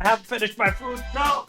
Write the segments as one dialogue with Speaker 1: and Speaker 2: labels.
Speaker 1: I haven't finished my food. No!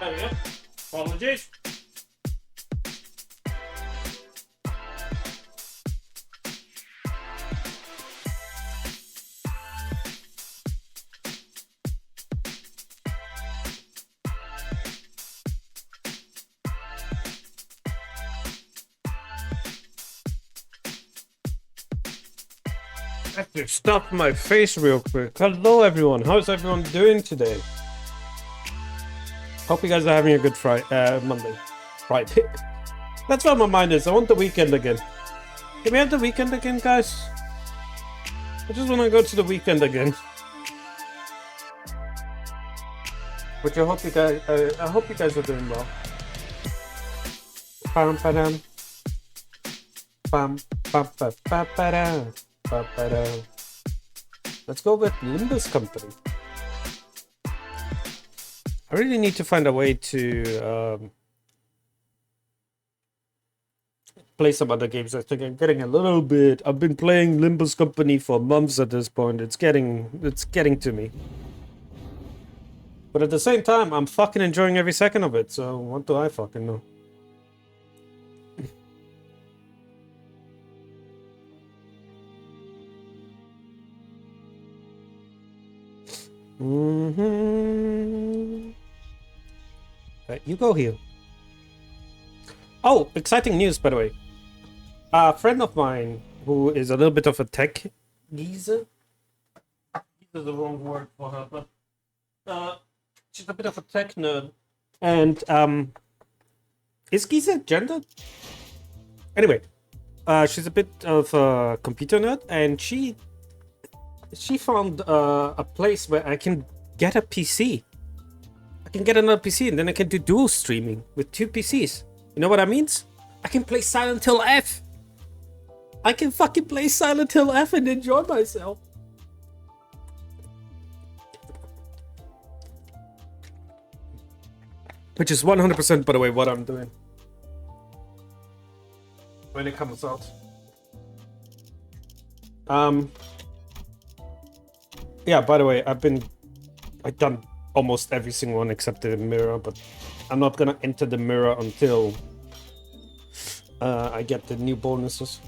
Speaker 1: There we go. Apologies. I have to stuff my face real quick. Hello everyone, how's everyone doing today? Hope you guys are having a good Monday. Friday. That's where my mind is. I want the weekend again. Can we have the weekend again, guys? I just want to go to the weekend again. Which I hope you guys are doing well. Pam padam. Pam pam pam pam padam. Pam padam. Let's go with LIMBUS company. I really need to find a way to play some other games. I think I'm getting a little bit. I've been playing Limbus Company for months at this point. It's getting to me. But at the same time, I'm fucking enjoying every second of it. So what do I fucking know? Right, you go here. Oh, exciting news, by the way. A friend of mine who is a little bit of a tech geezer. Geezer is the wrong word for her, but she's a bit of a tech nerd. And is geezer gendered? Anyway, she's a bit of a computer nerd, and she found a place where I can get a PC. I can get another PC, and then I can do dual streaming with 2 PCs. You know what that means? I can play Silent Hill F. I can fucking play Silent Hill F and enjoy myself. Which is 100%, by the way, what I'm doing when it comes out. Yeah, by the way, I've done almost every single one except the mirror, but I'm not gonna enter the mirror until I get the new bonuses.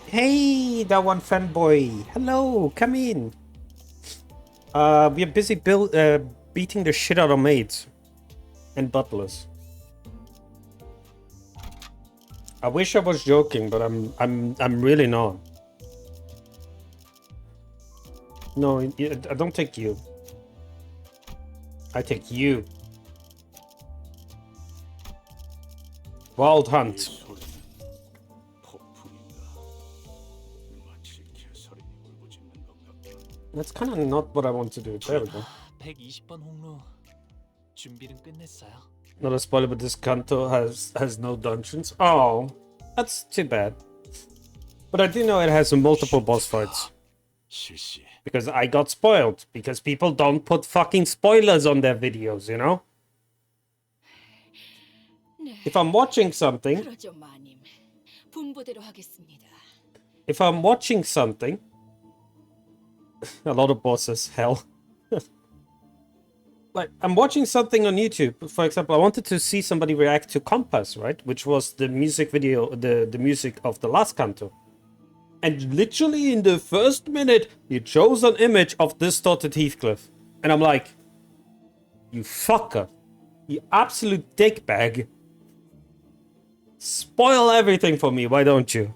Speaker 1: Hey, that one fanboy. Hello, come in. We're busy beating the shit out of maids and butlers. I wish I was joking, but I'm really not. No, I don't take you. I take you. Wild Hunt. That's kind of not what I want to do. There we go.
Speaker 2: 120번 홍로 준비는 끝냈어요.
Speaker 1: Not a spoiler, but this CANTO has no dungeons. Oh, that's too bad. But I do know it has multiple boss fights. Because I got spoiled. Because people don't put fucking spoilers on their videos, you know? If I'm watching something... If I'm watching something... A lot of bosses, hell. Like, I'm watching something on YouTube. For example, I wanted to see somebody react to Compass, right? Which was the music video, the music of the last CANTO. And literally in the first minute, he chose an image of distorted Heathcliff. And I'm like, you fucker. You absolute dickbag. Spoil everything for me, why don't you?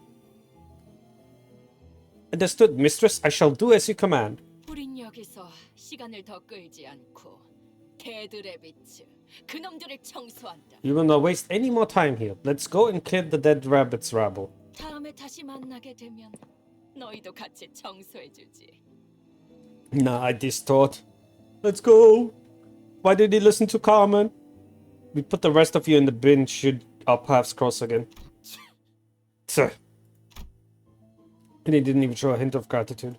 Speaker 1: Understood, mistress. I shall do as you command. You will not waste any more time here. Let's go and clear the dead rabbit's rabble. Nah, I distort. Let's go. Why did he listen to Carmen? We put the rest of you in the bin. Should our paths cross again? Tuh. And he didn't even show a hint of gratitude.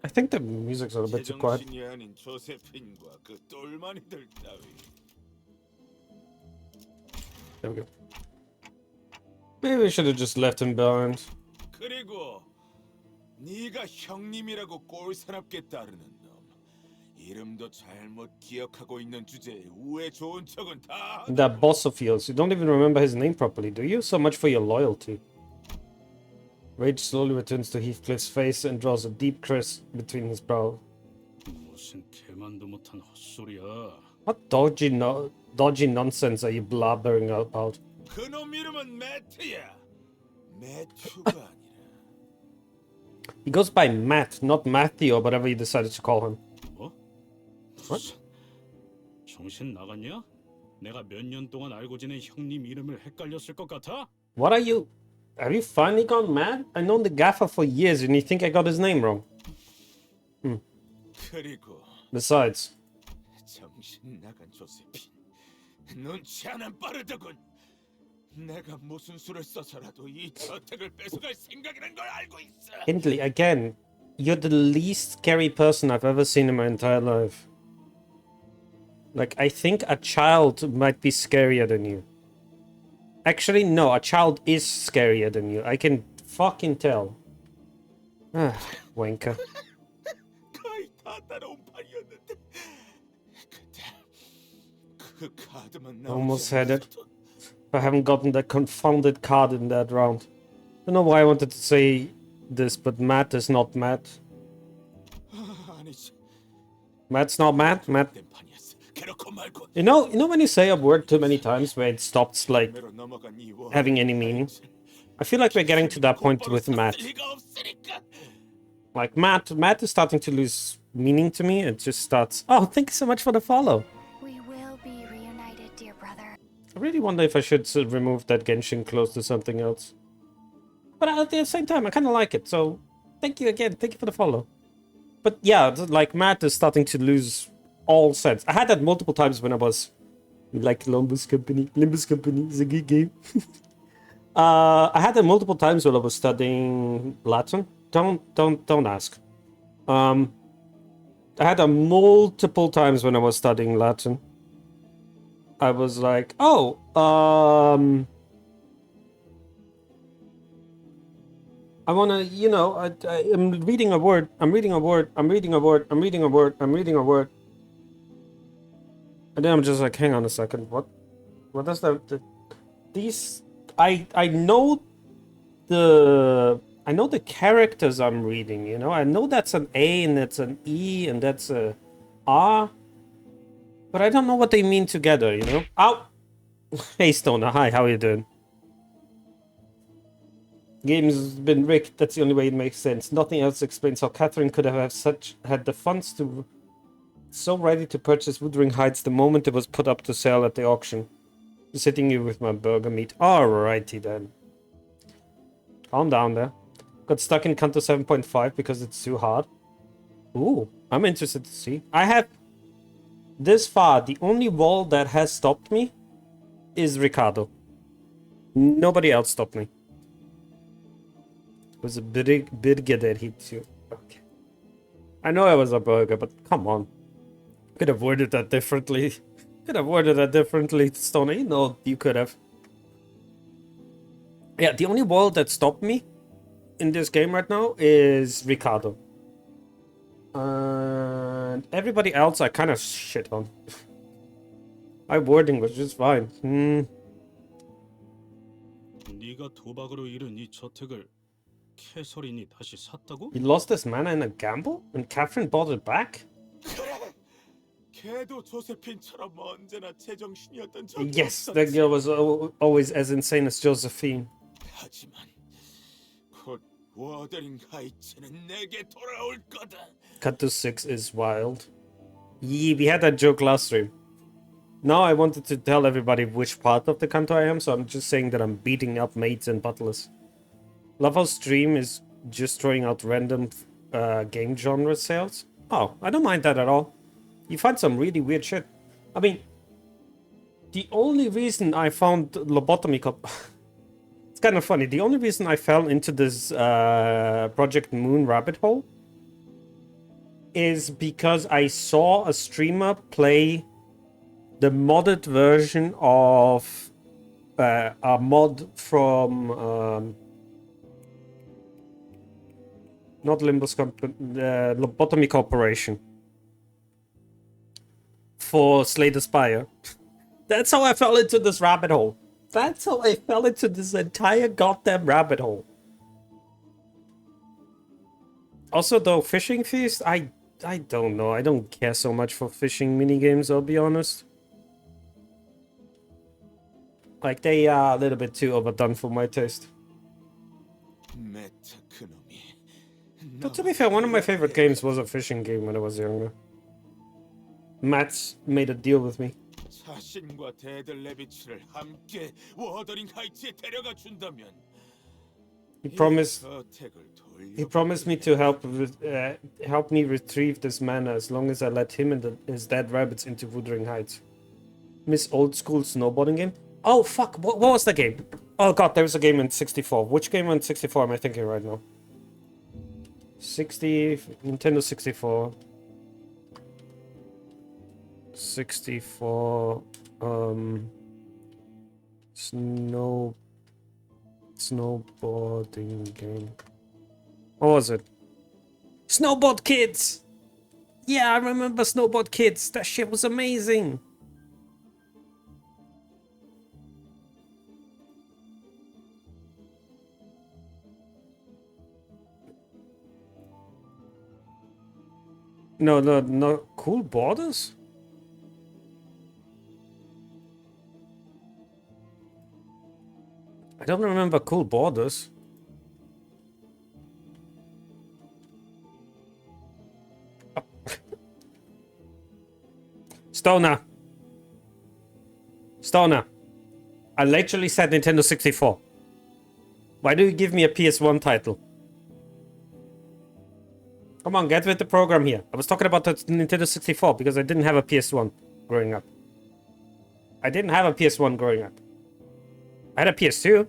Speaker 1: I think the music's a little bit too quiet. There we go. Maybe we should have just left him behind. That boss of yours, you don't even remember his name properly, do you? So much for your loyalty. Rage slowly returns to Heathcliff's face and draws a deep crease between his brows. What dodgy nonsense are you blabbering about? He goes by Matt, not Matthew or whatever you decided to call him. What? What are you? Have you finally gone mad? I've known the gaffer for years and you think I got his name wrong. Besides.
Speaker 3: 내가 무슨 수를 써서라도 이 저택을 뺏어갈 생각이란 걸 알고 있어.
Speaker 1: Hindley, again, you're the least scary person I've ever seen in my entire life. Like, I think a child might be scarier than you. Actually, no, a child is scarier than you. I can fucking tell. Ah, wanker.
Speaker 3: 거의 다 따라온 판이었는데 그때 그 카드만
Speaker 1: Almost
Speaker 3: 나오지
Speaker 1: had it.
Speaker 3: 않았어도
Speaker 1: I haven't gotten that confounded card in that round. Don't know why I wanted to say this, but Matt is not Matt.
Speaker 3: 아니지.
Speaker 1: Matt's not Matt. Matt.
Speaker 3: 된 판이었어. 그렇고 말고
Speaker 1: You know when you say a word too many times where it stops like
Speaker 3: 매로 넘어간 이 원.
Speaker 1: having any meaning. I feel like we're getting to that point with Matt.
Speaker 3: 리가 없으니까.
Speaker 1: Like Matt is starting to lose meaning to me. It just starts. Oh, thank you so much for the follow.
Speaker 4: We will be reunited, dear brother.
Speaker 1: I really wonder if I should remove that Genshin close to something else. But at the same time, I kind of like it. So thank you again. Thank you for the follow. But yeah, like Matt is starting to lose all sense. I had that multiple times when I was like Limbus Company. Limbus Company is a good game. I had that multiple times when I was studying Latin. Don't ask. I had that multiple times when I was studying Latin. I was like, oh, I wanna, you know, I'm reading a word. I'm reading a word. I'm reading a word. I'm reading a word. I'm reading a word. And then I'm just like, hang on a second. What does that? These, I know the characters I'm reading. You know, I know that's an A and that's an E and that's a R. But I don't know what they mean together, you know? Ow! Hey, Stoner. Hi, how are you doing? Game's been rigged. That's the only way it makes sense. Nothing else explains how Catherine could have had the funds to... So ready to purchase Wuthering Heights the moment it was put up to sale at the auction. Sitting here with my burger meat. Alrighty then. Calm down there. Got stuck in Canto 7.5 because it's too hard. Ooh, I'm interested to see. I have... This far, the only wall that has stopped me is Ricardo. Nobody else stopped me. It was a burger that hit you. Okay. I know I was a burger, but come on. Could have worded that differently. Could have worded that differently, Stoner. You know, you could have. Yeah, the only wall that stopped me in this game right now is Ricardo. And everybody else I kind of shit on. My wording was just fine.
Speaker 5: 네가 도박으로 잃은 이 저택을 캐서린이 다시 샀다고?
Speaker 1: He lost his mana in a gamble? And Catherine bought it back?
Speaker 3: 그래. 걔도 조세핀처럼 언제나 제정신이었던
Speaker 1: Yes, that girl was always as insane as Josephine.
Speaker 3: 하지만 곧 워더링 하이츠는 내게 돌아올 거다.
Speaker 1: Cut to 6 is wild. Yeah, we had that joke last stream. Now I wanted to tell everybody which part of the Kanto I am, so I'm just saying that I'm beating up maids and butlers. Love how stream is just throwing out random game genre sales. Oh, I don't mind that at all. You find some really weird shit. I mean, the only reason I found lobotomy it's kind of funny. The only reason I fell into this Project Moon rabbit hole is because I saw a streamer play the modded version of a mod from not LIMBUS company, Lobotomy Corporation for Slay the Spire. That's how I fell into this rabbit hole. That's how I fell into this entire goddamn rabbit hole. Also, though, Fishing Feast, I don't know. I don't care so much for fishing minigames, I'll be honest. Like, they are a little bit too overdone for my taste. But to be fair, one of my favorite games was a fishing game when I was younger. Matt's made a deal with me.
Speaker 3: 자신과 데들레비츠를 함께 워더링 하이츠에 데려가 준다면
Speaker 1: He promised me to help me retrieve this mana as long as I let him and his dead rabbits into Wuthering Heights. Miss old school snowboarding game? Oh fuck! What was the game? Oh god, there was a game in 64. Which game on 64 am I thinking right now? 60 Nintendo 64. 64. Snowboarding game. What was it? Snowboard Kids! Yeah, I remember Snowboard Kids. That shit was amazing. No, Cool Borders? I don't remember Cool Borders. Oh. Stoner. I literally said Nintendo 64. Why do you give me a PS1 title? Come on, get with the program here. I was talking about the Nintendo 64 because I didn't have a PS1 growing up. I had a PS2.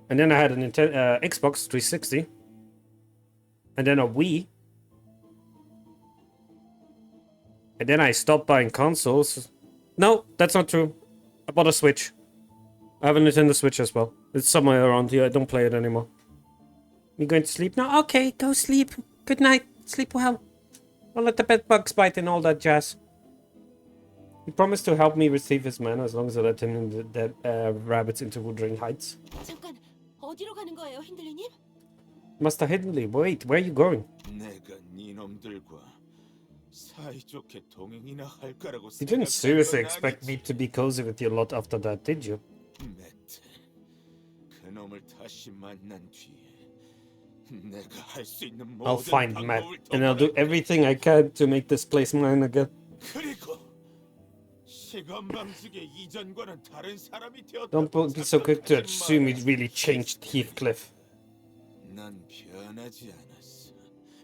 Speaker 1: And then I had a Nintendo Xbox 360. And then a Wii. And then I stopped buying consoles. No, that's not true. I bought a Switch. I have a Nintendo Switch as well. It's somewhere around here. I don't play it anymore. You going to sleep now? Okay, go sleep. Good night. Sleep well. Don't let the bed bugs bite and all that jazz. He promised to help me retrieve his mana as long as I let him in the rabbits into Wuthering Heights.
Speaker 6: 잠깐, 어디로 가는 거예요, 힌들리님?
Speaker 1: Master Hiddenly, wait, where are you going?
Speaker 3: 내가 니놈들과 사이좋게 동행이나 할 거라고
Speaker 1: You didn't seriously
Speaker 3: 생각한 건
Speaker 1: expect me
Speaker 3: 아니지.
Speaker 1: to be cozy with you a lot after that, did you?
Speaker 3: 매트, 그놈을 다시 만난 뒤에 내가 할 수 있는
Speaker 1: I'll
Speaker 3: 모든
Speaker 1: find Matt,
Speaker 3: 방법을
Speaker 1: and I'll do
Speaker 3: 동원할
Speaker 1: everything I can to make this place mine again.
Speaker 3: 그리고 시간 방식의 이전과는 다른 사람이
Speaker 1: Don't
Speaker 3: 되었다고
Speaker 1: be so quick to
Speaker 3: 착각하지
Speaker 1: assume it
Speaker 3: 마라.
Speaker 1: really changed Heathcliff.
Speaker 3: 난 변하지 않았어.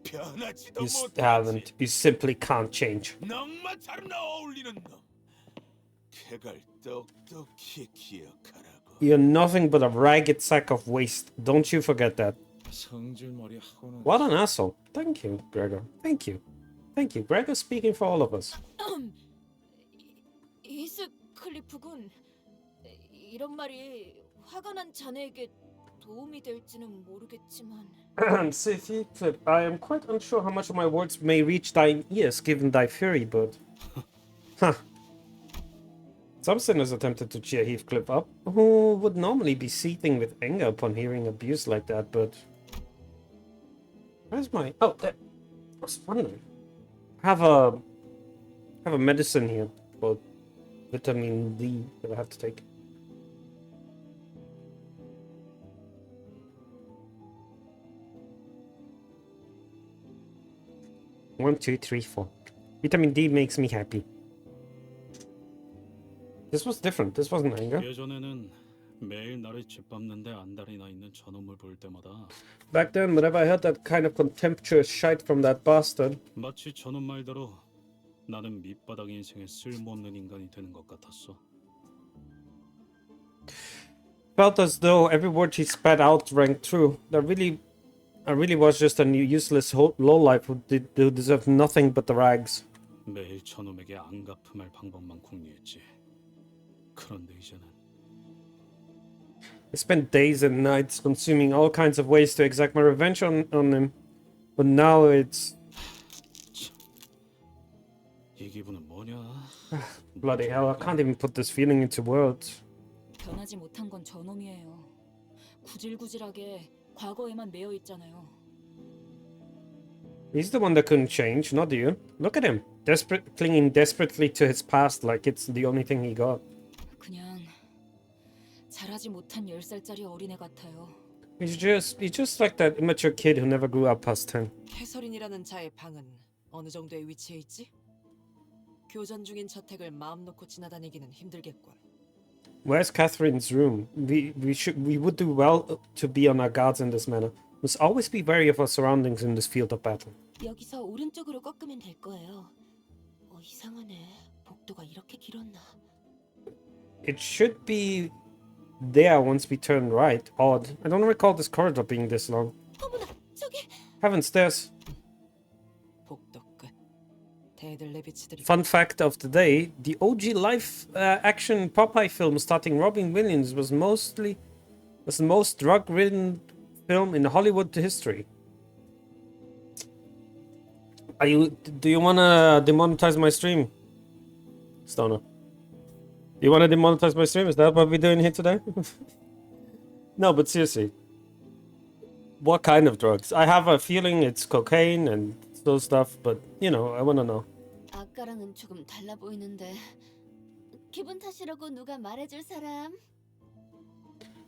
Speaker 3: 변하지도
Speaker 1: You
Speaker 3: 못하지.
Speaker 1: haven't. You simply can't change.
Speaker 3: 낭만처럼 어울리는 놈. 그걸 똑똑히 기억하라고.
Speaker 1: You're nothing but a ragged sack of waste. Don't you forget that.
Speaker 2: 성질머리 하고는
Speaker 1: What an asshole. Thank you, Gregor. Thank you. Thank you. Gregor's speaking for all of us.
Speaker 6: 이스클리프군, 이런 말이 화가 난 자네에게 도움이 될지는 모르겠지만
Speaker 1: Sith Heathcliff, I am quite unsure how much of my words may reach thine ears, given thy fury, but... Huh. Some sinners attempted to cheer Heathcliff up, who would normally be seething with anger upon hearing abuse like that, but... Where's my... Oh, there. I was wondering. I have a medicine here for vitamin D that I have to take. One, two, three, four. Vitamin D makes me happy. This was different. This wasn't anger.
Speaker 5: 예전에는 매일 나를 짓밟는데 안달이 나 있는 저놈을 볼 때마다
Speaker 1: Back then, whenever I heard that kind of contemptuous shite from that bastard,
Speaker 5: 마치 저놈 말대로 나는 밑바닥 인생에 쓸모없는 인간이 되는 것 같았어.
Speaker 1: felt as though every word he spat out rang true. I really was just a useless lowlife who deserved nothing but the rags.
Speaker 5: 매일 저놈에게 안갚음할 방법만 궁리했지. 그런데 이제는
Speaker 1: I spent days and nights consuming all kinds of ways to exact my revenge on him. But now it's...
Speaker 5: 이 기분은 뭐냐?
Speaker 1: Bloody hell, I can't even put this feeling into words.
Speaker 6: 변하지 못한 건 저놈이에요. 구질구질하게 과거에만 매여 있잖아요.
Speaker 1: He's the one that couldn't change, not you. Look at him, clinging desperately to his past like it's the only thing he got.
Speaker 6: 그냥 자라지 못한 10살짜리 어린애 같아요.
Speaker 1: He's just like that immature kid who never grew up past 10.
Speaker 7: 캐서린이라는 자의 방은 어느 정도의 위치에 있지? 교전 중인 저택을 마음 놓고 지나다니기는 힘들겠군.
Speaker 1: Where's Catherine's room? We would do well to be on our guards in this manner. Must always be wary of our surroundings in this field of battle.
Speaker 6: 여기서 오른쪽으로 꺾으면 될 거예요. 이상하네. 복도가 이렇게 길었나?
Speaker 1: It should be there once we turn right. Odd. I don't recall this corridor being this long.
Speaker 6: 어머나, 저기
Speaker 1: Heaven stairs.
Speaker 7: 복도 끝. 대들 레비치들이
Speaker 1: Fun fact of the day: the OG live action Popeye film starring Robin Williams was the most drug-ridden film in Hollywood history. Do you wanna demonetize my stream, Stoner? You wanna demonetize my stream? Is that what we're doing here today? No, but seriously, what kind of drugs? I have a feeling it's cocaine and those stuff, but you know, I wanna know.
Speaker 6: 아까랑은 조금 달라 보이는데 기분 탓이라고 누가 말해줄 사람?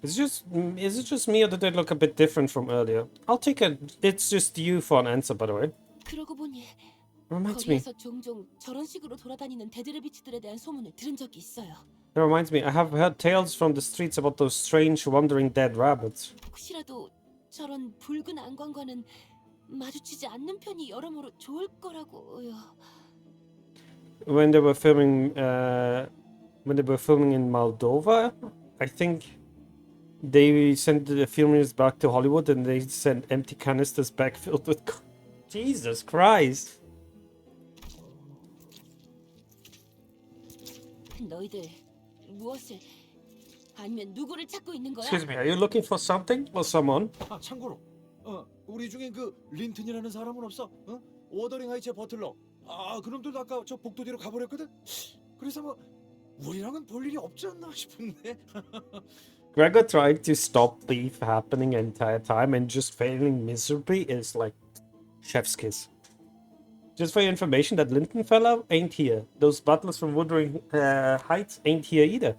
Speaker 1: Is it just me or did they look a bit different from earlier? I'll take it. It's just you for an answer, by the way.
Speaker 6: 그러고 보니
Speaker 1: Reminds me.
Speaker 6: 거기에서 종종 저런 식으로 돌아다니는 데드레비치들에 대한 소문을 들은 적이 있어요.
Speaker 1: That reminds me. I have heard tales from the streets about those strange, wandering dead rabbits.
Speaker 6: 혹시라도 저런 붉은 안광과는 마주치지 않는 편이 여러모로 좋을 거라고요.
Speaker 1: When they were filming in Moldova, I think they sent the filmers back to Hollywood and they sent empty canisters back filled with. Jesus Christ!
Speaker 6: 너희들 무엇을 아니면 누구를 찾고 있는 거야?
Speaker 1: Excuse me. Are you looking for something or someone?
Speaker 2: 아 참고로 우리 중에 그 린튼이라는 사람은 없어? 어? 워더링 하이츠의 버틀러. 아 그놈들도 아까 저 복도 뒤로 가버렸거든. 그래서 뭐 우리랑은 볼 일이 없지 않나 싶은데.
Speaker 1: Gregor trying to stop beef happening entire time and just failing miserably is like chef's kiss. Just for your information, that Linton fella ain't here. Those butlers from Wuthering Heights ain't here either.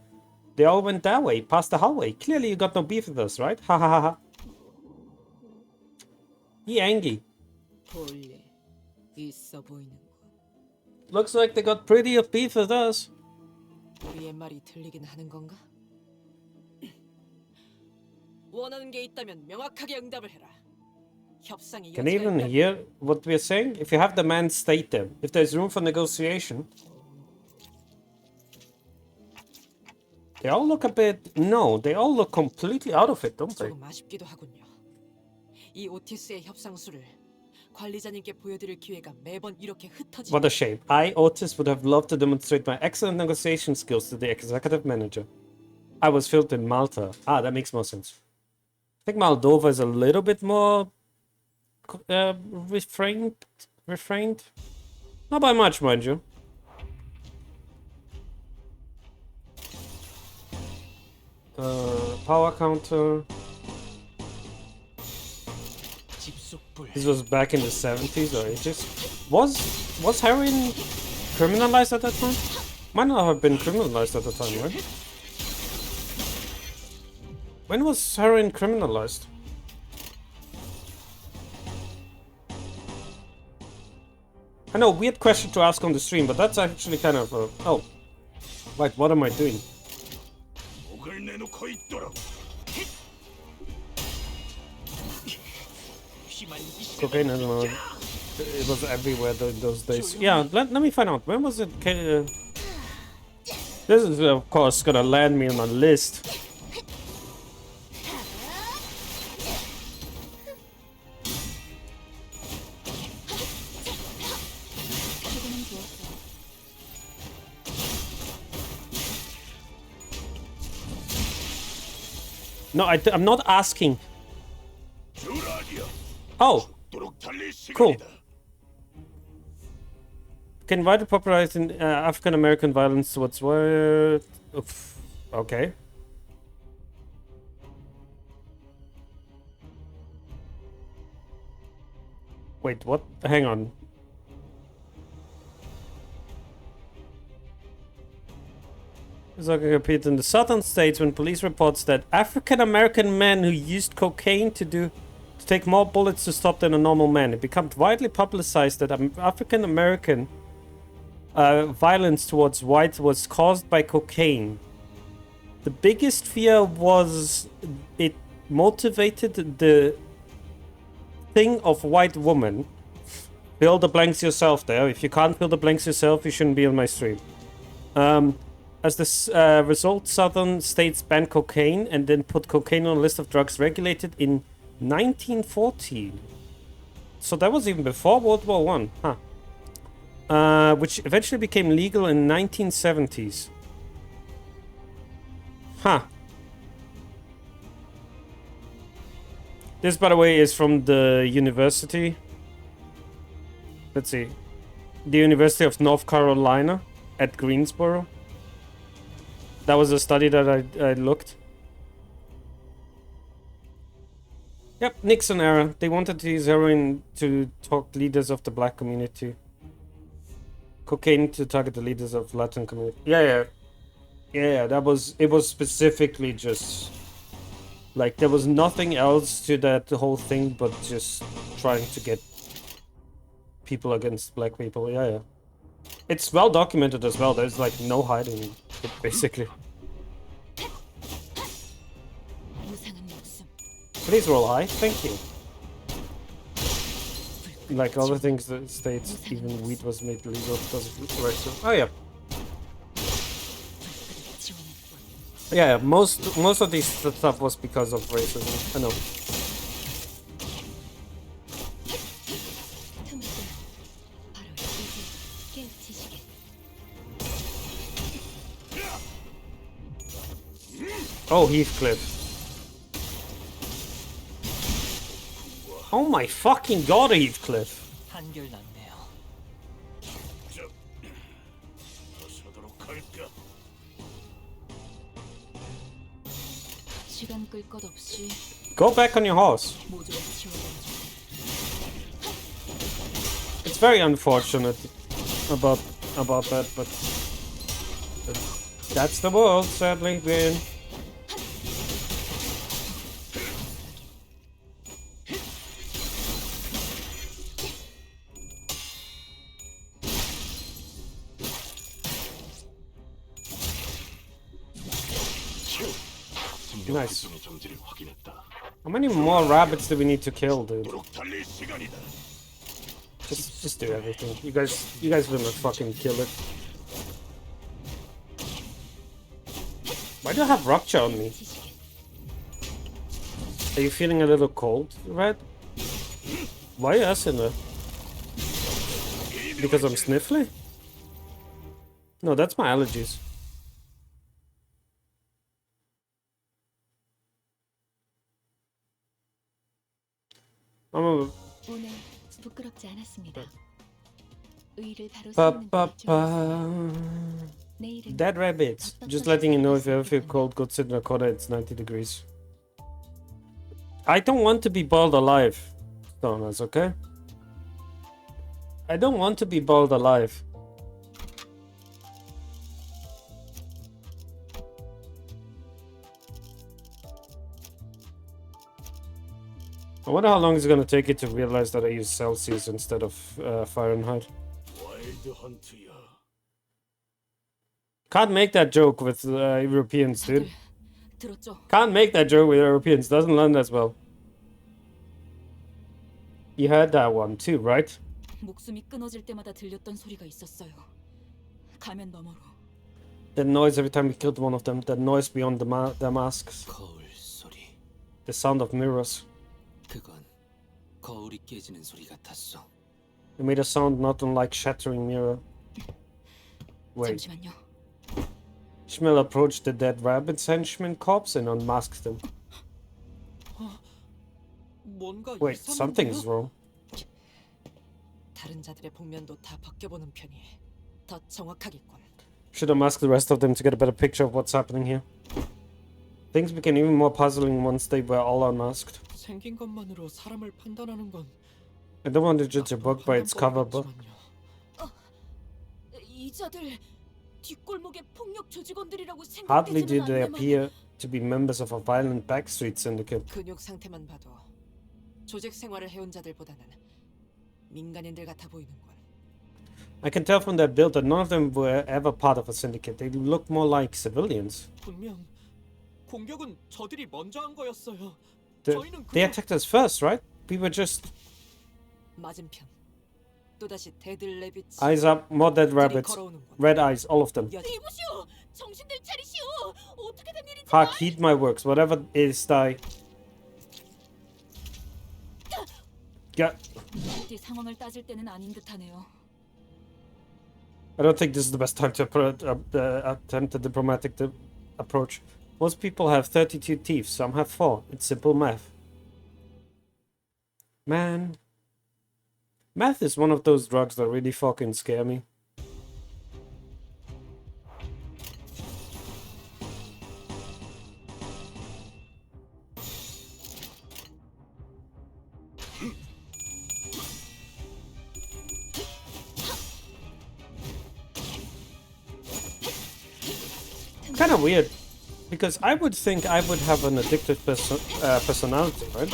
Speaker 1: They all went that way, past the hallway. Clearly you got no beef with us, right? Ha ha ha ha. He angry.
Speaker 7: 볼일 있어 보이는군.
Speaker 1: Looks like they got pretty of beef with us.
Speaker 7: 우리의 말이 들리긴 하는 건가? 원하는 게 있다면 명확하게 응답을 해라. 협상이
Speaker 1: Can they even hear what we're saying? If you have the man state them. If there's room for negotiation. They all look a bit... No, they all look completely out of it, don't they?
Speaker 7: 조금 아쉽기도 하군요. 이 오티스의 협상수를 관리자님께 보여드릴 기회가 매번 이렇게 흩어지.
Speaker 1: What a shame. I, Otis, would have loved to demonstrate my excellent negotiation skills to the executive manager. I was filmed in Malta. Ah, that makes more sense. I think Moldova is a little bit more refrained. Not by much, mind you. Power counter. This was back in the 70s or 80s. Was heroin criminalized at that time? Might not have been criminalized at the time, right? When was heroin criminalized? I know, weird question to ask on the stream, but that's actually kind of oh. Right, what am I doing?
Speaker 3: 목을 내놓고 있도록.
Speaker 1: Cocaine, I don't know. It was everywhere those days. Yeah, let me find out. When was it? This is, of course, gonna land me on a list. No, I'm not asking. Oh, cool. Can write popularize in African American violence towards what? Okay. Wait, what? Hang on. It's like appeared in the southern states when police reports that African American men who used cocaine to take more bullets to stop than a normal man. It became widely publicized that African American violence towards whites was caused by cocaine. The biggest fear was it motivated the thing of white woman. Fill the blanks yourself there. If you can't fill the blanks yourself, you shouldn't be on my stream. As this result, southern states banned cocaine and then put cocaine on a list of drugs regulated in 1914. So that was even before World War One, huh? Which eventually became legal in 1970s. Huh. This, by the way, is from the university. Let's see. The University of North Carolina at Greensboro. That was a study that I looked. Yep, Nixon era. They wanted to use heroin to talk leaders of the black community. Cocaine to target the leaders of Latin community. Yeah, that was... It was specifically just... Like, there was nothing else to that whole thing but just trying to get people against black people. Yeah. It's well documented as well. There's, like, no hiding it, basically. Please roll high. Thank you. Like other things that states, even weed was made legal because of racism. Oh, yeah. Yeah, most of this stuff was because of racism. I know. Oh, Heathcliff. Oh my fucking god, Heathcliff. Go back on your horse. It's very unfortunate about that, but that's the world, sadly, we're in. Nice. How many more rabbits do we need to kill, dude? Just do everything. You guys will fucking kill it. Why do I have rupture on me? Are you feeling a little cold, Red? Why are you asking that? Because I'm sniffly? No, that's my allergies.
Speaker 6: 오늘 부끄럽지 않았습니다. 의의를 바로
Speaker 1: Pa,
Speaker 6: 세우는
Speaker 1: pa,
Speaker 6: 데
Speaker 1: pa.
Speaker 6: 내일은
Speaker 1: Dead rabbits. Just letting you know if you ever feel cold, go sit in a corner. It's 90 degrees. I don't want to be boiled alive, Donuts, okay? I don't want to be boiled alive. I wonder how long it's gonna take it to realize that I use Celsius instead of Fahrenheit. Can't make that joke with Europeans, dude. Can't make that joke with Europeans. Doesn't land as well. You heard that one too, right?
Speaker 6: 목숨이 끊어질 때마다 들렸던 소리가 있었어요. 가면 너머로.
Speaker 1: That noise every time we killed one of them. That noise beyond their masks.
Speaker 3: 거울 소리.
Speaker 1: The sound of mirrors.
Speaker 3: 그건 거울이 깨지는 소리 같았어.
Speaker 1: It made a sound not unlike shattering mirror. Wait.
Speaker 6: 잠시만요.
Speaker 1: Schmiel approached the dead rabbit's henchman corpse and unmasked them.
Speaker 7: 뭔가
Speaker 1: Wait,
Speaker 7: 이상한데요?
Speaker 1: something's wrong.
Speaker 7: 다른 자들의 복면도 다 벗겨보는 편이 더 정확하겠군.
Speaker 1: Should unmask the rest of them to get a better picture of what's happening here. Things became even more puzzling once they were all unmasked.
Speaker 7: 생긴 것만으로 사람을 판단하는 건
Speaker 1: I don't want to judge a book by its cover, but
Speaker 6: 이자들 뒷골목의 폭력 조직원들이라고
Speaker 1: hardly did
Speaker 6: 생각되지는
Speaker 1: they
Speaker 6: 않네만.
Speaker 1: appear to be members of a violent backstreet syndicate.
Speaker 7: 근육 상태만 봐도 조직 생활을 해온 자들보다는 민간인들 같아 보이는군.
Speaker 1: I can tell from their build that none of them were ever part of a syndicate. They look more like civilians.
Speaker 7: 분명 공격은 저들이 먼저 한 거였어요.
Speaker 1: They attacked us first, right? We were just...
Speaker 7: 맞은편. 또다시 데들 레빗.
Speaker 1: Eyes up, more dead rabbits. Red eyes, all of them.
Speaker 6: 이보시오! 정신들 차리시오. 어떻게 된 일인지.
Speaker 1: Hark, heed my works. Whatever is thy... Yeah.
Speaker 6: 이 상황을 따질 때는 아닌 듯하네요.
Speaker 1: I don't think this is the best time to attempt a diplomatic approach. Most people have 32 teeth, some have 4. It's simple math. Man. Math is one of those drugs that really fucking scare me. Kind of weird, because I would think I would have an addictive personality, right?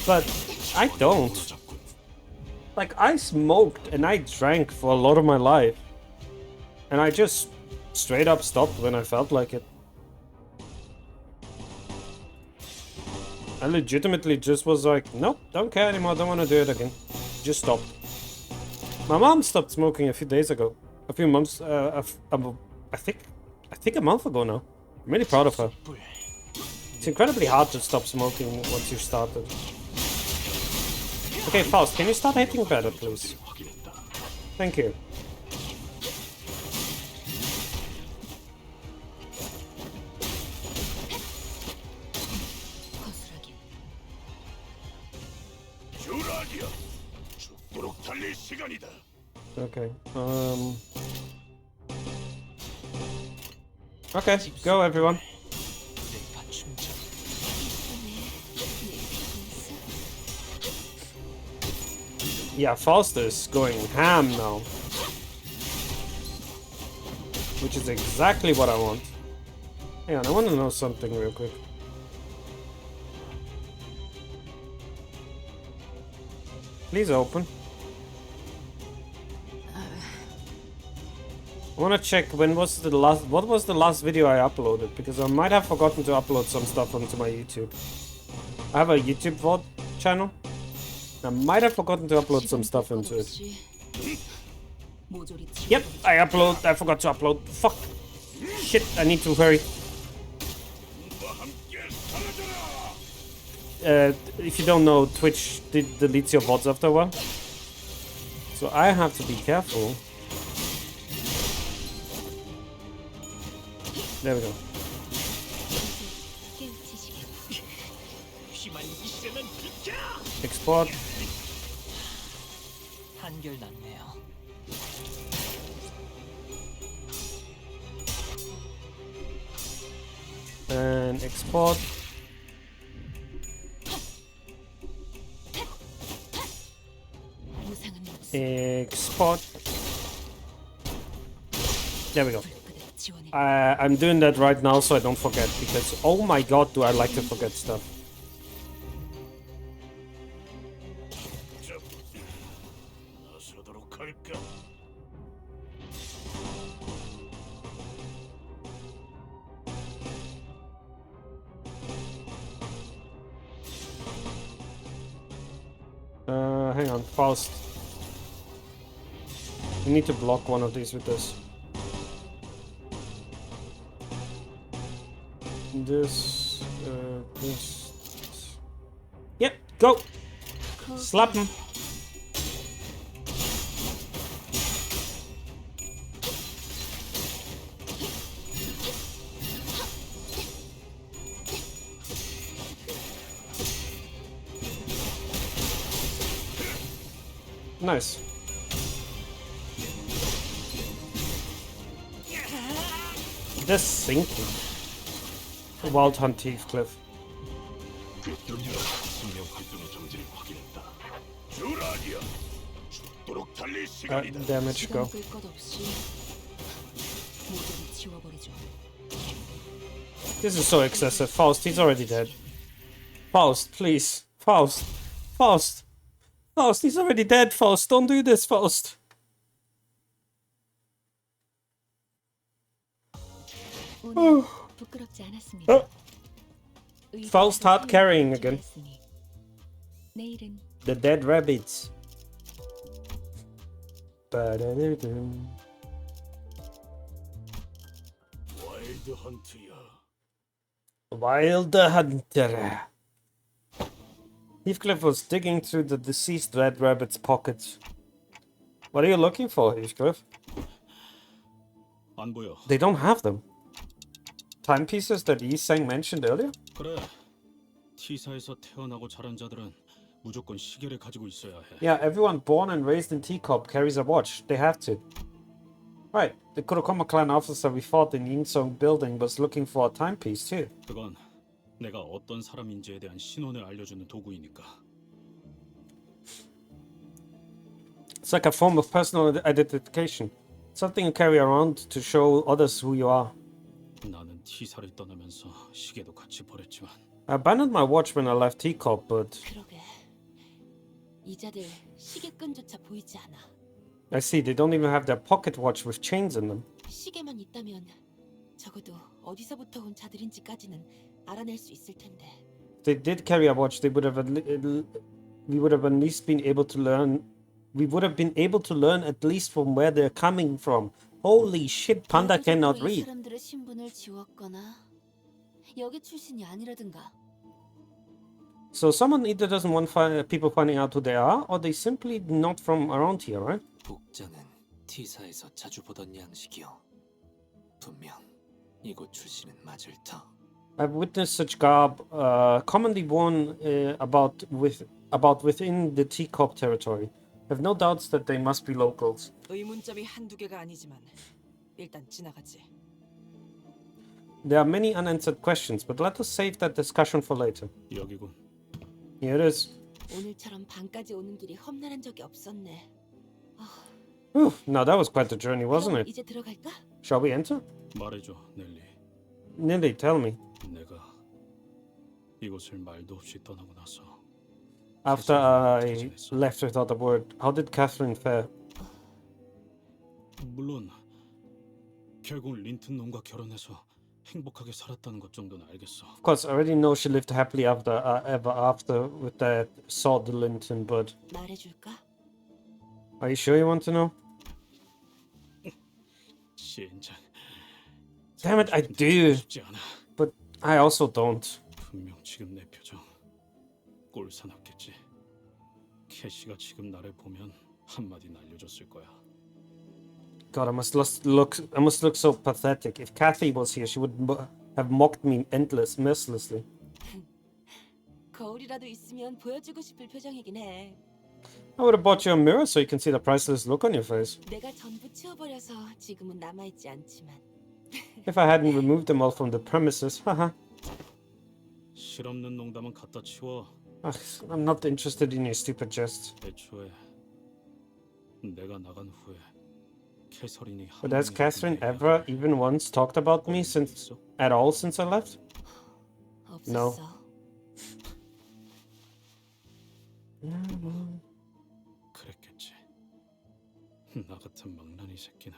Speaker 1: But I don't. Like, I smoked and I drank for a lot of my life, and I just straight up stopped when I felt like it. I legitimately just was like, nope, don't care anymore, don't want to do it again. Just stopped. My mom stopped smoking a few days ago. A few months, I think a month ago now. I'm really proud of her. It's incredibly hard to stop smoking once you've started. Okay, Faust, can you start hitting better, please? Thank you.
Speaker 3: 주라기야, 죽도록 달릴 시간이다.
Speaker 1: Okay, Okay, go everyone. Yeah, Faust is going ham now. Which is exactly what I want. Hang on, I want to know something real quick. Please open. I want to check what was the last video I uploaded, because I might have forgotten to upload some stuff onto my YouTube. I have a YouTube VOD channel. I might have forgotten to upload some stuff into it. Yep, I forgot to upload. Fuck. Shit, I need to hurry. If you don't know, Twitch deletes your VODs after a while. So I have to be careful. There we go. Export. And export. Export. There we go. I'm doing that right now so I don't forget, because oh my god, do I like to forget stuff. Hang on, Faust. We need to block one of these with this. This. Yep, go! Slap him! Nice. This sinking. Wild Hunt Heathcliff. Damage, go. This is so excessive. Faust, he's already dead. Faust, please. Faust. Faust. Faust, he's already dead. Faust, don't do this, Faust. Oh. Faust hard carrying again. The dead rabbits.
Speaker 5: 와일드 헌트야.
Speaker 1: Wild Hunter. Heathcliff was digging through the deceased red rabbit's pockets. What are you looking for, Heathcliff?
Speaker 5: 안 보여.
Speaker 1: They don't have them. Timepieces that Yi-sang mentioned earlier?
Speaker 5: 그래. T사에서 태어나고 자란 자들은 무조건 시계를 가지고 있어야 해.
Speaker 1: Yeah, everyone born and raised in Teacup carries a watch. They have to. Right, the Kurokoma clan officer we fought in Yinsong building was looking for a timepiece too.
Speaker 5: 그건 내가 어떤 사람인지에 대한 신원을 알려주는 도구이니까.
Speaker 1: It's like a form of personal identification. Something you carry around to show others who you are.
Speaker 5: 나는 T사를 떠나면서 시계도 같이 버렸지만
Speaker 1: I abandoned my watch when I left Teacup, but
Speaker 6: 그러게. 이자들 시계끈조차 보이지 않아.
Speaker 1: I see they don't even have their pocket watch with chains in them.
Speaker 6: 시계만 있다면 적어도 어디서부터 온 자들인지까지는 알아낼 수 있을 텐데.
Speaker 1: If they did carry a watch, they would have we would have at least been able to learn. We would have been able to learn at least from where they're coming from. Holy shit, Panda cannot
Speaker 6: 이
Speaker 1: read.
Speaker 6: 사람들의 신분을 지웠거나 여기 출신이 아니라든가.
Speaker 1: So someone either doesn't want people finding out who they are, or they simply not from around here, right?
Speaker 8: 복장은 T사에서 자주 보던 양식이요. 분명 이곳 출신은 맞을 터.
Speaker 1: I've witnessed such garb commonly worn about within the Teacup territory. I have no doubts that they must be locals.
Speaker 7: 의문점이 한두 개가 아니지만 일단 지나가지.
Speaker 1: There are many unanswered questions, but let us save that discussion for later.
Speaker 5: 여기군.
Speaker 1: Here it is.
Speaker 6: 오늘처럼 밤까지 오는 길이 험난한 적이 없었네.
Speaker 1: Whew, now that was quite the journey, wasn't
Speaker 6: 그럼
Speaker 1: it?
Speaker 6: 이제 들어갈까?
Speaker 1: Shall we enter?
Speaker 5: 말해줘, 넬리.
Speaker 1: Nilly, tell me.
Speaker 5: 내가 이곳을 말도 없이 떠나고 나서
Speaker 1: After I left without a word, how did Catherine fare?
Speaker 5: 물론 결국 린튼 놈과 결혼해서 행복하게 살았다는 것 정도는 알겠어.
Speaker 1: Of course, I already know she lived happily ever after with that Sod Linton, but
Speaker 6: 말해줄까?
Speaker 1: are you sure you want to know?
Speaker 5: 시인장.
Speaker 1: Damn it, I do,
Speaker 5: 쉽지 않아.
Speaker 1: but I also don't.
Speaker 5: 분명 지금 내 표정 꼴사납겠지. 캐시가 지금 나를 보면 한마디 날려줬을 거야.
Speaker 1: God, I must look so pathetic. If Kathy was here, she would have mocked me mercilessly.
Speaker 6: 거울이라도 있으면 보여주고 싶을 표정이긴 해.
Speaker 1: I would have bought you a mirror so you can see the priceless look on your face.
Speaker 6: 내가 전부 치워버려서 지금은 남아있지 않지만.
Speaker 1: If I hadn't removed them all from the premises, haha.
Speaker 5: 실없는 농담은 갖다 치워.
Speaker 1: I'm not interested in your stupid jests.
Speaker 5: 애초에 내가 나간 후에 캐서린이
Speaker 1: But has Catherine ever even once talked about me since I left? No.
Speaker 6: 없었어.
Speaker 5: 그랬겠지. 나 같은 망나니 새끼는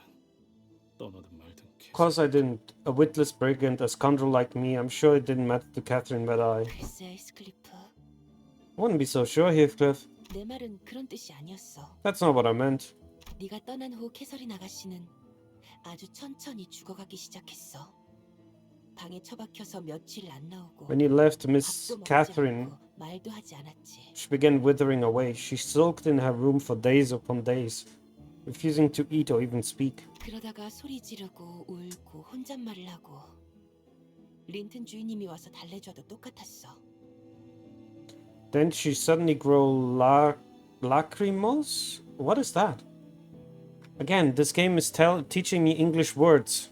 Speaker 5: 떠나든 말든
Speaker 1: Of course I didn't. A witless brigand, a scoundrel like me, I'm sure it didn't matter to Catherine that I
Speaker 6: 글쎄, 스클리프.
Speaker 1: wouldn't be so sure, Heathcliff.
Speaker 6: 내 말은 그런 뜻이 아니었어.
Speaker 1: That's not what I meant.
Speaker 6: 네가 떠난 후 캐서린 아가씨는 아주 천천히 죽어가기 시작했어. 방에 처박혀서 며칠 안 나오고
Speaker 1: When you left Miss
Speaker 6: 밥도 먹지
Speaker 1: Catherine,
Speaker 6: 않고 말도 하지 않았지.
Speaker 1: she began withering away. She sulked in her room for days upon days, refusing to eat or even speak.
Speaker 6: 그러다가 소리 지르고 울고 혼잣말을 하고 린튼 주인님이 와서 달래줘도 똑같았어.
Speaker 1: Then she suddenly grew lacrimose? What is that? Again, this game is teaching me English words.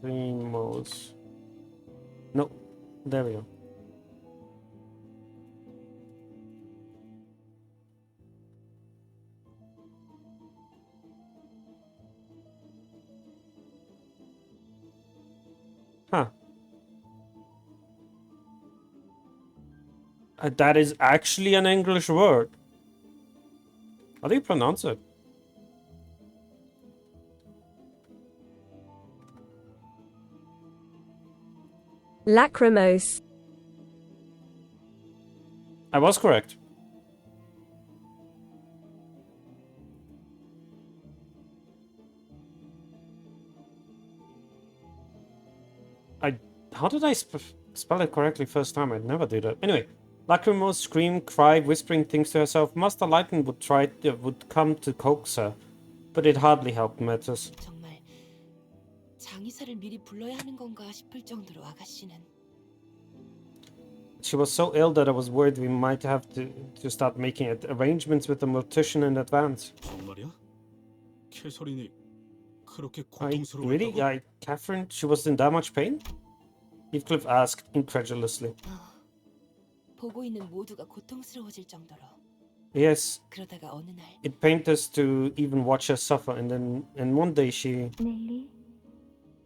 Speaker 1: Lacrimose. No, there we go. Huh. That is actually an English word. How do you pronounce it?
Speaker 9: Lachrymose.
Speaker 1: I was correct. How did I spell it correctly first time? I'd never do that. Anyway, Lacrimose screamed, cried, whispering things to herself. Master Lightning would come to coax her, but it hardly helped matters.
Speaker 6: 정말 장의사를 미리 불러야 하는 건가 싶을 정도로 아가씨는
Speaker 1: She was so ill that I was worried we might have to start making arrangements with the mortician in advance.
Speaker 5: 정말이야? 캐서린이 그렇게
Speaker 1: Really?
Speaker 5: 고통스러웠다고?
Speaker 1: Catherine? She was in that much pain? Heathcliff asked incredulously.
Speaker 6: 보고 있는 모두가 고통스러워질 정도로.
Speaker 1: Yes,
Speaker 6: 그러다가 어느 날
Speaker 1: it pained us to even watch her suffer, and one day she...
Speaker 4: 넬리,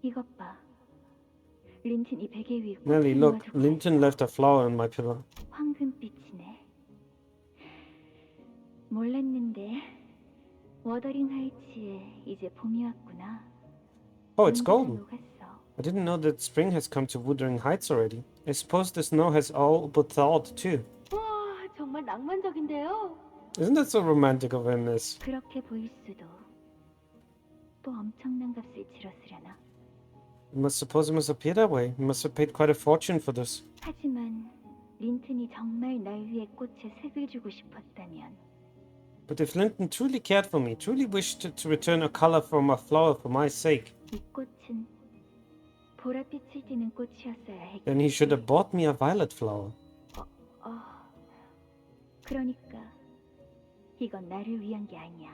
Speaker 4: 이것 봐. 린튼이 베개 위에
Speaker 1: Nellie,
Speaker 4: 꽃을
Speaker 1: look,
Speaker 4: 놓아두고
Speaker 1: Linton
Speaker 4: 있어.
Speaker 1: left a flower on my pillow.
Speaker 4: 황금빛이네. 몰랐는데 워더링 하이츠에 이제 봄이 왔구나.
Speaker 1: Oh, it's
Speaker 4: 눈보다
Speaker 1: golden.
Speaker 4: 녹았어.
Speaker 1: I didn't know that spring has come to Wuthering Heights already. I suppose the snow has all but thawed too.
Speaker 4: 와, 정말 낭만적인데요.
Speaker 1: Isn't that so romantic of him, miss?
Speaker 4: 그렇게 보일 수도. 또 엄청난 값을 치렀으려나.
Speaker 1: I suppose it must appear that way. He must have paid quite a fortune for this.
Speaker 4: 하지만 린튼이 정말 날 위해 꽃에 색을 주고 싶었다면
Speaker 1: But if Linton truly cared for me, truly wished to return a color from a flower for my sake,
Speaker 4: 이 꽃은 보랏빛을 띠는 꽃이었어야 했겠지.
Speaker 1: then he should have bought me a violet flower.
Speaker 4: 그러니까 이건 나를 위한 게 아니야.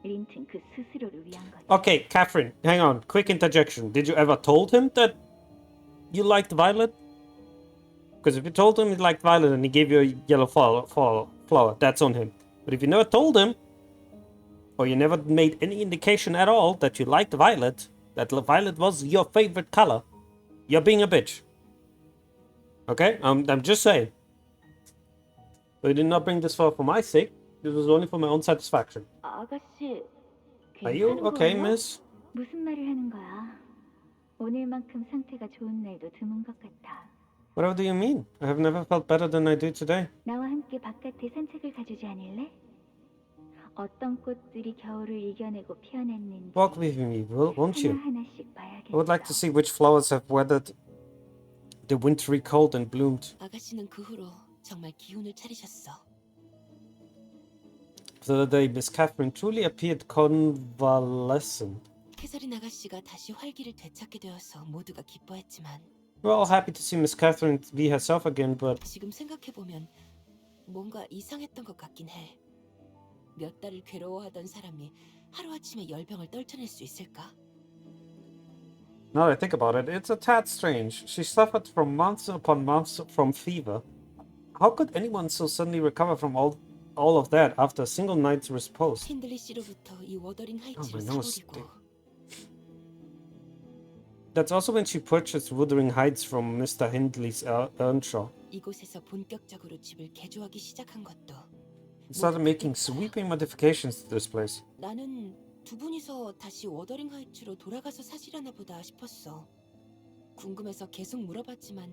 Speaker 4: 린튼 그 스스로를 위한 거지.
Speaker 1: Okay, Catherine, hang on. Quick interjection. Did you ever told him that you liked violet? Because if you told him you liked violet and he gave you a yellow flower, that's on him. But if you never told him, or you never made any indication at all that you liked violet, that violet was your favorite color, you're being a bitch. Okay? I'm just saying. So you did not bring this for my sake. This was only for my own satisfaction.
Speaker 4: 아가씨,
Speaker 1: Are you
Speaker 4: 괜찮은
Speaker 1: okay,
Speaker 4: 거예요?
Speaker 1: miss?
Speaker 4: 무슨 말을 하는 거야? 오늘만큼 상태가 좋은 날도 드문 것 같아.
Speaker 1: Whatever do you mean? I have never felt better than I do today.
Speaker 4: 나와 함께 바깥에 산책을 가주지 않을래? 어떤 꽃들이 겨울을 이겨내고 피어났는지
Speaker 1: Walk with me, won't you?
Speaker 4: 하나하나씩 봐야겠어.
Speaker 1: I would like to see which flowers have weathered the wintry cold and bloomed,
Speaker 6: 아가씨는 그 후로 정말 기운을 차리셨어.
Speaker 1: so that day Miss Catherine truly appeared convalescent.
Speaker 6: 캐서린 아가씨가 다시 활기를 되찾게 되어서 모두가 기뻐했지만
Speaker 1: We're all happy to see Miss Catherine be herself again, but
Speaker 6: 지금 생각해보면 뭔가 이상했던 것 같긴 해. 몇 달을 괴로워하던 사람이 하루아침에 열병을 떨쳐낼 수 있을까?
Speaker 1: now that I think about it, it's a tad strange. She suffered from months upon months from fever. How could anyone so suddenly recover from all of that after a single night's repose?
Speaker 6: 힌들리 씨로부터 이 워더링 하이츠를
Speaker 1: my nose
Speaker 6: 사버리고
Speaker 1: That's also when she purchased Wuthering Heights from Mr. Hindley's Earnshaw.
Speaker 6: 이곳에서 본격적으로 집을 개조하기 시작한 것도
Speaker 1: Started making sweeping modifications to this place.
Speaker 6: 나는 두 분이서 다시 워더링 하이츠로 돌아가서 사시려나 보다 싶었어. 궁금해서 계속 물어봤지만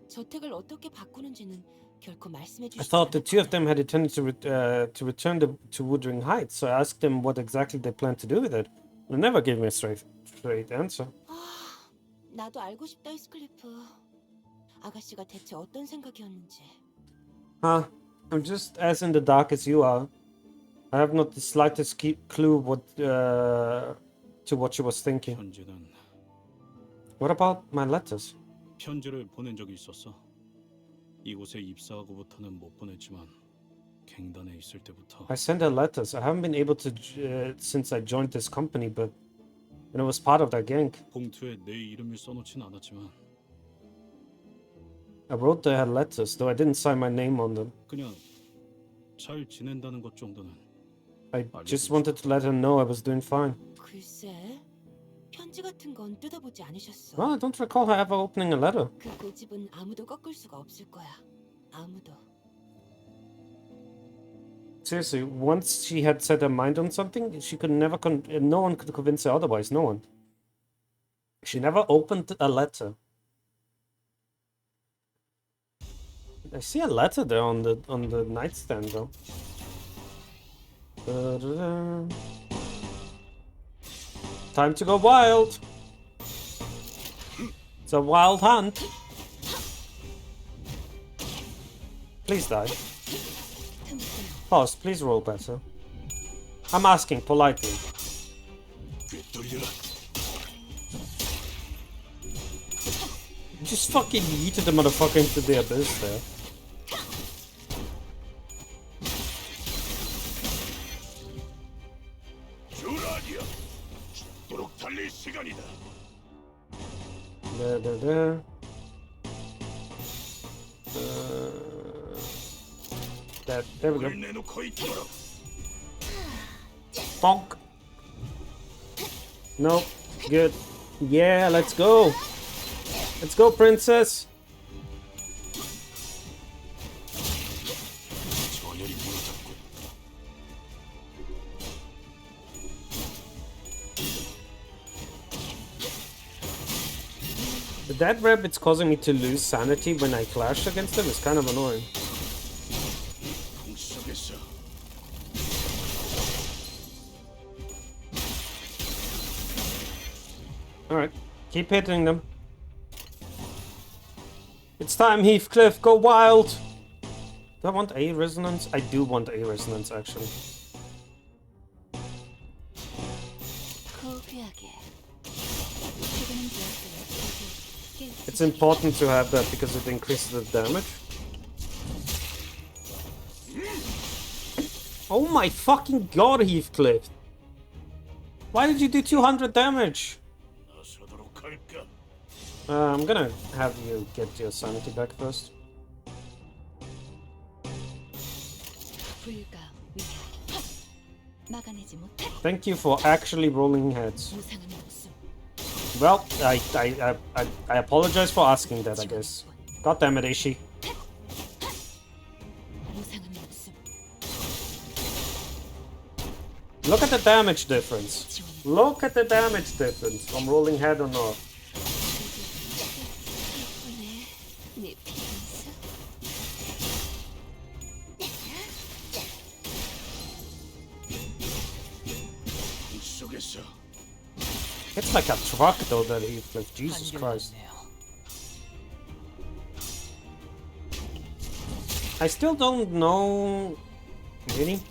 Speaker 6: 저택을 어떻게 바꾸는지는 결코 말씀해
Speaker 1: I
Speaker 6: 주시지
Speaker 1: thought the two of them
Speaker 6: 않았거든.
Speaker 1: had intended to return to Wuthering Heights, so I asked them what exactly they planned to do with it. They never gave me a straight answer.
Speaker 6: 나도 알고 싶다, 히스클리프. 아가씨가 대체 어떤 생각이었는지.
Speaker 1: Huh? I'm just as in the dark as you are. I have not the slightest clue to what she was thinking.
Speaker 5: 편지는
Speaker 1: What about my letters?
Speaker 5: 편지를 보낸 적이 있었어. 이곳에 입사하고부터는 못 보냈지만 갱단에 있을 때부터
Speaker 1: I sent her letters. I haven't been able to since I joined this company, but when I was part of that gang,
Speaker 5: 봉투에 내 이름을 써놓진 않았지만
Speaker 1: I wrote her letters, though I didn't sign my name on them.
Speaker 5: 그냥 잘 지낸다는 것 정도는
Speaker 1: I just wanted to let her know I was doing fine.
Speaker 6: 글쎄, 편지 같은 건 뜯어보지 않으셨어.
Speaker 1: Well, I don't recall her ever opening a letter.
Speaker 6: 그 고집은 아무도 꺾을 수가 없을 거야. 아무도.
Speaker 1: Seriously, once she had set her mind on something, she could never no one could convince her otherwise. No one. She never opened a letter. I see a letter there on the nightstand though. Da-da-da. Time to go wild. It's a wild hunt. Please die. Pause, please roll better. I'm asking politely. Just fucking yeeted the motherfucker into the abyss there. There. There we go. Bonk. Nope. Good. Yeah, let's go. Let's go, princess. The dead rabbit's causing me to lose sanity when I clash against them. It's kind of annoying. Alright, keep hitting them. It's time, Heathcliff, go wild! Do I want A resonance? I do want A resonance, actually. It's important to have that because it increases the damage. Oh my fucking god, Heathcliff! Why did you do 200 damage? I'm gonna have you get your sanity back first. Thank you for actually rolling heads. Well, I apologize for asking that, I guess. God damn it, Ishi. Look at the damage difference. Look at the damage difference from rolling head or not. It's like a truck though that he flipped. Jesus Christ. I still don't know. Really?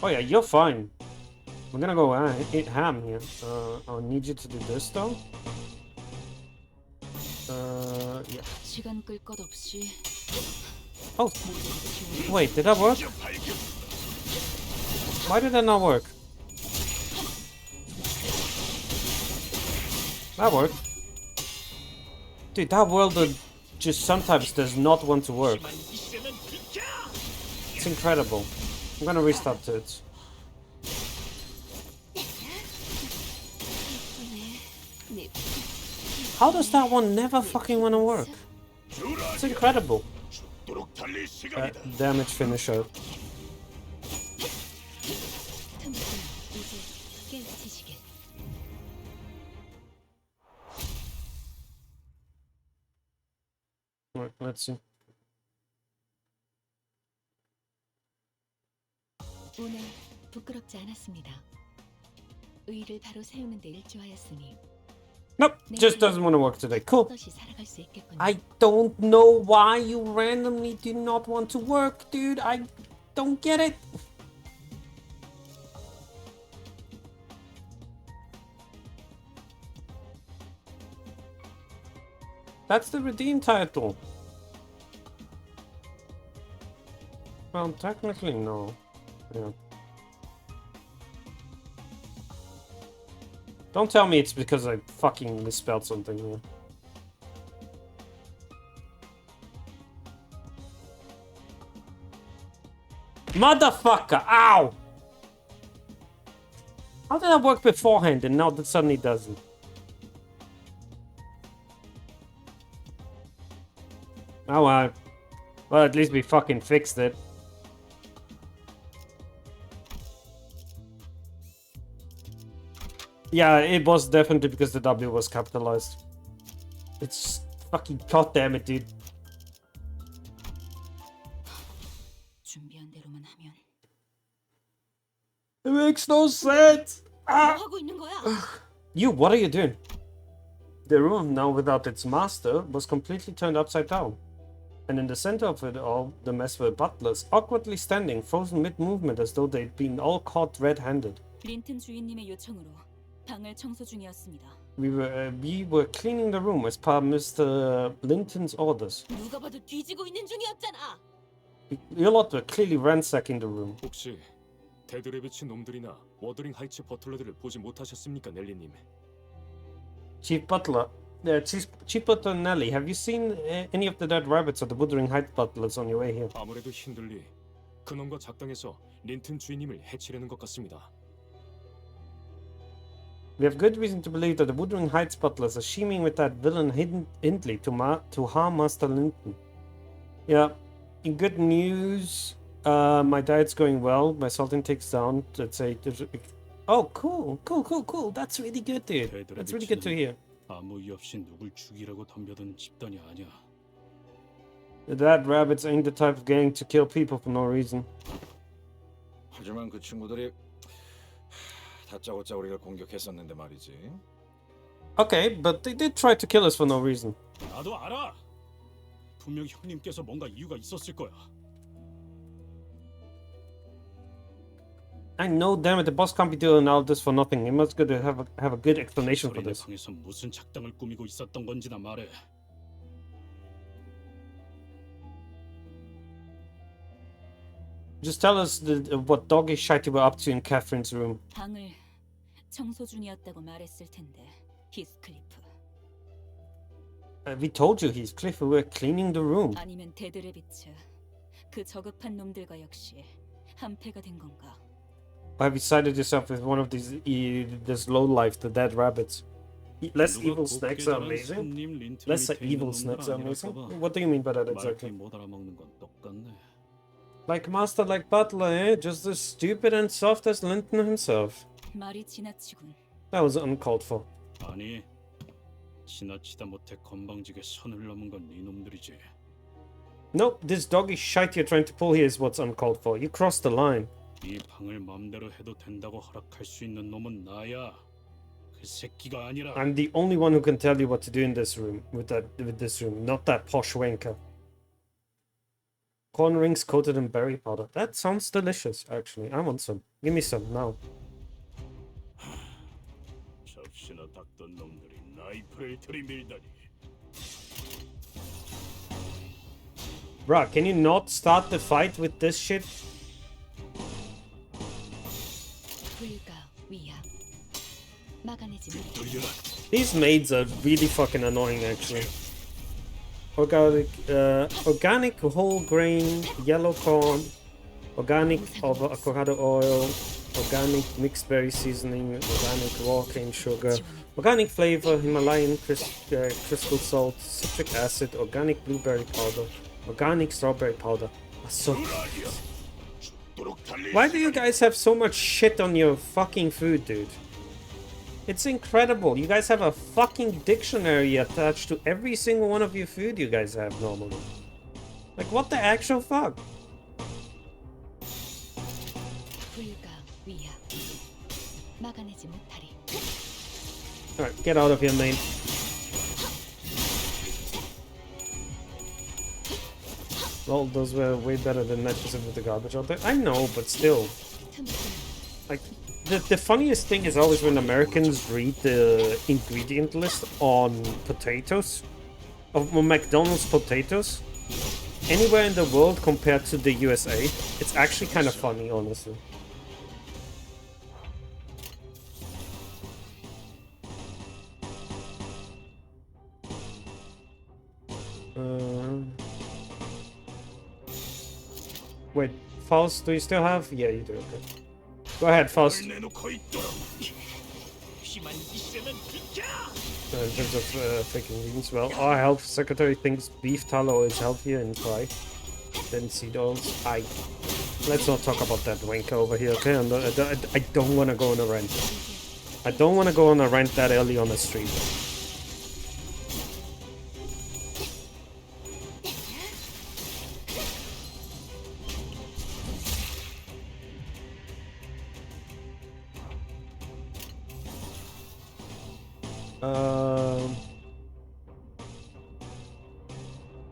Speaker 1: Oh yeah, you're fine. We're gonna go eat ham here. I'll need you to do this though. Yeah. Oh, wait, did that work? Why did that not work? That worked. Dude, that world just sometimes does not want to work. It's incredible. I'm gonna restart it. How does that one never fucking wanna work? It's incredible. Damage finisher. Right, let's see.
Speaker 4: 오늘 부끄럽지 않았습니다. 의의를 바로 세우는 데 일조하였으니
Speaker 1: Nope, just doesn't want to work today. Cool.
Speaker 4: 떳떳이 살아갈 수 있겠군요.
Speaker 1: I don't know why you randomly do not want to work, dude. I don't get it. That's the redeem title. Well, technically, no. Yeah. Don't tell me it's because I fucking misspelled something here. Motherfucker! Ow! How did that work beforehand and now that suddenly doesn't? Oh well. Well, at least we fucking fixed it. Yeah, it was definitely because the W was capitalized. It's fucking goddamn it, dude.
Speaker 6: 준비한 대로만 하면.
Speaker 1: It makes no sense.
Speaker 6: 뭐
Speaker 1: Ah.
Speaker 6: 하고 있는 거야?
Speaker 1: You, what are you doing? The room, now without its master, was completely turned upside down. And in the center of it all, the mess were butlers, awkwardly standing, frozen mid-movement as though they'd been all caught red-handed.
Speaker 6: 린튼 주인님의 요청으로 방을 청소 중이었습니다.
Speaker 1: We were cleaning the room as per Mr. Linton's orders.
Speaker 6: 누가 봐도 뒤지고 있는 중이었잖아.
Speaker 1: You lot were clearly ransacking the room.
Speaker 5: 혹시 데드레비치 놈들이나 워더링 하이츠 버틀러들을 보지 못하셨습니까, 넬리님?
Speaker 1: Chief Butler, Chief Butler Nelly, have you seen any of the dead rabbits or the Wuthering Heights butlers on your way here?
Speaker 5: 아무래도 힘들리 그놈과 작당해서 린튼 주인님을 해치려는 것 같습니다.
Speaker 1: We have good reason to believe that the Wuthering Heights butlers are scheming with that villain Hindley to harm Master Linton. Yeah, in good news, my diet's going well. My salt intake's down. Let's say, oh, cool. That's really good, dude. That's really good to hear.
Speaker 5: 아무 이유 없이 누굴 죽이라고 덤벼든 집단이 아니야.
Speaker 1: The dead rabbits ain't the type of gang to kill people for no reason.
Speaker 2: 하지만 그 친구들이 다짜고짜 우리를 공격했었는데 말이지.
Speaker 1: Okay, but they did try to kill us for no reason.
Speaker 5: 나도 알아. 분명 형님께서 뭔가 이유가 있었을 거야.
Speaker 1: I know, damn it, the boss can't be doing all this for nothing. He must have a good explanation for this.
Speaker 5: 방에서 무슨 작당을 꾸미고 있었던 건지나 말해.
Speaker 1: Just tell us what doggy shit you were up to in Catherine's room.
Speaker 6: 방을 청소 중이었다고 말했을 텐데. 히스클리프.
Speaker 1: We told you, Heathcliff, we were cleaning the room.
Speaker 6: 아니면 데드레비츠. 그 저급한 놈들과 역시 한패가 된 건가?
Speaker 1: Have you sided yourself with one of this low life, the dead rabbits? Less evil snacks are amazing. Less evil snacks are amazing. What do you mean by that exactly?
Speaker 5: 못 알아먹는 건 똑같네.
Speaker 1: Like master, like butler, eh? Just as stupid and soft as Linton himself.
Speaker 6: 말이 지나치군.
Speaker 1: That was uncalled for.
Speaker 5: 아니, 지나치다 못해 건방지게 선을 넘은 건 이놈들이지.
Speaker 1: Nope, this doggy shite you're trying to pull here is what's uncalled for. You crossed the line.
Speaker 5: 이 방을 맘대로 해도 된다고 허락할 수 있는 놈은 나야. 그 새끼가 아니라.
Speaker 1: I'm the only one who can tell you what to do in this room, with this room, not that posh wanker. Corn rings coated in berry powder. That sounds delicious, actually. I want some. Give me some now.
Speaker 5: 접시나 닦던 놈들이 나이프를 들이밀다니.
Speaker 1: Bruh, can you not start the fight with this shit? These maids are really fucking annoying, actually. Organic whole grain, yellow corn, organic avocado oil, organic mixed berry seasoning, organic raw cane sugar, organic flavor, Himalayan crystal salt, citric acid, organic blueberry powder, organic strawberry powder. So, why do you guys have so much shit on your fucking food, dude? It's incredible. You guys have a fucking dictionary attached to every single one of your food you guys have normally. Like, what the actual fuck? Alright, get out of here, main. Well, those were way better than 9% of the garbage out there. I know, but still. Like, the funniest thing is always when Americans read the ingredient list on potatoes, of McDonald's potatoes, anywhere in the world compared to the USA. It's actually kind of funny, honestly. Wait, Faust, do you still have? Yeah, you do. Okay. Go ahead, Faust. In terms of fake ingredients, well, our health secretary thinks beef tallow is healthier in fry than seed oils. Let's not talk about that wanker over here, okay? I don't want to go on a rant. I don't want to go on a rant that early on the stream.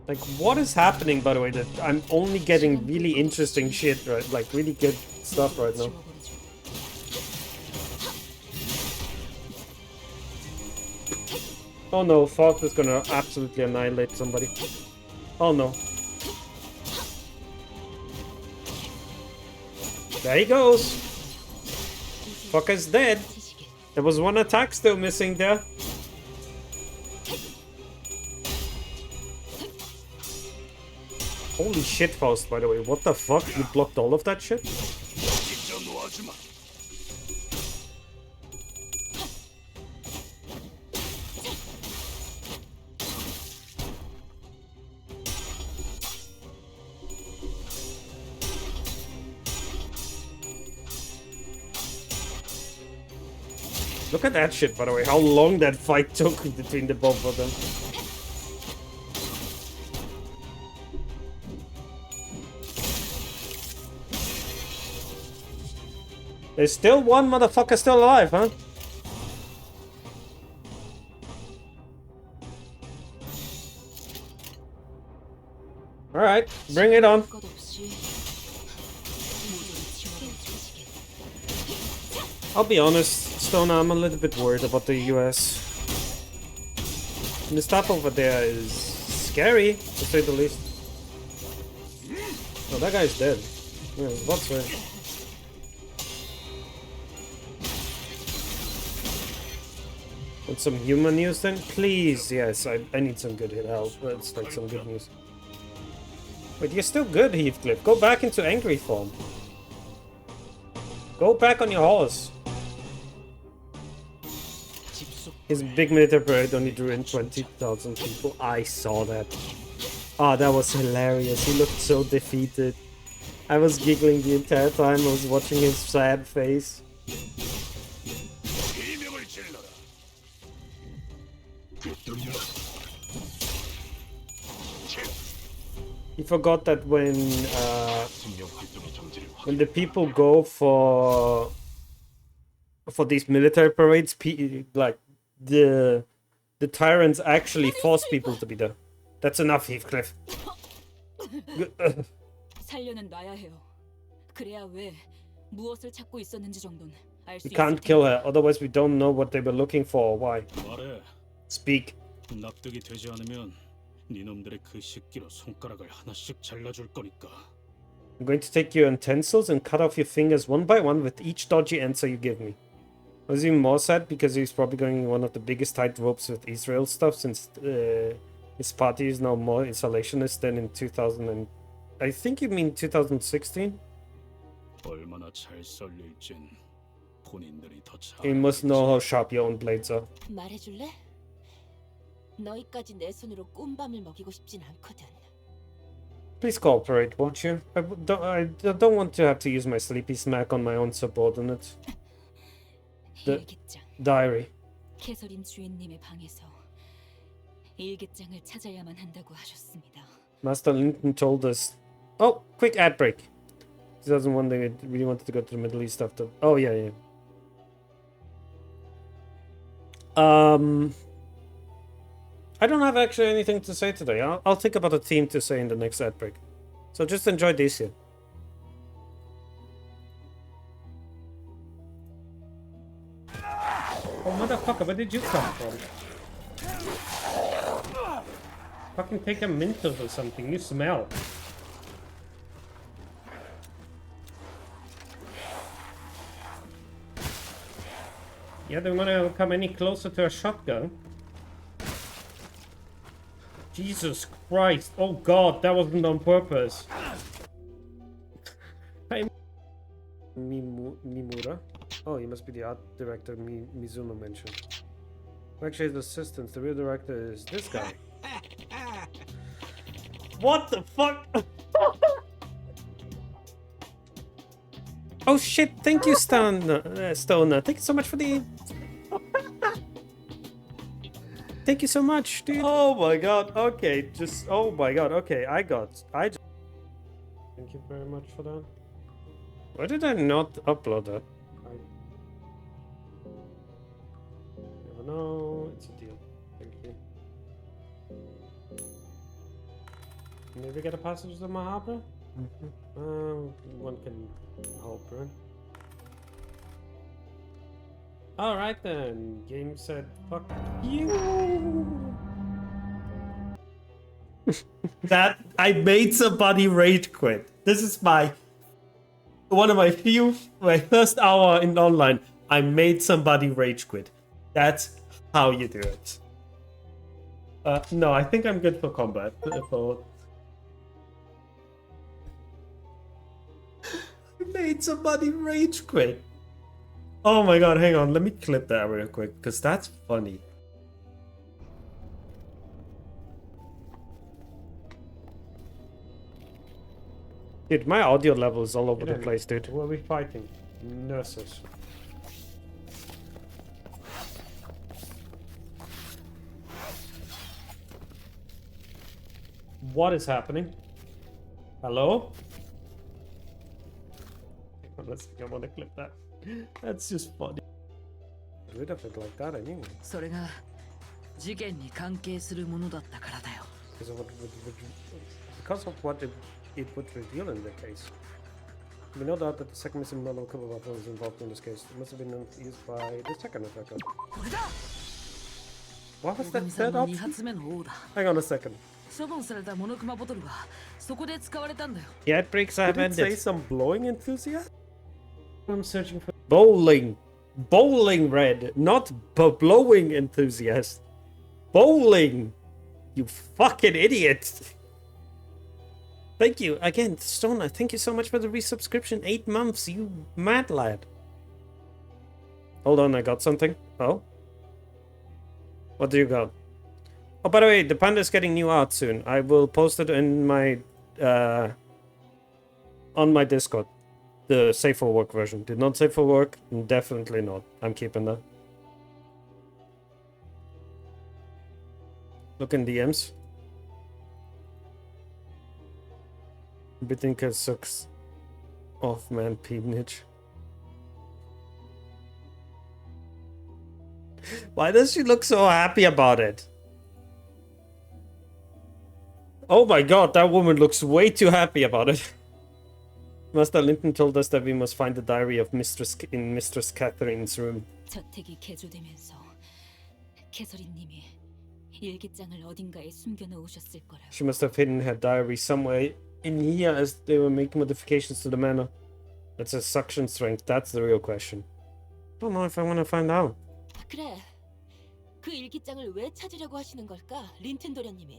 Speaker 1: Like, what is happening, by the way, that I'm only getting really interesting shit, right? Like, really good stuff right now. Oh no, Faust is gonna absolutely annihilate somebody. Oh no. There he goes. Fucker's dead. There was one attack still missing there. Holy shit, Faust, by the way. What the fuck? You blocked all of that shit? Look at that shit, by the way. How long that fight took between the both of them. There's still one motherfucker still alive, huh? Alright, bring it on. I'll be honest, Stone, I'm a little bit worried about the US. And the stuff over there is scary, to say the least. Oh, that guy's dead. Yeah, what's it? Want some human news then? Please, yes, I need some good help. Let's like some good news. Wait, you're still good, Heathcliff. Go back into angry form. Go back on your horse. His big military parade only drew in 20,000 people. I saw that. Oh, that was hilarious. He looked so defeated. I was giggling the entire time I was watching his sad face. He forgot that when the people go for these military parades, like the tyrants actually force people to be there. That's enough, Heathcliff.
Speaker 6: 살려는 놔야 해요. 그래야 왜 무엇을 찾고 있었는지 정도는 알 수
Speaker 1: We can't kill her, otherwise we don't know what they were looking for or why.
Speaker 5: 말해.
Speaker 1: Speak.
Speaker 5: 납득이 되지 않으면 니놈들의 그 식기로 손가락을 하나씩 잘라줄 거니까.
Speaker 1: I'm going to take your utensils and cut off your fingers one by one with each dodgy answer you give me. I was even more sad because he's probably going one of the biggest tight ropes with Israel stuff since his party is now more isolationist than in 2000 and... I think you mean 2016?
Speaker 5: 얼마나 잘 썰릴진 본인들이 더 잘.
Speaker 1: You must know how sharp your own blades are.
Speaker 6: 말해줄래? 너희까지 내 손으로 꼼밤을 먹이고 싶진 않거든.
Speaker 1: Please cooperate, won't you? I don't want to have to use my sleepy smack on my own subordinate.
Speaker 6: 일기장.
Speaker 1: Diary.
Speaker 6: 캐서린 주인님의 방에서 일기장을 찾아야만 한다고 하셨습니다.
Speaker 1: Master Linton told us. Oh, quick ad break. 2001, they really wanted to go to the Middle East after. Oh yeah, yeah. I don't have actually anything to say today. I'll think about a theme to say in the next ad break. So just enjoy this here. Oh motherfucker, where did you come from? Fucking take a Mentos or something, you smell. Yeah, they wanna come any closer to a shotgun. Jesus Christ, oh god, that wasn't on purpose. Hey, Mimura? Oh, he must be the art director Mizuno mentioned. Actually, his assistant, the real director is this guy. What the fuck? Oh shit, thank you, Stoner. Thank you so much for the... Thank you so much, dude. Oh my god, okay, just... Oh my god, okay, I just... Thank you very much for that. Why did I not upload that? No, it's a deal. Thank you. Maybe get a passage to Mahapra? One can hope, right? Alright then. Game said, fuck you. That I made somebody rage quit. This is my my first hour in online. I made somebody rage quit. That's how you do it. No, I think I'm good for combat. I made somebody rage quit. Oh my god, hang on. Let me clip that real quick, because that's funny. Dude, my audio level is all over the place, dude. Who are we fighting? Nurses. What is happening? Hello? Let's see, I want to clip that. That's just funny. Get rid of it like that anyway.
Speaker 7: それが事件に関係するものだったからだよ。
Speaker 1: Because of what it would reveal in the case. We know that the second missing model couple of was involved in this case. It must have been used by the second attacker.
Speaker 7: これだ。
Speaker 1: What was
Speaker 7: 大
Speaker 1: that
Speaker 7: 神さん
Speaker 1: third
Speaker 7: の2
Speaker 1: option?
Speaker 7: 発目の王だ。
Speaker 1: Hang on a second.
Speaker 7: 処分されたモノクマボトルはそこで使われたんだよ。
Speaker 1: Yeah, it breaks have ended. Did it say some blowing enthusiast? I'm searching for bowling. Bowling red, not blowing enthusiast. Bowling. You fucking idiot. Thank you again, Stoner. Thank you so much for the resubscription. 8 months, you mad lad. Hold on, I got something. Oh, what do you got? Oh, by the way, the panda is getting new art soon. I will post it in my on my Discord. The Safe for Work version. Did not save for work? Definitely not. I'm keeping that. Look in DMs. Bitinka sucks off, man. Peonage. Why does she look so happy about it? Oh my god, that woman looks way too happy about it. Master Linton told us that we must find the diary of Mistress Catherine's room.
Speaker 6: 저택이 개조되면서 캐서린님이 일기장을 어딘가에 숨겨 놓으셨을 거라고.
Speaker 1: She must have hidden her diary somewhere in here as they were making modifications to the manor. That's a suction strength. That's the real question. I don't know if I want to find out.
Speaker 6: 그래. 그 일기장을 왜 찾으려고 하시는 걸까? 린튼 도련님이.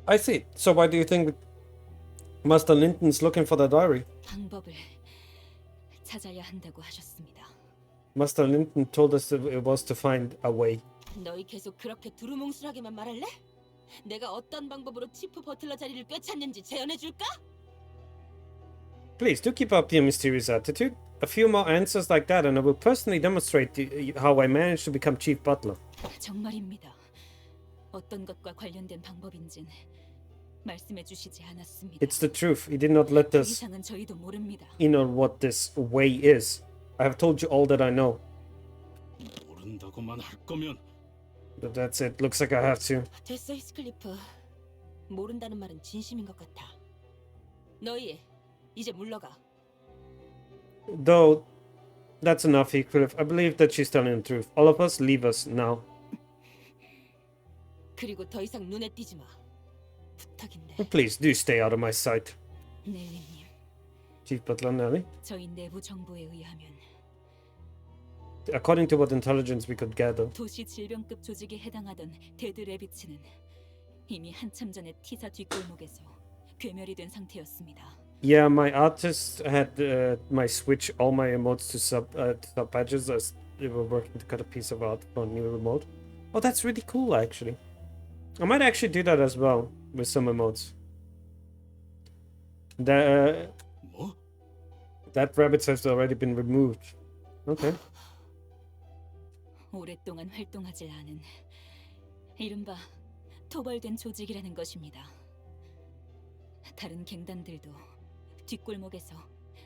Speaker 1: I see. So why do you think Master Linton's looking for the diary?
Speaker 6: 방법을 찾아야 한다고 하셨습니다.
Speaker 1: Master Linton told us that it was to find a way.
Speaker 6: 너희 계속 그렇게 두루뭉술하게만 말할래? 내가 어떤 방법으로 치프 버틀러 자리를 꿰찼는지 재현해 줄까?
Speaker 1: Please do keep up your mysterious attitude. A few more answers like that and I will personally demonstrate how I managed to become chief butler.
Speaker 6: 정말입니다. 어떤 것과 관련된 방법인진 말씀해 주시지 않았습니다.
Speaker 1: It's the truth. He did not let
Speaker 6: 그
Speaker 1: us
Speaker 6: 이상은 저희도 모릅니다.
Speaker 1: in on what this way is. I have told you all that I know.
Speaker 5: 모른다고만 할 거면
Speaker 1: But that's it. Looks like I have to.
Speaker 6: 됐어, 히스클리프. 모른다는 말은 진심인 것 같아. 너희 이제 물러가.
Speaker 1: Though, that's enough, Heathcliff. I believe that she's telling the truth. All of us, leave us now.
Speaker 6: 그리고 더 이상 눈에 띄지 마. 부탁인데.
Speaker 1: Please, do stay out of my sight.
Speaker 6: 넬리님,
Speaker 1: Chief Butler Nelly.
Speaker 6: 저희 내부 정보에 의하면
Speaker 1: According to what intelligence we could gather,
Speaker 6: 도시 질병급 조직에 해당하던 데드 레비츠는 이미 한참 전에 티사 뒷골목에서 괴멸이 된 상태였습니다.
Speaker 1: yeah, my artist had my switch all my emotes to sub patches as they were working to cut a piece of art for a new remote. Oh, that's really cool, actually. I might actually do that as well with some emotes.
Speaker 5: 뭐?
Speaker 1: That rabbit has already been removed. Okay.
Speaker 6: 오랫동안 활동하지 않은 이른바 토벌된 조직이라는 것입니다. 다른 갱단들도 뒷골목에서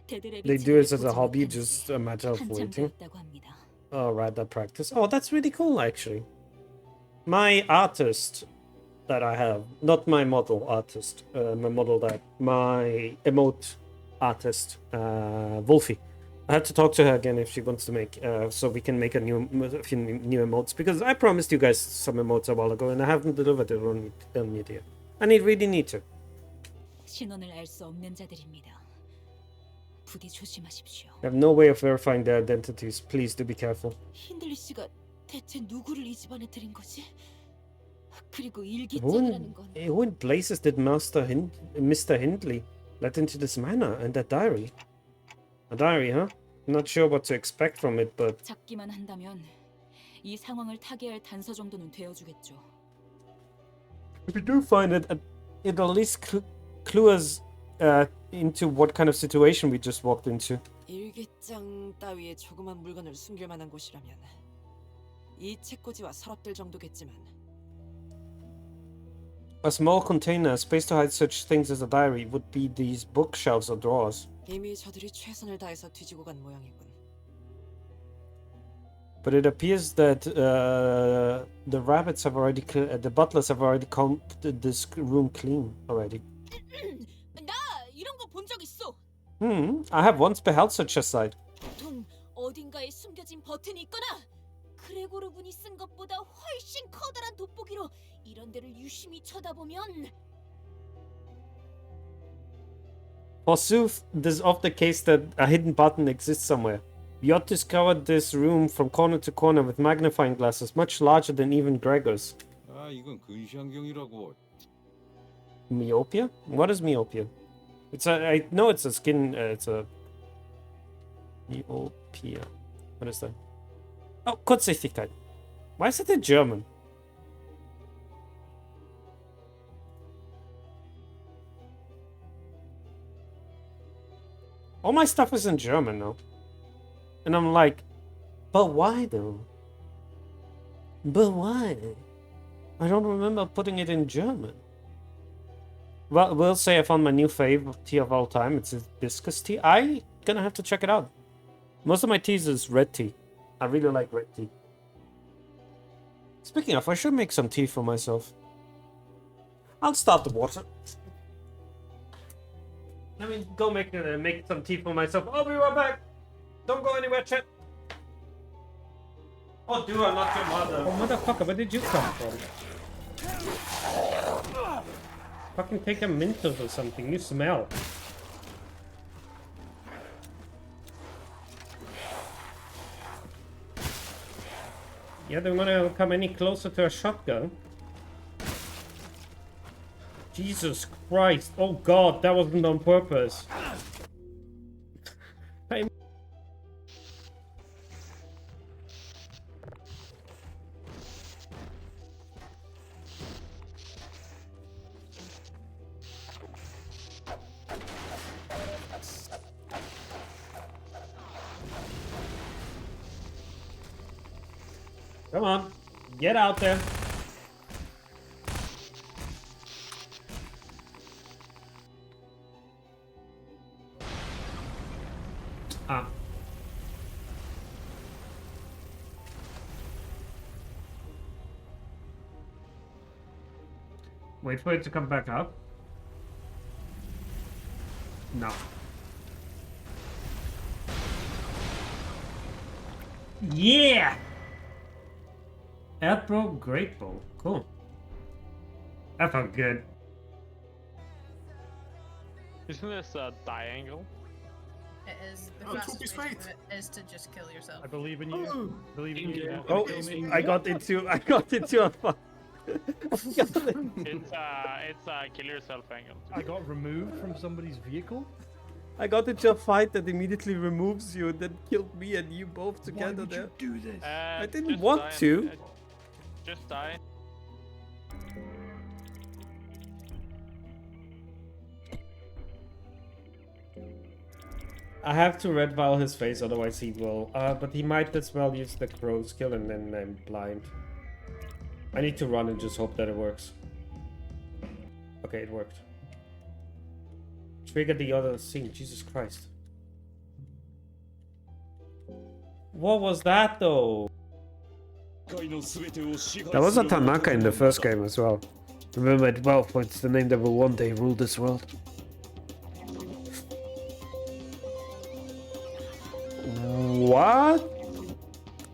Speaker 6: 데드
Speaker 1: They
Speaker 6: 레비츠를
Speaker 1: do it as a
Speaker 6: 보지
Speaker 1: hobby,
Speaker 6: 못한 지
Speaker 1: just a matter of
Speaker 6: 한참
Speaker 1: waiting.
Speaker 6: 되었다고 합니다.
Speaker 1: Alright, that practice. Oh, that's really cool, actually. My artist that I have, not my model artist, my emote artist, Wolfie. I have to talk to her again if she wants to make, so we can make a few new emotes, because I promised you guys some emotes a while ago and I haven't delivered it on it yet. And I really need to.
Speaker 6: 신원을 알 수 없는 자들입니다. 부디 조심하십시오.
Speaker 1: I have no way of verifying their identities. Please do be careful.
Speaker 6: 힌들리 씨가 대체 누구를 이 집안에 들인 거지? 그리고 일기장이라는 건
Speaker 1: Who in places did Mr. Hindley let into this manor and that diary? A diary, huh? Not sure what to expect from it, but
Speaker 6: 잡기만 한다면 이 상황을 타개할 단서 정도는 되어주겠죠.
Speaker 1: if we do find it, it'll at least clue us into what kind of situation we just walked into.
Speaker 7: 일기장 따위에 조그만 물건을 숨길 만한 곳이라면 이 책꽂이와 서랍들 정도겠지만
Speaker 1: A small container, space to hide such things as a diary, would be these bookshelves or drawers.
Speaker 7: 이미 저들이 최선을 다해서 뒤지고 간 모양이군.
Speaker 1: But it appears that the rabbits have already, the butlers have already combed this room clean already.
Speaker 6: 나 이런 거 본 적 있어.
Speaker 1: I have once beheld such a sight.
Speaker 6: 보통 어딘가에 숨겨진 버튼이 있거나 그레고르 분이 쓴 것보다 훨씬 커다란 돋보기로 이런 데를 유심히 쳐다보면
Speaker 1: Forsooth, this is often the case that a hidden button exists somewhere. We ought to scour this room from corner to corner with magnifying glasses, much larger than even Gregor's.
Speaker 2: 아, 이건 근시안경이라고.
Speaker 1: Myopia? What is myopia? I know it's a skin, it's a... Myopia. What is that? Oh, Kurzsichtigkeit. Why is it in German? All my stuff is in German now. And I'm like, but why though? But why? I don't remember putting it in German. Well, we'll say I found my new favorite tea of all time. It's hibiscus tea. I'm gonna have to check it out. Most of my teas is red tea. I really like red tea. Speaking of, I should make some tea for myself. I'll start the water. Let me go make some tea for myself. I'll be right back. Don't go anywhere, chat. Oh, dude, I'm not your mother. Oh, motherfucker, where did you come from? Fucking take a Mentos or something. You smell. Yeah, don't want to come any closer to a shotgun. Jesus Christ. Oh God, that wasn't on purpose. Come on, get out there. Ah. Wait for it to come back up. No. Yeah! Elbro Great Bow. Cool. That felt good.
Speaker 9: Isn't this a diangle?
Speaker 10: It is. The
Speaker 3: Oh,
Speaker 10: fastest
Speaker 3: Toby's
Speaker 10: way to
Speaker 3: right.
Speaker 10: do it is to just kill yourself.
Speaker 5: I believe in you. Believe in you.
Speaker 1: Oh, I got into a fuck.
Speaker 9: It's a kill yourself angle.
Speaker 5: I got removed from somebody's vehicle.
Speaker 1: I got into a fight that immediately removes you and then killed me and you both together
Speaker 5: Why would
Speaker 1: there.
Speaker 5: you do this?
Speaker 1: I didn't
Speaker 9: Just
Speaker 1: want
Speaker 9: die.
Speaker 1: to.
Speaker 9: Just die.
Speaker 1: I have to red vial his face, otherwise he will. But he might as well use the crow skill and then I'm blind. I need to run and just hope that it works. Okay, it worked. Trigger the other scene. Jesus Christ. What was that though? That was a Tanaka in the first game as well. Remember it well, for it's the name that will one day rule this world. What?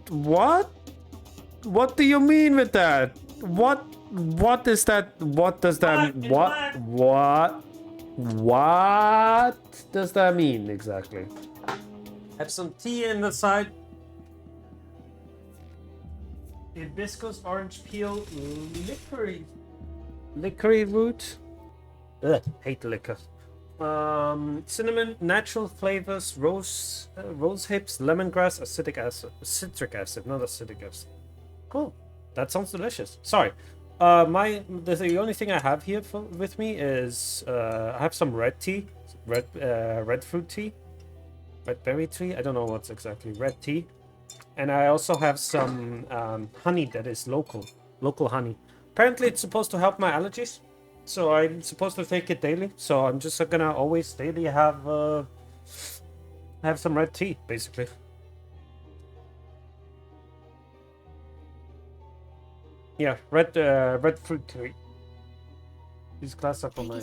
Speaker 1: What? What do you mean with that? What is that? What does that mean? What does that mean exactly? Have some tea in the side. Hibiscus, orange peel, licorice root. Ugh, hate liquor. Cinnamon, natural flavors, rose hips, lemongrass, citric acid, not acidic acid. Cool. That sounds delicious. Sorry. The only thing I have here with me is I have some red tea, red fruit tea, red berry tea. I don't know what's exactly red tea, and I also have some honey that is local honey. Apparently, it's supposed to help my allergies, so I'm supposed to take it daily. So I'm just gonna always daily have some red tea, basically. Yeah, red fruit tea. These class are for my.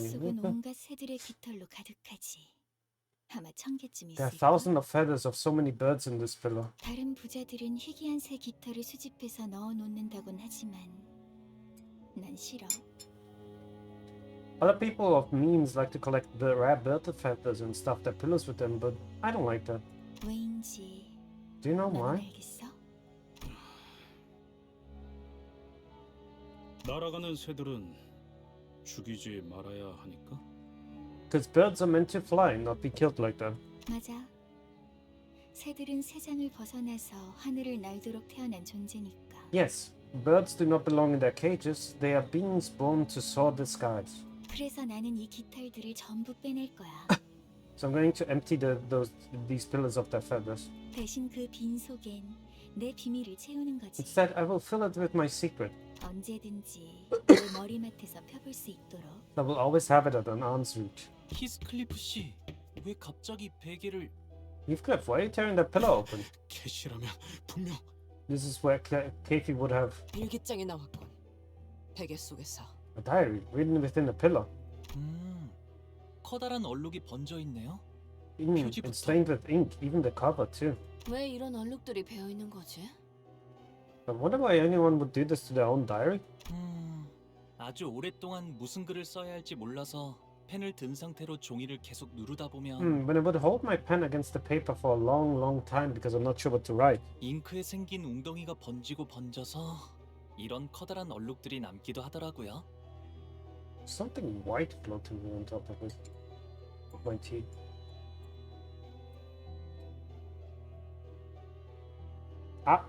Speaker 1: There are thousands of feathers of so many birds in this pillow.
Speaker 4: 다른 부자들은 희귀한 새 깃털을 수집해서 넣어 놓는다곤 하지만 난 싫어.
Speaker 1: Other people of means like to collect the rare bird feathers and stuff their pillows with them, but I don't like that.
Speaker 4: 왜인지
Speaker 1: Do you know
Speaker 4: 넌
Speaker 1: why?
Speaker 4: 알겠어?
Speaker 5: 날아가는 새들은 죽이지 말아야 하니까?
Speaker 1: Because birds are meant to fly, not be killed like that.
Speaker 4: 맞아. 새들은 새장을 벗어나서 하늘을 날도록 태어난 존재니까.
Speaker 1: Yes, birds do not belong in their cages. They are beings born to soar the skies.
Speaker 4: 그래서 나는 이 깃털들을 전부 빼낼 거야.
Speaker 1: So I'm going to empty these pillows of their feathers.
Speaker 4: 대신 그 빈 속엔 내 비밀을 채우는 거지.
Speaker 1: Instead, I will fill it with my secret.
Speaker 4: 언제든지 내 머리맡에서 펴볼 수 있도록.
Speaker 1: I will always have it at an arm's reach.
Speaker 8: 히스클리프 씨, 왜 갑자기 베개를...
Speaker 1: Heathcliff, why are you tearing that pillow open?
Speaker 5: 캐시라면 분명...
Speaker 1: This is where Kathy would have
Speaker 7: 일기장이 나왔군. 베개 속에서.
Speaker 1: a diary written within a pillow.
Speaker 8: 커다란 얼룩이 번져 있네요.
Speaker 1: It's stained with ink, even the cover too.
Speaker 6: 왜 이런 얼룩들이 배어 있는 거지?
Speaker 1: I wonder why anyone would do this to their own diary.
Speaker 8: 아주 오랫동안 무슨 글을 써야 할지 몰라서 펜을 든 상태로 종이를 계속 누르다 보면
Speaker 1: When I would hold my pen against the paper for a long, long time because I'm not sure what to write.
Speaker 8: 잉크에 생긴 웅덩이가 번지고 번져서 이런 커다란 얼룩들이 남기도 하더라고요.
Speaker 1: Something white floating on top of it. Of my tea.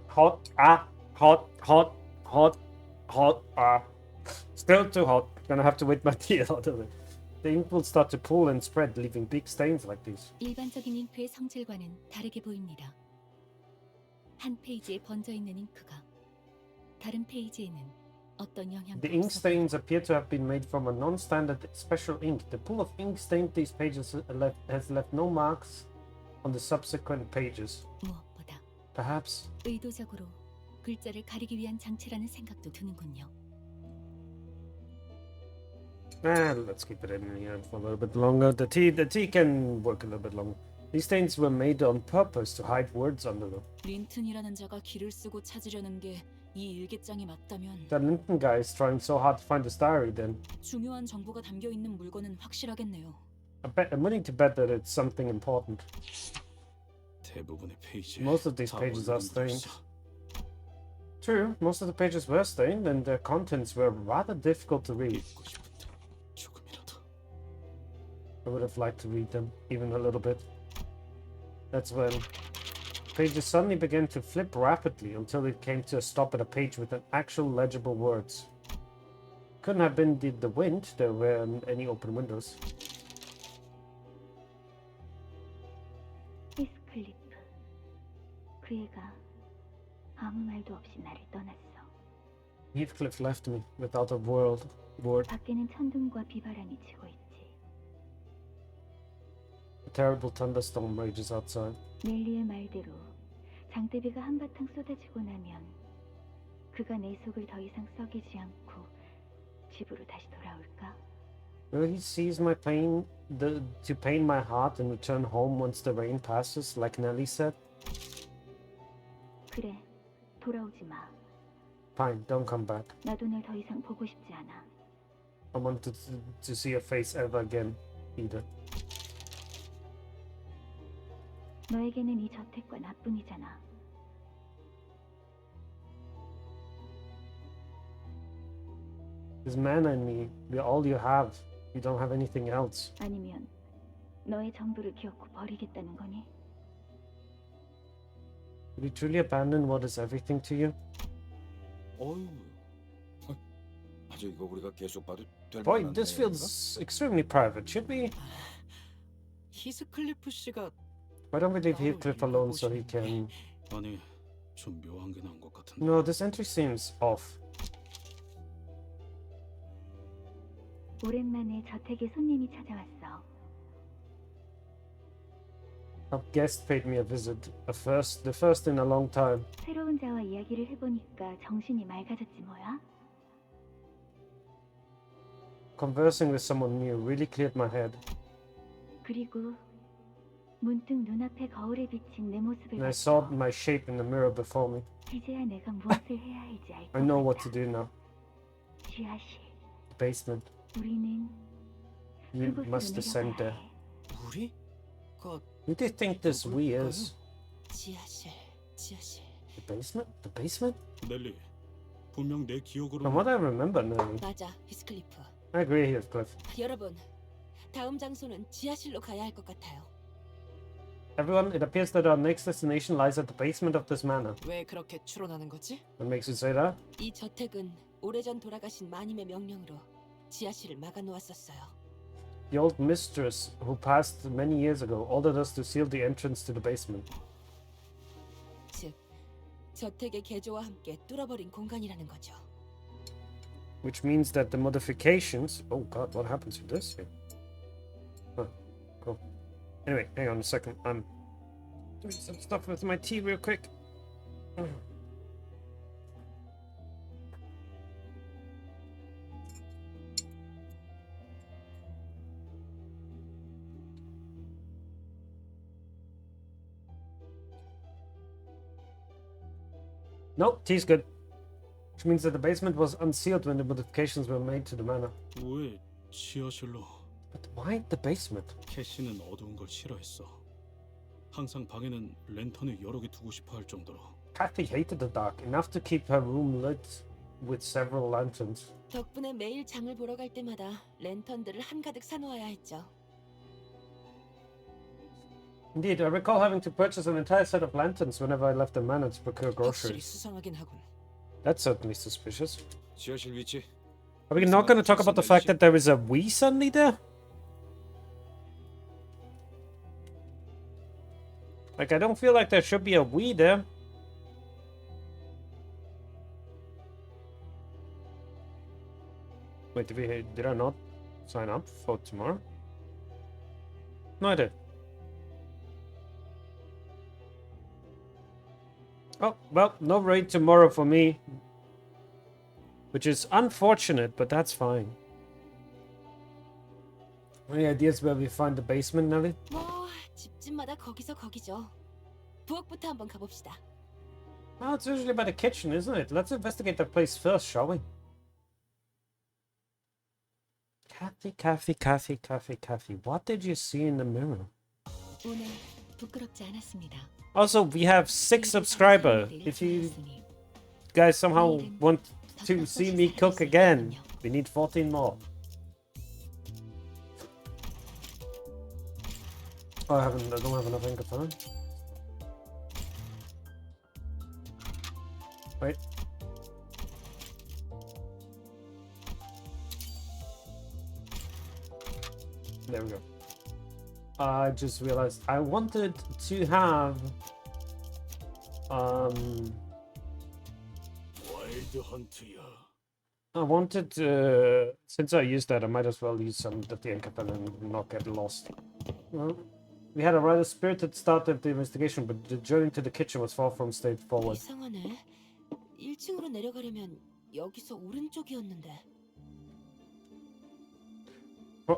Speaker 1: Hot. Still too hot. Gonna have to wait my tea out of it. The ink will start to pool and spread, leaving big stains like these.
Speaker 4: 일반적인 잉크의 성질과는 다르게 보입니다. 한 페이지에 번져 있는 잉크가 다른 페이지에는 어떤 영향도
Speaker 1: The ink
Speaker 4: 없어.
Speaker 1: stains appear to have been made from a non-standard special ink. The pool of ink stained these pages has left no marks on the subsequent pages.
Speaker 4: 무엇보다
Speaker 1: Perhaps
Speaker 4: 의도적으로 글자를 가리기 위한 장치라는 생각도 드는군요.
Speaker 1: let's keep it in here for a little bit longer. The tea can work a little bit longer. These stains were made on purpose to hide words under them.
Speaker 7: 린튼이라는 자가 길을 쓰고 찾으려는 게 이 일기장이 맞다면
Speaker 1: That Linton guy is trying so hard to find this diary then.
Speaker 7: 중요한 정보가 담겨 있는 물건은 확실하겠네요.
Speaker 1: I'm willing to bet that it's something important.
Speaker 5: 대부분의 페이지.
Speaker 1: Most of these pages are stained. True, most of the pages were stained and their contents were rather difficult to read.
Speaker 5: 읽고 싶은데 조금이라도.
Speaker 1: I would have liked to read them, even a little bit. That's when pages suddenly began to flip rapidly until it came to a stop at a page with an actual legible words. Couldn't have been the wind, there weren't any open windows.
Speaker 4: 히스클리프. 그 애가 아무 말도 없이 나를 떠났어.
Speaker 1: Heathcliff left me without a word.
Speaker 4: 밖에는 천둥과 비바람이 치고 있지.
Speaker 1: A terrible thunderstorm rages outside.
Speaker 4: 넬리의 말대로 장대비가 한바탕 쏟아지고 나면 그가 내 속을 더 이상 썩이지 않고 집으로 다시 돌아올까?
Speaker 1: Will he cease my pain, to pain my heart and return home once the rain passes, like Nelly said?
Speaker 4: 그래, 돌아오지 마.
Speaker 1: Fine, don't come back.
Speaker 4: 나도 널 더 이상 보고 싶지 않아.
Speaker 1: I want to see your face ever again, either.
Speaker 4: 너에게는 이 저택과 나뿐이잖아.
Speaker 1: This man and me, we're all you have. You don't have anything else.
Speaker 4: 아니면 너의 전부를 기어코 버리겠다는 거니?
Speaker 1: Will you truly abandon what is everything to you?
Speaker 2: 어휴. 아주 이거 우리가 계속 봐도 될
Speaker 1: Boy,
Speaker 2: 만한
Speaker 1: this
Speaker 2: 내용인가?
Speaker 1: feels extremely private. Should we?
Speaker 7: 히스클리프 씨가
Speaker 1: Why don't we leave Heathcliff alone so he can...
Speaker 5: 아니, 좀 묘한 게 나온 것 같은데.
Speaker 1: No, this entry seems off.
Speaker 4: 오랜만에 저택에 손님이 찾아왔어.
Speaker 1: A guest paid me a visit. The first in a long time.
Speaker 4: 새로운 자와 이야기를 해보니까 정신이 맑아졌지 뭐야?
Speaker 1: Conversing with someone new really cleared my head.
Speaker 4: 그리고 문득 눈앞에 거울에 비친 내 모습을
Speaker 1: And I saw
Speaker 4: 봤어.
Speaker 1: my shape in the mirror before me.
Speaker 4: 이제야 내가 무엇을 해야 할지 알 것
Speaker 1: I know what
Speaker 4: 같아.
Speaker 1: to do now.
Speaker 4: 지하실.
Speaker 1: The basement.
Speaker 4: 우리는
Speaker 1: You
Speaker 4: 그곳으로
Speaker 1: must descend there.
Speaker 4: 내려가야 해.
Speaker 7: 우리? 그
Speaker 1: Who do you think this we is?
Speaker 6: 지하실, 지하실.
Speaker 1: The basement? The basement?
Speaker 5: 넬리, 분명 내 기억으로
Speaker 1: From what I remember, no.
Speaker 6: 맞아, 히스클리프.
Speaker 1: I agree, Heathcliff.
Speaker 6: 여러분, 다음 장소는 지하실로 가야 할 것 같아요.
Speaker 1: Everyone, it appears that our next destination lies at the basement of this manor.
Speaker 7: 왜 그렇게 추론하는 거지?
Speaker 1: What makes you say that?
Speaker 6: 이 저택은 오래전 돌아가신 마님의 명령으로 지하실을 막아놓았었어요.
Speaker 1: The old mistress who passed many years ago ordered us to seal the entrance to the basement.
Speaker 6: 즉, 저택의 개조와 함께 뚫어버린 공간이라는 거죠.
Speaker 1: Which means that the modifications... Oh god, what happens to this here? Huh, cool. Anyway, hang on a second. I'm doing some stuff with my tea real quick. Nope, tea's good. Which means that the basement was unsealed when the modifications were made to the manor.
Speaker 5: 왜 지하실로?
Speaker 1: But why the basement?
Speaker 5: 캐시는 어두운 걸 싫어했어. 항상 방에는 랜턴을 여러 개 두고 싶어 할 정도로.
Speaker 1: Kathy hated the dark, enough to keep her room lit with several lanterns.
Speaker 6: 덕분에 매일 장을 보러 갈 때마다 랜턴들을 한가득 사놓아야 했죠.
Speaker 1: Indeed, I recall having to purchase an entire set of lanterns whenever I left the manor to procure
Speaker 7: 확실히
Speaker 1: groceries.
Speaker 7: 수상하긴 하군.
Speaker 1: That's certainly suspicious.
Speaker 2: 지하실 위치.
Speaker 1: Are we not going to talk about the fact that there is a we suddenly there? Like, I don't feel like there should be a we there. Wait, did I not sign up for tomorrow? No, I did. Oh, well, no raid tomorrow for me. Which is unfortunate, but that's fine. Any ideas where we find the basement, Nelly?
Speaker 6: 뭐 집집마다 거기서 거기죠. 부엌부터 한번 가봅시다.
Speaker 1: Oh, it's usually by the kitchen, isn't it? Let's investigate that place first, shall we? Kathy. What did you see in the mirror?
Speaker 4: 오늘 부끄럽지 않았습니다.
Speaker 1: Also, we have 6 subscribers. If you guys somehow want to see me cook again, we need 14 more. Oh, I don't have enough ink of time. Wait. There we go. I just realized I wanted to have
Speaker 5: 와일드 헌트야.
Speaker 1: I wanted since I used that, I might as well use some of the ink and not get lost. Well, We had a rather spirited start of the investigation, but the journey to the kitchen was far from straightforward.
Speaker 6: 이상하네. 1층으로 내려가려면 여기서 오른쪽이었는데.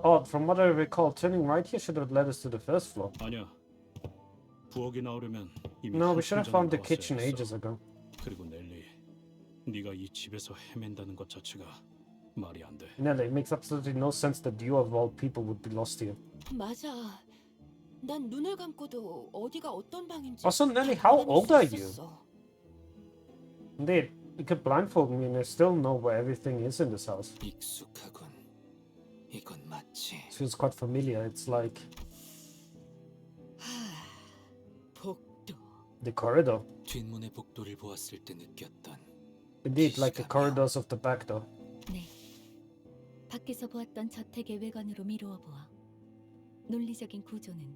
Speaker 1: Odd, from what I recall, turning right here should have led us to the first floor.
Speaker 5: 아니야. 부엌이 나오려면 이미
Speaker 1: No, we
Speaker 5: 한참
Speaker 1: should have
Speaker 5: 전에
Speaker 1: found the
Speaker 5: 나왔어야
Speaker 1: kitchen
Speaker 5: 했어.
Speaker 1: ages ago.
Speaker 5: 그리고 넬리, 네가 이 집에서 헤맨다는 것 자체가 말이 안 돼.
Speaker 1: Nelly, it makes absolutely no sense that you of all people would be lost here.
Speaker 6: 맞아. 난 눈을 감고도 어디가 어떤 방인지.
Speaker 1: Also, Nelly,
Speaker 6: 다
Speaker 1: how
Speaker 6: 판단할
Speaker 1: old
Speaker 6: 수
Speaker 1: are you?
Speaker 6: 있었어.
Speaker 1: Indeed, you could blindfold me and I still know where everything is in this house.
Speaker 8: 익숙하군. 이건 마치
Speaker 1: It feels quite familiar. It's like
Speaker 7: 복도.
Speaker 1: the corridor.
Speaker 8: 뒷문의 복도를 보았을 때 느꼈던
Speaker 1: Indeed, like the corridors of the back door.
Speaker 4: 네. 밖에서 보았던 저택의 외관으로 미루어 보아 논리적인 구조는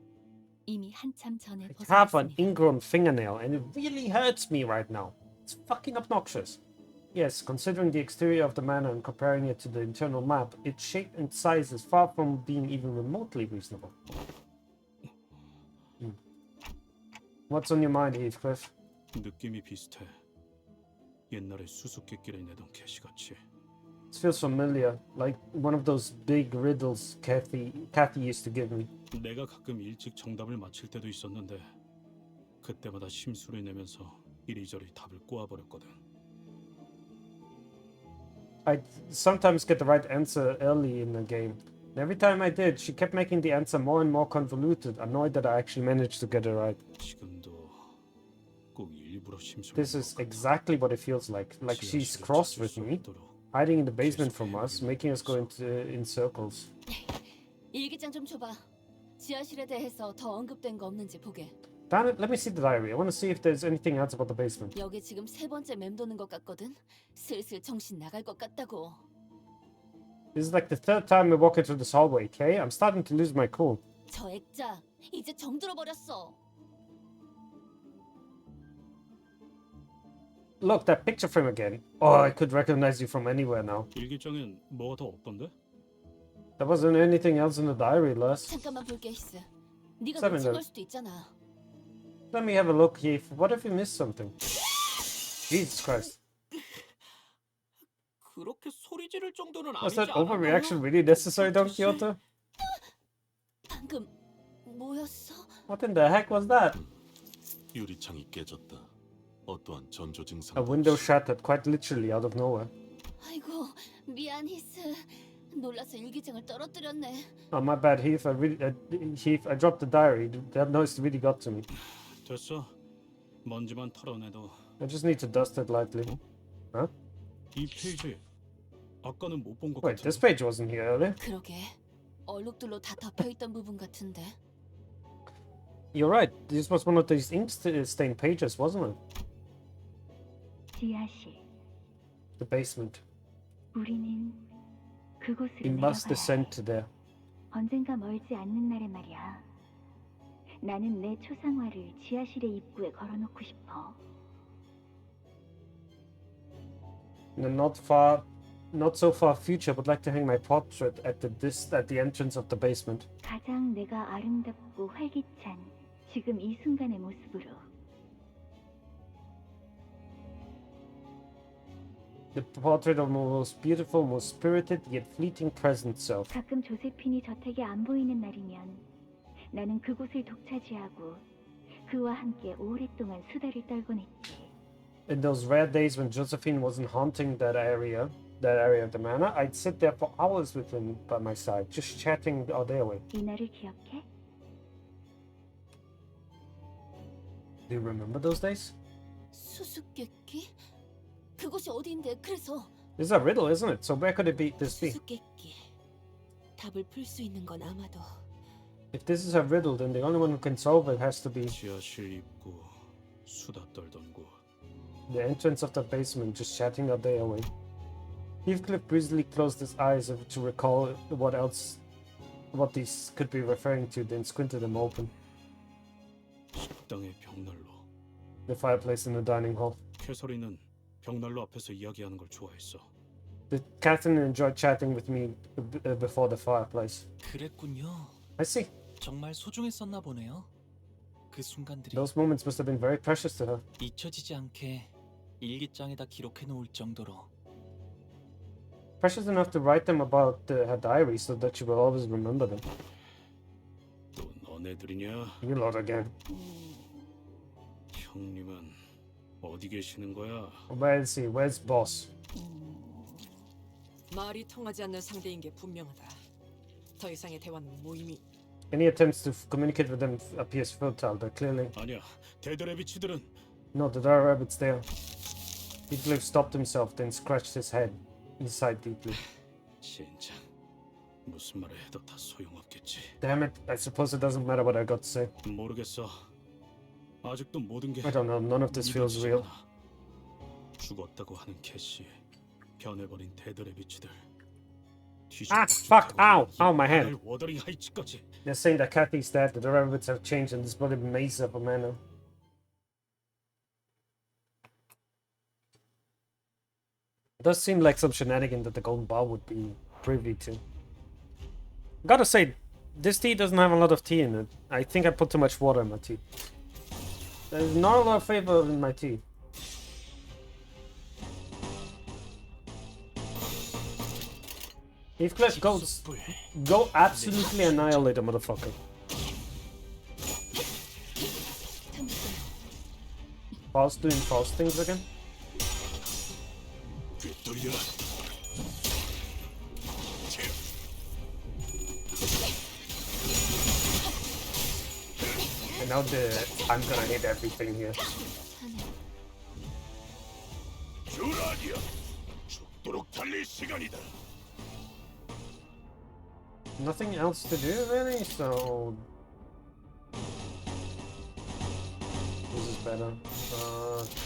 Speaker 4: 이미 한참 전에
Speaker 1: I have an
Speaker 4: 벗어났습니다.
Speaker 1: ingrown fingernail and it really hurts me right now. It's fucking obnoxious. Yes, considering the exterior of the manor and comparing it to the internal map, its shape and size is far from being even remotely reasonable. What's on your mind, Heathcliff?
Speaker 5: 느낌이 비슷해. 옛날에 수수께끼를 내던 개시같이.
Speaker 1: This feels familiar, like one of those big riddles Kathy used to give me.
Speaker 5: 내가 가끔 일찍 정답을 맞힐 때도 있었는데 그때마다 심술을 내면서 이리저리 답을 꼬아버렸거든.
Speaker 1: I sometimes get the right answer early in the game. And every time I did, she kept making the answer more and more convoluted, annoyed that I actually managed to get it right.
Speaker 5: 지금도 꼭 일부러 심술.
Speaker 1: This is exactly what it feels like she's cross with me, hiding in the basement from us, making us go in circles.
Speaker 6: 일기장 좀 줘봐. 지하실에 대해서 더 언급된 거 없는지 보게.
Speaker 1: Damn it, let me see the diary. I want to see if there's anything else about the basement.
Speaker 6: 여기 지금 세 번째 맴도는 것 같거든. 슬슬 정신 나갈 것 같다고.
Speaker 1: This is like the third time we're walking through this hallway, okay? I'm starting to lose my cool.
Speaker 6: 저 액자 이제 정들어 버렸어.
Speaker 1: Look, that picture frame again. Oh, I could recognize you from anywhere now.
Speaker 5: 일기장엔 뭐가 더 없던데?
Speaker 1: There wasn't anything else in the diary, Les.
Speaker 6: 잠깐만 볼게 히스. 네가
Speaker 1: Seven
Speaker 6: 놓친
Speaker 1: then.
Speaker 6: 걸 수도 있잖아.
Speaker 1: Let me have a look, Heath. What if you missed something? Jesus Christ.
Speaker 3: 그렇게 소리 지를 정도는
Speaker 1: Was
Speaker 3: 아니지
Speaker 1: that overreaction really necessary, Don Quixote?
Speaker 6: 방금 뭐였어?
Speaker 1: What in the heck was that?
Speaker 3: 유리창이 깨졌다. 어떠한 전조 증상.
Speaker 1: A window shattered quite literally out of nowhere.
Speaker 6: 아이고 미안 히스. 놀라서 일기장을 떨어뜨렸네.
Speaker 1: Oh, my bad, Heath. Heath, I dropped the diary. That noise really got to me.
Speaker 5: 됐어. 먼지만 털어내도.
Speaker 1: I just need to dust it lightly. Huh?
Speaker 5: 이 페이지 아까는 못 본 것
Speaker 1: Wait,
Speaker 5: 같은데.
Speaker 1: this page wasn't here earlier.
Speaker 6: 그러게. 얼룩들로 다 덮여 있던 부분 같은데.
Speaker 1: You're right. This was one of these ink-stained pages, wasn't it?
Speaker 4: 지하실.
Speaker 1: The basement.
Speaker 4: 우리는 그곳으로
Speaker 1: We must
Speaker 4: 내려가야
Speaker 1: descend to there.
Speaker 4: 언젠가 멀지 않는 날에 말이야. 나는 내 초상화를 지하실의 입구에 걸어놓고 싶어.
Speaker 1: In the not so far future, would like to hang my portrait at the entrance of the basement.
Speaker 4: 가장 내가 아름답고 활기찬 지금 이 순간의 모습으로.
Speaker 1: The portrait of my most beautiful, most spirited, yet fleeting present self.
Speaker 4: 가끔 조세핀이 저택에 안 보이는 날이면 나는 그곳을 독차지하고 그와 함께 오랫동안 수다를 떨곤 했지.
Speaker 1: In those rare days when Josephine wasn't haunting that area of the manor, I'd sit there for hours with him by my side, just chatting all day away.
Speaker 4: 이 날을 기억해?
Speaker 1: Do you remember those days?
Speaker 6: 수수께끼? 그곳이 어디인데? 그래서
Speaker 1: This is a riddle, isn't it? So where could it be? This be?
Speaker 6: 수수께끼. 답을 풀 수 있는 건 아마도
Speaker 1: If this is a riddle, then the only one who can solve it has to be
Speaker 5: 지하실 입구 수다 떨던 곳.
Speaker 1: the entrance of the basement, just chatting all day away. Heathcliff breezily closed his eyes to recall what these could be referring to, then squinted them open.
Speaker 5: 식당의 벽난로.
Speaker 1: The fireplace in the dining hall.
Speaker 5: 캐서린은 벽난로 앞에서 이야기하는 걸 좋아했어.
Speaker 1: Catherine enjoyed chatting with me before the fireplace.
Speaker 8: 그랬군요.
Speaker 1: I see.
Speaker 8: 정말 소중했었나 보네요. 그 순간들이
Speaker 1: Those moments must have been very precious to her.
Speaker 8: 잊혀지지 않게 일기장에다 기록해 놓을 정도로.
Speaker 1: Precious enough to write them about her diary so that she will always remember them.
Speaker 5: 또 너네들이냐?
Speaker 1: You lot again.
Speaker 5: 형님은 어디 계시는 거야?
Speaker 1: Where is he? Where's boss?
Speaker 7: 말이 통하지 않는 상대인 게 분명하다. 더 이상의 대화는 무의미.
Speaker 1: Any attempts to communicate with them appears futile, but clearly...
Speaker 5: 아니야, 데드레비치들은
Speaker 1: No, the dire rabbit's there. Heathcliff stopped himself, then scratched his head. He sighed deeply.
Speaker 5: 진짜 무슨 말을 해도 다 소용없겠지.
Speaker 1: Damn it, I suppose it doesn't matter what I got to say.
Speaker 5: 모르겠어. 아직도 모든 게
Speaker 1: I don't know, none of this feels real.
Speaker 5: 죽었다고 하는 캐시, 변해버린 데드레비치들.
Speaker 1: Ah, fuck! Ow! Ow, my hand!
Speaker 5: 워더링 하이츠까지.
Speaker 1: They're saying that Kathy's dead, that the rabbits have changed, and this bloody maze of a manor. It does seem like some shenanigan that the Golden Bar would be privy to. Gotta say, this tea doesn't have a lot of tea in it. I think I put too much water in my tea. There's not a lot of flavor in my tea. Heathcliff, go absolutely annihilate a motherfucker. Faust doing Faust things again? And now I'm gonna hit everything here. Nothing else to do really, so this is better.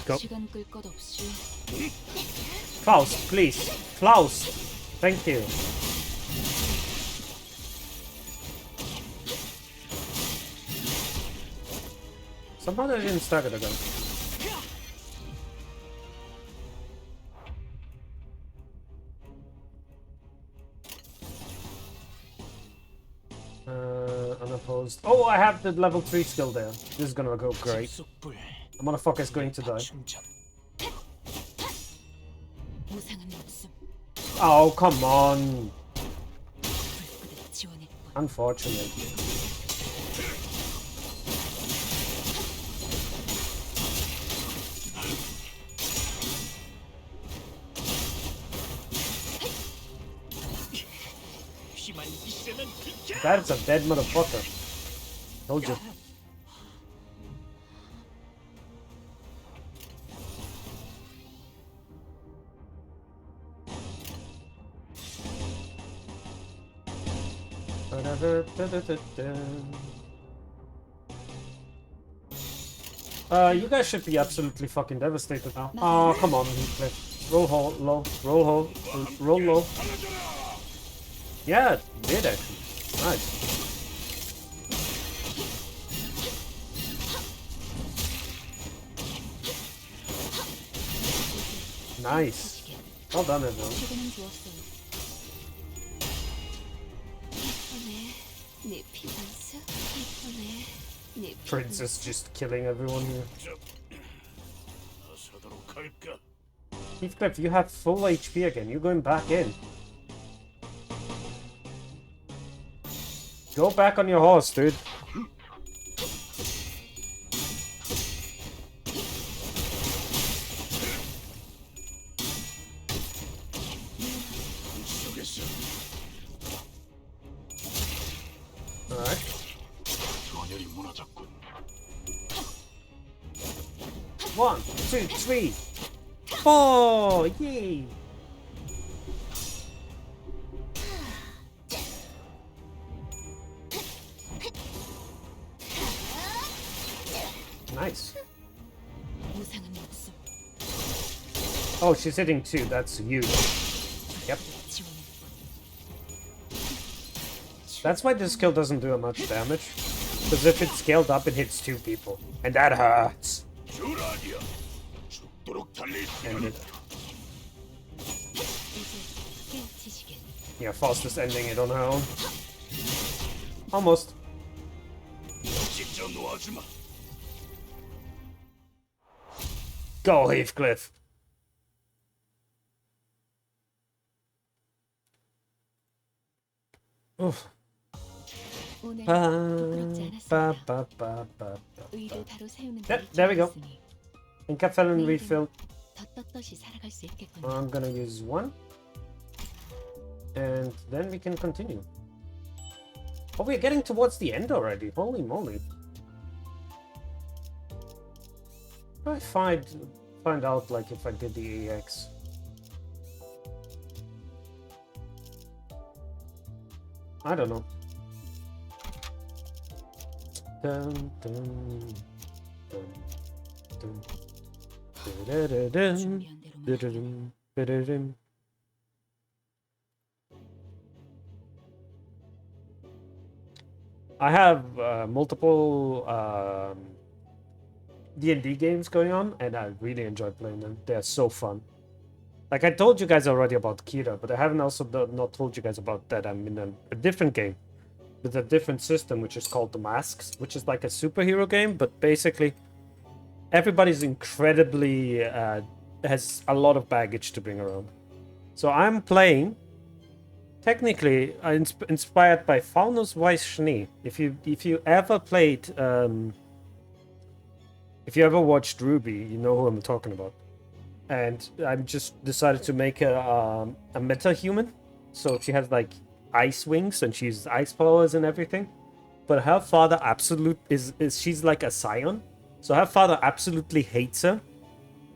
Speaker 1: Go.
Speaker 4: 시간 끌 것 없이
Speaker 1: Faust, please. Faust. Thank you. Somehow they didn't stagger the gun. Unopposed. Oh, I have the level 3 skill there. This is gonna go great. The motherfucker's going to die.
Speaker 4: 무상한 목숨
Speaker 1: Oh, come on.
Speaker 4: 불구를 지원했군.
Speaker 1: Unfortunate. That's a dead motherfucker. Told you. You guys should be absolutely fucking devastated now. Oh, come on, Heathcliff. Roll low, roll low. Yeah, it did actually. Nice. Nice. Well done, everyone.
Speaker 4: 최근은 좋았어요. 내 피반스, 내
Speaker 1: Princess just killing everyone here. Heathcliff, you have full HP again. You're going back in. Go back on your horse, dude. Alright. 1, 2, 3, 4! Yay! Nice.
Speaker 4: 무상한 목숨
Speaker 1: Oh, she's hitting 2. That's huge. Yep. That's why this skill doesn't do much damage. Because if it's scaled up, it hits 2 people. And that hurts. End it. Yeah, Faust is ending it on her own. Almost.
Speaker 3: 먼저 놓아주마.
Speaker 1: Go, Heathcliff. Oof.
Speaker 4: 오늘
Speaker 1: Ah,
Speaker 4: 부끄럽지 않았습니다. 의를 바로 세우는 데를
Speaker 1: There we go.
Speaker 4: 지녔으니
Speaker 1: Encapsulin refill.
Speaker 4: 더 떳떳이 살아갈 수 있겠군요.
Speaker 1: I'm gonna use one. And then we can continue. Oh, we're getting towards the end already. Holy moly. I find out like if I did the AX. I don't know. Dun, dun, dun, dun. Da-da-da-dun,
Speaker 4: 준비한 대로만
Speaker 1: da-da-dum, da-da-dum. I have multiple D&D games going on, and I really enjoy playing them. They're so fun. Like I told you guys already about Kira, but I haven't also not told you guys about that I'm in a different game with a different system, which is called The Masks, which is like a superhero game, but basically everybody's incredibly has a lot of baggage to bring around. So I'm playing technically inspired by Faunus Weiss Schnee. If you ever played if you ever watched Ruby, you know who I'm talking about. And I'm just decided to make a meta-human. So she has like ice wings and she uses ice powers and everything. But her father is she's like a scion. So her father absolutely hates her.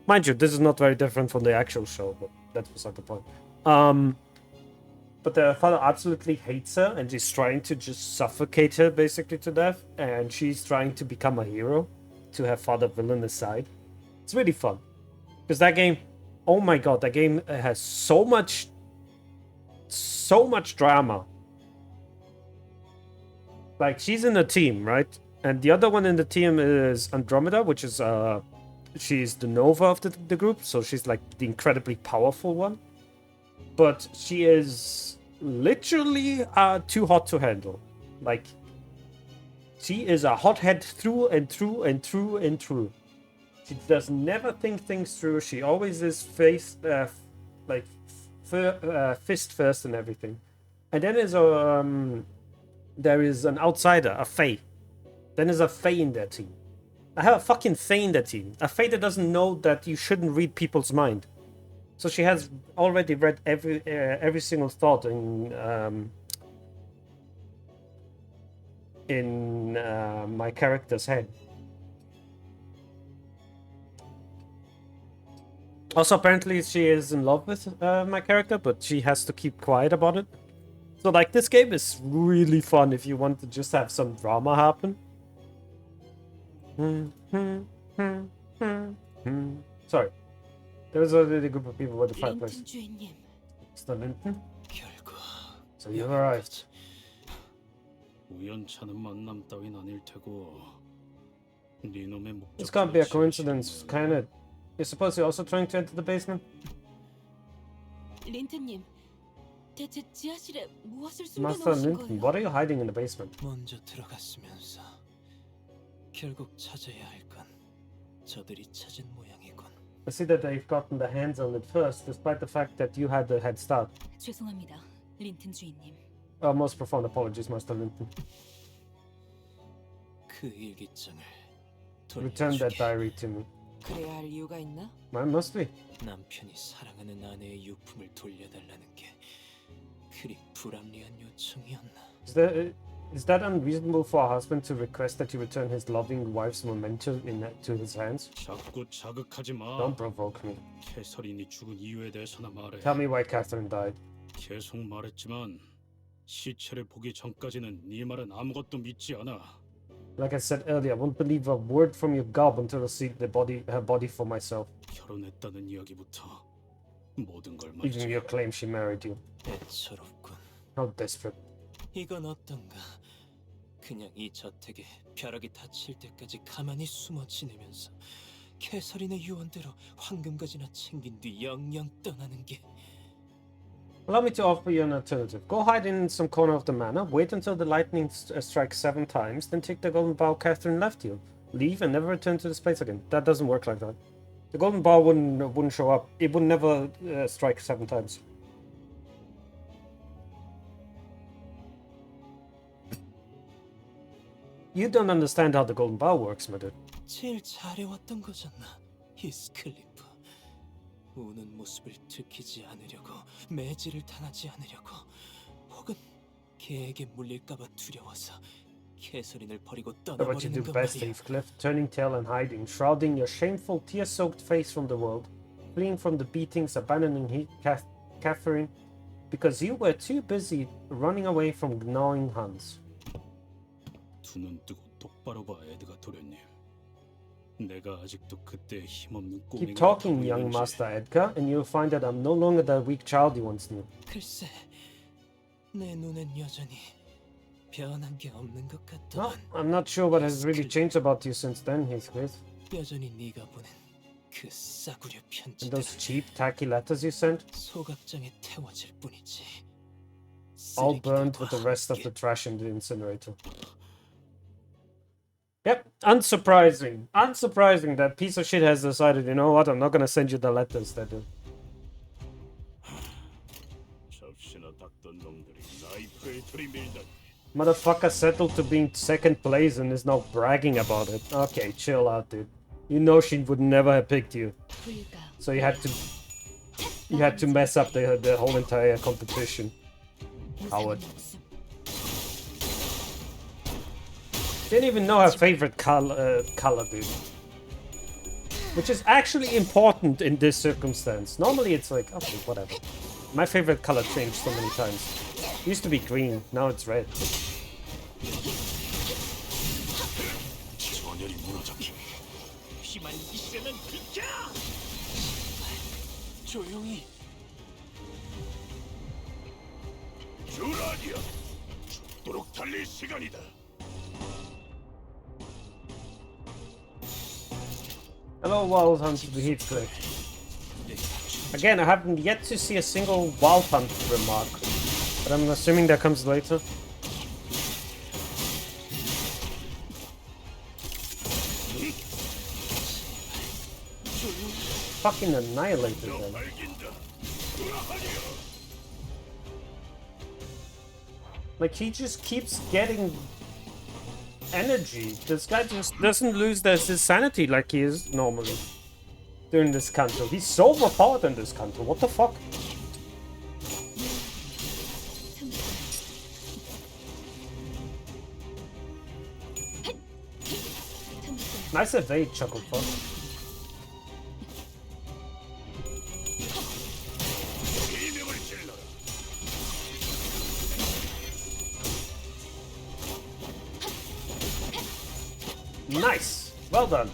Speaker 1: Mind you, this is not very different from the actual show, but that's beside the point. But the father absolutely hates her and is trying to just suffocate her basically to death. And she's trying to become a hero to her father villainous side. It's really fun. Because that game, oh my god, that game has so much drama. Like, she's in a team, right? And the other one in the team is Andromeda, which is, she's the Nova of the group. So she's like the incredibly powerful one. But she is literally too hot to handle. Like, she is a hothead through and through and through and through. She does never think things through. She always is fist first and everything. And then there is an outsider, a Fae. Then there's a Fae in their team. I have a fucking Fae in their team. A Fae that doesn't know that you shouldn't read people's mind. So she has already read every single thought in my character's head. Also, apparently she is in love with my character, but she has to keep quiet about it. So, like, this game is really fun if you want to just have some drama happen. Sorry. There's already a group of people with the fireplace. Mr. Linton? So you arrived.
Speaker 5: 우연찮은 만남 따윈 아닐 테고 네 놈의 목적.
Speaker 1: This can't be a coincidence, can it? You suppose you're also trying to enter the basement?
Speaker 6: 린튼님, 대체 지하실에 무엇을
Speaker 1: Master
Speaker 6: 숨겨놓으신
Speaker 1: Linton,
Speaker 6: 거예요?
Speaker 1: what are you hiding in the basement?
Speaker 8: 먼저 들어갔으면서 결국 찾아야 할 건 저들이 찾은 모양이군.
Speaker 1: I see that they've gotten their hands on it first, despite the fact that you had the head start.
Speaker 4: 죄송합니다, 린튼 주인님.
Speaker 1: Most profound apologies, Master Linton.
Speaker 8: 그 일기장을
Speaker 1: Return that
Speaker 8: 돌려주게.
Speaker 1: diary to me.
Speaker 7: 그래야 할 이유가 있나?
Speaker 1: Mine must be.
Speaker 8: 남편이 사랑하는 아내의 유품을 돌려달라는 게 그리 불합리한 요청이었나?
Speaker 1: Is that unreasonable for a husband to request that you return his loving wife's memento to his hands?
Speaker 5: 자꾸 자극하지 마.
Speaker 1: Don't provoke me.
Speaker 5: 캐서린이 죽은 이유에 대해서나 말해.
Speaker 1: Tell me why Catherine died.
Speaker 5: 계속 말했지만 시체를 보기 전까지는 네 말은 아무것도 믿지 않아.
Speaker 1: Like I said earlier, I won't believe a word from your gob until I see her body for myself.
Speaker 5: 결혼했다는 이야기부터 모든 걸
Speaker 1: Even
Speaker 5: 말이지.
Speaker 1: your claim she married you.
Speaker 8: 애처롭군.
Speaker 1: How desperate.
Speaker 8: 이건 어떤가? 그냥 이 저택에 벼락이 닫힐 때까지 가만히 숨어 지내면서 캐서린의 유언대로 황금가지나 챙긴 뒤 영영 떠나는 게
Speaker 1: Allow me to offer you an alternative. Go hide in some corner of the manor, wait until the lightning strikes 7 times, then take the golden bow Catherine left you. Leave and never return to this place again. That doesn't work like that. The golden bow wouldn't show up. It would never strike 7 times. You don't understand how the golden bow works, my dude.
Speaker 8: 제일 잘해왔던 거잖아, 히스클리프. 우는 모습을 들키지 않으려고, 매질을 당하지 않으려고, 혹은 개에게 물릴까봐 두려워서 캐서린을 버리고
Speaker 1: But what you
Speaker 8: 떠나버리는
Speaker 1: do
Speaker 8: 거
Speaker 1: best,
Speaker 8: 말이야.
Speaker 1: Heathcliff, turning tail and hiding, shrouding your shameful, tear-soaked face from the world, fleeing from the beatings, abandoning Catherine, because you were too busy running away from gnawing hands.
Speaker 5: 두 눈 뜨고 똑바로 봐, 에드가 도련님. 내가 아직도 그때 힘없는
Speaker 1: Keep
Speaker 5: 꼬맹이가
Speaker 1: talking,
Speaker 5: 되고
Speaker 1: young
Speaker 5: 있는지.
Speaker 1: Master Edgar, and you'll find that I'm no longer the weak child you once knew.
Speaker 8: 글쎄, 내 눈엔 여전히 변한 게 없는 것
Speaker 1: No,
Speaker 8: 같더만.
Speaker 1: I'm not sure what has really changed about you since then, Heathcliff.
Speaker 8: 여전히 네가 보낸 그 싸구려
Speaker 1: And
Speaker 8: 편지들
Speaker 1: those cheap, tacky letters you sent,
Speaker 8: 소각장에 태워질 뿐이지.
Speaker 1: all burned
Speaker 8: 쓰레기들과
Speaker 1: with the rest of
Speaker 8: 함께.
Speaker 1: the trash in the incinerator. Yep, unsurprising. Unsurprising that piece of shit has decided, you know what, I'm not gonna send you the letters that do.
Speaker 5: 접시나 닦던 놈들이 나이프에 들이밀다니.
Speaker 1: Motherfucker settled to being second place and is now bragging about it. Okay, chill out, dude. You know she would never have picked you.
Speaker 4: 불가.
Speaker 1: So you had to mess up the whole entire competition. Howard. Didn't even know her favorite color, dude. Which is actually important in this circumstance. Normally it's like, okay, whatever. My favorite color changed so many times. It used to be green, now it's red.
Speaker 3: 전열이 무너졌기. 피만 있으면 비켜!
Speaker 8: 조용히.
Speaker 3: 주라디야, 죽도록 달릴 시간이다.
Speaker 1: Hello, Wild Hunt to the Heathcliff. Again, I haven't yet to see a single Wild Hunt remark, but I'm assuming that comes later. Fucking annihilated them. Like, he just keeps getting energy. This guy just doesn't lose his sanity like he is normally during this CANTO. He's so overpowered in this CANTO. What the fuck? Nice evade, Chucklefuck. Nice! Well done.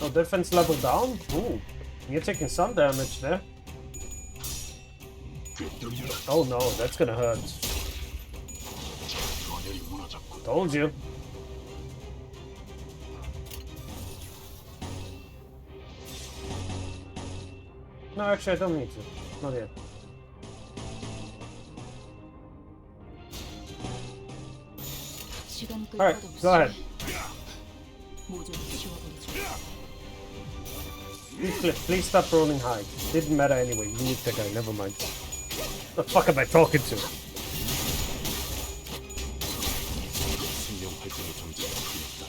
Speaker 1: Oh, defense level down? Ooh, you're taking some damage there. Oh no, that's gonna hurt. Told you. No, actually, I don't need to. Not yet. Alright, go ahead. Please stop rolling high. Didn't matter anyway. You need the guy. Never mind. The fuck am I talking to?
Speaker 3: 생명 활동의 정지가 풀렸다.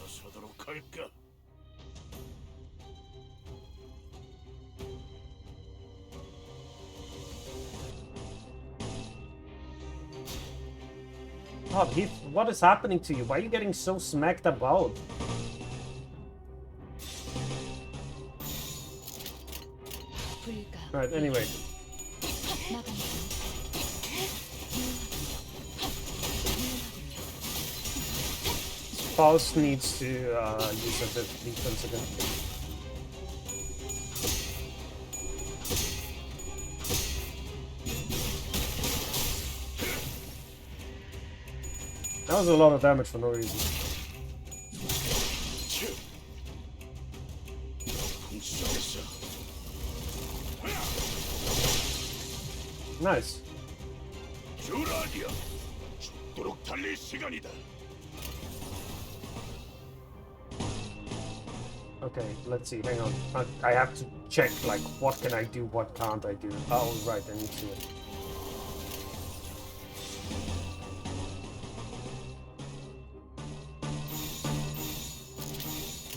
Speaker 3: 나서도록 할까?
Speaker 1: Oh, Heath, what is happening to you? Why are you getting so smacked about? Alright, anyway. Faust needs to use a bit of defense again. That was a lot of damage for no reason. Nice.
Speaker 3: 주라디야, 죽도록 달릴 시간이다.
Speaker 1: Okay, let's see. Hang on. I have to check, like, what can I do, what can't I do. Oh, right, I need to.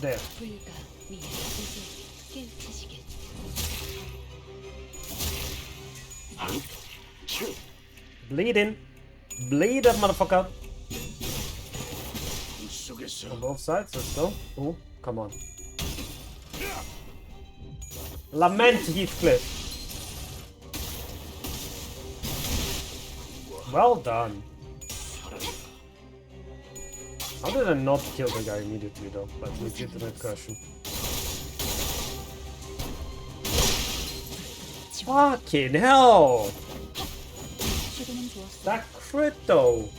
Speaker 1: There.
Speaker 4: 불가 위에 이제 깨우치시길.
Speaker 1: Bleed in. Bleed that motherfucker.
Speaker 3: 속에서
Speaker 1: On both sides, let's go. Oh, come on. Lament Heathcliff. Well done. How did I not kill the guy immediately though? That's a legitimate question. Fucking hell!
Speaker 4: 시도는 좋았어.
Speaker 1: That crit though!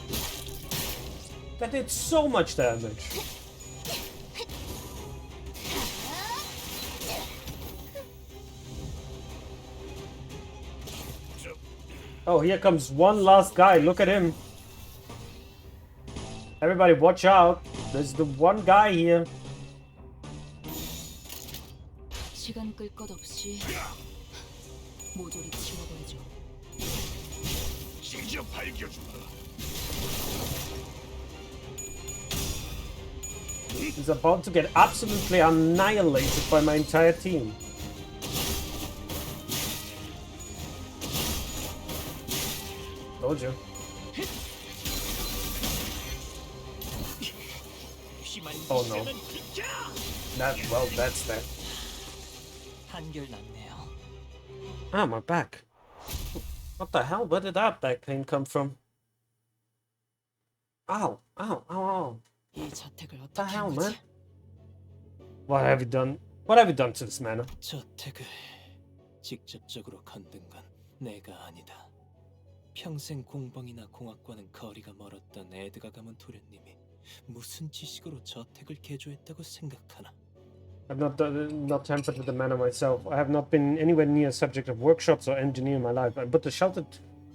Speaker 1: That did so much damage. Oh, here comes one last guy. Look at him. Everybody watch out. There's the one guy here.
Speaker 4: 시간 끌 것 없이 모조리 치워버리죠.
Speaker 3: 직접 밝혀주마.
Speaker 1: He's about to get absolutely annihilated by my entire team. Told you. Oh no. Well, that's that.
Speaker 7: 한결났네요.
Speaker 1: Ah, my back. What the hell? Where did that back pain come from? Ow, ow, ow, ow.
Speaker 7: 이 저택을
Speaker 1: What the
Speaker 7: 어떻게
Speaker 1: hell,
Speaker 7: 한
Speaker 1: man?
Speaker 7: 거지?
Speaker 1: What have you done? What have you done to this man?
Speaker 8: 저택을 직접적으로 건든 건 내가 아니다. 평생 공방이나 공학과는 거리가 멀었던 에드가 가문 도련님이 무슨 지식으로 저택을 개조했다고 생각하나?
Speaker 1: I've not tampered with the manor myself. I have not been anywhere near a subject of workshops or engineer in my life. But the sheltered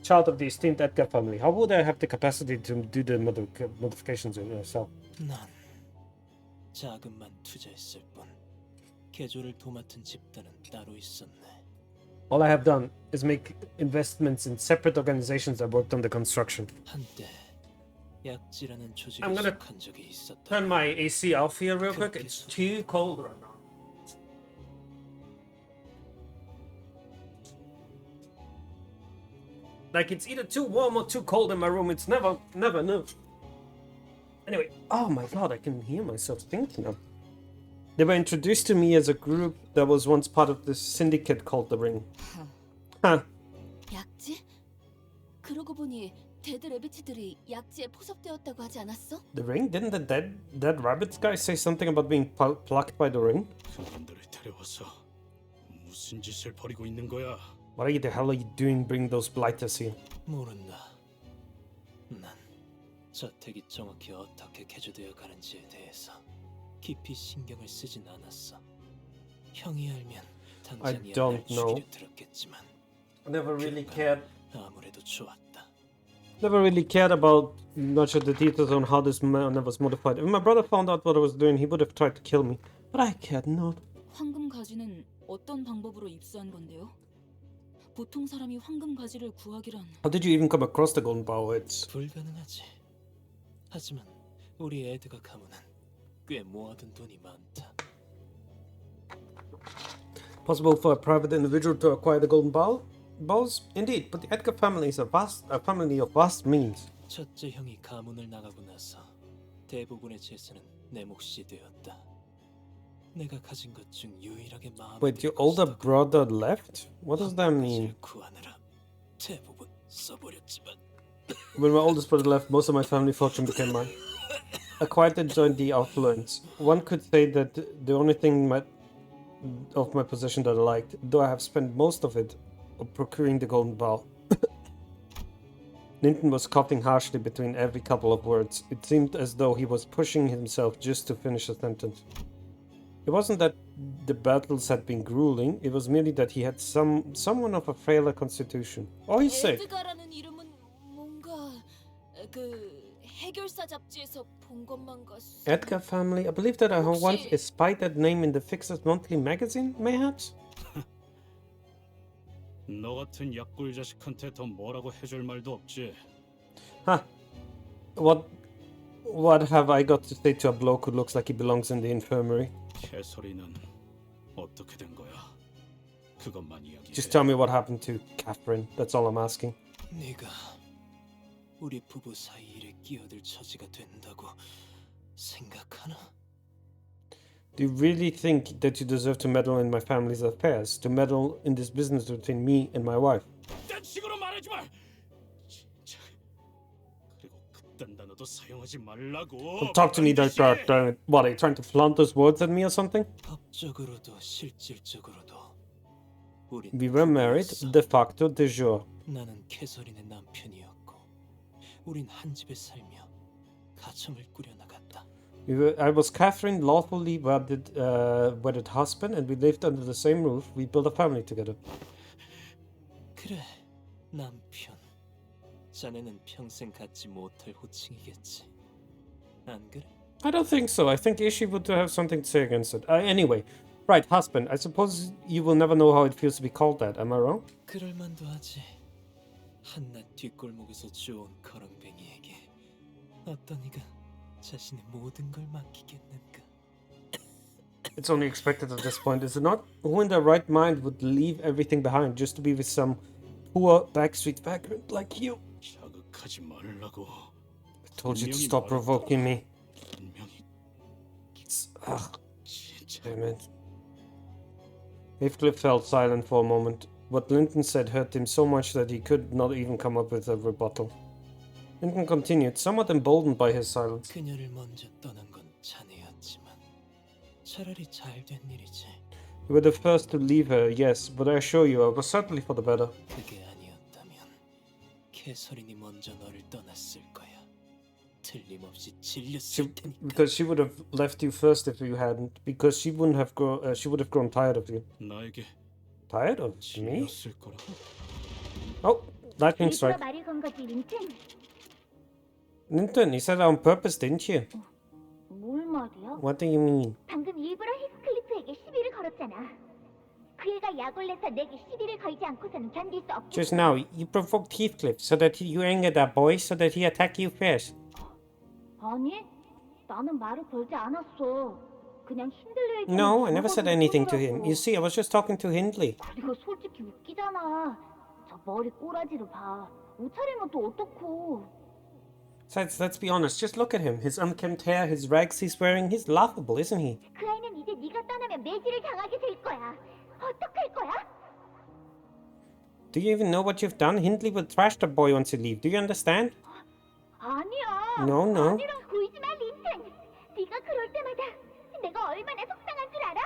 Speaker 1: child of the esteemed Edgar family. How would I have the capacity to do the modifications in yourself?
Speaker 8: 난 자금만 투자했을 뿐 개조를 도맡은 집단은 따로 있었네.
Speaker 1: All I have done is make investments in separate organizations that worked on the construction.
Speaker 8: 한때 약지라는 조직에
Speaker 1: I'm gonna
Speaker 8: 속한 적이 있었다.
Speaker 1: Turn my AC off here real quick. It's too cold right now. Like it's either too warm or too cold in my room. It's never new. Anyway, oh my god, I can hear myself thinking of. They were introduced to me as a group that was once part of this syndicate called the Ring. Huh.
Speaker 4: 약지? 그러고 보니 데드 레비트들이 약지에 포섭되었다고 하지 않았어?
Speaker 1: The Ring? Didn't the dead rabbits guy say something about being plucked by the Ring?
Speaker 5: 그분들을 데려와서 무슨 짓을 벌이고 있는 거야?
Speaker 1: What the hell are you doing bringing those blighters here?
Speaker 8: 모른다. 난 저택이 정확히 어떻게 개조되어 가는지에 대해서 깊이 신경을 쓰진 않았어. 형이 알면 당장이야 날 죽이려 들었겠지만
Speaker 1: I never really cared.
Speaker 8: 아무래도 좋았다.
Speaker 1: Never really cared about much of the details on how this man was modified. If my brother found out what I was doing, he would have tried to kill me. But I cared not.
Speaker 4: 황금 가지는 어떤 방법으로 입수한 건데요? 보통 사람이 황금 가지를 구하기란.
Speaker 1: How did you even come across the golden bow? It's
Speaker 8: 불가능하지. 하지만 우리 에드가 가문은 꽤 모아둔 돈이 많다.
Speaker 1: possible for a private individual to acquire the golden bows? Indeed, but the Edgar family is a family of vast means.
Speaker 8: 첫째 형이 가문을 나가고 나서 대부분의 재산은 내 몫이 되었다. 내가 가진 것 중 유일하게 마음에
Speaker 1: Wait, your older brother left? What does that mean?
Speaker 8: 구하느라 대부분 써버렸지만
Speaker 1: When my oldest brother left, most of my family fortune became mine. I quite enjoyed the affluence. One could say that the only thing of my possession that I liked, though I have spent most of it on procuring the golden bow. Linton was coughing harshly between every couple of words. It seemed as though he was pushing himself just to finish a sentence. It wasn't that the battles had been grueling, it was merely that he had someone of a frailer constitution. Oh, he's sick.
Speaker 6: 에드가라는 이름은 뭔가 그 해결사 잡지에서 본 것만 같소.
Speaker 1: Edgar family? I believe that I once espied that name in the Fixer's Monthly magazine, mayhaps?
Speaker 5: 너 같은 약골 자식한테 더 뭐라고 해줄 말도 없지.
Speaker 1: Huh. What have I got to say to a bloke who looks like he belongs in the infirmary?
Speaker 5: 캐서린은 어떻게 된 거야? 그것만 이야기해.
Speaker 1: Just tell me what happened to Catherine. That's all I'm asking.
Speaker 8: 네가 우리 부부 사이 일에 끼어들 처지가 된다고 생각하나?
Speaker 1: Do you really think that you deserve to meddle in my family's affairs? To meddle in this business between me and my wife?
Speaker 5: 딴 식으로 말하지 마. 진짜. 그리고 그딴 단어도 사용하지 말라고.
Speaker 1: Talk to me like that. What, are you trying to flaunt those words at me or something?
Speaker 8: 법적으로도 실질적으로도 우린
Speaker 1: We were married, de facto, de jure.
Speaker 8: 나는 캐서린의 남편이었고 우린 한 집에 살며 가정을 꾸려나갔다.
Speaker 1: I was Catherine, lawfully wedded husband, and we lived under the same roof. We built a family together.
Speaker 8: 그래, 남편. 자네는 평생 갖지 못할 호칭이겠지. 안 그래?
Speaker 1: I don't think so. I think Ishi would have something to say against it. Anyway, right, husband. I suppose you will never know how it feels to be called that. Am I wrong?
Speaker 8: 그럴 만도 하지. 한낱 뒷골목에서 주워온 거렁뱅이에게 어떤 이가 자신의 모든 걸 맡기겠는가?
Speaker 1: It's only expected at this point, is it not? Who in their right mind would leave everything behind just to be with some poor backstreet vagrant like you?
Speaker 5: 자극하지 말라고.
Speaker 1: I told you to stop provoking me.
Speaker 5: 분명히 진짜.
Speaker 1: Damn it. Heathcliff fell silent for a moment. What Linton said hurt him so much that he could not even come up with a rebuttal. Linton continued, somewhat emboldened by his silence.
Speaker 8: 그녀를 먼저 떠난 건 자네였지만 차라리 잘된 일이지.
Speaker 1: You were the first to leave her, yes, but I assure you, I was certainly for the better.
Speaker 8: 그게 아니었다면 캐서린이 먼저 너를 떠났을 거야. 틀림없이 질렸을 테니까.
Speaker 1: Because she would have left you first if you hadn't. Because she would have grown tired of you.
Speaker 5: 나에게
Speaker 1: Tired of me?
Speaker 5: 질렸을 거라.
Speaker 1: Oh, lightning strike. Linton, you said it on purpose, didn't you?
Speaker 11: 뭘 말이야?
Speaker 1: What do you mean?
Speaker 11: 방금 일부러 히스클리프에게 시비를 걸었잖아. 그 애가 약을 내서 내게 시비를 걸지 않고서는 견딜 수 없겠어.
Speaker 1: Just now, you provoked Heathcliff so that you angered that boy so that he attacked you first.
Speaker 11: 아니, 나는 말을 걸지 않았어. 그냥 힌들리에.
Speaker 1: No, I never said anything to him. You see, I was just talking to Hindley.
Speaker 11: 그리고 솔직히 웃기잖아. 저 머리 꼬라지를 봐. 옷차림은 또 어떻고.
Speaker 1: Besides, let's be honest, just look at him. His unkempt hair, his rags he's wearing, he's laughable, isn't he?
Speaker 11: 그 아이는 이제 네가 떠나면 매질을 당하게 될 거야. 어떡할 거야?
Speaker 1: Do you even know what you've done? Hindley will thrash the boy once you leave. Do you understand?
Speaker 11: 아니야.
Speaker 1: No, no.
Speaker 11: 아니라 보이지 마, 린튼. 네가 그럴 때마다 내가 얼마나 속상한 줄 알아?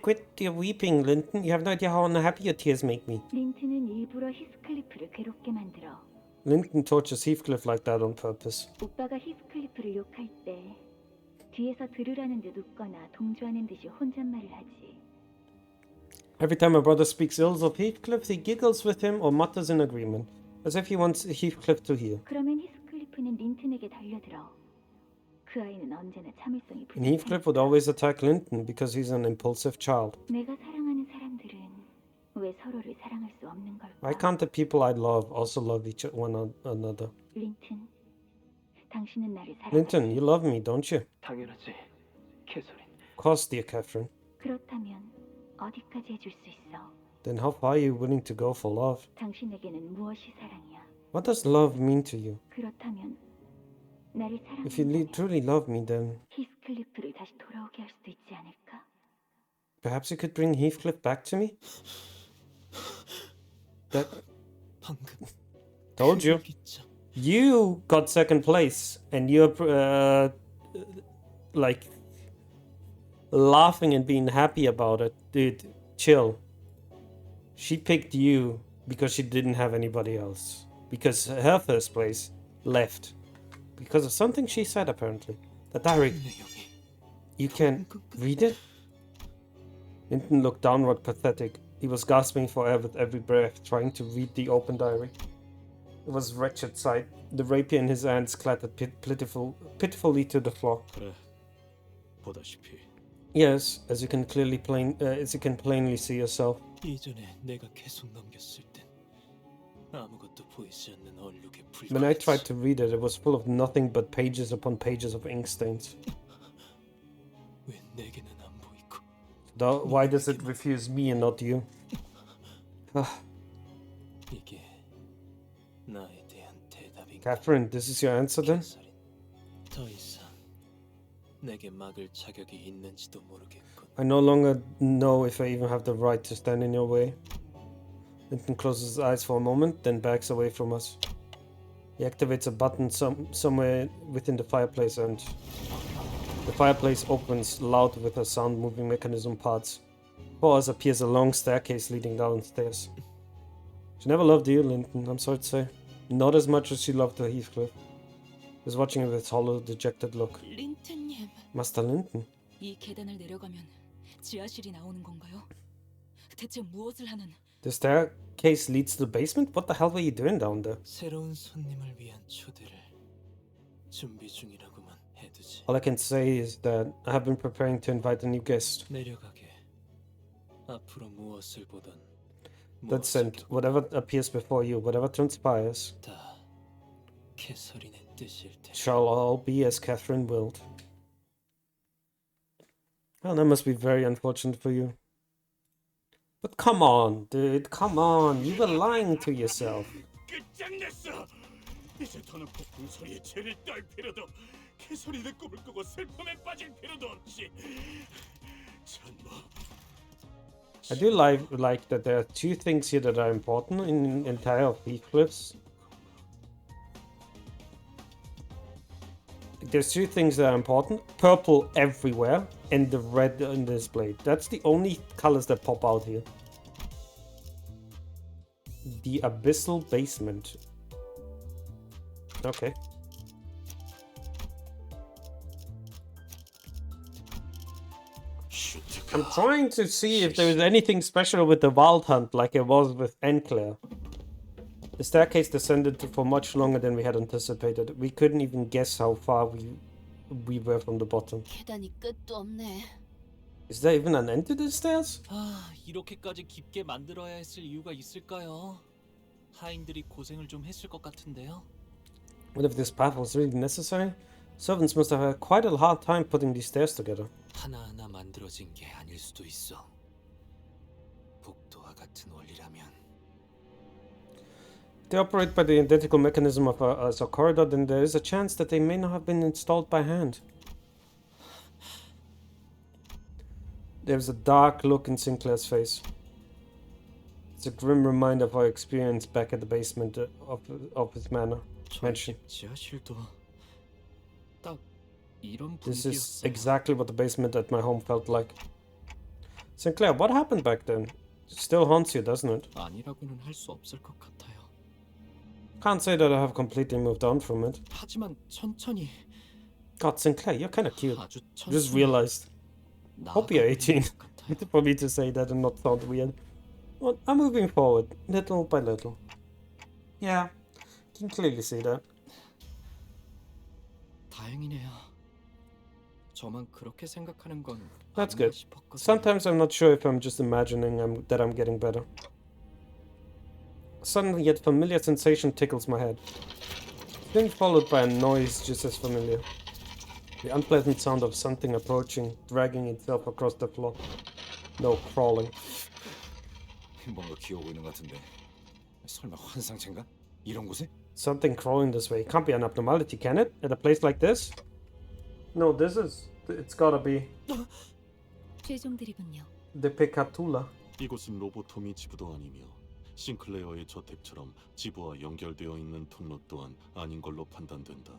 Speaker 1: Quit your weeping, Linton. You have no idea how unhappy your tears make me.
Speaker 11: 린튼은 일부러 히스클리프를 괴롭게 만들어.
Speaker 1: Linton tortures Heathcliff like that on purpose.
Speaker 11: 오빠가 히스클리프를 욕할 때 뒤에서 들으라는 듯 웃거나 동조하는 듯이 혼잣말을 하지.
Speaker 1: Every time my brother speaks ill of Heathcliff, he giggles with him or mutters in agreement, as if he wants Heathcliff to hear.
Speaker 11: 그러면 히스클리프는 린튼에게 달려들어. 그 아이는 언제나 참을성이
Speaker 1: And Heathcliff would always attack Linton because he's an impulsive child.
Speaker 11: 내가 사랑하는 사람들은 왜 서로를 사랑할 수 없는 걸까?
Speaker 1: Why can't the people I love also love one another?
Speaker 11: 린튼, 당신은 나를 사랑하지?
Speaker 1: Linton, you love me, don't you?
Speaker 8: 당연하지, 캐서린.
Speaker 1: Of course, dear Catherine.
Speaker 11: 그렇다면 어디까지 해줄 수 있어?
Speaker 1: Then how far are you willing to go for love?
Speaker 11: 당신에게는 무엇이 사랑이야?
Speaker 1: What does love mean to you?
Speaker 11: 그렇다면 나를
Speaker 1: If you
Speaker 11: 사랑한다면
Speaker 1: truly love me, then
Speaker 11: 히스클리프를 다시 돌아오게 할 수도 있지 않을까?
Speaker 1: perhaps you could bring Heathcliff back to me? That
Speaker 8: 방금
Speaker 1: told you. You got second place, and you're like laughing and being happy about it. Dude, chill. She picked you because she didn't have anybody else. because her first place left. Because of something she said, apparently. The diary.
Speaker 8: 내용이
Speaker 1: You can read it? Linton looked downward, pathetic. He was gasping for air with every breath, trying to read the open diary. It was a wretched sight. The rapier in his hands clattered pitifully to the floor.
Speaker 5: 그래, 보다시피
Speaker 1: Yes, as you can plainly see yourself.
Speaker 8: 이전에 내가 계속 넘겼을 땐 아무것도 보이지 않는 얼룩에
Speaker 1: When I tried
Speaker 8: 불과했지.
Speaker 1: to read it, it was full of nothing but pages upon pages of ink stains.
Speaker 8: 왜 내게는 안 보이고?
Speaker 1: Why does it refuse me and not you?
Speaker 8: 이게 나에 대한 대답인가?
Speaker 1: Catherine, this is your answer then?
Speaker 8: 개살인. 더 이상 내게 막을 자격이 있는지도 모르겠군.
Speaker 1: I no longer know if I even have the right to stand in your way. Linton closes his eyes for a moment, then backs away from us. He activates a button somewhere within the fireplace and the fireplace opens loud with a sound-moving mechanism parts. Before us appears a long staircase leading downstairs. She never loved you, Linton, I'm sorry to say. Not as much as she loved the Heathcliff. He was watching her with hollow, dejected look.
Speaker 6: 린튼님,
Speaker 1: Master Linton?
Speaker 4: 이 계단을 내려가면 지하실이 나오는 건가요? 대체 무엇을 하는?
Speaker 1: The staircase leads to the basement? What the hell were you doing down there?
Speaker 8: 새로운 손님을 위한 초대를 준비 중이라고만 해두지.
Speaker 1: All I can say is that I have been preparing to invite a new guest.
Speaker 8: 내려가게. 앞으로 무엇을 보던
Speaker 1: That's it. Whatever appears before you, whatever transpires,
Speaker 8: 다 캐서린의 뜻일 테니.
Speaker 1: shall all be as Catherine willed. Well, that must be very unfortunate for you. But come on, dude, come on. You were lying to yourself.
Speaker 3: 끝장냈어. 이제 더는 폭풍 소리에 죄를 떨 필요도, 캐서린의 꿈을 꾸고 슬픔에 빠질 필요도 없지. 전부.
Speaker 1: I do like that there are two things here that are important in the entire of Heathcliff's. There's two things that are important. Purple everywhere and the red on this blade. That's the only colors that pop out here. The abyssal basement. Okay. I'm trying to see if there is anything special with the Wild Hunt like it was with Enclair. The staircase descended for much longer than we had anticipated. We couldn't even guess how far we were from the bottom.
Speaker 6: 계단이 끝도 없네.
Speaker 1: Is there even an end to the stairs?
Speaker 8: 아, 이렇게까지 깊게 만들어야 했을 이유가 있을까요? 하인들이 고생을 좀 했을 것 같은데요.
Speaker 1: What if this path was really necessary? Servants must have had quite a hard time putting these stairs together.
Speaker 8: 하나하나 만들어진 게 아닐 수도 있어. 복도와 같은 원리라면.
Speaker 1: If they operate by the identical mechanism of a corridor, then there is a chance that they may not have been installed by hand. There's a dark look in Sinclair's face. It's a grim reminder of our experience back at the basement of his manor. Mansion.
Speaker 8: 지하실도 딱 이런
Speaker 1: This is
Speaker 8: 분위기였어요.
Speaker 1: exactly what the basement at my home felt like. Sinclair, what happened back then? It still haunts you, doesn't it?
Speaker 8: 아니라고는 할 수 없을 것 같아요.
Speaker 1: Can't say that I have completely moved on from it.
Speaker 8: 하지만 천천히.
Speaker 1: God, Sinclair, you're kind of cute.
Speaker 8: 아주
Speaker 1: Just
Speaker 8: 천천히.
Speaker 1: realized. Hope you're 18.
Speaker 8: 나아가고 있는 것 같아요.
Speaker 1: For me to say that and not sound weird. Well, I'm moving forward, little by little. Yeah, you can clearly see that.
Speaker 8: 다행이네요. 저만 그렇게 생각하는 건
Speaker 1: That's
Speaker 8: 아닌가
Speaker 1: good.
Speaker 8: 싶었거든요.
Speaker 1: Sometimes I'm not sure if I'm just imagining that I'm getting better. A sudden yet familiar sensation tickles my head. Then followed by a noise just as familiar. The unpleasant sound of something approaching, dragging itself across the floor. No, crawling.
Speaker 2: 뭔가 귀여워 보이는 것 같은데. 설마 환상체인가? 이런 곳에?
Speaker 1: Something crawling this way. It can't be an abnormality, can it? At a place like this? No, this is... It's gotta be
Speaker 4: 최종 드립은요.
Speaker 1: the Pecatula.
Speaker 5: 이곳은 로보토미 지부도 아니며 싱클레어의 저택처럼 지부와 연결되어 있는 통로 또한 아닌 걸로 판단된다.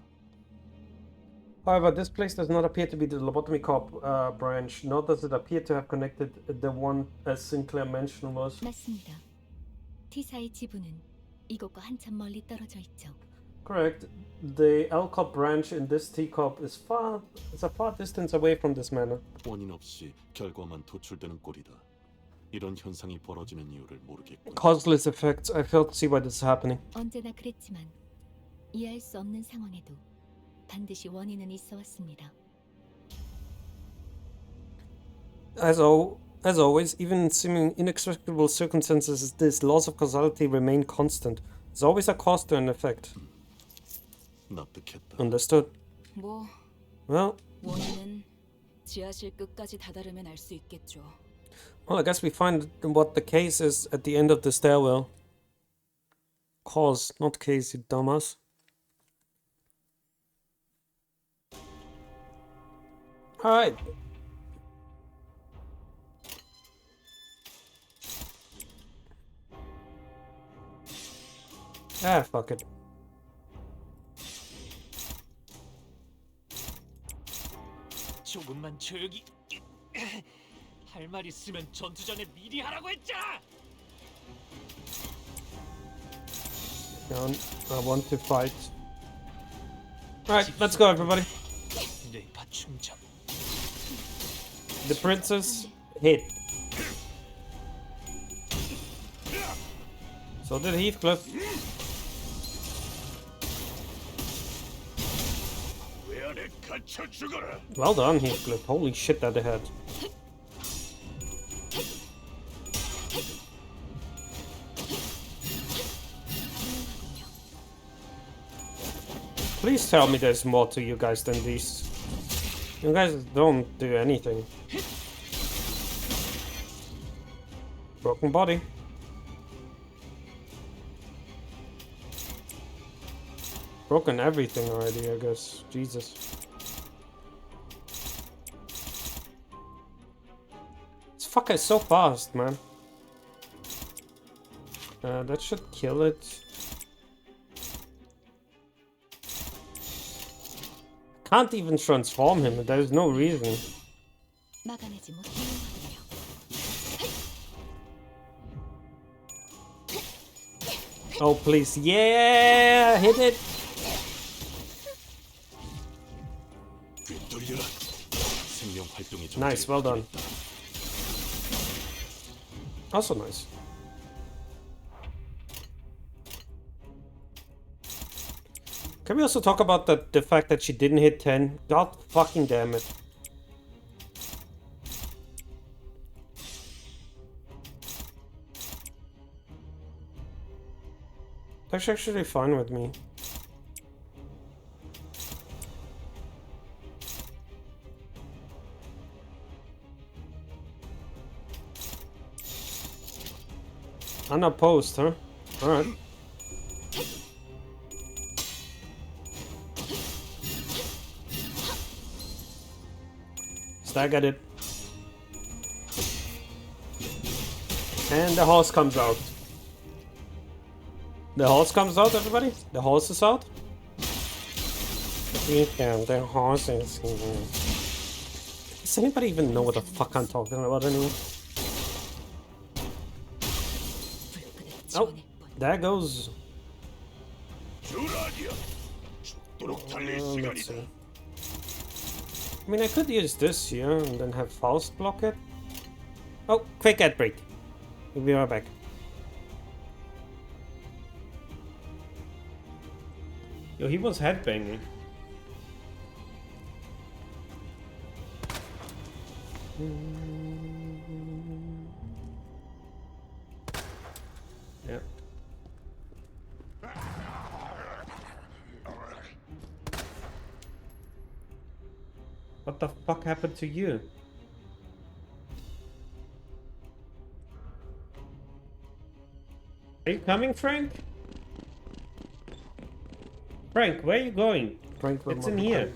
Speaker 1: However, this place does not appear to be the Lobotomy Corp branch, nor does it appear to have connected the one as Sinclair mentioned was.
Speaker 4: 맞습니다. T사의 지부는 이곳과 한참 멀리 떨어져 있죠.
Speaker 1: Correct. The L cup branch in this T cup is a far distance away from this manor.
Speaker 3: 원인 없이 결과만 도출되는 꼴이다. 이런 현상이 벌어지는 이유를 모르겠군.
Speaker 1: Causeless effects. I fail to see why this is happening.
Speaker 4: 언제나 그랬지만 이해할 수 없는 상황에도 반드시 원인은 있어 왔습니다.
Speaker 1: As always, even in seeming inexplicable circumstances, this laws of causality remain constant. There's always a cause to an effect.
Speaker 3: 납득했다.
Speaker 1: Understood.
Speaker 7: 뭐
Speaker 1: Well,
Speaker 7: 원인은 지하실 끝까지 다다르면 알 수 있겠죠.
Speaker 1: well, I guess we find what the case is at the end of the stairwell. Cause, not case, you dumbass. Alright. Ah, fuck it.
Speaker 8: 조금만 조용히. 할 말 있으면 전투 전에 미리 하라고 했잖아.
Speaker 1: I want to fight. Alright, let's go, everybody.
Speaker 8: 뇌파 충전.
Speaker 1: The princess hit. So did Heathcliff.
Speaker 3: 왜 안에 갇혀 죽어라.
Speaker 1: Well done, Heathcliff. Holy shit, that ahead. Please tell me there's more to you guys than these. You guys don't do anything. Broken body. Broken everything already, I guess. Jesus. This fucker is so fast, man. That should kill it. Can't even transform him, there's no reason.
Speaker 4: 막아내지 못하는군요.
Speaker 1: Oh, please. Yeah! Hit it!
Speaker 3: 꿰뚫려라. 생명 활동이
Speaker 1: Nice, well done. Also nice. Can we also talk about the fact that she didn't hit 10? God fucking damn it. That's actually fine with me. Unopposed, huh? Alright. Staggered it. And the horse comes out. The horse comes out, everybody? The horse is out? Yeah, the horse is here. Does anybody even know what the fuck I'm talking about anymore? Oh, there goes. Let's see. I mean, I could use this here and then have Faust block it. Oh, quick ad break. We'll be right back. Yo, he was headbanging. Yeah. What the fuck happened to you? Are you coming, Frank? Frank, where are you going?
Speaker 2: Frank,
Speaker 1: It's in here.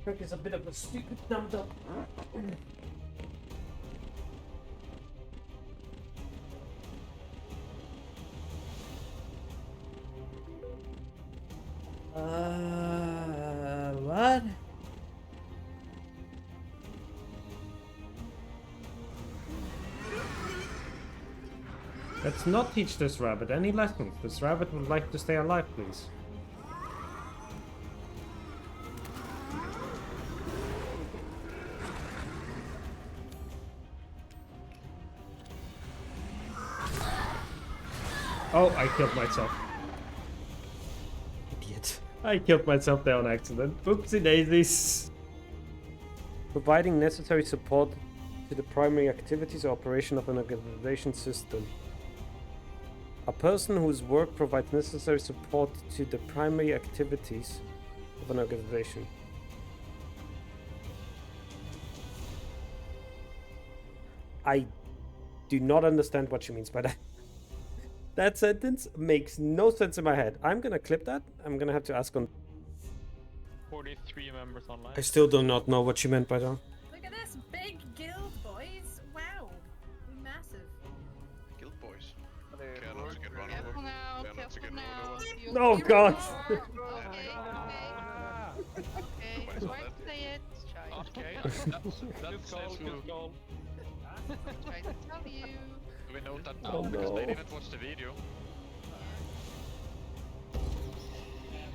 Speaker 1: Frank is a bit of a stupid dum-dum. What? Let's not teach this rabbit any lessons. This rabbit would like to stay alive, please. Oh, I killed myself. Idiot. I killed myself there on accident. Oopsie daisies. Providing necessary support to the primary activities or operation of an organization system. A person whose work provides necessary support to the primary activities of an organization. I do not understand what she means by that. That sentence makes no sense in my head. I'm gonna clip that. I'm gonna have to ask on.
Speaker 9: 43 members online.
Speaker 1: I still do not know what she meant by that.
Speaker 10: Look at this big guild, boys. Wow. Massive.
Speaker 3: Guild boys.
Speaker 12: Careful now, careful now.
Speaker 1: Oh God!
Speaker 12: Okay, try to say it.
Speaker 9: Okay, that's cool.
Speaker 12: Try to tell you.
Speaker 3: Do we know that now?
Speaker 1: Oh,
Speaker 3: Because
Speaker 1: no.
Speaker 3: they didn't watch the video.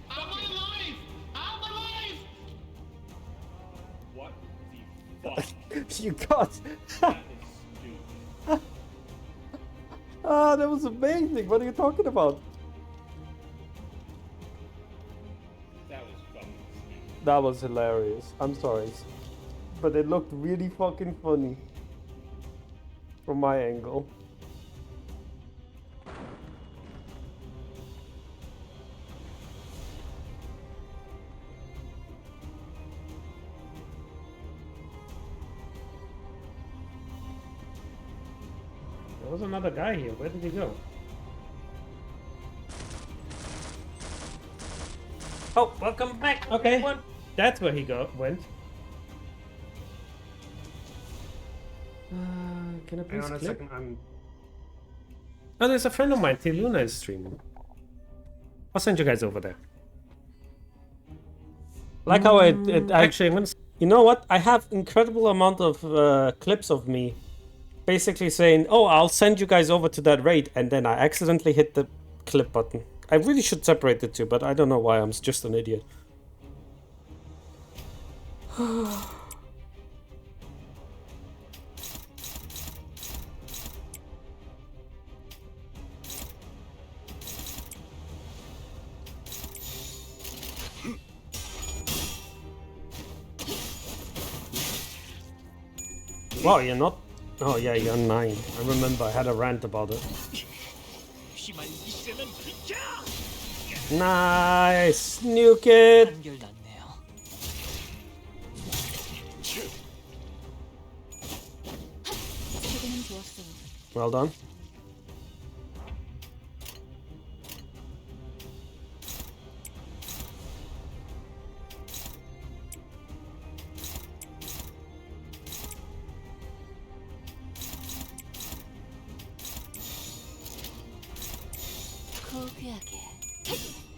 Speaker 12: I'm alive! I'm alive!
Speaker 5: What the fuck?
Speaker 1: You got. Ah, that was amazing. What are you talking about?
Speaker 5: That was fucking stupid.
Speaker 1: That was hilarious. I'm sorry, but it looked really fucking funny from my angle. There was another guy here. Where did he go? Oh, welcome back. Okay, that's where he went. Can I please
Speaker 13: Hang on a
Speaker 1: click?
Speaker 13: second,
Speaker 1: Oh, there's a friend of mine, T Luna, is streaming. I'll send you guys over there. Like how it actually. You know what? I have incredible amount of clips of me basically saying, "Oh, I'll send you guys over to that raid," and then I accidentally hit the clip button. I really should separate the two, but I don't know why. I'm just an idiot. Wow, you're not. Oh yeah, you're 9. I remember I had a rant about it. Nice, nuke it. Well done.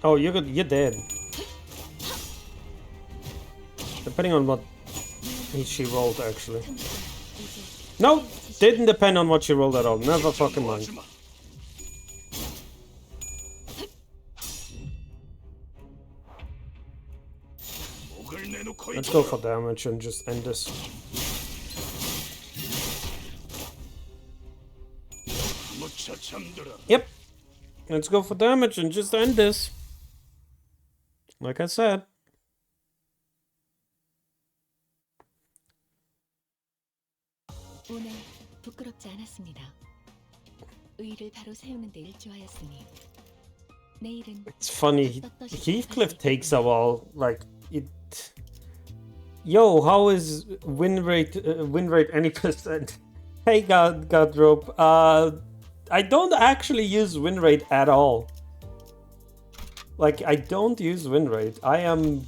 Speaker 1: Oh, you're good. You're dead. Depending on what she rolled, actually. No, didn't depend on what she rolled at all. Never fucking mind. Let's go for damage and just end this. Yep. Let's go for damage and just end this. Like I said.
Speaker 4: 오늘 부끄럽지 않았습니다. 의의를 바로 세우는 데 일조하였으니 내일은
Speaker 1: It's funny. Heathcliff takes a while. Like it. Yo, how is win rate any percent? Hey, Godrope. I don't actually use win rate at all. Like I don't use win rate. I'm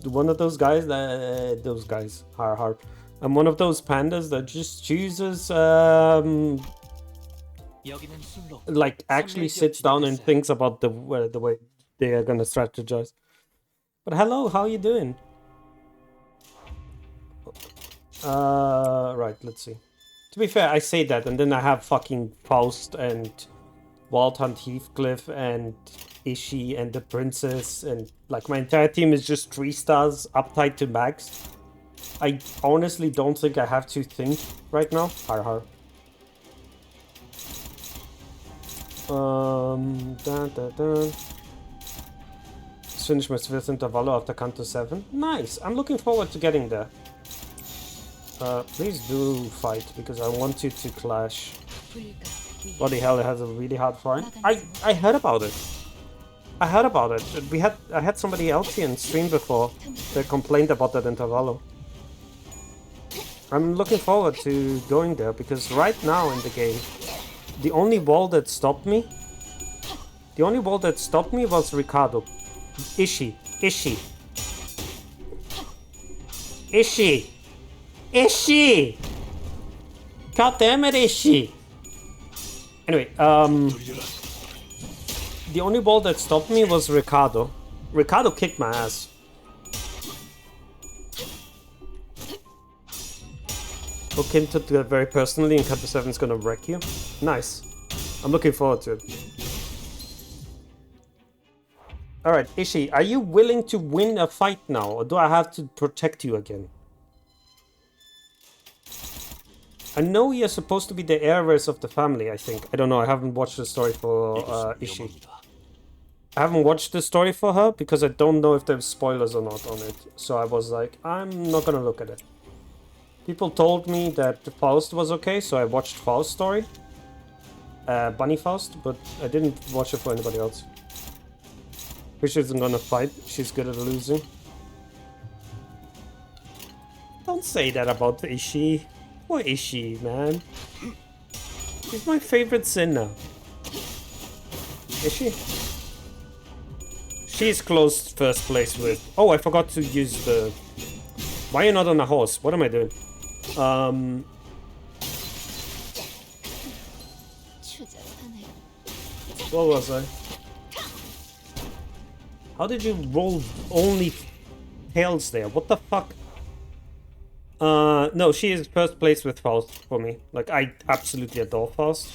Speaker 1: one of those guys that harp. I'm one of those pandas that just chooses like actually sits down and thinks about the way they are gonna strategize. But hello, how you doing? Right, let's see. To be fair, I say that, and then I have fucking Faust and Wild Hunt Heathcliff and Ishii and the Princess, and like my entire team is just 3 stars uptight to max. I honestly don't think I have to think right now. Har har. Just finished my fifth intervallo after Canto 7. Nice! I'm looking forward to getting there. Please do fight, because I want you to clash. Bloody hell, it has a really hard fight. I heard about it. I heard about it. I had somebody else here in stream before that complained about that intervallo. I'm looking forward to going there, because right now in the game, the only wall that stopped me was Ricardo. Ishii. God damn it, Ishii! Anyway, the only wall that stopped me was Ricardo. Ricardo kicked my ass. Look into it very personally, and Canto 7 is gonna wreck you. Nice. I'm looking forward to it. Alright, Ishii, are you willing to win a fight now, or do I have to protect you again? I know you're supposed to be the heiress of the family, I think. I don't know, I haven't watched the story for Ishii. I haven't watched the story for her, because I don't know if there's spoilers or not on it. So I was like, I'm not gonna look at it. People told me that Faust was okay, so I watched Faust's story. Bunny Faust, but I didn't watch it for anybody else. Fish isn't gonna fight, she's good at losing. Don't say that about Ishii. Poor Ishii, man. She's my favorite sinner. Is she? She's close first place with... Oh, I forgot to use the... Why are you not on a horse? What am I doing? What was I? How did you roll only tails there? What the fuck? No, she is first place with Faust for me. Like, I absolutely adore Faust.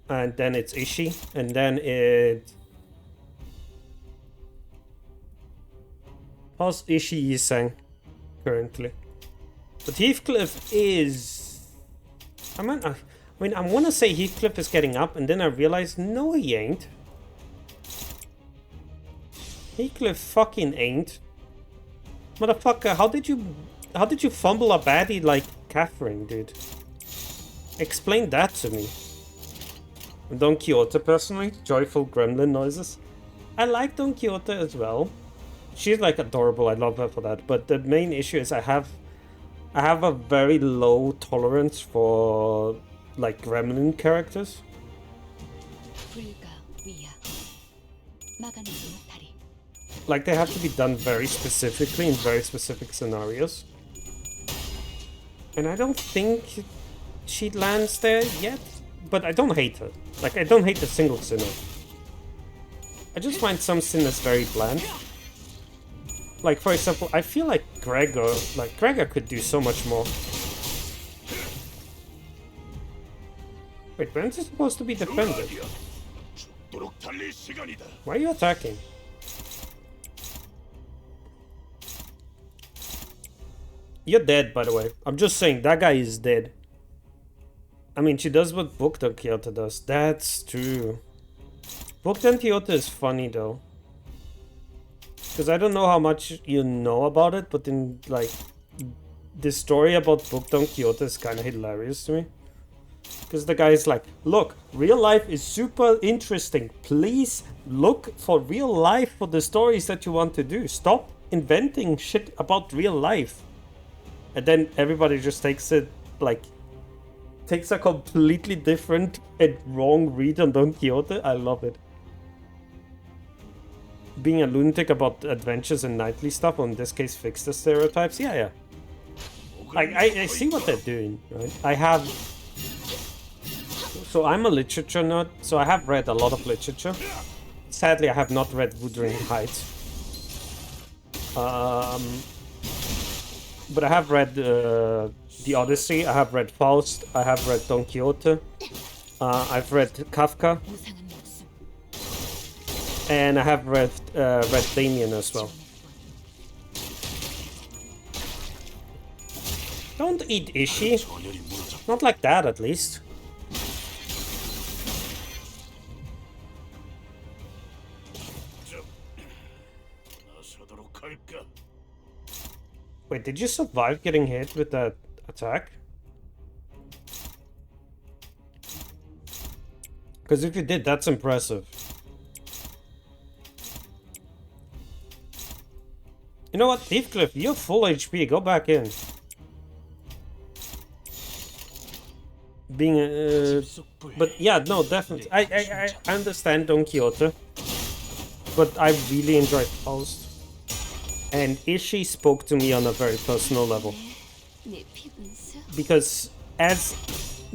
Speaker 1: And then it's Ishii. And then it... Faust, Ishii, Yiseng. Currently. But Heathcliff is... I mean, I want to say Heathcliff is getting up, and then I realized, no, he ain't. Heathcliff fucking ain't. Motherfucker, how did you fumble a baddie like Catherine, dude? Explain that to me. Don Quixote, personally, joyful gremlin noises. I like Don Quixote as well. She's like adorable, I love her for that. But the main issue is I have a very low tolerance for like gremlin characters. Like, they have to be done very specifically in very specific scenarios. And I don't think she lands there yet, but I don't hate her. Like, I don't hate a single sinner. I just find some sinners very bland. Like, for example, I feel like Gregor could do so much more. Wait, Brent is supposed to be defended. Why are you attacking? You're dead, by the way. I'm just saying, that guy is dead. I mean, she does what Book Don Quixote does. That's true. Book Don Quixote is funny, though. Because I don't know how much you know about it, but in, like, the story about Book Don Quixote is kind of hilarious to me. Because the guy is like, look, real life is super interesting. Please look for real life for the stories that you want to do. Stop inventing shit about real life. And then everybody just takes it, like, takes a completely different and wrong read on Don Quixote. I love it. Being a lunatic about adventures and knightly stuff, or in this case, fix the stereotypes. Yeah. Like, I see what they're doing, right? So I'm a literature nerd, so I have read a lot of literature. Sadly, I have not read Wuthering Heights. But I have read the Odyssey. I have read Faust. I have read Don Quixote. I've read Kafka. And I have read Damien as well. Don't eat Ishi. Not like that, at least. Wait, did you survive getting hit with that attack? Because if you did, that's impressive. You know what, Heathcliff, you're full HP. Go back in. Being but yeah, no, definitely. I understand Don Quixote, but I really enjoyed Faust. And Ishi spoke to me on a very personal level. Because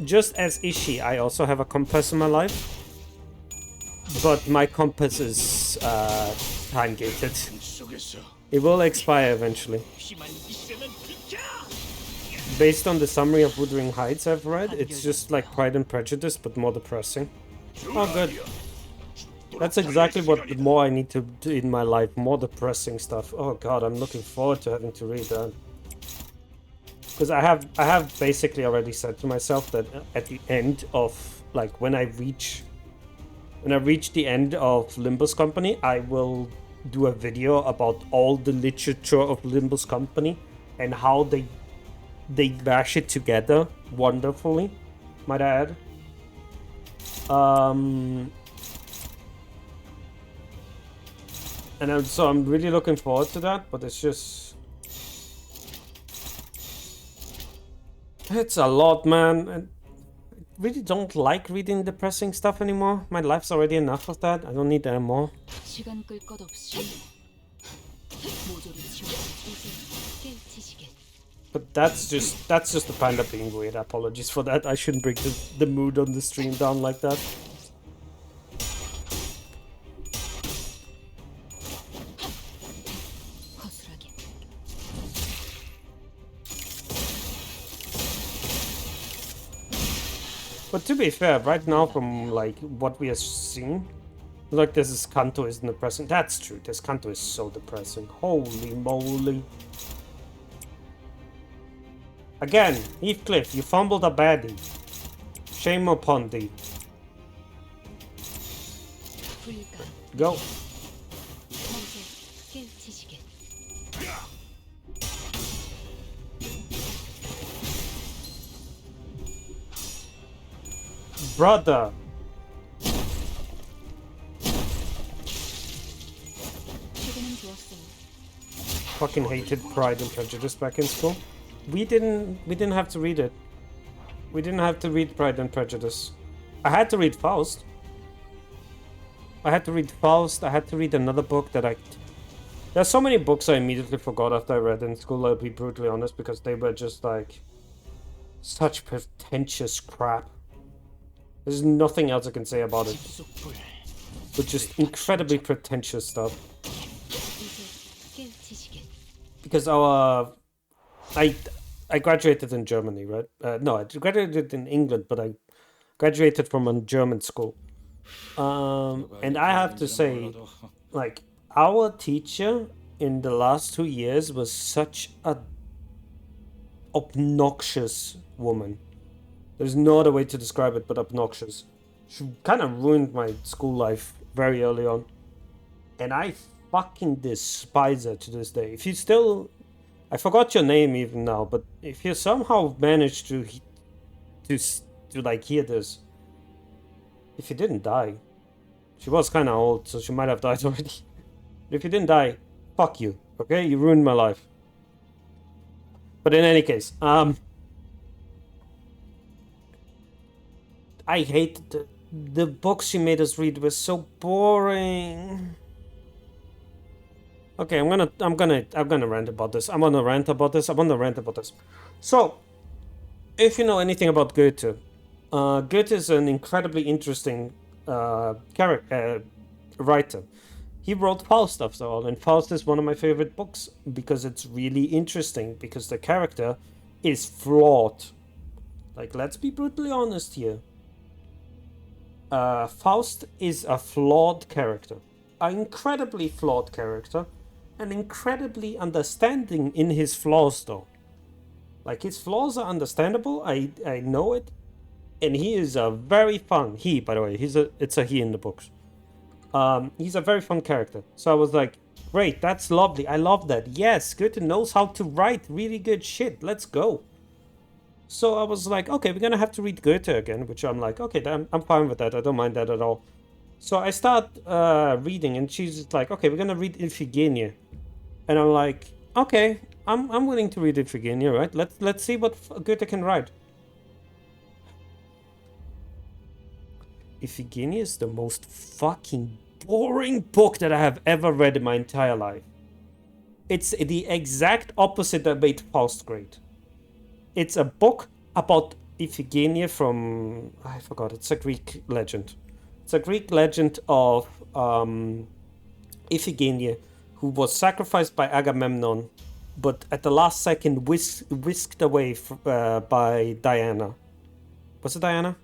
Speaker 1: just as Ishi, I also have a compass in my life. But my compass is time-gated. It will expire eventually. Based on the summary of Wuthering Heights I've read, it's just like Pride and Prejudice, but more depressing. Oh, good. That's exactly what the more I need to do in my life, more depressing stuff. Oh god, I'm looking forward to having to read that. Because I have basically already said to myself that at the end of, like, when I reach the end of Limbus Company, I will do a video about all the literature of Limbus Company and how they mash it together wonderfully, might I add. And so I'm really looking forward to that, but it's just... It's a lot, man. And I really don't like reading depressing stuff anymore. My life's already enough of that. I don't need any more. But that's just the panda being weird. Apologies for that. I shouldn't bring the mood on the stream down like that. But to be fair, right now from like what we have seen, like this CANTO isn't depressing. That's true. This CANTO is so depressing. Holy moly. Again, Heathcliff, you fumbled a baddie. Shame upon thee. Go. Brother. Fucking hated Pride and Prejudice back in school. We didn't have to read it. We didn't have to read Pride and Prejudice. I had to read Faust. I had to read another book that there's so many books I immediately forgot after I read in school, I'll be brutally honest, because they were just like such pretentious crap. There's nothing else I can say about it. But just incredibly pretentious stuff. Because I graduated in Germany, right? No, I graduated in England, but I graduated from a German school. And I have to say, like, our teacher in the last 2 years was such a obnoxious woman. There's no other way to describe it but obnoxious. She kind of ruined my school life very early on. And I fucking despise her to this day. If you still... I forgot your name even now, but if you somehow managed to like hear this... If you didn't die... She was kind of old, so she might have died already. But if you didn't die, fuck you, okay? You ruined my life. But in any case, I hated the books she made us read were so boring. Okay, I'm gonna rant about this. I'm gonna rant about this. So, if you know anything about Goethe, Goethe is an incredibly interesting writer. He wrote Faust after all, and Faust is one of my favorite books because it's really interesting, because the character is flawed. Like, let's be brutally honest here. Faust is a flawed character. An incredibly flawed character. And incredibly understanding in his flaws, though. Like, his flaws are understandable, I know it. And he is a very fun, by the way, it's a he in the books. He's a very fun character. So I was like, great, that's lovely, I love that. Yes, Goethe knows how to write really good shit, let's go. So I was like, okay, we're gonna have to read Goethe again, which I'm like, okay, I'm fine with that, I don't mind that at all. So I start reading, and she's like, okay, we're gonna read Iphigenia. And I'm like, okay, I'm willing to read Iphigenia, right? Let's see what Goethe can write. Iphigenia is the most fucking boring book that I have ever read in my entire life. It's the exact opposite that made Faust great. It's a book about Iphigenia from, I forgot, it's a Greek legend. It's a Greek legend of Iphigenia, who was sacrificed by Agamemnon, but at the last second whisked away by Diana. Was it Diana?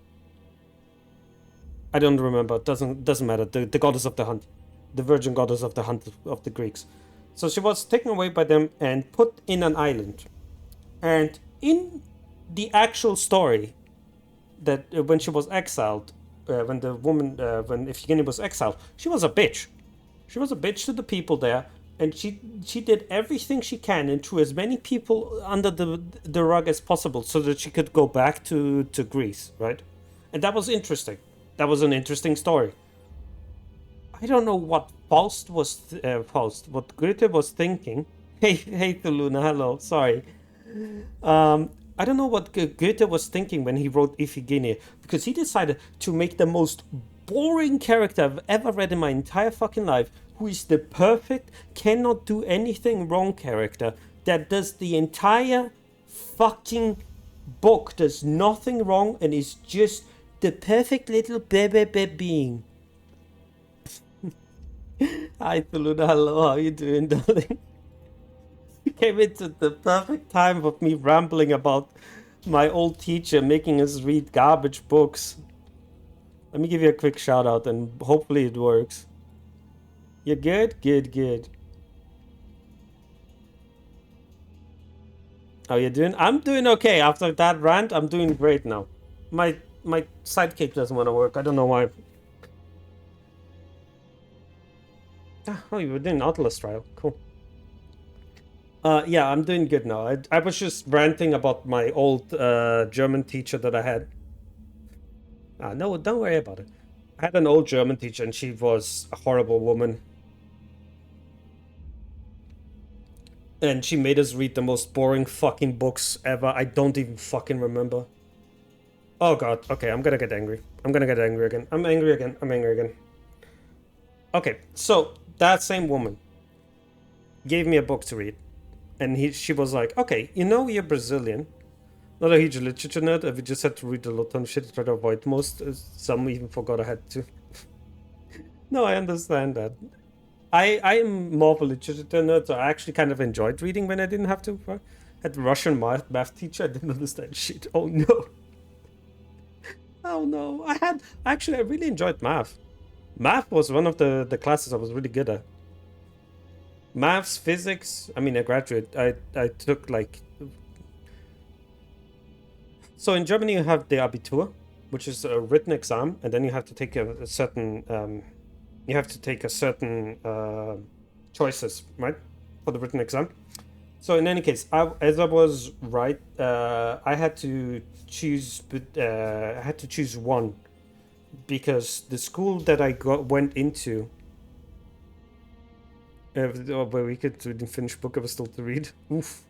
Speaker 1: I don't remember. It doesn't matter. The goddess of the hunt, the virgin goddess of the hunt of the Greeks. So she was taken away by them and put in an island. And in the actual story, that when she was exiled, when Iphigenia was exiled, she was a bitch. She was a bitch to the people there, and she did everything she can and threw as many people under the rug as possible so that she could go back to Greece, right? And that was interesting. That was an interesting story. I don't know what what Goethe was thinking. Hey, Tuluna, hello, sorry. I don't know what Goethe was thinking when he wrote Iphigenia, because he decided to make the most boring character I've ever read in my entire fucking life, who is the perfect, cannot do anything wrong character, that does the entire fucking book, does nothing wrong, and is just the perfect little baby being. Hi, Tuluna, hello, how you doing, darling? You came into the perfect time of me rambling about my old teacher making us read garbage books. Let me give you a quick shout out and hopefully it works. You're good? Good. How you doing? I'm doing okay. After that rant, I'm doing great now. My sidekick doesn't want to work. I don't know why. Oh, you were doing Nautilus trial. Cool. Yeah, I'm doing good now. I was just ranting about my old German teacher that I had. No, don't worry about it. I had an old German teacher and she was a horrible woman. And she made us read the most boring fucking books ever. I don't even fucking remember. Oh god, okay, I'm gonna get angry. I'm angry again. Okay, so that same woman gave me a book to read. And she was like, okay, you know you're Brazilian. Not a huge literature nerd, we just had to read a lot of shit to try to avoid most. Some even forgot I had to. No, I understand that. I am more of a literature nerd, so I actually kind of enjoyed reading when I didn't have to. I had a Russian math teacher, I didn't understand shit. Oh no. Oh no. I really enjoyed math. Math was one of the classes I was really good at. Maths, physics, I mean, I graduated. I took like... So in Germany you have the Abitur, which is a written exam, and then you have to take a certain... you have to take a certain choices, right, for the written exam. So in any case, as I was right, I had to choose. I had to choose one because the school that I went into, where we could didn't finish book, I was still to read. Oof.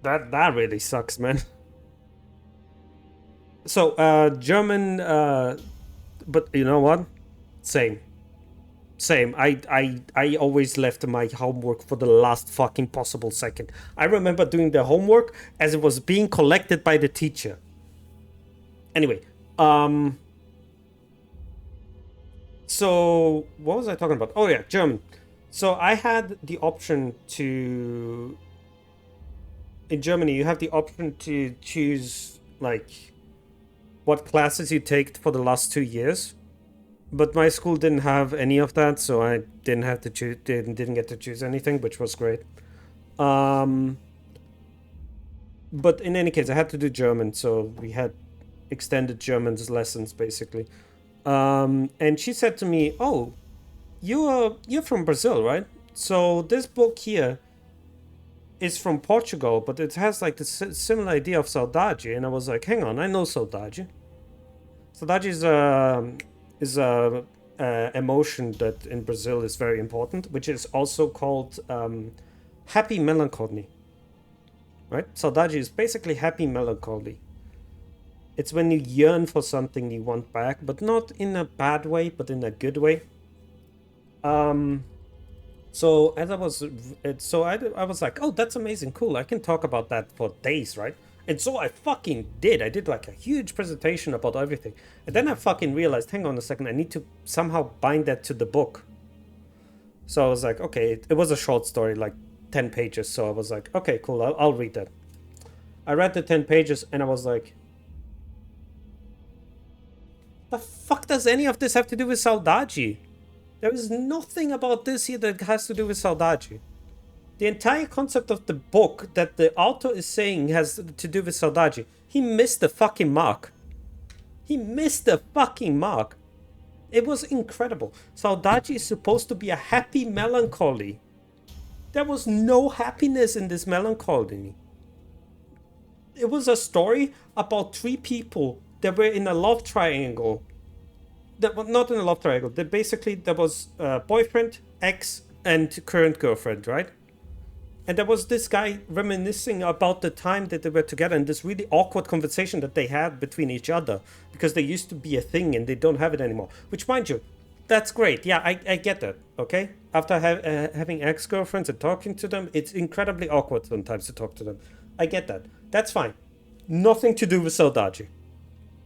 Speaker 1: That really sucks, man. So German. But you know what? Same. I always left my homework for the last fucking possible second. I remember doing the homework as it was being collected by the teacher. Anyway, so what was I talking about? Oh yeah, German. So I had the option to in Germany you have the option to choose like what classes you take for the last 2 years, but my school didn't have any of that, so I didn't have to choose. Didn't get to choose anything, which was great. But in any case, I had to do German, so we had extended German's lessons basically. And she said to me, "Oh, you're from Brazil, right? So this book here is from Portugal, but it has like the similar idea of saudade." And I was like, "Hang on, I know saudade. Saudade is a emotion that in Brazil is very important, which is also called happy melancholy. Right? Saudade is basically happy melancholy. It's when you yearn for something you want back, but not in a bad way, but in a good way. So as I was like, oh, that's amazing, cool. I can talk about that for days, right? And so I fucking did. I did like a huge presentation about everything. And then I fucking realized, hang on a second, I need to somehow bind that to the book. So I was like, okay, it was a short story, like 10 pages. So I was like, okay, cool, I'll read that. I read the 10 pages and I was like, the fuck does any of this have to do with saudade? There is nothing about this here that has to do with saudade. The entire concept of the book that the author is saying has to do with saudade. He missed the fucking mark. He missed the fucking mark. It was incredible. Saudade is supposed to be a happy melancholy. There was no happiness in this melancholy. It was a story about 3 people that were in a love triangle. That was not in a love triangle. There was boyfriend, ex, and current girlfriend, right? And there was this guy reminiscing about the time that they were together and this really awkward conversation that they had between each other because they used to be a thing and they don't have it anymore. Which, mind you, that's great. Yeah, I get that, okay? After having ex-girlfriends and talking to them, it's incredibly awkward sometimes to talk to them. I get that. That's fine. Nothing to do with saudade.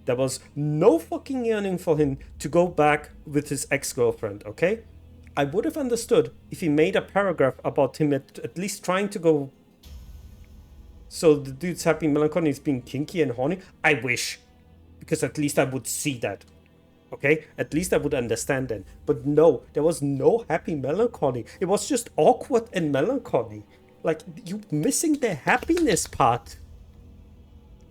Speaker 1: There was no fucking yearning for him to go back with his ex-girlfriend, okay? I would have understood if he made a paragraph about him at least trying to go... So the dude's happy melancholy is being kinky and horny? I wish. Because at least I would see that. Okay? At least I would understand that. But no, there was no happy melancholy. It was just awkward and melancholy. Like, you missing the happiness part.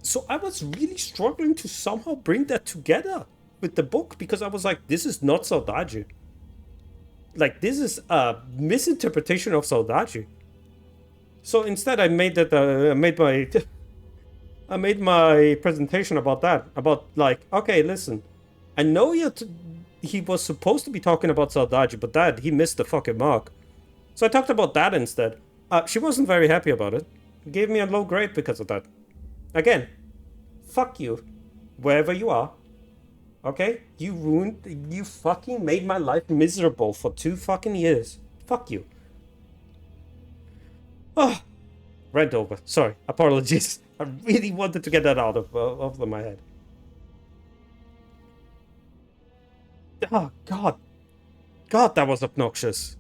Speaker 1: So I was really struggling to somehow bring that together with the book because I was like, this is not saudade. Like, this is a misinterpretation of saudade. So instead I made that, I made my presentation about that. About like, okay, listen, I know he was supposed to be talking about saudade, but Dad, he missed the fucking mark. So I talked about that instead. She wasn't very happy about it. Gave me a low grade because of that. Again, fuck you, wherever you are. Okay? You fucking made my life miserable for 2 fucking years. Fuck you. Oh, rant over. Sorry, apologies. I really wanted to get that out of my head. Oh, God. God, that was obnoxious.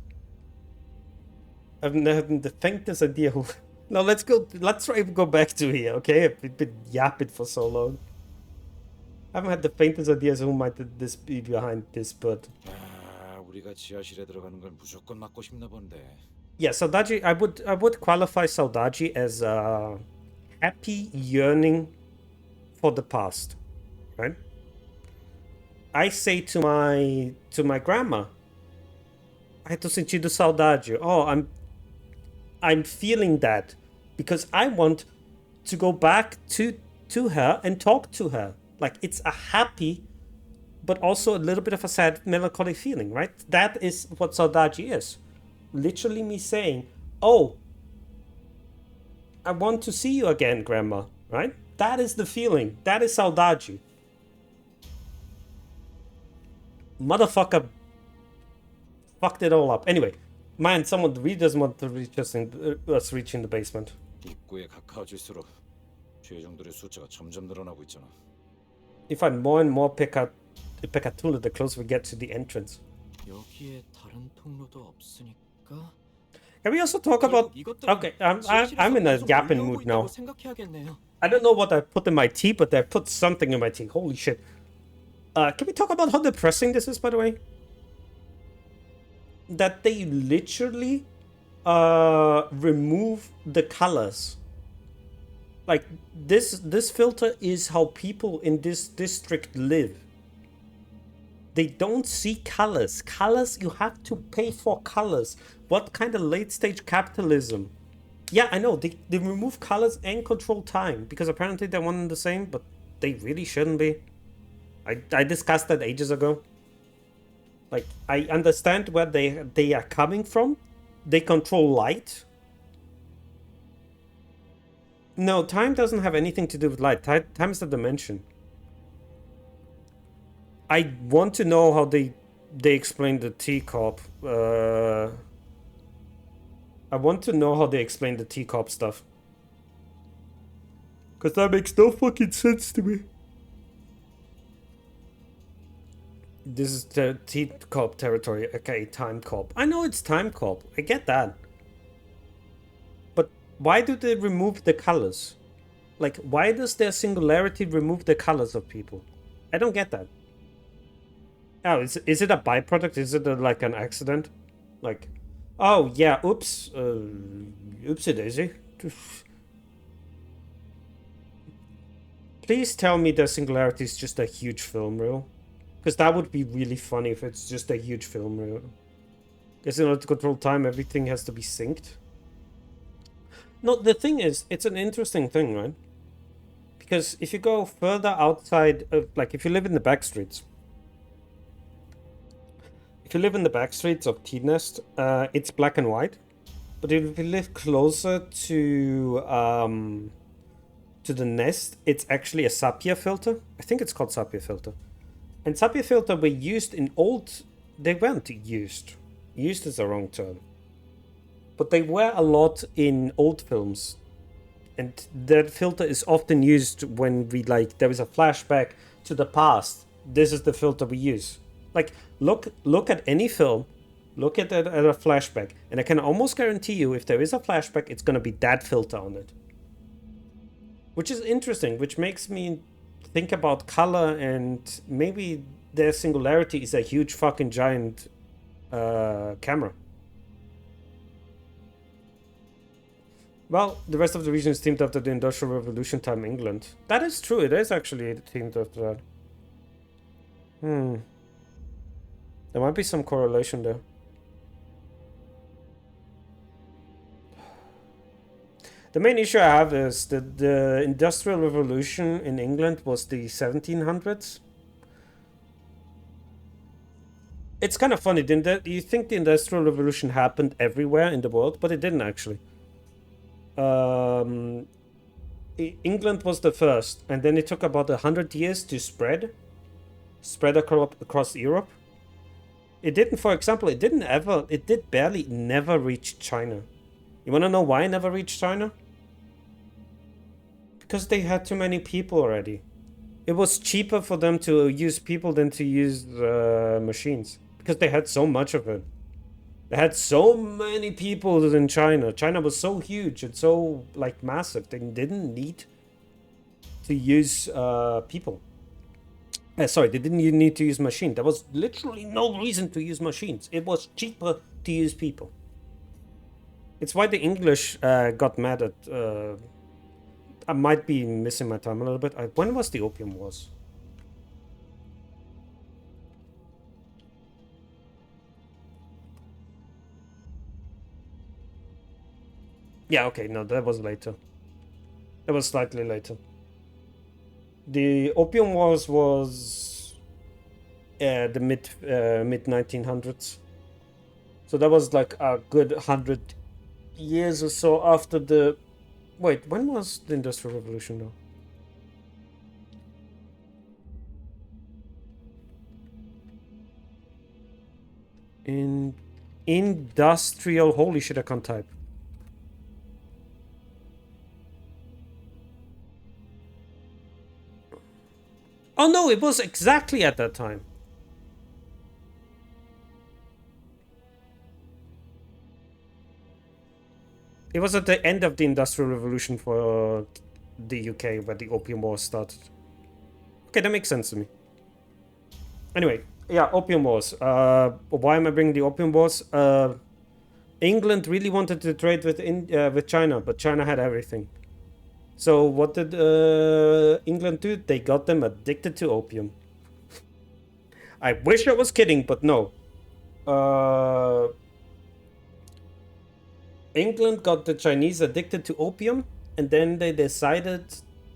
Speaker 1: I haven't the faintest idea who... No, let's try and go back to here, okay? I've been yapping for so long. I haven't had the faintest idea who might this be behind this, but...
Speaker 2: 우리가 지하실에 들어가는 걸 무조건 막고 싶나 본데.
Speaker 1: Yeah, saudade, I would qualify saudade as a happy yearning for the past, right? I say to my grandma, I tô sentindo saudade. Oh, I'm feeling that because I want to go back to her and talk to her. Like, it's a happy, but also a little bit of a sad, melancholy feeling, right? That is what saudade is. Literally me saying, oh, I want to see you again, Grandma, right? That is the feeling. That is saudade. Motherfucker fucked it all up. Anyway, man, someone really doesn't want to reach us reaching the basement.
Speaker 2: 입구에 가까워질수록 죄종들의 숫자가 점점 늘어나고 있잖아.
Speaker 1: You find more and more the closer we get to the entrance.
Speaker 8: 여기에 다른 통로도 없으니까.
Speaker 1: Can we also talk about... Okay, I'm in a yapping mood now. I don't know what I put in my tea, but I put something in my tea. Holy shit. Can we talk about how depressing this is, by the way? That they literally remove the colors. Like, this filter is how people in this district live. They don't see colors. Colors, you have to pay for colors. What kind of late-stage capitalism? Yeah, I know, they remove colors and control time, because apparently they're one and the same, but they really shouldn't be. I discussed that ages ago. Like, I understand where they are coming from. They control light. No, time doesn't have anything to do with light. Time is a dimension. I want to know how they explain the teacup. I want to know how they explain the teacup stuff. Because that makes no fucking sense to me. This is the teacup territory. Okay, time cop. I know it's time cop. I get that. But why do they remove the colors? Like, why does their singularity remove the colors of people? I don't get that. Oh, is it a byproduct? Is it like an accident? Like, oh yeah, oops, oopsie daisy. Please tell me the singularity is just a huge film reel, because that would be really funny if it's just a huge film reel. Guess in order to control time, everything has to be synced. No, the thing is, it's an interesting thing, right? Because if you go further outside of, like, if you live in the back streets. If you live in the back streets of T-Nest, it's black and white. But if you live closer to the nest, it's actually a sepia filter. I think it's called sepia filter. And sepia filter were used in old... They weren't used. Used is the wrong term. But they were a lot in old films. And that filter is often used when we, like, there is a flashback to the past. This is the filter we use. Like, look at any film, look at a flashback, and I can almost guarantee you if there is a flashback, it's going to be that filter on it. Which is interesting, which makes me think about color, and maybe their singularity is a huge fucking giant camera. Well, the rest of the region is themed after the Industrial Revolution time England. That is true, it is actually themed after that. There might be some correlation there. The main issue I have is that the Industrial Revolution in England was the 1700s. It's kind of funny. You think the Industrial Revolution happened everywhere in the world, but it didn't actually. England was the first, and then it took about 100 years to spread across Europe. It didn't, for example, it did barely never reach China. You want to know why it never reached China? Because they had too many people already. It was cheaper for them to use people than to use machines. Because they had so much of it. They had so many people in China. China was so huge and so, like, massive. They didn't need to use people. Sorry, they didn't need to use machines. There was literally no reason to use machines. It was cheaper to use people. It's why the English got mad at... I might be missing my time a little bit. When was the Opium Wars? Yeah, okay, no, that was later. That was slightly later. The Opium Wars was the mid 1900s. So that was like a good 100 years or so after the... Wait, when was the Industrial Revolution though? Industrial... Holy shit, I can't type. Oh no, it was exactly at that time. It was at the end of the Industrial Revolution for the UK where the Opium Wars started. Okay, that makes sense to me. Anyway, yeah, Opium Wars. Why am I bringing the Opium Wars? England really wanted to trade with China, but China had everything. So what did England do? They got them addicted to opium. I wish I was kidding, but no. England got the Chinese addicted to opium, and then they decided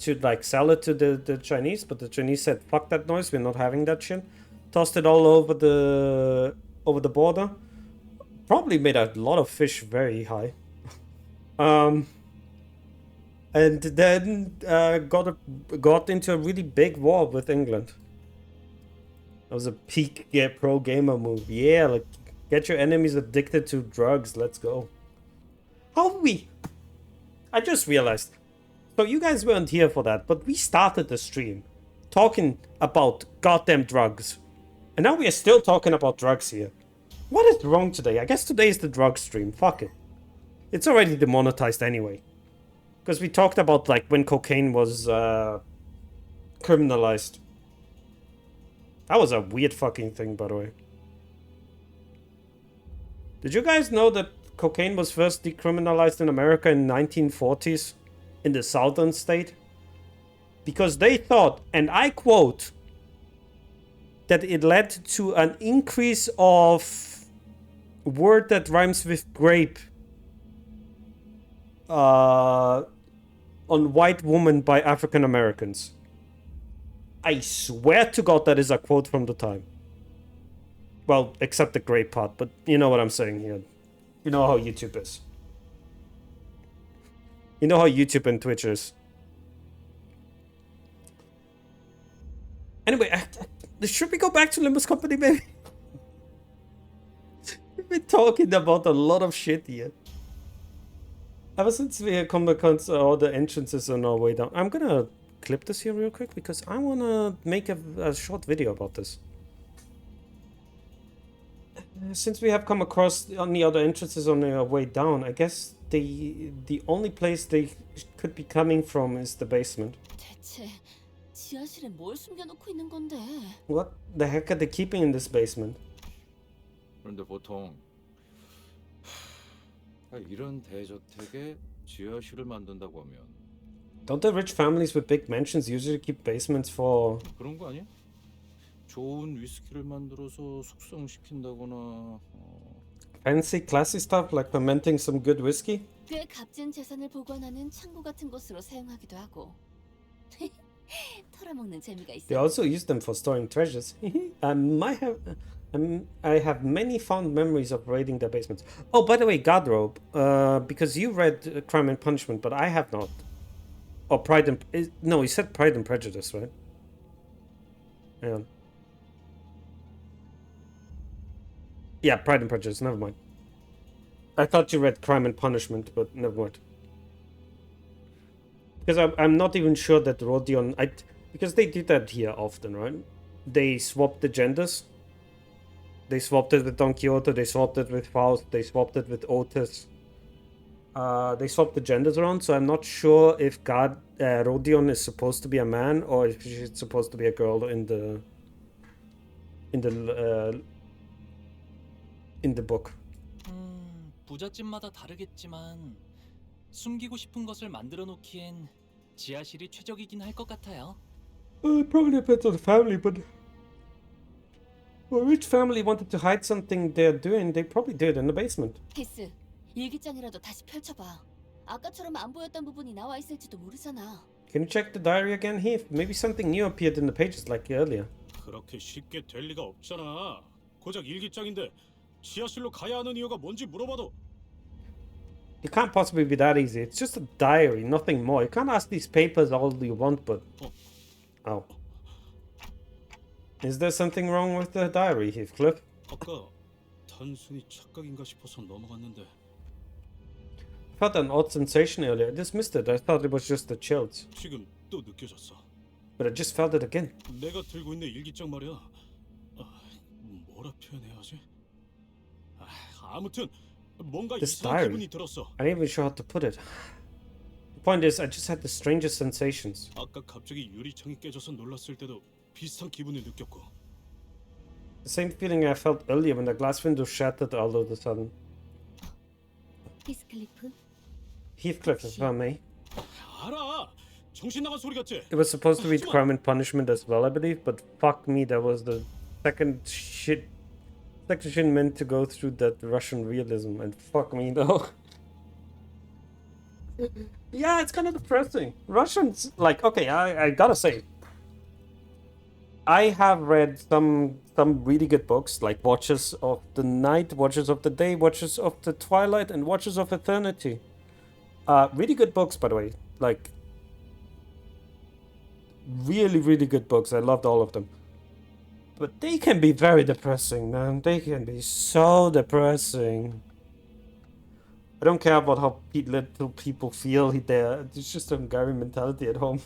Speaker 1: to like sell it to the Chinese, but the Chinese said, "Fuck that noise, we're not having that shit." Tossed it all over the border. Probably made a lot of fish very high. And then got into a really big war with England. That was a peak pro gamer move. Yeah, like get your enemies addicted to drugs. Let's go. How we? I just realized. So you guys weren't here for that, but we started the stream talking about goddamn drugs, and now we are still talking about drugs here. What is wrong today? I guess today is the drug stream. Fuck it. It's already demonetized anyway. Because we talked about like when cocaine was criminalized. That was a weird fucking thing, by the way. Did you guys know that cocaine was first decriminalized in America in 1940s in the southern state? Because they thought, and I quote, that it led to an increase of word that rhymes with grape on white woman by African Americans. I swear to God that is a quote from the time. Well, except the grape part, but you know what I'm saying here. You know how YouTube is. You know how YouTube and Twitch is. Anyway, should we go back to Limbus Company, baby? We've been talking about a lot of shit here. Ever since we come across all the entrances on our way down. I'm gonna clip this here real quick because I wanna make a short video about this. Since we have come across on the other entrances on our way down, I guess the only place they could be coming from is the basement.
Speaker 6: 대체 지하실에 뭘 숨겨놓고 있는 건데?
Speaker 1: What the heck are they keeping in this basement?
Speaker 2: 그런데 보통 이런 대저택에 지하실을 만든다고 하면
Speaker 1: Don't the rich families with big mansions usually keep basements for...
Speaker 2: 그런 거 아니야? 좋은 위스키를 만들어서 숙성시킨다거나
Speaker 1: fancy, classy stuff like fermenting some good whiskey?
Speaker 6: 꽤 값진 재산을 보관하는 창고 같은 곳으로 사용하기도 하고. 털어먹는 재미가 있어.
Speaker 1: They also use them for storing treasures. I have many fond memories of raiding their basements. Oh, by the way, Godrobe, because you read Crime and Punishment, but I have not. Or Pride and... No, you said Pride and Prejudice, right? Hang on. Yeah, Pride and Prejudice, never mind. I thought you read Crime and Punishment, but never mind. Because I'm not even sure that Rodion... because they did that here often, right? They swapped the genders. They swapped it with Don Quixote, they swapped it with Faust, they swapped it with Otis. They swapped the genders around, so I'm not sure if Rodion is supposed to be a man or if she's supposed to be a girl in the book.
Speaker 8: 부잣집마다 다르겠지만 숨기고 싶은 것을 만들어 놓기엔 지하실이 최적이긴 할 것 같아요.
Speaker 1: It probably depends on the family, but well, which family wanted to hide something they're doing, they probably did in the basement.
Speaker 6: 히스, 일기장이라도 다시 펼쳐봐. 아까처럼 안 보였던 부분이 나와 있을지도 모르잖아.
Speaker 1: Can you check the diary again, Heath? Maybe something new appeared in the pages like earlier.
Speaker 5: 그렇게 쉽게 될 리가 없잖아. 고작 일기장인데 지하실로 가야 하는 이유가 뭔지 물어봐도
Speaker 1: It can't possibly be that easy. It's just a diary, nothing more. You can't ask these papers all you want, but... Oh. Is there something wrong with the diary, Heathcliff?
Speaker 5: 아까 단순히 착각인가 싶어서 넘어갔는데.
Speaker 1: I felt an odd sensation earlier. I dismissed it. I thought it was just the chills.
Speaker 5: 지금 또 느껴졌어.
Speaker 1: But I just felt it again.
Speaker 5: 내가 들고 있는 일기장 말이야. 뭐라 표현해야 하지? 아무튼 뭔가
Speaker 1: This
Speaker 5: 이상한
Speaker 1: diary.
Speaker 5: 기분이 들었어.
Speaker 1: I'm not even sure how to put it. The point is, I just had the strangest sensations.
Speaker 5: 아까 갑자기 유리창이 깨져서 놀랐을 때도 비슷한 기분을 느꼈고.
Speaker 1: The same feeling I felt earlier when the glass window shattered all of a sudden.
Speaker 4: 히스클리프,
Speaker 1: Heathcliff, if I may.
Speaker 5: 알아. 정신 나간 소리 같지?
Speaker 1: It was supposed to be Crime and Punishment as well, I believe, but fuck me, that was the second shit meant to go through that Russian realism, and fuck me though. Yeah, it's kind of depressing. Russians, like, okay, I gotta say, I have read some really good books, like Watches of the Night, Watches of the Day, Watches of the Twilight, and Watches of Eternity. Really good books, by the way. Like, really, really good books. I loved all of them. But they can be very depressing, man. They can be so depressing. I don't care about how little people feel there. It's just a Hungarian mentality at home.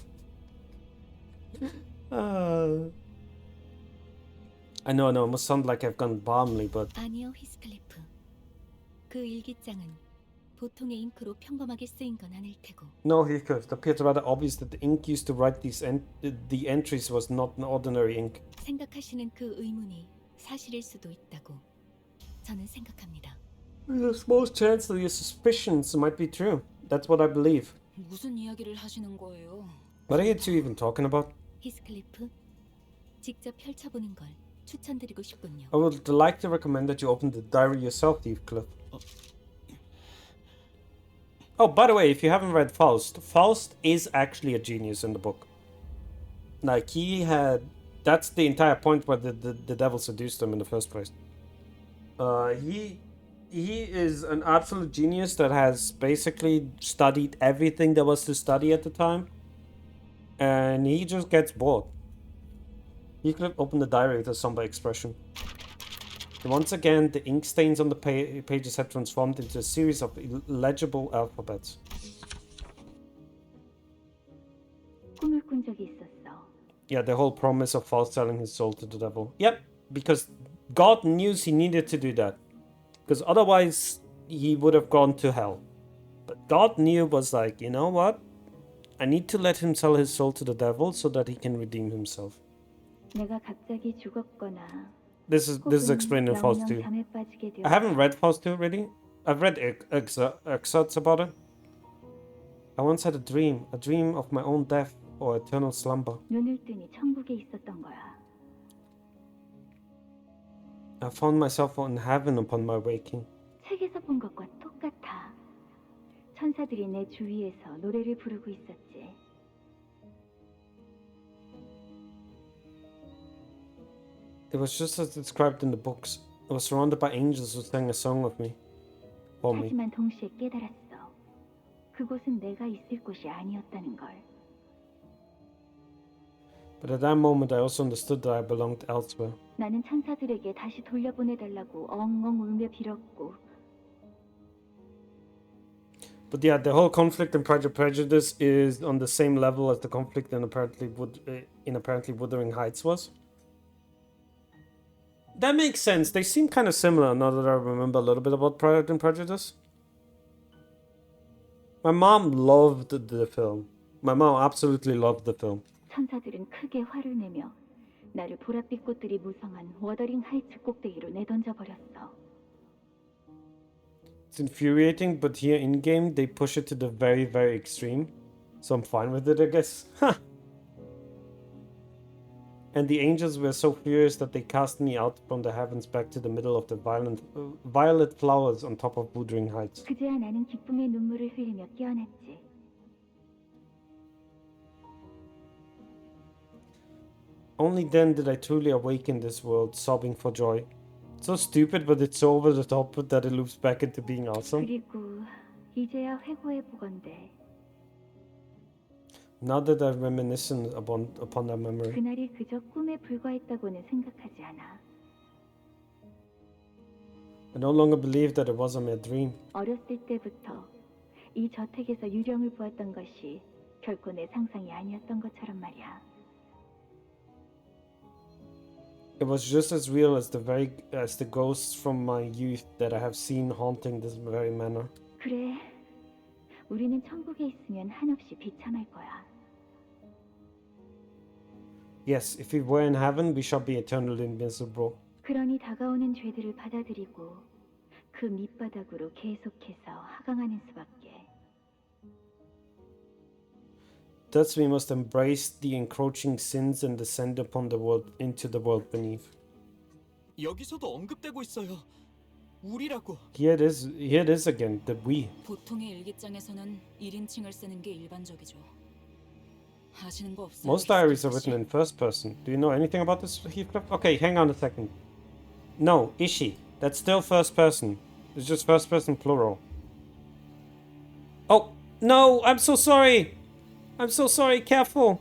Speaker 1: I know, it must sound like I've gone balmy, but
Speaker 4: 아니요, 히스클리프. 그 일기장은 보통의 잉크로 평범하게 쓰인 건 아닐 테고.
Speaker 1: no, Heathcliff, it appears rather obvious that the ink used to write the entries was not an ordinary ink.
Speaker 4: 생각하시는 그 의문이 사실일 수도 있다고 저는 생각합니다.
Speaker 1: There's a small chance that your suspicions might be true. That's what I believe.
Speaker 6: 무슨 이야기를 하시는 거예요?
Speaker 1: What are you two even talking about?
Speaker 4: 히스클리프, 직접 펼쳐보는 걸 추천드리고 싶군요.
Speaker 1: I would like to recommend that you open the diary yourself, Heathcliff. Oh, by the way, if you haven't read Faust, Faust is actually a genius in the book. Like, that's the entire point where the devil seduced him in the first place. He is an absolute genius that has basically studied everything there was to study at the time. And he just gets bored. He could have opened the diary with a somber expression. Once again, the ink stains on the pages had transformed into a series of illegible alphabets.
Speaker 11: 꿈을 꾼 적이 있었어.
Speaker 1: Yeah, the whole promise of Faust selling his soul to the devil. Yep, because God knew he needed to do that. Because otherwise, he would have gone to hell. But God knew, was like, you know what? I need to let him sell his soul to the devil so that he can redeem himself.
Speaker 11: 내가 갑자기 죽었거나
Speaker 1: This is explained in Faust 2.
Speaker 11: 잠에 빠지게 되어
Speaker 1: I haven't read Faust 2 really. I've read excerpts about it. I once had a dream of my own death or eternal slumber.
Speaker 11: 눈을 뜨니 천국에 있었던 거야.
Speaker 1: I found myself in heaven upon my waking.
Speaker 11: 책에서 본 것과 똑같아. 천사들이 내 주위에서 노래를 부르고 있었지.
Speaker 1: It was just as described in the books. I was surrounded by angels who sang a song of me. For me.
Speaker 11: 하지만 동시에 깨달았어. 그곳은 내가 있을 곳이 아니었다는 걸.
Speaker 1: But at that moment I also understood that I belonged elsewhere.
Speaker 11: 나는 천사들에게 다시 돌려보내달라고 엉엉 울며 빌었고.
Speaker 1: But yeah, the whole conflict in Pride and Prejudice is on the same level as the conflict in apparently Wuthering Heights was. That makes sense. They seem kind of similar now that I remember a little bit about Pride and Prejudice. My mom loved the film. My mom absolutely loved the film.
Speaker 11: 천사들은 크게 화를 내며 나를 보랏빛 꽃들이 무성한 워더링 하이츠 꼭대기로 내던져 버렸어.
Speaker 1: It's infuriating, but here in game they push it to the very, very extreme. So I'm fine with it, I guess. And the angels were so furious that they cast me out from the heavens back to the middle of the violet flowers on top of Wuthering Heights.
Speaker 11: 그제야 나는 기쁨의 눈물을 흘리며 깨어났지.
Speaker 1: Only then did I truly awaken this world, sobbing for joy. So stupid, but it's so over the top that it loops back into being awesome.
Speaker 11: 그리고 이제야 회고해 보건대.
Speaker 1: Now that I reminisce upon that memory.
Speaker 11: 그날이 그저 꿈에 불과했다고는 생각하지 않아.
Speaker 1: I no longer believe that it was a mere dream.
Speaker 11: 어렸을 때부터 이 저택에서 유령을 보았던 것이 결코 내 상상이 아니었던 것처럼 말이야.
Speaker 1: It was just as real as the ghosts from my youth that I have seen haunting this very manor.
Speaker 11: 그래, 우리는 천국에 있으면 한없이 비참할 거야.
Speaker 1: Yes, if we were in heaven, we shall be eternally invincible.
Speaker 11: 그러니 다가오는 죄들을 받아들이고 그 밑바닥으로 계속해서 하강하는 수밖에.
Speaker 1: Thus we must embrace the encroaching sins and descend upon the world into the world beneath.
Speaker 8: 여기서도 언급되고 있어요. 우리라고.
Speaker 1: Here it is again, the we.
Speaker 4: 보통의 일기장에서는 1인칭을 쓰는 게 일반적이죠. 하시는 거 없어요?
Speaker 1: Most diaries are written in first person. Do you know anything about this, Heathcliff? Okay, hang on a second. No, Ishi. That's still first person. It's just first person plural. Oh, no, I'm so sorry. I'm so sorry, careful.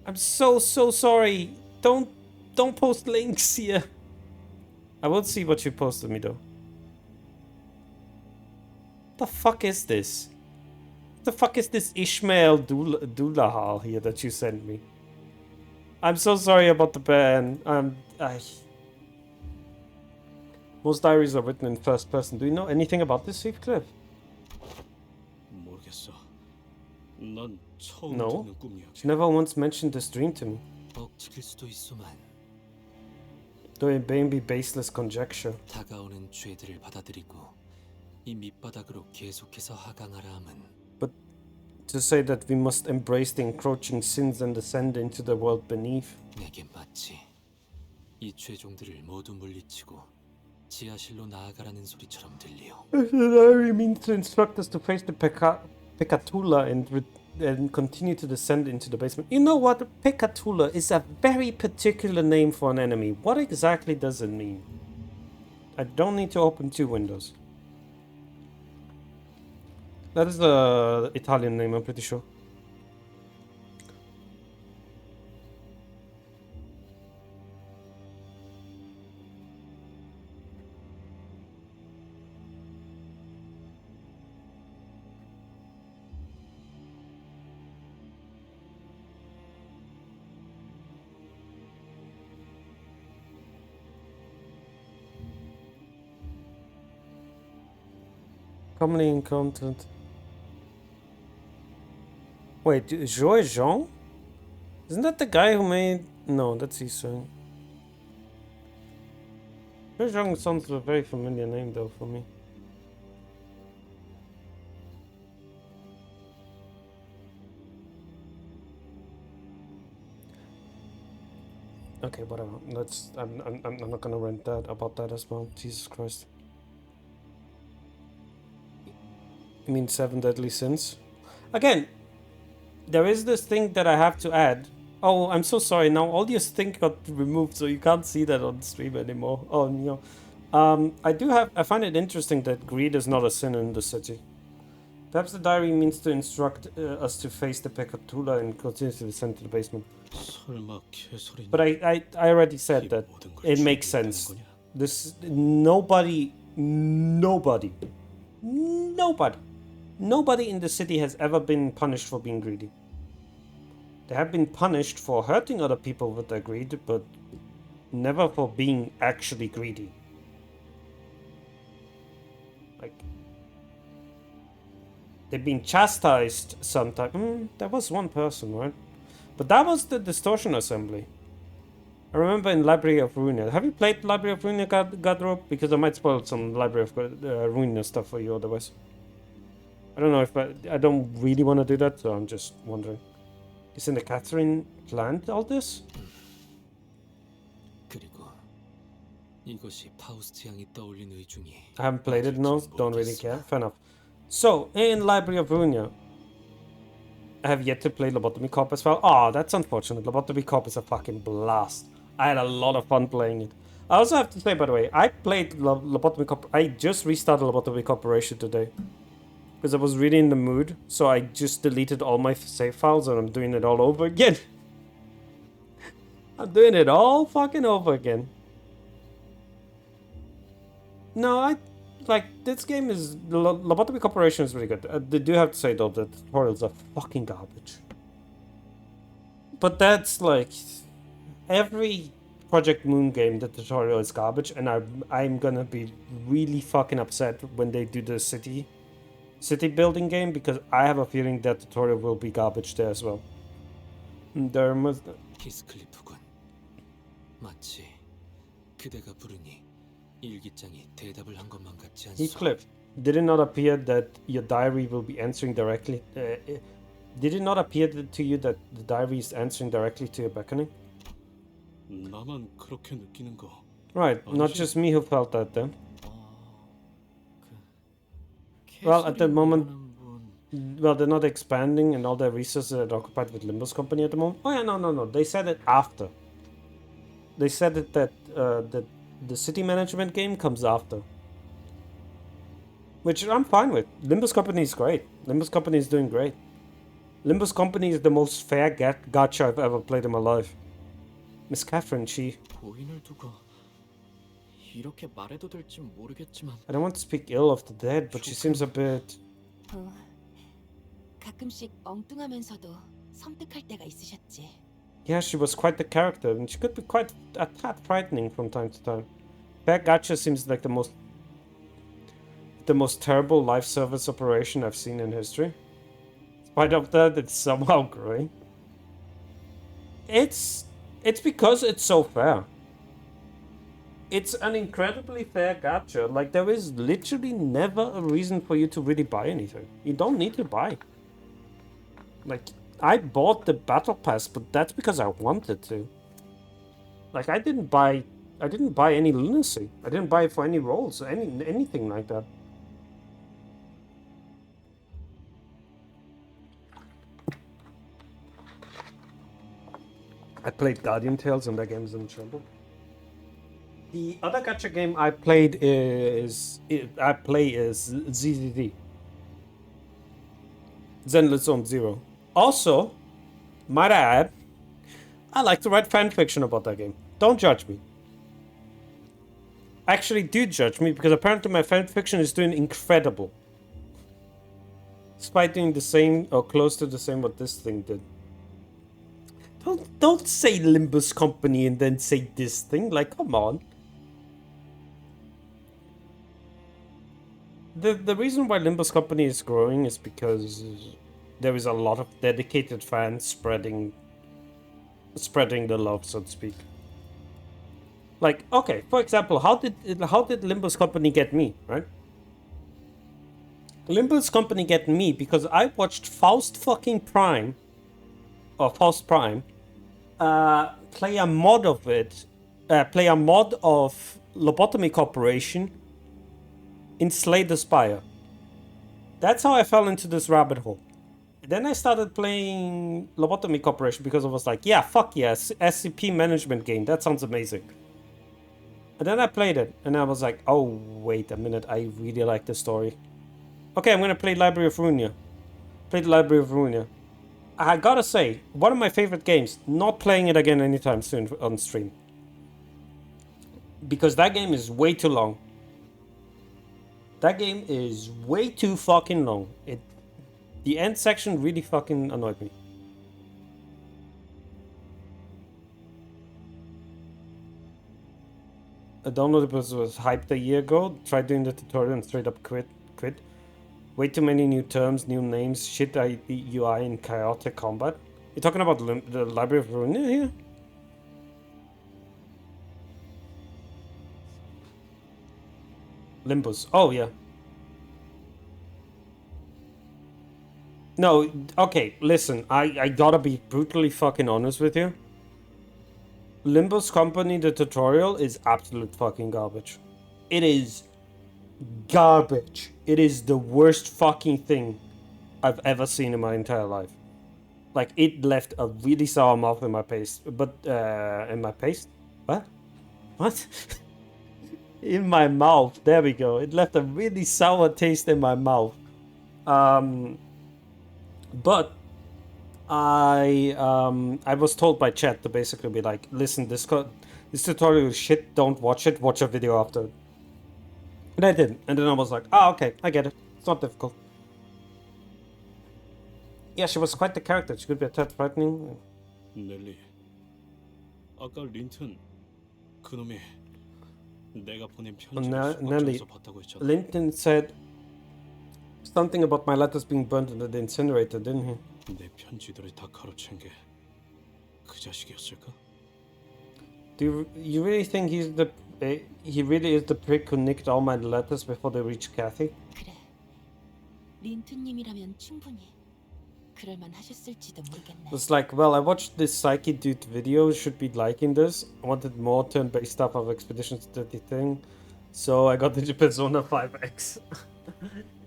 Speaker 1: I'm so sorry. Don't post links here. I will see what you posted me though. The fuck is this? The fuck is this Ishmael Doulahal here that you sent me? I'm so sorry about the ban. Most diaries are written in first person. Do you know anything about this, Heathcliff?
Speaker 5: 모르겠어. 난 처음
Speaker 1: No.
Speaker 5: 듣는 꿈이야.
Speaker 1: She never once mentioned this dream to me.
Speaker 8: 억측일 수도 있소만.
Speaker 1: Though it may be baseless conjecture.
Speaker 8: 다가오는 죄들을 받아들이고 이 밑바닥으로 계속해서 하강하라 함은.
Speaker 1: But to say that we must embrace the encroaching sins and descend into the world beneath.
Speaker 8: 내게 마치 이 죄종들을 모두 물리치고 지하실로 나아가라는 소리처럼 들리요.
Speaker 1: The diary means to instruct us to face the Pecatula and continue to descend into the basement. You know what? Pecatula is a very particular name for an enemy. What exactly does it mean? I don't need to open 2 windows. That is the Italian name, I'm pretty sure. Commonly encountered. Wait, Joe Jean? Isn't that the guy who made... No, that's his son. Joe Jean sounds a very familiar name though for me. Okay, whatever. Let's... I'm not gonna rant that about that as well. Jesus Christ. You mean 7 deadly sins? Again, there is this thing that I have to add. Oh, I'm so sorry. Now all your thing got removed, so you can't see that on stream anymore. Oh no. I find it interesting that greed is not a sin in the city. Perhaps the diary means to instruct us to face the Pecatula and continue to descend to the basement. But I already said that it makes sense. This nobody in the city has ever been punished for being greedy. They have been punished for hurting other people with their greed, but never for being actually greedy. Like, they've been chastised sometimes. There was one person, right? But that was the Distortion Assembly. I remember in Library of Ruina. Have you played Library of Ruina, Godrope? Because I might spoil some Library of Ruina stuff for you otherwise. I don't know if I don't really want to do that, so I'm just wondering. Isn't the Catherine planned all this?
Speaker 8: 그리고 이것이 파우스트 향이 떠올린 의중이.
Speaker 1: I haven't played it, no, don't really care. Fair enough. So, in Library of Ruina, I have yet to play Lobotomy Corp as well. Oh, that's unfortunate. Lobotomy Corp is a fucking blast. I had a lot of fun playing it. I also have to say, by the way, I played Lobotomy Corp. I just restarted Lobotomy Corporation today. Because I was really in the mood, so I just deleted all my save files and I'm doing it all over again. I'm doing it all fucking over again. No, this game is... Lobotomy Corporation is really good. They do have to say, though, that tutorials are fucking garbage. But that's like every Project Moon game. The tutorial is garbage, and I'm gonna be really fucking upset when they do the city building game, because I have a feeling that tutorial will be garbage there as well. There must.
Speaker 8: 히스클리프군. 마치 그대가 부르니 일기장이 대답을 한 것만 같지 않소?
Speaker 1: Heathcliff, did it not appear that your diary will be answering directly? Did it not appear to you that the diary is answering directly to your beckoning?
Speaker 5: 나만 그렇게 느끼는 거.
Speaker 1: Right, not just me who felt that then. Well, at the moment, well, they're not expanding, and all their resources are occupied with Limbus Company at the moment. Oh yeah, no. They said it after. They said it that the city management game comes after. Which I'm fine with. Limbus Company is great. Limbus Company is doing great. Limbus Company is the most fair gacha I've ever played in my life. Miss Catherine, she...
Speaker 8: 고인을 두고 이렇게 말해도 될지 모르겠지만
Speaker 1: I don't want to speak ill of the dead, but she seems a bit...
Speaker 6: 가끔씩 엉뚱하면서도 섬뜩할 때가 있으셨지.
Speaker 1: Yeah, she was quite the character, and she could be quite a tad frightening from time to time. Fair gacha seems like the most terrible life service operation I've seen in history. In spite of that, it's somehow growing. It's because it's so fair. It's an incredibly fair gacha. Like, there is literally never a reason for you to really buy anything. You don't need to buy. Like, I bought the battle pass, but that's because I wanted to. Like, I didn't buy any lunacy. I didn't buy it for any roles, anything like that. I played Guardian Tales, and that game is in trouble. The other gacha game I play is ZZD. Zenless Zone Zero. Also, might I add, I like to write fanfiction about that game. Don't judge me. Actually, do judge me, because apparently my fanfiction is doing incredible. Despite doing the same or close to the same what this thing did. Don't say Limbus Company and then say this thing. Like, come on. The reason why Limbus Company is growing is because there is a lot of dedicated fans spreading the love, so to speak. Like, okay, for example, how did Limbus Company get me, right? Limbus Company get me because I watched Faust Prime play a mod of it, play a mod of Lobotomy Corporation in Slay the Spire. That's how I fell into this rabbit hole. Then I started playing Lobotomy Corporation because I was like, yeah, fuck yes, SCP management game, that sounds amazing. And then I played it, and I was like, oh, wait a minute, I really like the story. Okay, I'm gonna play Library of Runia. Play the Library of Runia. I gotta say, one of my favorite games, not playing it again anytime soon on stream. Because that game is way too long. That game is way too fucking long. The end section really fucking annoyed me. I downloaded it, was hyped a year ago. Tried doing the tutorial and straight up quit. Way too many new terms, new names, shit UI and chaotic combat. You're talking about the Library of Runia here? Limbus. Oh, yeah. No, okay, listen. I gotta be brutally fucking honest with you. Limbus Company, the tutorial, is absolute fucking garbage. It is garbage. It is the worst fucking thing I've ever seen in my entire life. Like, it left a really sour mouth in my paste. But, in my paste? What? What? In my mouth. There we go. It left a really sour taste in my mouth. But I was told by chat to basically be like, listen, this tutorial is shit, don't watch it, watch a video after it. And I didn't. And then I was like, okay, I get it. It's not difficult. Yeah, she was quite the character. She could be a tad frightening.
Speaker 5: 넬리, 아까 린튼 그놈이 내가 보낸 편지를
Speaker 1: Nelly,
Speaker 5: 소각장에서 봤다고 했잖아.
Speaker 1: Linton said something about my letters being burnt into the incinerator, didn't he?
Speaker 5: 내 편지들을 다 가로챈 게 그 자식이었을까?
Speaker 1: Do you really think he really is the prick who nicked all my letters before they reached Kathy?
Speaker 6: 그래. 린트님이라면 충분히 그럴만 하셨을지도 모르겠네.
Speaker 1: It's like, well, I watched this Psyche Dude video, should be liking this. I wanted more turn-based stuff of Expedition 30 thing, so I got into Persona 5X.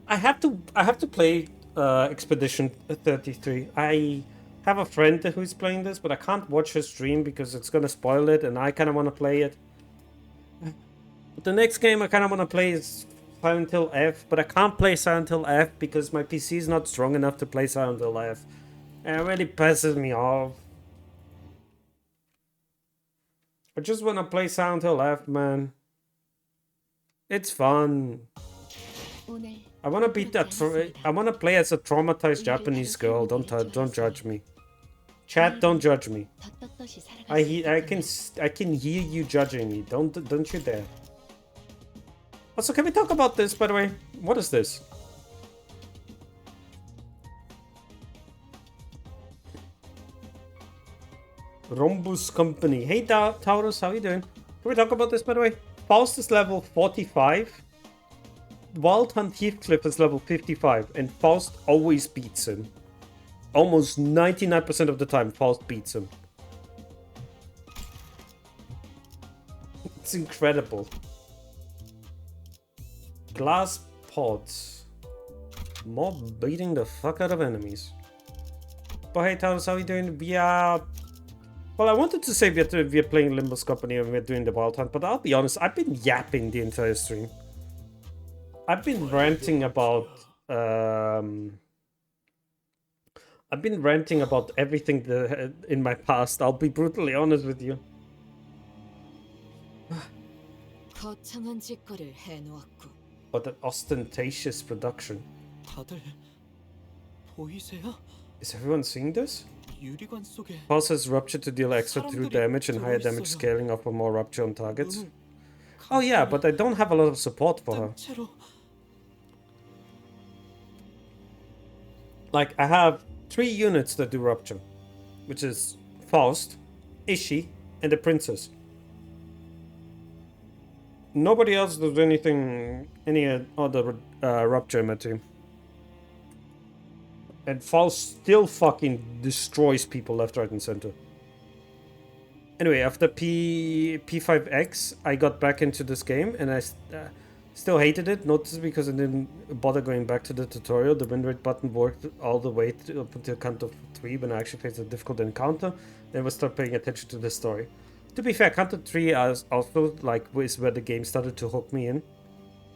Speaker 1: I have to play Expedition 33. I have a friend who's playing this, but I can't watch his stream because it's gonna spoil it, and I kind of want to play it. But the next game I kind of want to play is Silent Hill F, but I can't play Silent Hill F because my PC is not strong enough to play Silent Hill F. And it really pisses me off. I just want to play Silent Hill F, man. It's fun. I want to beat that. I want to play as a traumatized Japanese girl. Don't judge me. Chat, don't judge me. I can hear you judging me. Don't you dare. Also, can we talk about this, by the way? What is this? Rhombus Company. Hey, Taurus, how you doing? Can we talk about this, by the way? Faust is level 45. Wild Hunt Heathcliff is level 55. And Faust always beats him. Almost 99% of the time, Faust beats him. It's incredible. Glass pods. More beating the fuck out of enemies. But hey, Taurus, how are you doing? We are... Well, I wanted to say we're playing Limbus Company and we're doing the Wild Hunt, but I'll be honest, I've been yapping the entire stream. I've been ranting about... I've been ranting about everything in my past. I'll be brutally honest with you.
Speaker 7: 거창한 짓거리를 해놓았고.
Speaker 1: What an ostentatious production.
Speaker 8: 다들 보이세요?
Speaker 1: Is everyone seeing this?
Speaker 8: 유리관 속에
Speaker 1: Pulse has rupture to deal extra through damage and higher damage scaling off of more rupture on targets. Oh yeah, but I don't have a lot of support for her. Like, I have 3 units that do rupture, which is Faust, Ishi, and the Princess. Nobody else does anything, any other rupture in my team. And Faust still fucking destroys people left, right, and center. Anyway, after P5X, I got back into this game, and I still hated it. Not just because I didn't bother going back to the tutorial. The win rate button worked all the way up until CANTO 3 when I actually faced a difficult encounter. Then I started paying attention to the story. To be fair, CANTO 3 also is where the game started to hook me in.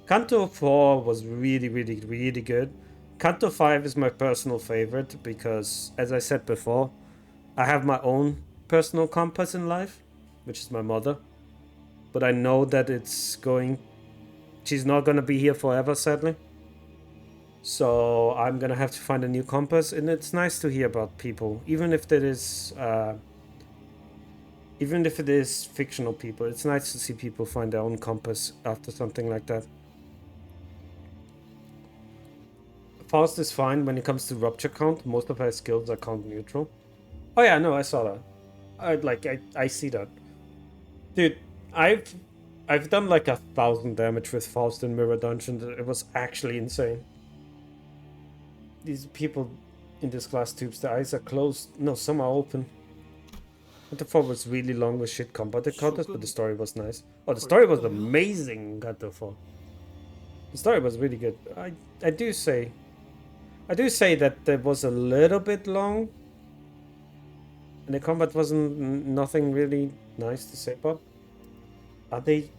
Speaker 1: CANTO 4 was really, really, really good. CANTO 5 is my personal favorite because, as I said before, I have my own personal compass in life, which is my mother. But I know that she's not gonna be here forever, sadly. So I'm gonna have to find a new compass, and it's nice to hear about people, even if it is fictional people. It's nice to see people find their own compass after something like that. Faust is fine when it comes to rupture count. Most of her skills are count neutral. Oh yeah, no, I saw that. I see that. Dude, I've done like 1,000 damage with Faust in Mirror Dungeon. It was actually insane. These people in this glass tubes, their eyes are closed. No, some are open. CANTO 4 was really long with shit combat encounters, but the story was nice. Oh, the story was amazing in CANTO 4. The story was really good. I do say that it was a little bit long. And the combat wasn't nothing really nice to say about. Are they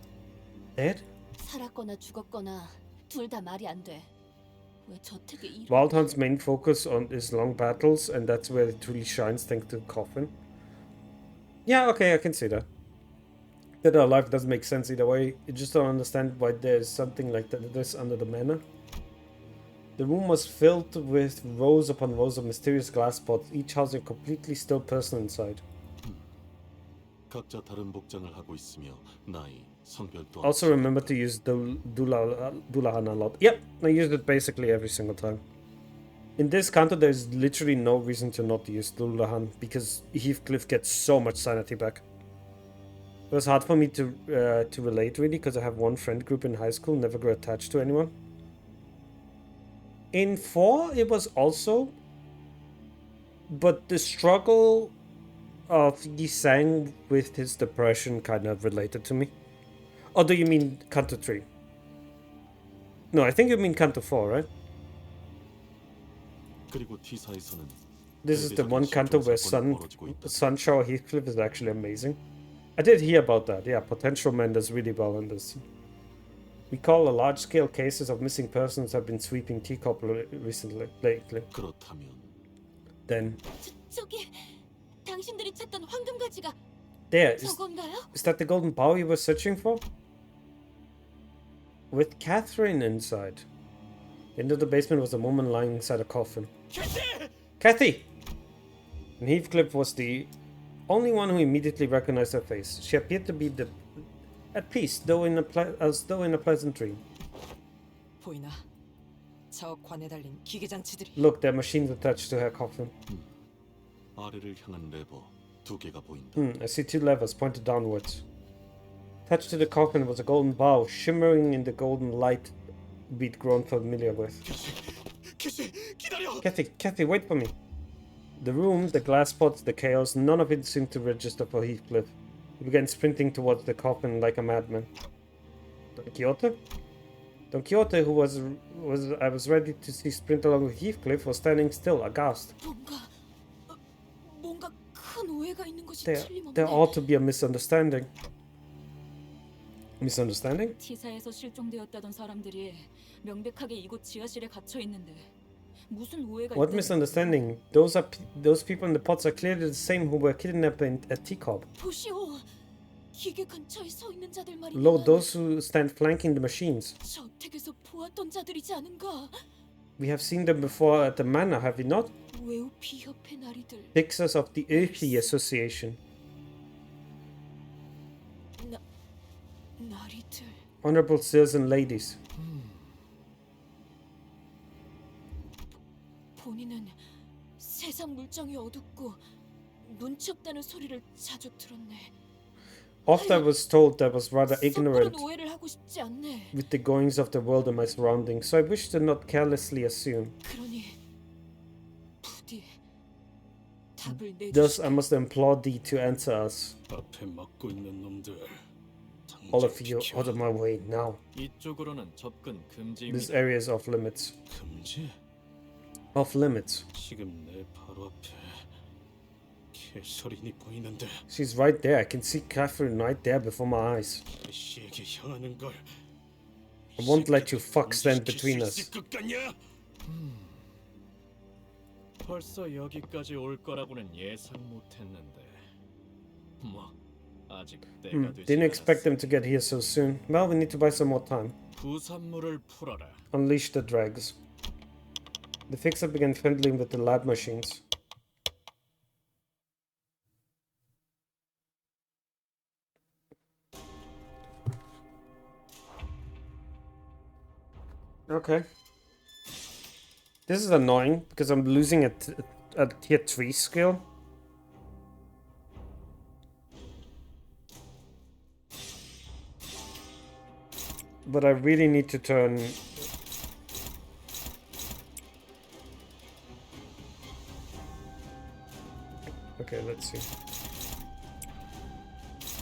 Speaker 1: dead?
Speaker 6: 살았거나 죽었거나 둘 다 말이 안 돼. 왜 저택에 이런...
Speaker 1: Wild Hunt's main focus is long battles, and that's where it really shines thanks to Coffin. Yeah, okay, I can see that. Dead or Alive doesn't make sense either way. You just don't understand why there's something like this under the manor. The room was filled with rows upon rows of mysterious glass pots, each housing a completely still person inside.
Speaker 13: 각자 다른 복장을 하고 있으며 나이, 성별 또한
Speaker 1: Also remember to use Dulahan a lot. Yep, I used it basically every single time. In this Kanto, there's literally no reason to not use Dulahan, because Heathcliff gets so much sanity back. It was hard for me to relate, really, because I have one friend group in high school, never got attached to anyone. In 4, it was also, but the struggle of Yisang with his depression kind of related to me. Or do you mean Kanto 3? No, I think you mean Kanto 4, right?
Speaker 13: 그리고 T사에서는
Speaker 1: This is the one Kanto where Sunshower Heathcliff is actually amazing. I did hear about that. Yeah, Potential Man does really well in this. Recall a large-scale cases of missing persons have been sweeping Teacup lately.
Speaker 13: 그렇다면
Speaker 1: Then
Speaker 6: 저기 당신들이 찾던 황금 가지가
Speaker 1: there
Speaker 6: 저건가요?
Speaker 1: is that the golden bow you were searching for? With Catherine inside. Into the basement was a woman lying inside a coffin. Kathy! And Heathcliff was the only one who immediately recognized her face. She appeared to be at peace, as though in a pleasant dream.
Speaker 7: 보이나? 저 관에 달린 기계 장치들이.
Speaker 1: Look, there are machines attached to her coffin.
Speaker 13: 아래를 향한 레버 2개가 보인다.
Speaker 1: I see 2 levers pointed downwards. Attached to the coffin was a golden bow, shimmering in the golden light we'd grown familiar with. Kathy, wait for me. The room, the glass pots, the chaos, none of it seemed to register for Heathcliff. He began sprinting towards the coffin like a madman. Don Quixote? Don Quixote, who I was ready to see sprint along with Heathcliff, was standing still, aghast.
Speaker 6: 뭔가 큰 오해가 있는 것이 틀림없네.
Speaker 1: There ought to be a misunderstanding. Misunderstanding?
Speaker 4: T사에서 실종되었다던 사람들이 명백하게 이곳 지하실에 갇혀 있는데 무슨 오해가
Speaker 1: What misunderstanding? Those people in the pots are clearly the same who were kidnapped at Teacup.
Speaker 6: 보시오. 기계 근처에 서 있는 자들 말이야.
Speaker 1: Lo, those who stand flanking the machines.
Speaker 6: 저택에서 보았던 자들이지 않은가?
Speaker 1: We have seen them before at the manor, have we not?
Speaker 6: 웨오피 협회 나리들.
Speaker 1: Fixers of the Earthy Association.
Speaker 6: 나리들.
Speaker 1: Honorable sirs and ladies.
Speaker 6: 본인은 세상 물정이 어둡고 눈치 없다는 소리를 자주 들었네.
Speaker 1: Oft I was told I was rather ignorant
Speaker 6: 오해를 하고 싶지 않네.
Speaker 1: with the goings of the world and my surroundings, so I wish to not carelessly assume.
Speaker 6: 그러니 부디 답을
Speaker 1: Thus I must implore thee to answer us.
Speaker 5: 앞에 막고 있는 놈들.
Speaker 1: All of you out of my way now.
Speaker 8: 이쪽으로는 접근 금지입니다.
Speaker 1: This area is off limits.
Speaker 5: 금지?
Speaker 1: Off limits.
Speaker 5: 지금 내 바로 앞에 개설인이 보이는데.
Speaker 1: She's right there. I can see Catherine right there before my eyes.
Speaker 5: 씨에게 향하는 걸.
Speaker 1: I won't let you fuck stand between us.
Speaker 8: 벌써 여기까지 올 거라고는 예상 못했는데. 뭐 아직 때가 되지
Speaker 1: Didn't expect them to get here so soon. Well, we need to buy some more time.
Speaker 8: 부산물을 풀어라.
Speaker 1: Unleash the drags. The fixer began fiddling with the lab machines. Okay. This is annoying because I'm losing a tier 3 skill. But I really need to turn... Okay, let's see.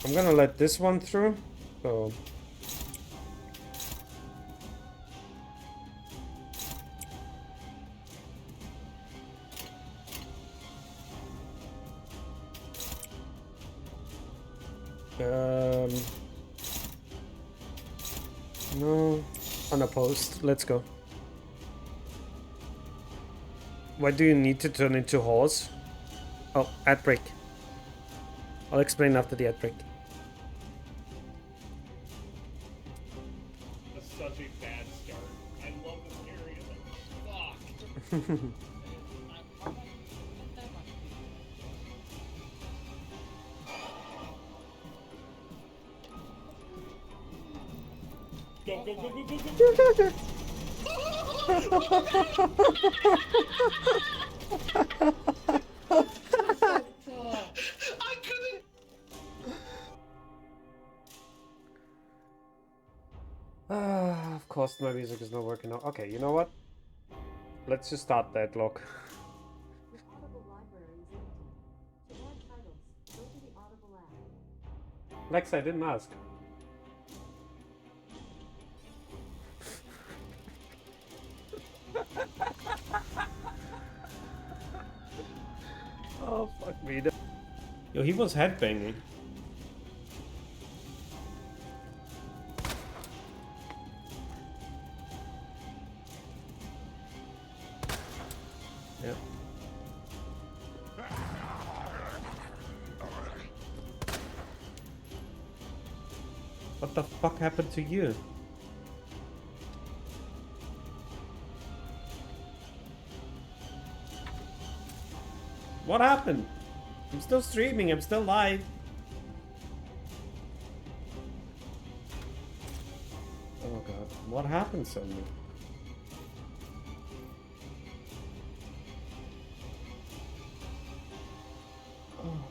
Speaker 1: I'm gonna let this one through, so... No, unopposed. Let's go. Why do you need to turn into horse? Oh, ad break. I'll explain after the ad break.
Speaker 3: That's such a bad start. I love this area.
Speaker 1: Of course my music is not working now. Okay, you know what? Let's just start Deadlock. Lex, I didn't ask. Oh, fuck me. Yo, he was headbanging. Yeah. What the fuck happened to you? What happened? I'm still streaming, I'm still live. Oh god, what happened suddenly? Oh.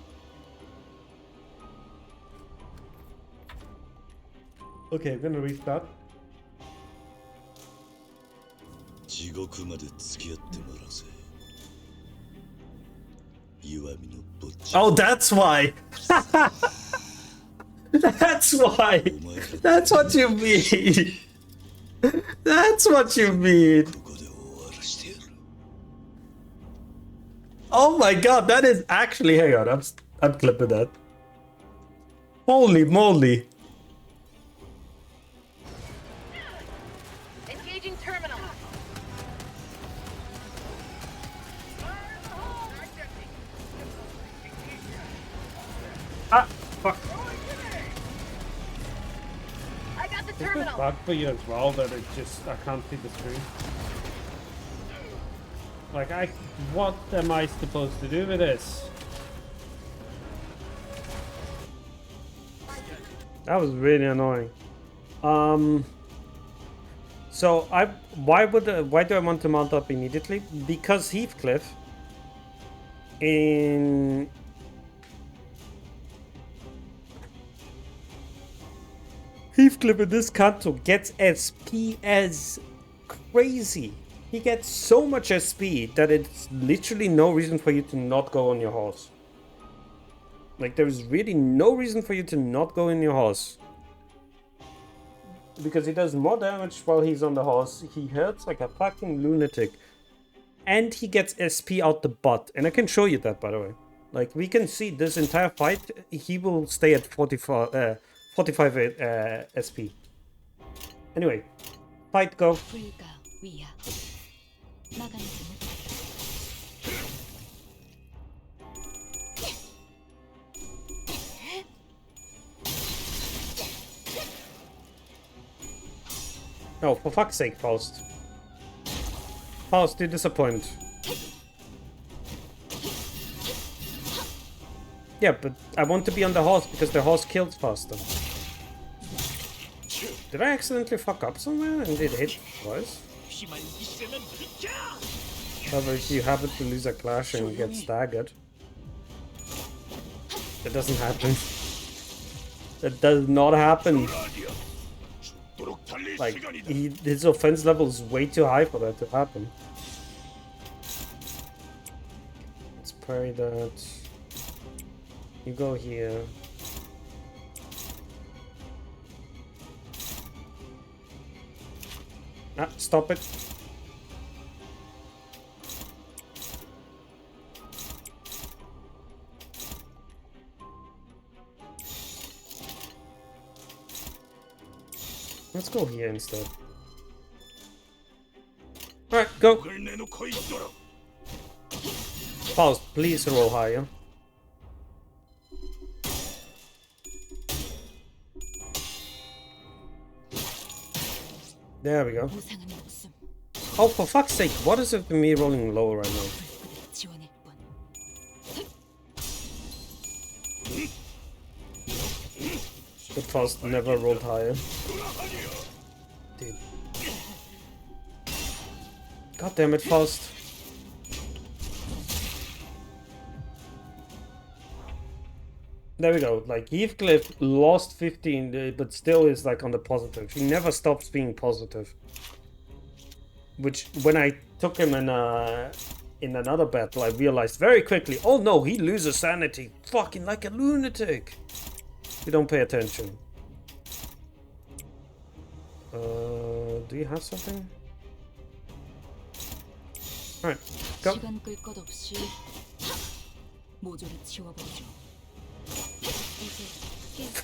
Speaker 1: Okay, I'm gonna restart. Oh, that's why! That's why! That's what you mean! That's what you mean! Oh my god, that is actually... Hang on, I'm clipping that. Holy moly!
Speaker 12: Engaging terminal.
Speaker 1: Ah, fuck.
Speaker 12: I got the
Speaker 1: Is this
Speaker 12: terminal.
Speaker 1: bug for you as well that I can't see the screen? Like, what am I supposed to do with this? That was really annoying. So why do I want to mount up immediately? Because Heathcliff in this CANTO gets SP as crazy. He gets so much SP that it's literally no reason for you to not go on your horse. Like, there's really no reason for you to not go in your horse. Because he does more damage while he's on the horse. He hurts like a fucking lunatic. And he gets SP out the butt. And I can show you that, by the way. Like, we can see this entire fight, he will stay at 45 SP. Anyway, fight go. Oh, for fuck's sake, Faust. Faust, you disappoint. Yeah, but I want to be on the horse because the horse kills faster. Did I accidentally fuck up somewhere and it hit twice? However, if you happen to lose a clash and get staggered. That doesn't happen. That does not happen. Like, his offense level is way too high for that to happen. Let's parry that. You go here. Ah, stop it. Let's go here instead. Alright, go! Faust, please roll higher. There we go. Oh, for fuck's sake, what is it with me rolling low right now?
Speaker 6: 지원일 뿐.
Speaker 1: The Faust never rolled higher. Dude. God damn it, Faust. There we go. Like, Heathcliff lost 15, but still is like on the positive. He never stops being positive. Which, when I took him in another battle, I realized very quickly, oh no, he loses sanity. Fucking like a lunatic. You don't pay attention. Do you have something? Alright, go.
Speaker 6: 시간 끌 것 없이 모조리 지워버리죠.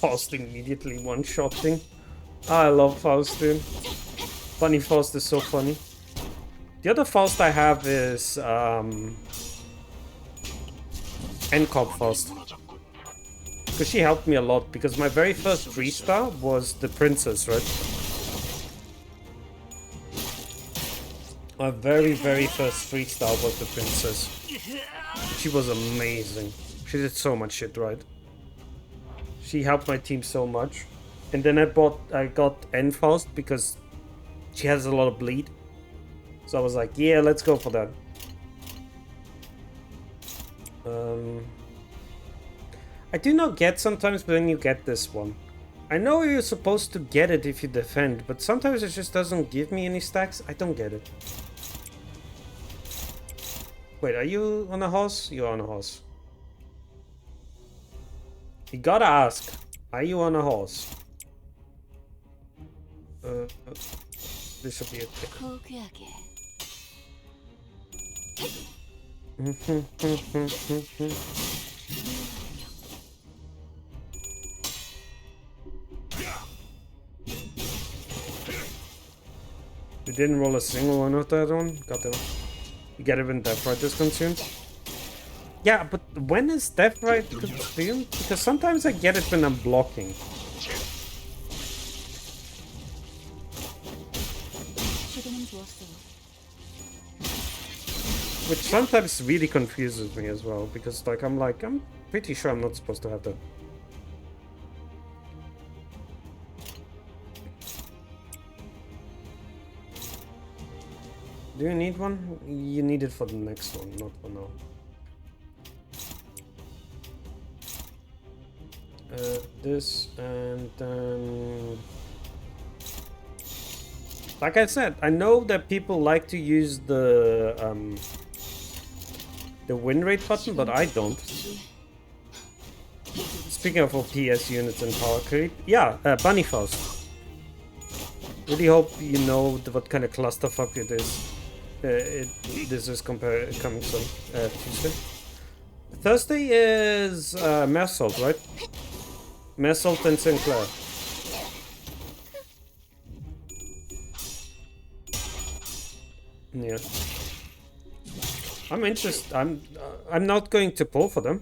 Speaker 1: Faust immediately one-shotting. I love Faust, dude. Funny Faust is so funny. The other Faust I have is NCOP Faust. Because she helped me a lot, because my very first 3-star was the princess, right? My very first 3-star was the princess. She was amazing. She did so much shit right. She helped my team so much. And then I got N-Faust because she has a lot of bleed. So I was like, yeah, let's go for that. I do not get sometimes, but then you get this one. I know you're supposed to get it if you defend, but sometimes it just doesn't give me any stacks. I don't get it. Wait, are you on a horse? You're on a horse. You gotta ask, are you on a horse? This should be it. You didn't roll a single one of that one? Got them. You get it when Death Right is consumed? Yeah, but when is Death Right consumed? Because sometimes I get it when I'm blocking. Which sometimes really confuses me as well, because like I'm pretty sure I'm not supposed to have that. Do you need one? You need it for the next one, not for now. This and then... Like I said, I know that people like to use the win rate button, but I don't. Speaking of OPS units and power creep, yeah, Bunny Faust. Really hope you know what kind of clusterfuck it is. This is coming soon. Tuesday. Thursday is Mersault, right? Mersault and Sinclair. Yeah. I'm interested. I'm not going to pull for them.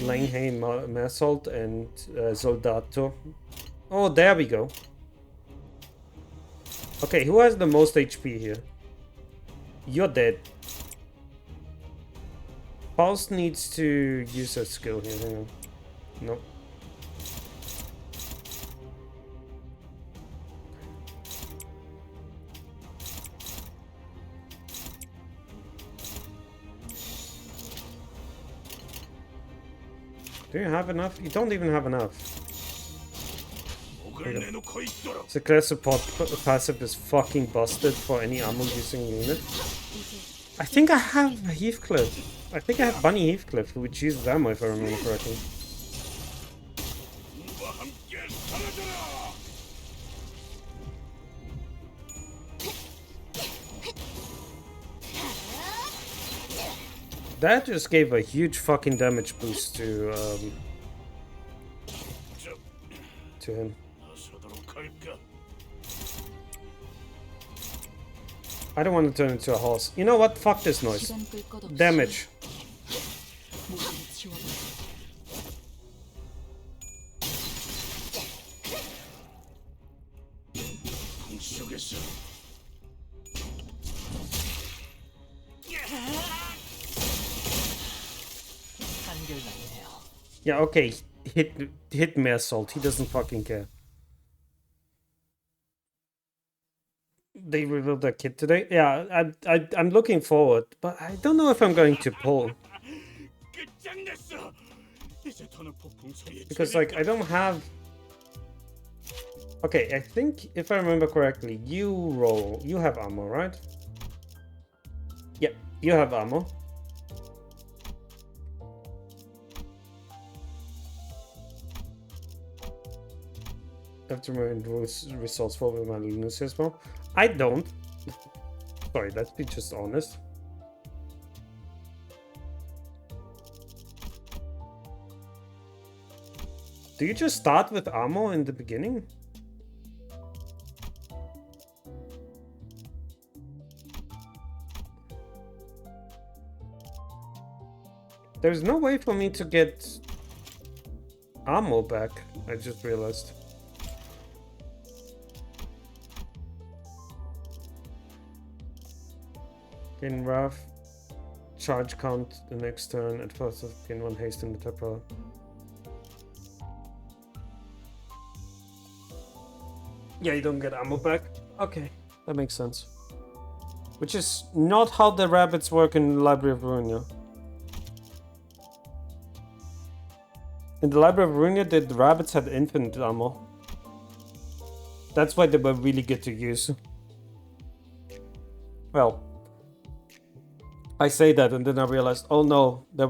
Speaker 1: Langhay, Mersault, and Soldato. Oh, there we go. Okay, who has the most HP here? You're dead. Faust needs to use her skill here. Hang on. Nope. Do you have enough? You don't even have enough. Sinclair support passive is fucking busted for any ammo using unit. I think I have Heathcliff. I think I have Bunny Heathcliff, which uses ammo if I remember correctly. That just gave a huge fucking damage boost to him. I don't want to turn into a horse. You know what? Fuck this noise. Damage. Yeah, okay. Hit me assault. He doesn't fucking care. They revealed that kid today. Yeah, I'm looking forward, but I don't know if I'm going to pull.
Speaker 3: 끝장냈어. 이제 더는 폭풍 소리에
Speaker 1: Because like I don't have. Okay, I think if I remember correctly, you have ammo, right? Yeah, you have ammo. Have to remember results for my lunacy as well. I don't. Sorry, let's be just honest. Do you just start with ammo in the beginning? There's no way for me to get ammo back, I just realized. Gain rough. Charge count the next turn. At first, gain 1 haste in the top row. Yeah, you don't get ammo back. Okay, that makes sense. Which is not how the rabbits work in the Library of Ruina. In the Library of Ruina, the rabbits had infinite ammo. That's why they were really good to use. Well, I say that and then I realized, oh no, they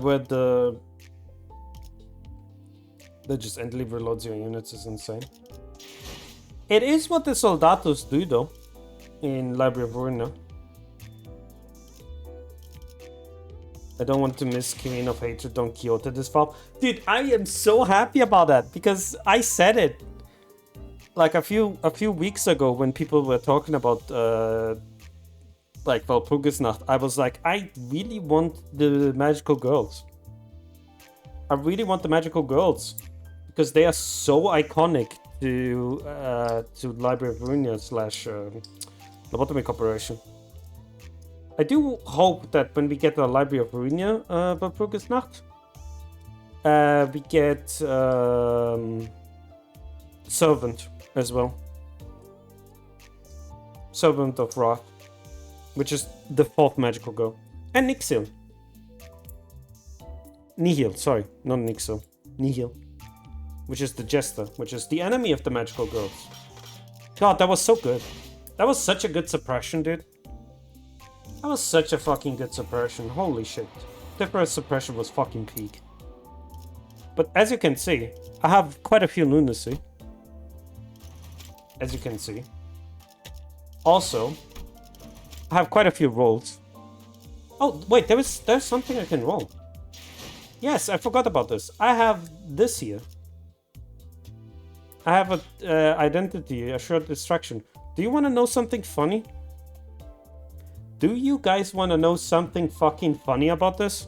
Speaker 1: just endlessly reloads your units is insane. It is what the Soldatos do though, in Library of Ruina. I don't want to miss Queen of Hatred Don Quixote this fall. Dude, I am so happy about that because I said it like a few weeks ago when people were talking about like Walpurgisnacht. I was like, I really want the magical girls. I really want the magical girls because they are so iconic to Library of Ruina / Lobotomy Corporation. I do hope that when we get the Library of Ruina Walpurgisnacht, we get Servant as well. Servant of Wrath, which is the 4th magical girl. And Nixil. Nihil, sorry, not Nixil. Nihil. Which is the Jester, which is the enemy of the magical girls. God, that was so good. That was such a good suppression, dude. That was such a fucking good suppression. Holy shit. The first suppression was fucking peak. But as you can see, I have quite a few lunacy. As you can see. Also, I have quite a few rolls. Oh, wait, there's something I can roll. Yes, I forgot about this. I have this here. I have a identity, a short distraction. Do you want to know something funny? Do you guys want to know something fucking funny about this?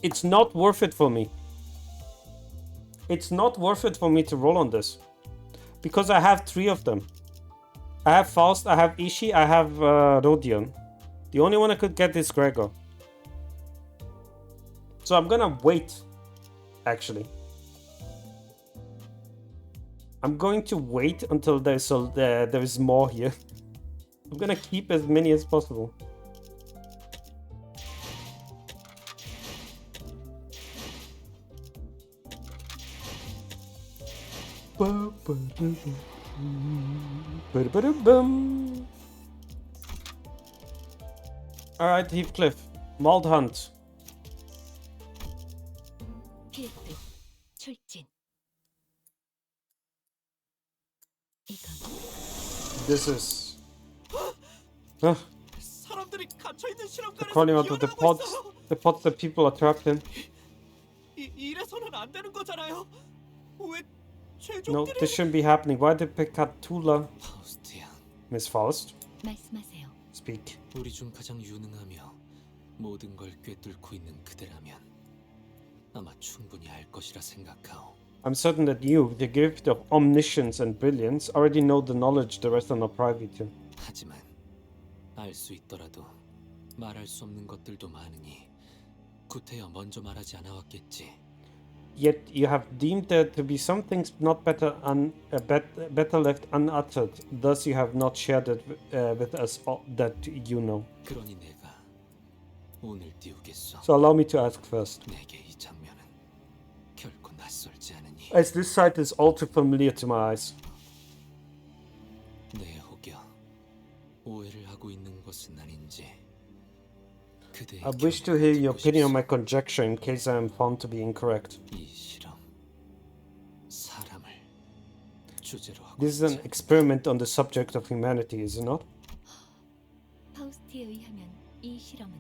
Speaker 1: It's not worth it for me. It's not worth it for me to roll on this. Because I have 3 of them. I have Faust, I have Ishii, I have Rodion. The only one I could get is Gregor. So I'm gonna wait, actually. I'm going to wait until there is more here. I'm gonna keep as many as possible. Alright, Heathcliff. Malt Hunt.
Speaker 4: 필드, 출진. 이건
Speaker 1: This is...
Speaker 8: 사람들이 갇혀 있는 실험관에서
Speaker 1: crawling out of the pods that people are trapped in.
Speaker 8: 이래서는 안 되는 거잖아요. 왜
Speaker 1: No, this shouldn't be happening. Why did they cut Tula? Miss Faust.
Speaker 4: 말씀하세요.
Speaker 1: Speak.
Speaker 8: 우리 중 가장 유능하며 모든 걸 꿰뚫고 있는 그대라면 아마 충분히 알 것이라 생각하오.
Speaker 1: I'm certain that you, with the gift of omniscience and brilliance, already know the knowledge the rest are not privy to.
Speaker 8: 하지만 알 수 있더라도 말할 수 없는 것들도 많으니 구태여 먼저 말하지 않아왔겠지.
Speaker 1: Yet you have deemed there to be some things not better left unuttered. Thus you have not shared it with us all that you know.
Speaker 8: 그러니 내가 오늘 띄우겠소.
Speaker 1: So allow me to ask first.
Speaker 8: 내게 이 장면은 결코 낯설지 않으니.
Speaker 1: As this sight is all too familiar to my eyes.
Speaker 8: 내 혹여 오해를 하고 있는 것은 아닌지. 그대의
Speaker 1: I wish to hear your opinion on my conjecture in case I am found to be incorrect.
Speaker 8: 이 실험 사람을 주제로 하고
Speaker 1: This is an experiment on the subject of humanity, is it not?
Speaker 4: 파우스트에 의하면 이 실험은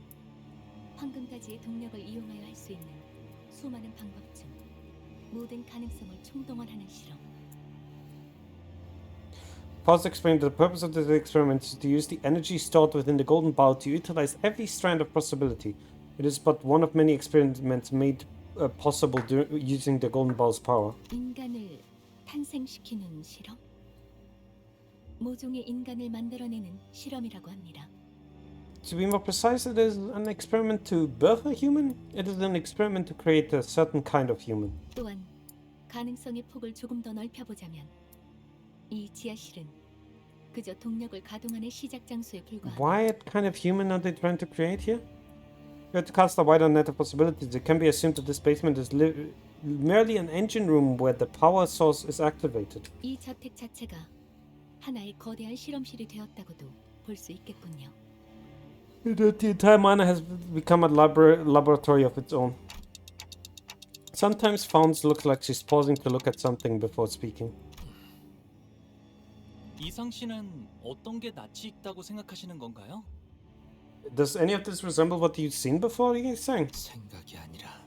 Speaker 4: 황금가지의 동력을 이용하여 할 수 있는 수많은 방법 중 모든 가능성을 총동원하는 실험.
Speaker 1: Faust explained that the purpose of this experiment is to use the energy stored within the golden bowl to utilize every strand of possibility. It is but one of many experiments made possible using the golden bowl's power.
Speaker 4: 인간을 탄생시키는 실험? 모종의 인간을 만들어내는 실험이라고 합니다.
Speaker 1: To be more precise, it is an experiment to birth a human. It is an experiment to create a certain kind of human.
Speaker 4: 또한 가능성의 폭을 조금 더 넓혀보자면 이 지하실은 그저 동력을 가동하는 시작 장소에 불과합니다.
Speaker 1: What kind of human are they trying to create here? You have to cast a wider net of possibilities. It can be assumed that this basement is merely an engine room where the power source is activated.
Speaker 4: 이 저택 자체가 하나의 거대한 실험실이 되었다고도 볼 수 있겠군요.
Speaker 1: The entire manor has become a laboratory of its own. Sometimes Faust looks like she's pausing to look at something before speaking.
Speaker 8: 이상 씨는 어떤 게 낯이 익다고 생각하시는 건가요?
Speaker 1: Does any of this resemble what you've seen before, Sang?
Speaker 8: 생각이 아니라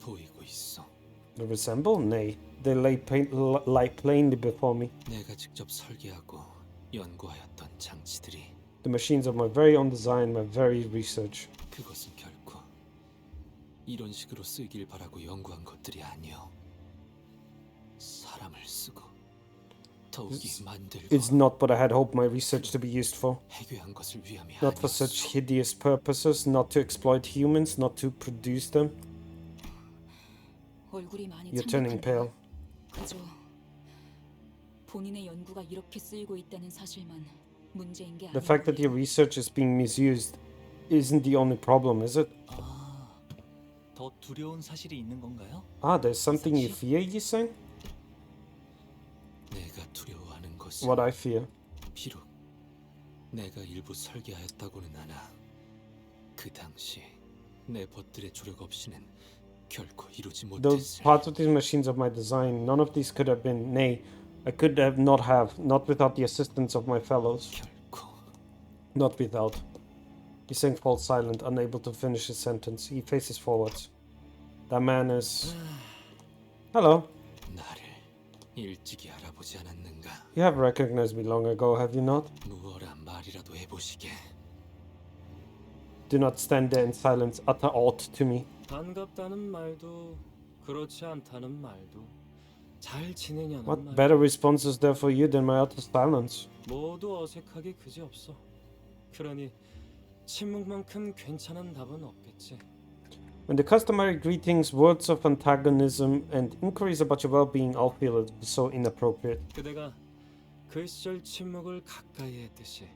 Speaker 8: 보이고 있어.
Speaker 1: Resemble? Nay. They lie plainly before me.
Speaker 8: 내가 직접 설계하고 연구하였던 장치들이
Speaker 1: The machines of my very own design, my very research.
Speaker 8: 그것은 결코 이런 식으로 쓰길 바라고 연구한 것들이 아니요. 사람을 쓰고 더욱이 만들고
Speaker 1: It's not what I had hoped my research to be used for.
Speaker 8: 해괴한 것을 위함이
Speaker 1: Not for such hideous purposes, not to exploit humans, not to produce them.
Speaker 6: 얼굴이 많이
Speaker 1: You're turning pale.
Speaker 6: 그저 본인의 연구가 이렇게 쓰이고 있다는 사실만 문제인 게
Speaker 1: The fact that your research is being misused isn't the only problem, is it?
Speaker 8: 더 두려운 사실이 있는 건가요?
Speaker 1: Ah, there's something you fear, you saying?
Speaker 8: 내가 두려워하는 것은
Speaker 1: What I fear.
Speaker 8: 비록 내가 일부 설계하였다고는 하나 그 당시 내 벗들의 조력 없이는 결코 이루지
Speaker 1: Those
Speaker 8: 못했을
Speaker 1: parts of these machines of my design, none of these could have been, nay, I could have not without the assistance of my fellows.
Speaker 8: 결코
Speaker 1: Not without. Sang falls silent, unable to finish his sentence. He faces forwards. That man is... Hello.
Speaker 8: 나를 일찍이 알아보지 않았는가?
Speaker 1: You have recognized me long ago, have you not?
Speaker 8: 누워라 말이라도 해보시게.
Speaker 1: Do not stand there in silence, utter aught to me.
Speaker 8: 반갑다는 말도 그렇지 않다는 말도 잘 지내냐는
Speaker 1: What
Speaker 8: 말
Speaker 1: better response is there for you than my utter silence?
Speaker 8: 모두 어색하기 그지없어. 그러니 침묵만큼 괜찮은 답은 없겠지.
Speaker 1: When the customary greetings, words of antagonism, and inquiries about your well-being all feel so inappropriate.
Speaker 8: 그대가 그 시절 침묵을 가까이 했듯이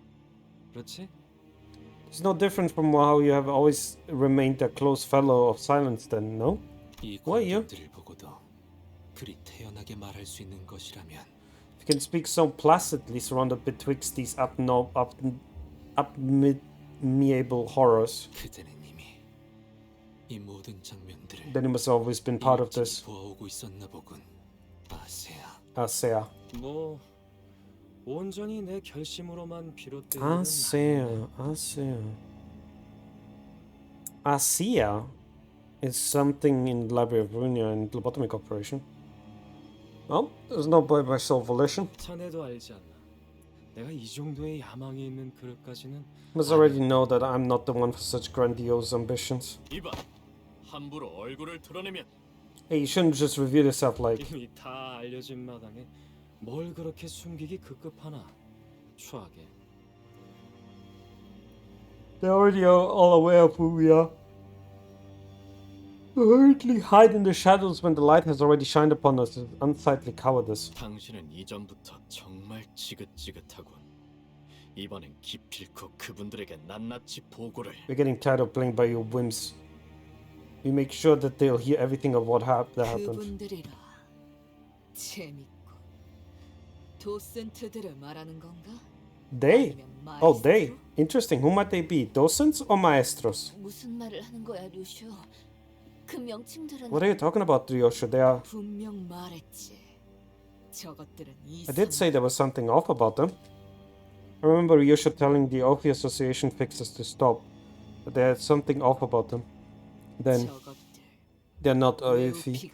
Speaker 8: 그렇지?
Speaker 1: It's no different from how you have always remained a close fellow of silence then, no?
Speaker 8: 이
Speaker 1: Who are you?
Speaker 8: 관객들을 보고도 그리 태연하게 말할 수 있는 것이라면
Speaker 1: If you can speak so placidly surrounded betwixt these unmeasurable horrors,
Speaker 8: 그대는 이미 이 모든 장면들을
Speaker 1: then you must have always been part of this.
Speaker 8: 보아오고 있었나 보군. 아세야.
Speaker 1: Asea.
Speaker 8: 뭐 온전히 내 결심으로만 비롯된
Speaker 1: Asea. Asea is something in the Library of Runia and Lobotomy Corporation. Well, there's no by my sole volition.
Speaker 8: 자네도 알지 않나? 내가 이 정도의 야망이 있는 그릇까지는
Speaker 1: You must already know that I'm not the one for such grandiose ambitions.
Speaker 3: 이봐, 함부로 얼굴을 드러내면
Speaker 1: Hey, you shouldn't just reveal yourself like...
Speaker 8: 이미 다 알려진 마당에 뭘 그렇게 숨기기 급급하나? 추하게.
Speaker 1: They already are all aware of who we are. Hurriedly hide in the shadows when the light has already shined upon us is unsightly cowardice.
Speaker 8: 당신은 이전부터 정말 지긋지긋하군. 이번엔 기필코 그분들에게 낱낱이 보고를.
Speaker 1: We're getting tired of playing by your whims. We make sure that they'll hear everything of what that happened.
Speaker 7: 그분들이라 재밌고 도슨트들을 말하는 건가?
Speaker 1: They? Oh, they. Interesting. Who might they be? Docents or maestros?
Speaker 4: 무슨 말을 하는 거야, 루시오? 그 명칭들은
Speaker 1: What are you talking about, Ryosho? They are...
Speaker 7: 분명 말했지. 저것들은
Speaker 1: I did say there was something off about them. I remember Ryosho telling the Oath Association fixers to stop, but there's something off about them. Then they're not Oathi.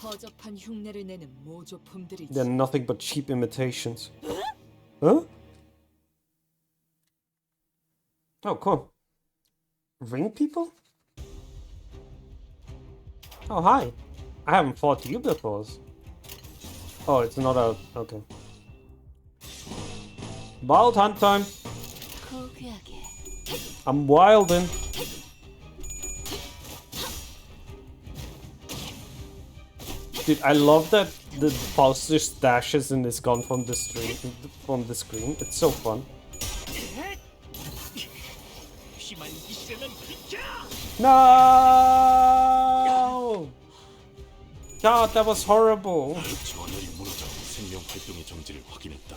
Speaker 7: 허접한 흉내를 내는 모조품들이지.
Speaker 1: They're nothing but cheap imitations. Huh? Oh, cool. Ring people? Oh, hi. I haven't fought you before. Oh, it's not a... Okay. Wild hunt time. I'm wildin'. Dude, I love that the Faust just dashes and is gone from the screen. It's so fun. No! God, that was horrible.
Speaker 13: 전열이 무너져 생명 활동의 정지를 확인했다.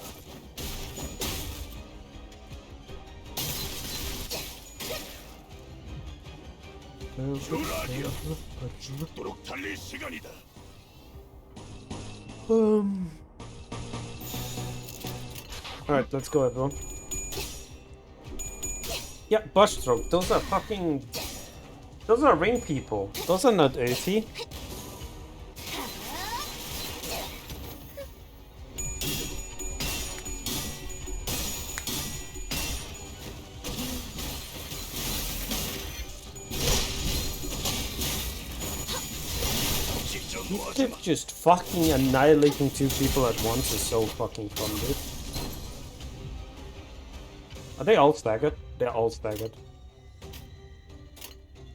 Speaker 3: 유라니아, 죽도록 달릴 시간이다.
Speaker 1: Alright, let's go, everyone. Yeah, Bushstroke. Those are fucking... Those are ring people. Those are not earthy. Just fucking annihilating two people at once is so fucking fun, dude. Are they all staggered? They're all staggered.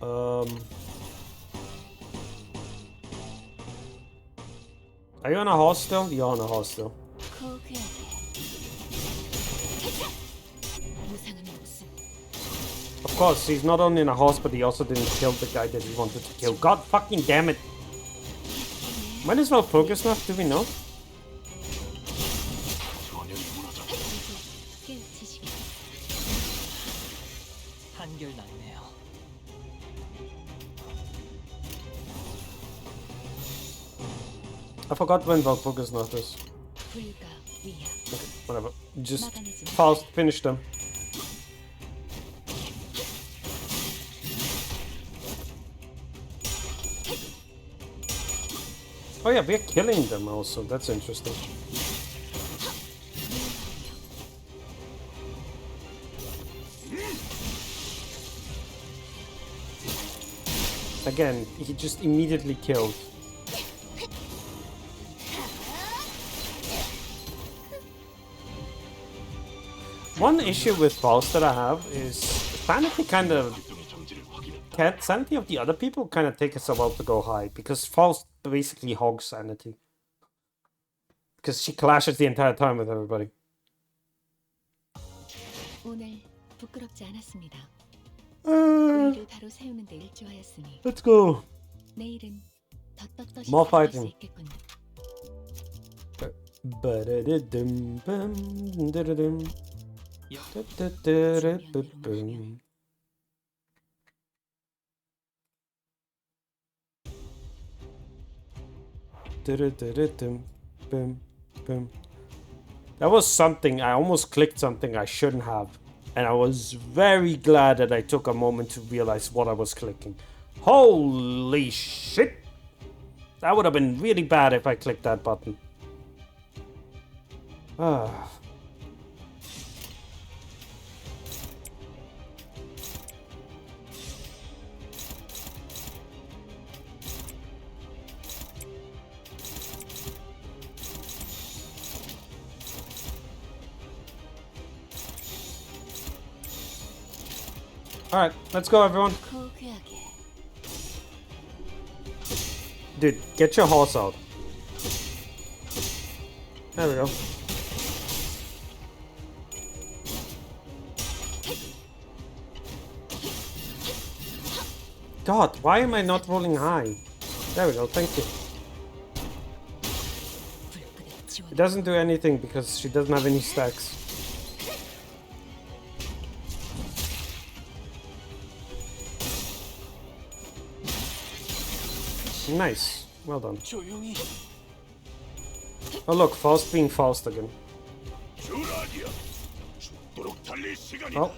Speaker 1: Are you on a horse still? You're on a horse still. Of course, he's not only in a horse, but he also didn't kill the guy that he wanted to kill. God fucking damn it! Might as well focus now, do we know?
Speaker 8: 한결났네요.
Speaker 1: I forgot when Valpurgisnacht is. Okay, whatever. Just Faust, finish them. Oh yeah, we're killing them also. That's interesting. Again, he just immediately killed. One issue with Faust that I have is sanity kind of... Sanity of the other people kind of take us a while to go high, because Faust basically hogs sanity. Because she clashes the entire time with everybody.
Speaker 4: 오늘 부끄럽지 않았습니다. 의의를 바로 세우는 데 일조하였으니.
Speaker 1: Let's go.
Speaker 4: 내일은 더 떳떳이
Speaker 1: More
Speaker 4: 살아갈 수
Speaker 1: fighting.
Speaker 4: 있겠군요.
Speaker 1: That was something. I almost clicked something I shouldn't have. And I was very glad that I took a moment to realize what I was clicking. Holy shit! That would have been really bad if I clicked that button. Ah. Alright, let's go everyone. Dude, get your horse out. There we go. God, why am I not rolling high? There we go, thank you. It doesn't do anything because she doesn't have any stacks. Nice. Well done. Oh look, Faust being Faust again. Oh.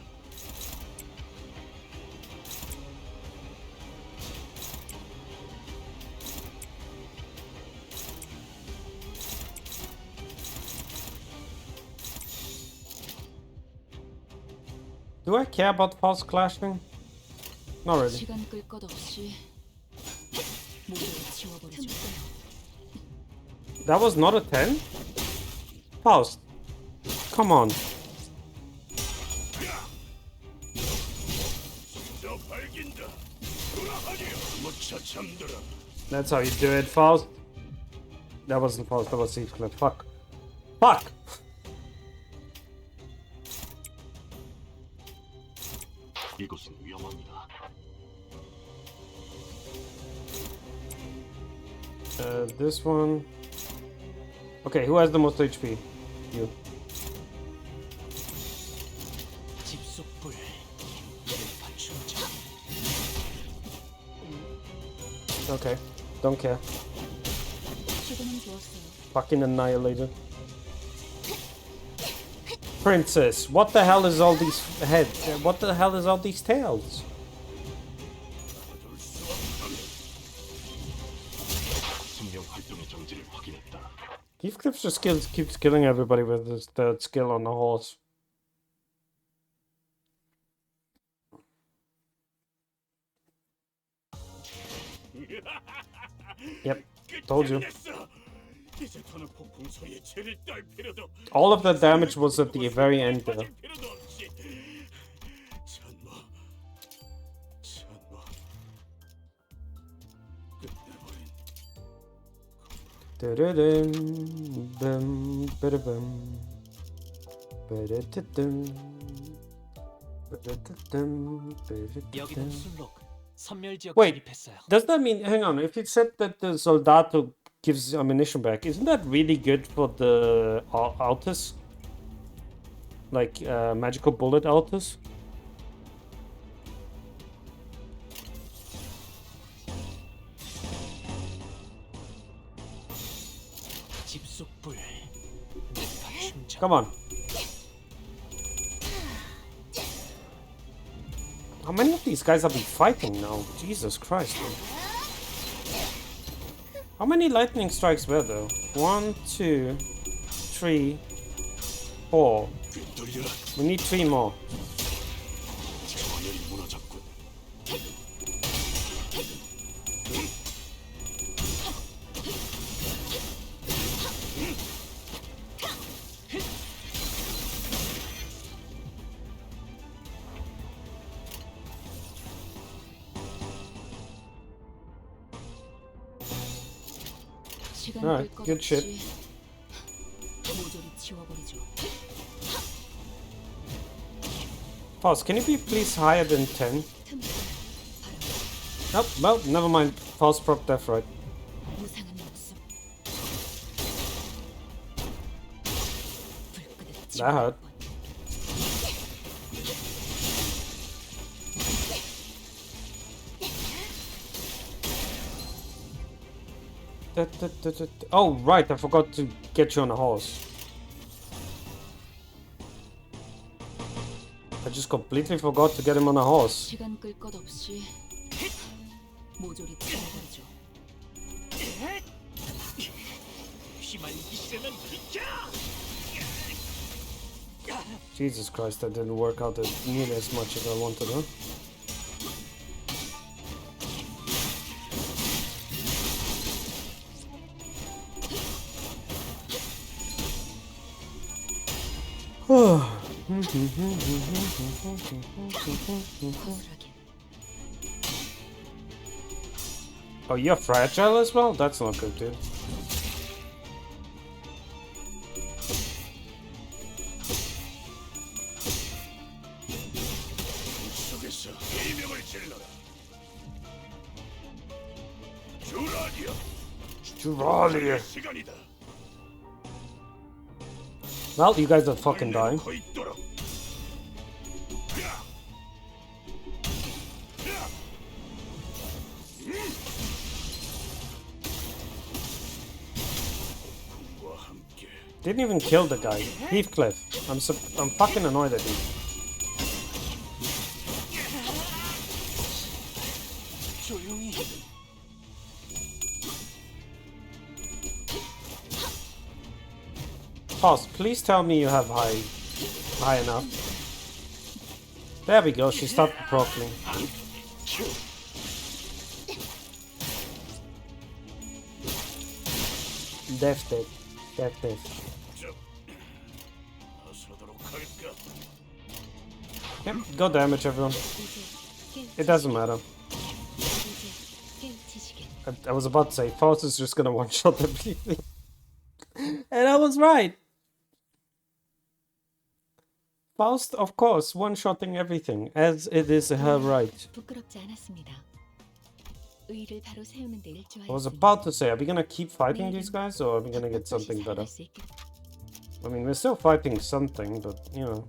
Speaker 1: Do I care about Faust clashing? Not really.
Speaker 4: 시간 끌 것 없이 모두를 지워버리죠.
Speaker 1: That was not a 10? Faust. Come on. That's how you do it, Faust. That wasn't Faust, that was Heathcliff. Fuck. Fuck!
Speaker 13: 이곳은 위험합니다.
Speaker 1: This one. Okay, who has the most HP? You. Okay, don't care. Fucking annihilated. Princess, what the hell is all these heads? What the hell is all these tails? Heathcliff just keeps killing everybody with his third skill on the horse. Yep, told you. All of the damage was at the very end there. Wait, does that mean, hang on, if you said that the Soldato gives ammunition back, isn't that really good for the Altus? Like, magical bullet Altus? Come on. How many of these guys have been fighting now? Jesus Christ, man. How many lightning strikes were there? 1, 2, 3, 4. We need 3 more. Alright, good shit. Pause, can you be please higher than 10? Nope, well, never mind. False proc death right. That hurt. Oh, right, I forgot to get you on a horse. I just completely forgot to get him on a horse. Jesus Christ, that didn't work out nearly as much as I wanted, huh? Oh, you're fragile as well? That's not good, dude.
Speaker 3: 속에서 일명을 질러라. 주라리야.
Speaker 1: Juralia.
Speaker 3: 시간이다.
Speaker 1: Well, you guys are fucking dying.
Speaker 3: 거 있도록.
Speaker 1: Didn't even kill the guy. Heathcliff. I'm fucking annoyed at you. Pause. Please tell me you have high enough. There we go. She stopped proccing. Death. Yep, go damage everyone. It doesn't matter. I was about to say, Faust is just gonna one-shot everything. And I was right! Faust, of course, one-shotting everything, as it is her right. I was about to say, are we gonna keep fighting these guys, or are we gonna get something better? I mean, we're still fighting something, but, you know.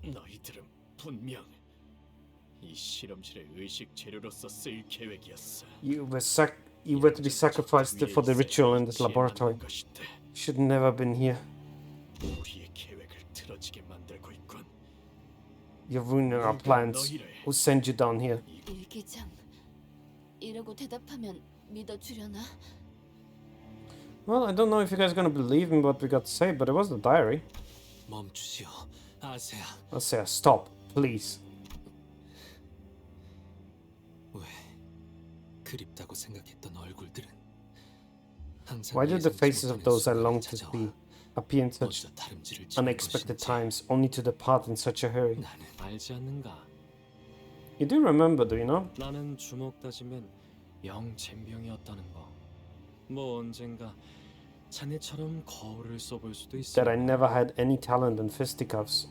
Speaker 5: 너희들은 분명 이 실험실의 의식 재료로서 쓰일 계획이었어.
Speaker 1: You were to be sacrificed for the ritual in this laboratory. You should never have been here.
Speaker 5: 우리의 계획을 틀어지게 만들고 있군.
Speaker 1: You're ruining our plans. Who sent you down here?
Speaker 6: 일기장 이러고 대답하면 믿어주려나?
Speaker 1: Well, I don't know if you guys are gonna believe in what we got to say, but it was the diary.
Speaker 8: 멈추시오, 아세야.
Speaker 1: Asea, stop, please.
Speaker 8: 왜 그립다고 생각했던 얼굴들은 항상
Speaker 1: Why did the
Speaker 8: 예상치
Speaker 1: faces of
Speaker 8: 못하는
Speaker 1: those I
Speaker 8: 순간에
Speaker 1: longed to
Speaker 8: 찾아와
Speaker 1: be appear in such
Speaker 8: 먼저 다름질을 치는
Speaker 1: unexpected
Speaker 8: 것인지
Speaker 1: times, only to depart in such a hurry?
Speaker 8: 나는 알지 않는가?
Speaker 1: You do remember, do you know?
Speaker 8: 나는 주먹 다지면 영 젬병이었다는 거. 뭐 언젠가 자네처럼 거울을 써볼 수도 있어.
Speaker 1: That I never had any talent in fisticuffs.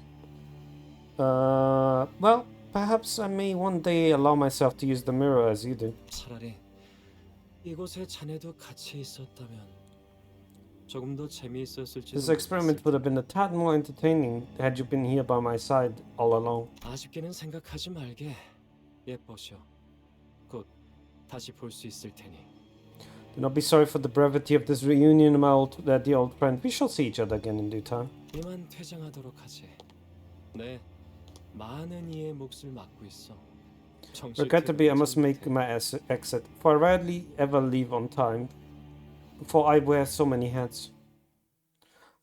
Speaker 1: Well, perhaps I may one day allow myself to use the mirror as you do.
Speaker 8: 차라리 이곳에 자네도 같이 있었다면 조금 더 재미있었을지도.
Speaker 1: This experiment would have been a tad more entertaining had you been here by my side all along.
Speaker 8: 아쉽게는 생각하지 말게. 예뻐셔. 곧 다시 볼 수 있을 테니.
Speaker 1: Do not be sorry for the brevity of this reunion, my old friend. We shall see each other again in due time.
Speaker 8: 이만 퇴장하도록 하지. 네, 많은 이의 몫을 맡고 있어.
Speaker 1: Regrettably, I must make my exit, for I rarely ever leave on time, for I wear so many hats.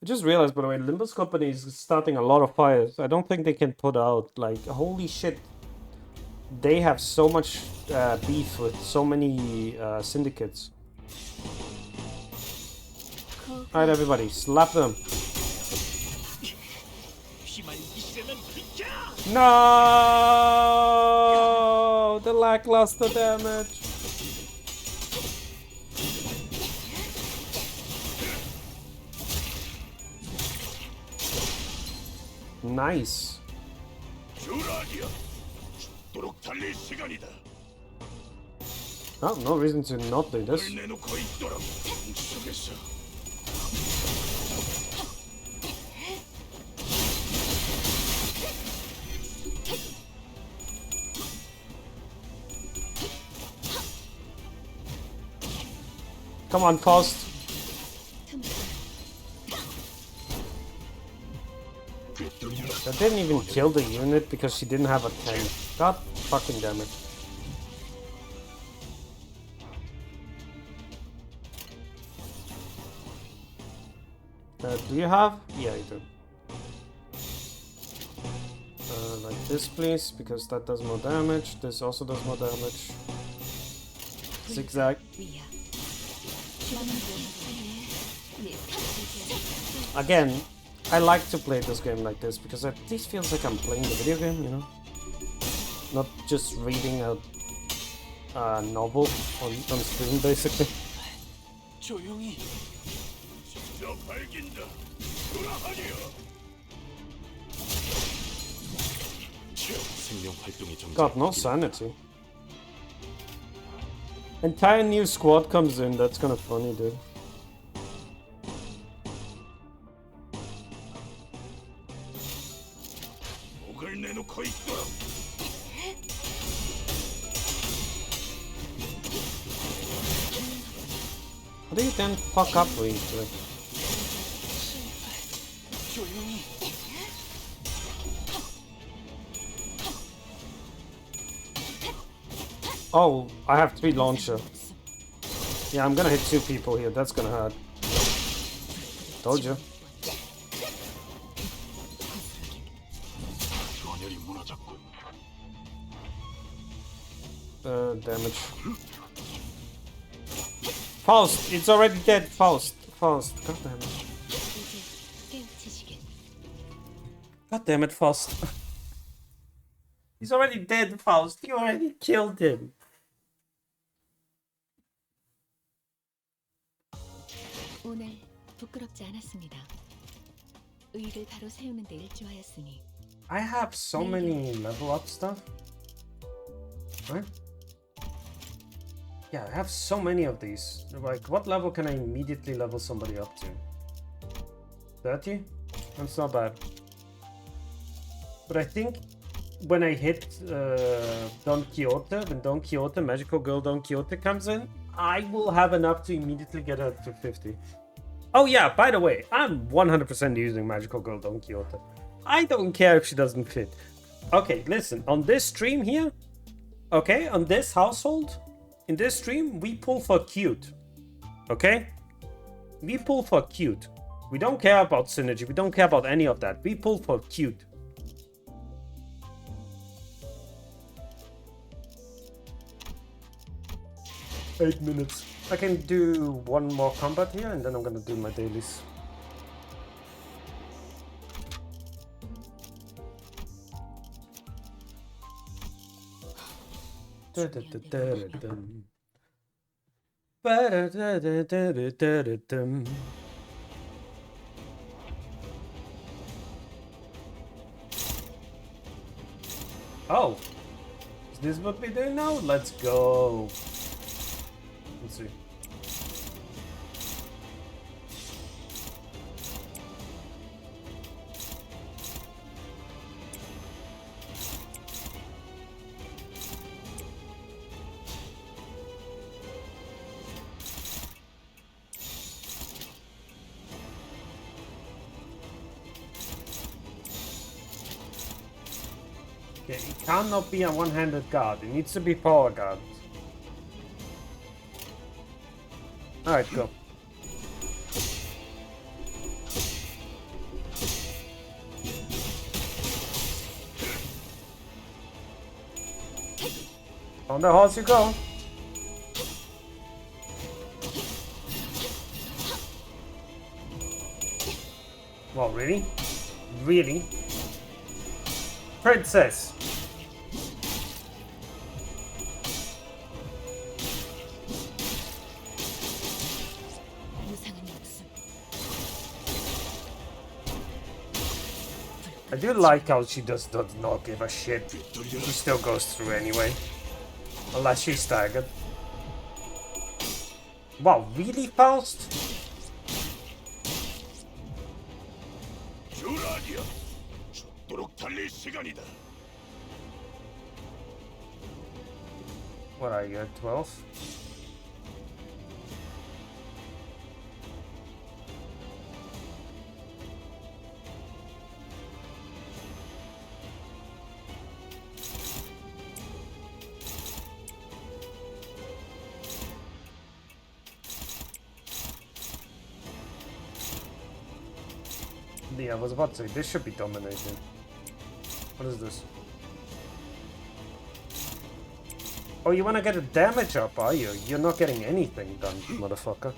Speaker 1: I just realized, by the way, Limbus Company is starting a lot of fires. I don't think they can put out, like, holy shit. They have so much beef with so many syndicates. Alright, everybody, slap them. No! The lackluster damage. Nice. Oh, no reason to not do this. Come on, Faust. That didn't even kill the unit because she didn't have a 10. God fucking damn it. Do you have? Yeah, you do. Like this, please, because that does more damage. This also does more damage. Zigzag. Again, I like to play this game like this because at least feels like I'm playing the video game, you know? Not just reading a novel on screen, basically.
Speaker 8: 조용히.
Speaker 3: 저 밝긴다. 돌아하리요.
Speaker 13: 생명 활동이 좀
Speaker 1: God, no sanity. Entire new squad comes in, that's kind of funny, dude.
Speaker 3: 목을 내놓고 있도록.
Speaker 1: How do you then fuck up with it?
Speaker 8: 조용히.
Speaker 1: Oh, I have 3 launcher. Yeah, I'm gonna hit 2 people here. That's gonna hurt. Told you.
Speaker 3: 전열이 무너졌군.
Speaker 1: Damage. Faust, it's already dead. Faust. God damn it. God damn it, Faust. He's already dead, Faust. You already killed him.
Speaker 4: 오늘 부끄럽지 않았습니다. 의를 바로 세우는 데 일조하였으니.
Speaker 1: I have so many level up stuff. Right? Yeah, I have so many of these. Like, what level can I immediately level somebody up to? 30? That's not bad. But I think when I hit Don Quixote, when Don Quixote, Magical Girl Don Quixote comes in, I will have enough to immediately get her to 50. Oh yeah, by the way, I'm 100% using Magical Girl Don Quixote. I don't care if she doesn't fit. Okay, listen, on this stream here, okay, on this household, in this stream, we pull for cute. Okay? We pull for cute. We don't care about synergy, we don't care about any of that. We pull for cute. Eight minutes. I can do one more combat here and then I'm gonna do my dailies. Oh, is this what we do now? Let's go. Let's see. Okay, it cannot be a one-handed guard. It needs to be power guard. Alright, go. On the horse you go. Well, really? Really? Princess! I do like how she does not give a shit. She still goes through anyway. Unless she's staggered. Wow, really fast?
Speaker 3: 주라디야, 죽도록 달릴 시간이다.
Speaker 1: What are you, at 12? Yeah, I was about to say, this should be dominating. What is this? Oh, you wanna get a damage up, are you? You're not getting anything done, motherfucker.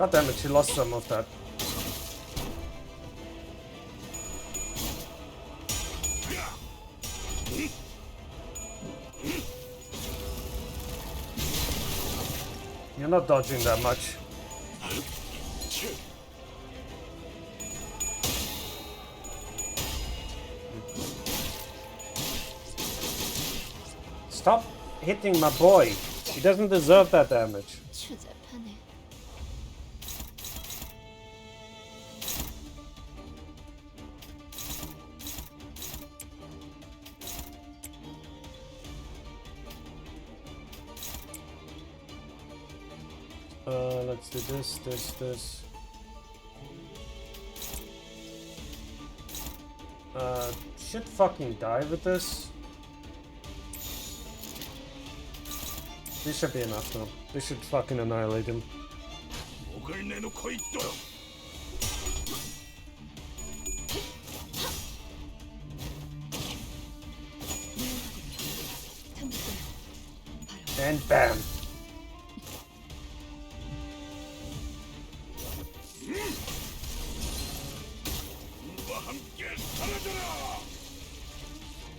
Speaker 1: God damn it, she lost some of that. You're not dodging that much. Stop hitting my boy. He doesn't deserve that damage.
Speaker 4: 추잡하네.
Speaker 1: Let's do this. Should fucking die with this. This should be enough now. This should fucking annihilate him.
Speaker 3: 목을 내놓고 있도록.
Speaker 1: And bam.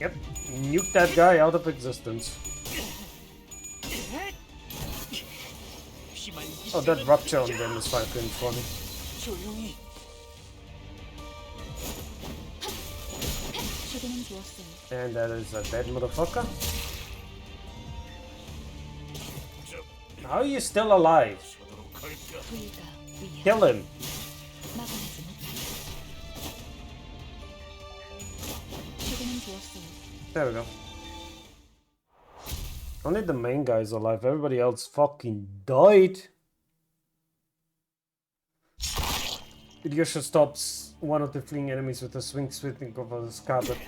Speaker 1: Yep, nuke that guy out of existence. Oh, that rupture on them is fucking funny.
Speaker 8: 조용히.
Speaker 4: 시도는 좋았어요.
Speaker 1: And that is a dead motherfucker. How are you still alive?
Speaker 4: 부위가 위에
Speaker 1: Kill him.
Speaker 4: 막아내지 못하네. 시도는 좋았어요.
Speaker 1: There we go. Only the main guy is alive. Everybody else fucking died. Ilyusha stops one of the fleeing enemies with a swing of his scabbard.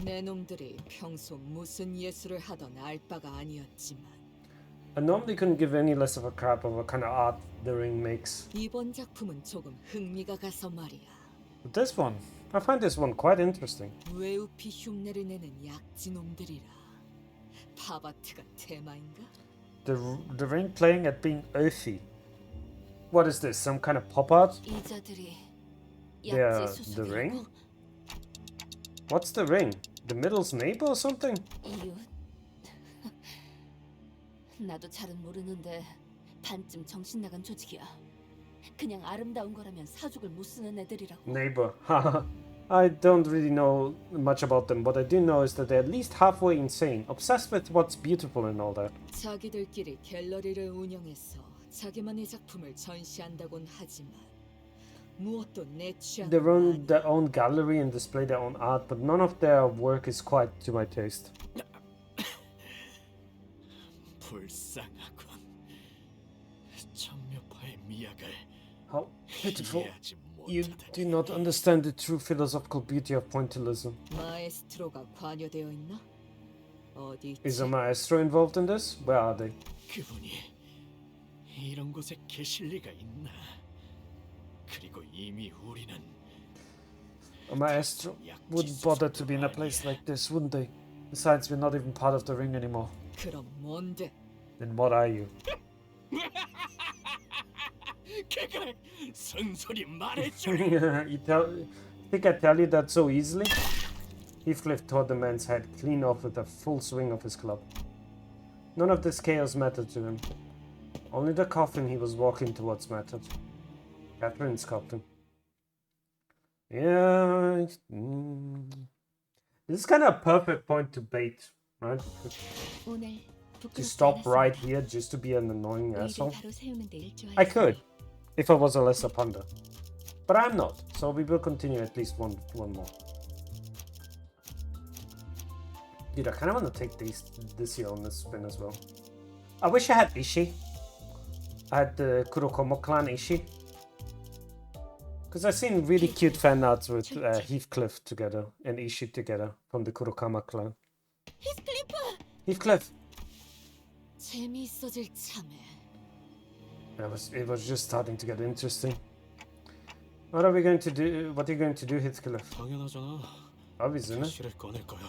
Speaker 7: 내 놈들이 평소 무슨 예술을 하던 알 바가 아니었지만
Speaker 1: I normally couldn't give any less of a crap of what kind of art the ring makes.
Speaker 7: 이번 작품은 조금 흥미가 가서 말이야.
Speaker 1: But this one, I find this one quite interesting.
Speaker 7: 외우피 흉내를 내는 약지놈들이라. 팝아트가 테마인가?
Speaker 1: The ring playing at being earthy. What is this? Some kind of pop art?
Speaker 4: 이자들이
Speaker 1: Yeah,
Speaker 4: 약지
Speaker 1: the ring?
Speaker 4: 수수께끼고
Speaker 1: What's the ring? The middle's neighbor or something?
Speaker 4: 이웃. 나도 잘은 모르는데 반쯤 정신 나간 조직이야. 그냥 아름다운 거라면 사죽을 못 쓰는 애들이라고.
Speaker 1: Neighbor. I don't really know much about them. What I do know is that they're at least halfway insane, obsessed with what's beautiful and all that.
Speaker 7: 자기들끼리 갤러리를 운영해서 자기만의 작품을 전시한다곤 하지만 무엇도 내 취향.
Speaker 1: They run their own gallery and display their own art, but none of their work is quite to my taste.
Speaker 5: 불쌍하군. 천묘파의 미학을
Speaker 1: How pitiful.
Speaker 5: 이해하지
Speaker 1: You
Speaker 5: 못하다니.
Speaker 1: do not understand the true philosophical beauty of pointillism.
Speaker 7: 마에스트로가 관여되어 있나? 어디 있지?
Speaker 1: Is a maestro involved in this? Where are they?
Speaker 5: 그분이 이런 곳에 계실 리가 있나? 그리고 이미 우리는
Speaker 1: A maestro wouldn't bother to be in a place like this, wouldn't they? Besides, we're not even part of the ring anymore.
Speaker 7: 그럼 뭔데?
Speaker 1: Then what are you?
Speaker 5: 그걸 선소리 말해줘.
Speaker 1: Think I tell you that so easily? Heathcliff tore the man's head clean off with a full swing of his club. None of this chaos mattered to him. Only the coffin he was walking towards mattered. Catherine's coffin. Yeah. This is kind of a perfect point to bait, right?
Speaker 4: 오늘
Speaker 1: To stop right here just to be an annoying asshole.
Speaker 4: 바로 세우는 데 일조하였어요.
Speaker 1: I could, if I was a lesser ponder. But I'm not, so we will continue at least one more. Dude, I kind of want to take this here on this spin as well. I wish I had Ishii. I had the Kurokomo clan Ishii. Because I've seen really cute fan arts with Heathcliff together and Ishii together from the Kurokama clan. Heathcliff!
Speaker 7: 재미있어질 참에.
Speaker 1: It was just starting to get interesting. What are we going to do? What are you going to do, Heathcliff?
Speaker 5: 당연하잖아.
Speaker 1: Obvious, isn't it?
Speaker 5: 실을 꺼낼 거야.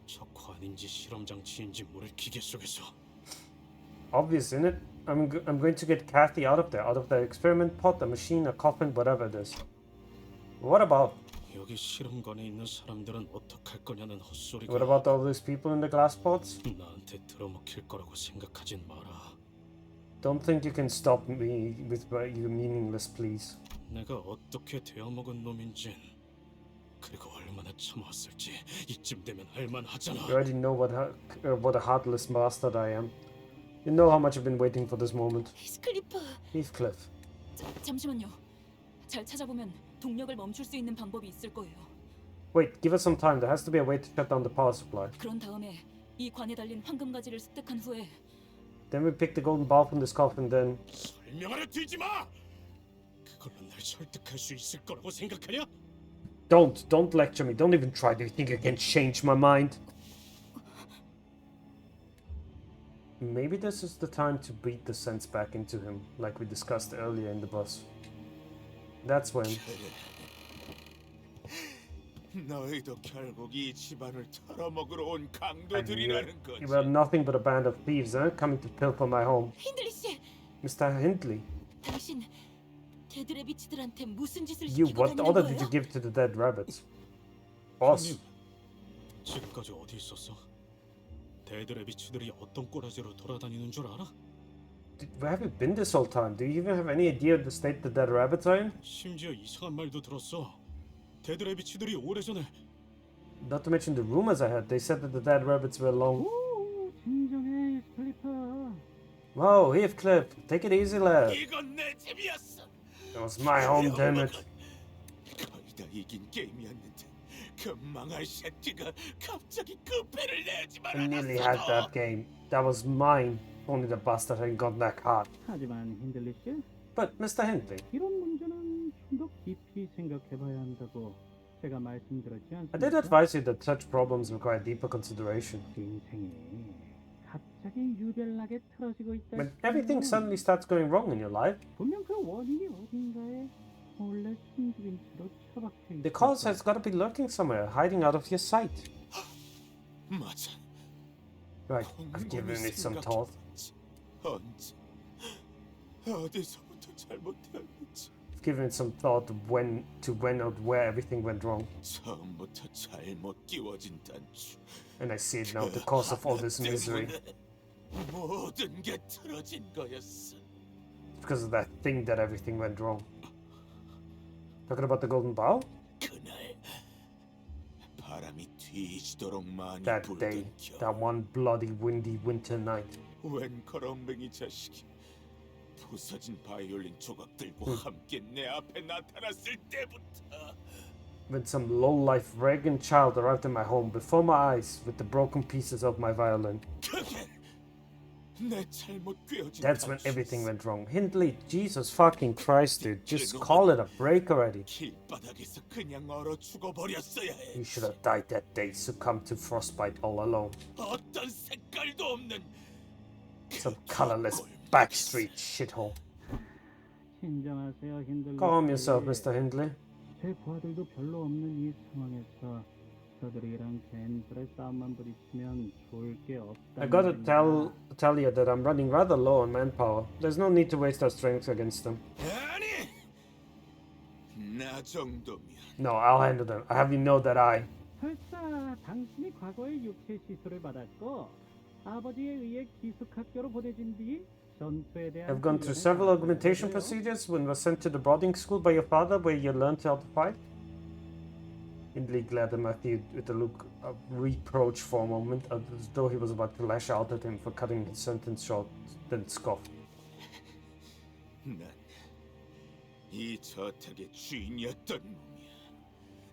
Speaker 5: 척화인지 실험 장치인지 모를 기계 속에서.
Speaker 1: Obvious, isn't it? I'm going to get Kathy out of there, out of the experiment pod, the machine, a coffin, whatever it is. What about?
Speaker 5: 여기 실험관에 있는 사람들은 어떡할 거냐는 헛소리가.
Speaker 1: What about all those people in the glass pods?
Speaker 5: 나한테 들어먹힐 거라고 생각하진 마라.
Speaker 1: Don't think you can stop me with your meaningless please.
Speaker 5: 내가 어떻게 되어먹은 놈인진 그리고 얼마나 참았을지 이쯤 되면 알만하잖아.
Speaker 1: You already know what a heartless bastard I am. You know how much I've been waiting for this moment.
Speaker 6: 히스클리프.
Speaker 1: Heathcliff.
Speaker 7: 잠시만요. 잘 찾아보면 동력을 멈출 수 있는 방법이 있을 거예요.
Speaker 1: Wait, give us some time. There has to be a way to shut down the power supply.
Speaker 7: 그런 다음에 이 관에 달린 황금 가지를 습득한 후에
Speaker 1: Then we pick the golden ball from this coffin. Then
Speaker 3: 설명하려 들지 마. 그걸로 날 설득할 수 있을 거라고 생각하냐?
Speaker 1: don't lecture me. Don't even try. Do you think you can change my mind? Maybe this is the time to beat the sense back into him, like we discussed earlier in the bus. That's when.
Speaker 3: 너희도 결국 이 집안을 털어먹으러 온
Speaker 1: I knew
Speaker 3: 강도들이라는
Speaker 1: it.
Speaker 3: 거지.
Speaker 1: You were nothing but a band of thieves, huh? Coming to pilfer my home.
Speaker 6: 힌들리 씨,
Speaker 1: Mr. Hindley,
Speaker 6: 당신 데드레비치들한테 무슨 짓을
Speaker 1: you,
Speaker 6: 시키고
Speaker 1: what
Speaker 6: 다니는
Speaker 1: order did
Speaker 6: 거예요?
Speaker 1: you give to the dead rabbits? Boss,
Speaker 5: 지금까지 어디 있었어? 데드레비치들이 어떤 꼬라지로 돌아다니는 줄 알아?
Speaker 1: where have you been this whole time? Do you even have any idea of the state the dead rabbits are in?
Speaker 5: 심지어 이상한 말도 들었어. 데드레비치들이 오래전에
Speaker 1: Not to mention the rumors I heard. They said that the dead rabbits were alone.
Speaker 14: 진정해, 스클리프.
Speaker 1: Whoa, Heathcliff, take it easy, lad.
Speaker 3: 이건 내 집이었어.
Speaker 1: It was my home, damn it.
Speaker 3: 거의 다 이긴 게임이었는데 그 망할 새끼가 갑자기 그 패를 내지만
Speaker 1: I nearly had
Speaker 3: 않았어.
Speaker 1: that game. That was mine. Only the bastard hadn't got that card.
Speaker 14: 하지만 힌들리 씨,
Speaker 1: But Mr. Hindley,
Speaker 14: 이런 문제는 좀 더 깊이 생각해봐야 한다고 제가 말씀드렸지
Speaker 1: I did
Speaker 14: 않습니까?
Speaker 1: advise you that such problems require deeper consideration.
Speaker 14: 인생이 갑자기 유별나게 틀어지고 있다.
Speaker 1: When everything suddenly starts going wrong in your life,
Speaker 14: 분명 그 원인이 어딘가에 몰래 숨죽인 채로 처박혀 있어.
Speaker 1: the cause has got to be lurking somewhere, hiding out of your sight.
Speaker 3: 맞아.
Speaker 1: Right, I've given it some thought.
Speaker 3: 언제 어디서부터 잘못되었는지
Speaker 1: I've given it some thought of when or where everything went wrong.
Speaker 3: 처음부터 잘못 끼워진 단추.
Speaker 1: And I see it now, the cause of all this misery.
Speaker 3: 모든 게 틀어진 거였어.
Speaker 1: Because of that thing that everything went wrong. Talking about the golden bow?
Speaker 3: 그날 바람이 뒤지도록 많이
Speaker 1: That day,
Speaker 3: 불던 겨울.
Speaker 1: that one bloody windy winter night.
Speaker 3: 웬 거렁뱅이 자식이 부서진 바이올린 조각들과 함께 내 앞에 나타났을 때부터
Speaker 1: When some low-life Reagan child arrived in my home before my eyes with the broken pieces of my violin.
Speaker 3: 그게 내 잘못 꿰어진
Speaker 1: That's when
Speaker 3: 단추였어.
Speaker 1: everything went wrong. Hindley, Jesus fucking Christ, dude. Just call it a break already.
Speaker 3: 길바닥에서 그냥 얼어 죽어버렸어야 해.
Speaker 1: You should have died that day, succumbed to frostbite all alone.
Speaker 3: 어떤 색깔도 없는
Speaker 1: Some colorless backstreet shithole.
Speaker 14: 진정하세요, 힌들리.
Speaker 1: Calm yourself, Mr. Hindley.
Speaker 14: 제 부하들도 별로 없는 이 상황에서 저들이랑 괜스레 싸움만 부딪히면 좋을 게 없다.
Speaker 1: I gotta tell you that I'm running rather low on manpower. There's no need to waste our strength against them.
Speaker 3: 아니, 나 정도면
Speaker 1: No, I'll handle them. I have you know that I.
Speaker 14: 설사 당신이 과거에 육체 시술을 받았고 아버지에 의해 기숙학교로 보내진 뒤 전투에 대한
Speaker 1: I've gone through several augmentation procedures when was sent to the boarding school by your father where you learned how to fight. Hindley glared at Matthew with a look of reproach for a moment, as though he was about to lash out at him for cutting his sentence short, then scoffed.
Speaker 3: 난 이 저택의 주인이었던 놈이야.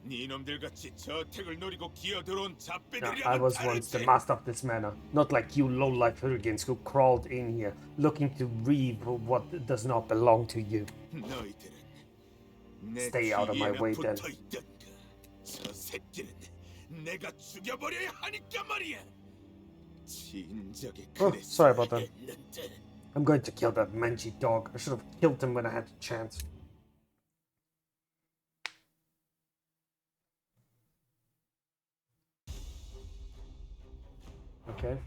Speaker 3: 네 놈들 같이 저택을 노리고 기어들어온
Speaker 1: Now,
Speaker 3: 잡배들이랑은
Speaker 1: I was once the master of this manor, not like you low-life hooligans who crawled in here looking to reap what does not belong to you.
Speaker 3: 너희들은 내
Speaker 1: Stay out of my way, then.
Speaker 3: 붙어 있던가. 저 새끼는 내가 죽여버려야 하니까 말이야. 진작에
Speaker 1: Oh, sorry about that.
Speaker 3: 했는데.
Speaker 1: I'm going to kill that mangy dog. I should have killed him when I had the chance. Okay.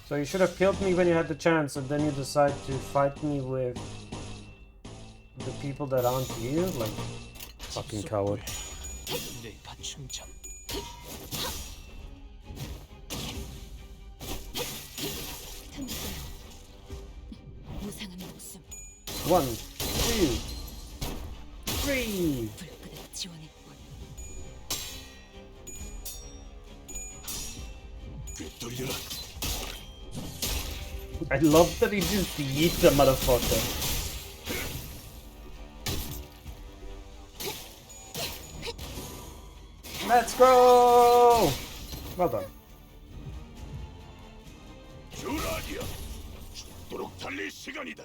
Speaker 1: So you should have killed me when you had the chance, and then you decide to fight me with the people that aren't you? Like, fucking coward.
Speaker 8: 뇌파 충전.
Speaker 6: 무상한 목숨.
Speaker 1: 1, 2, 3.
Speaker 6: 불끄덕 지원했군.
Speaker 3: 꿰뚫려라.
Speaker 1: I love that he just yeets the motherfucker. Let's go! Well done.
Speaker 3: 주라디야. 죽도록 달릴 시간이다.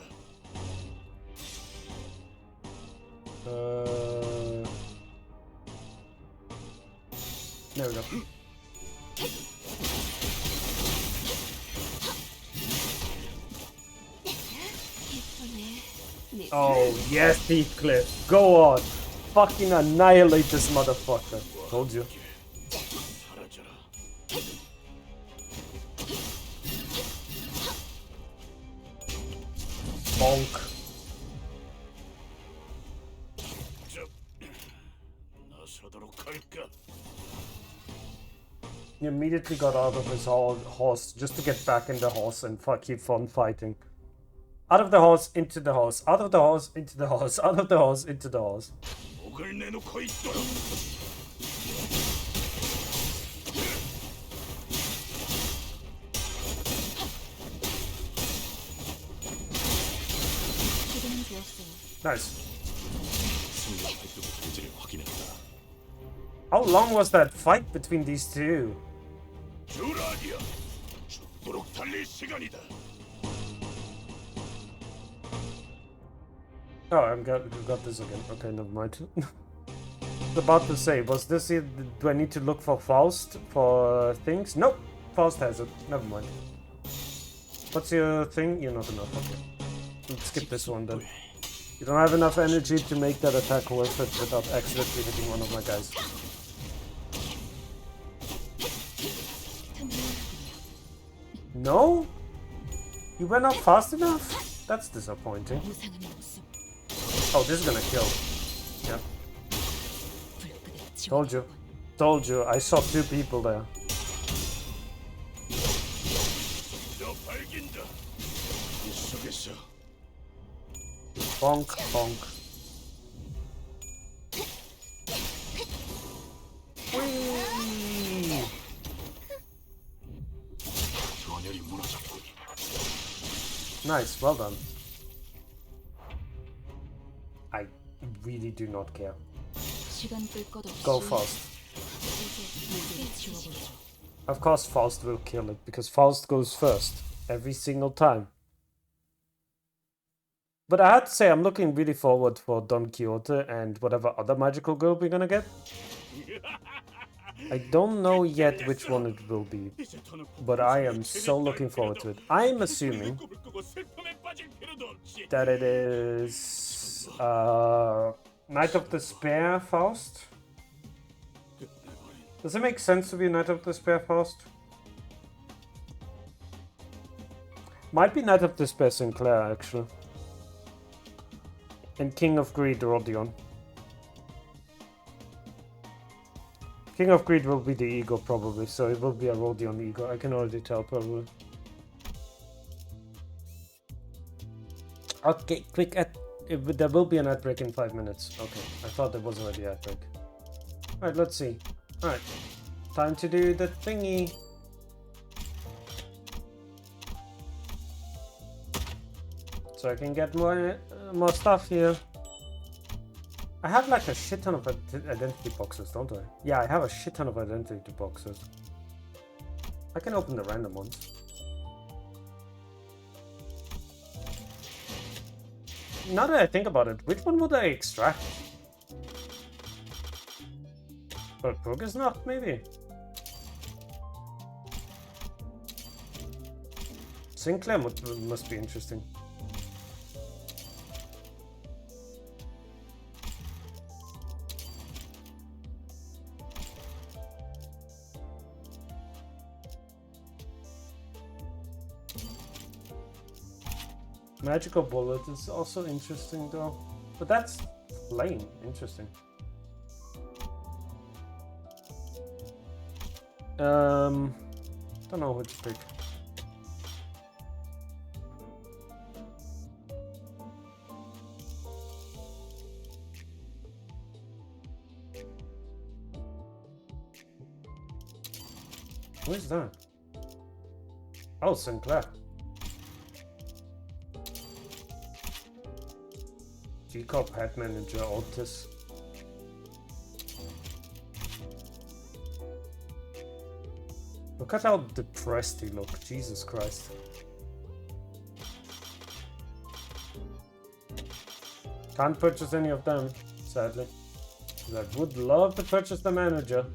Speaker 1: There we go. Oh, yes, Heathcliff. Go on. Fucking annihilate this motherfucker. Told you. Bonk. He immediately got out of his horse just to get back in the horse and keep on fighting. Out of the horse, into the horse, out of the horse, into the horse, out of the horse, into the horse. Nice. How long was that fight between these two? Oh, I've got this again. Okay, never mind. I was about to say, was this it? Do I need to look for Faust for things? Nope, Faust has it. Never mind. What's your thing? You're not enough. Okay. Let's skip this one then. You don't have enough energy to make that attack worth it without accidentally hitting one of my guys. No? You went up fast enough? That's disappointing. Oh, this is gonna kill. Yeah. Told you. Told you. I saw two people there. Bonk, bonk. Whee! Nice, well done. I really do not care. Go Faust. Of course Faust will kill it, because Faust goes first. Every single time. But I had to say, I'm looking really forward for Don Quixote and whatever other magical girl we're gonna get. I don't know yet which one it will be, but I am so looking forward to it. I'm assuming that it is Knight of Despair Faust. Does it make sense to be Knight of Despair Faust? Might be Knight of Despair Sinclair, actually. And King of Greed Rodion. King of Greed will be the ego probably, so it will be a Rodion ego. I can already tell probably. Okay, quick ad. There will be an ad break in 5 minutes. Okay, I thought there was already an ad break. Alright, let's see. Alright, time to do the thingy. So I can get more stuff here. I have like a shit ton of identity boxes, don't I? Yeah, I have a shit ton of identity boxes. I can open the random ones. Now that I think about it, which one would I extract? Progressnacht, maybe? Sinclair must be interesting. Magical bullet is also interesting though, but that's plain interesting. Don't know who to pick. Who is that? Oh, Sinclair. G-Corp Head Manager Otis. Look at how depressed he looked. Jesus Christ. Can't purchase any of them, sadly. I would love to purchase the manager.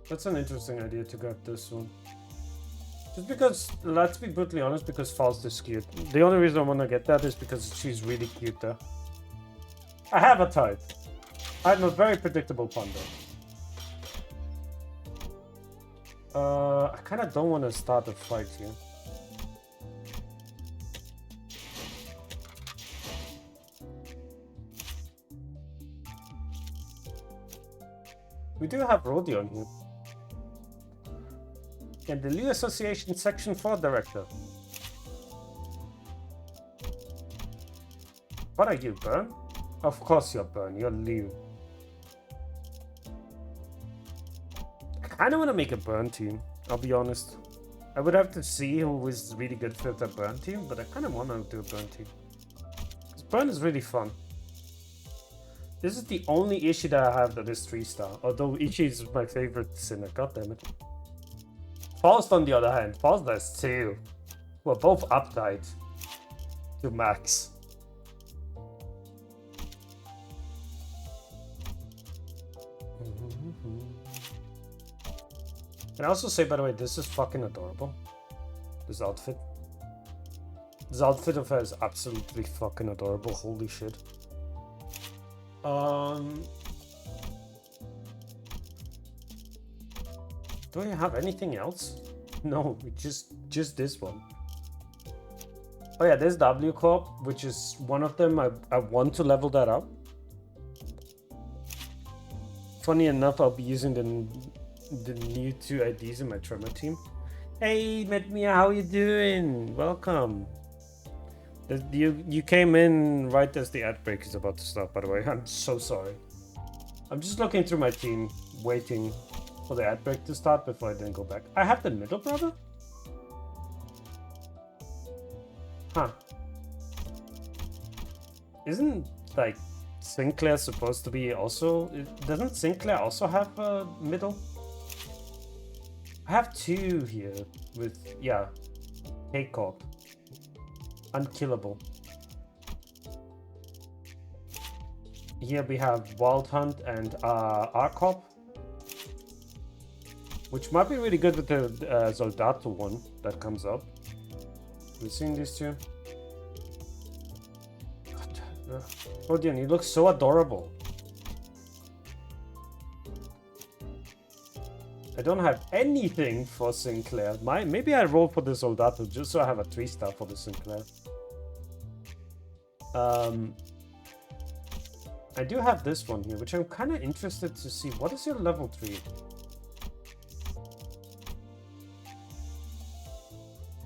Speaker 1: That's an interesting idea to get this one. Just because, let's be brutally honest, because Faust is cute. The only reason I want to get that is because she's really cute there. I have a type. I'm a very predictable panda. I kind of don't want to start a fight here. We do have Rodion here. And the Liu Association Section 4 Director. What are you, Burn? Of course you're Burn, you're Liu. I kinda wanna make a Burn team, I'll be honest. I would have to see who is really good for the Burn team, but I kinda wanna do a Burn team. Because Burn is really fun. This is the only issue that I have that is 3-star, although Ichi is my favorite sinner, goddammit. Faust, on the other hand, Faust has 2. We're both uptight to max. Can I also say, by the way, this is fucking adorable. This outfit. This outfit of her is absolutely fucking adorable. Holy shit. Do I have anything else? No, just this one. Oh yeah, there's W Corp, which is one of them. I want to level that up. Funny enough, I'll be using the new 2 IDs in my Tremor team. Hey, Metmia, how you doing? Welcome. You came in right as the ad break is about to start, by the way. I'm so sorry. I'm just looking through my team, waiting for the ad break to start before I then go back. I have the middle brother? Huh. Isn't, like, Sinclair supposed to be also... Doesn't Sinclair also have a middle? I have 2 here with, yeah, K-Corp. Unkillable. Here we have Wild Hunt and R-Corp, which might be really good with the Soldato one that comes up. We've seen these 2. Rodion, you look so adorable. I don't have anything for Sinclair. Maybe I roll for the Soldato just so I have a 3-star for the Sinclair. I do have this one here, which I'm kind of interested to see. What is your level 3?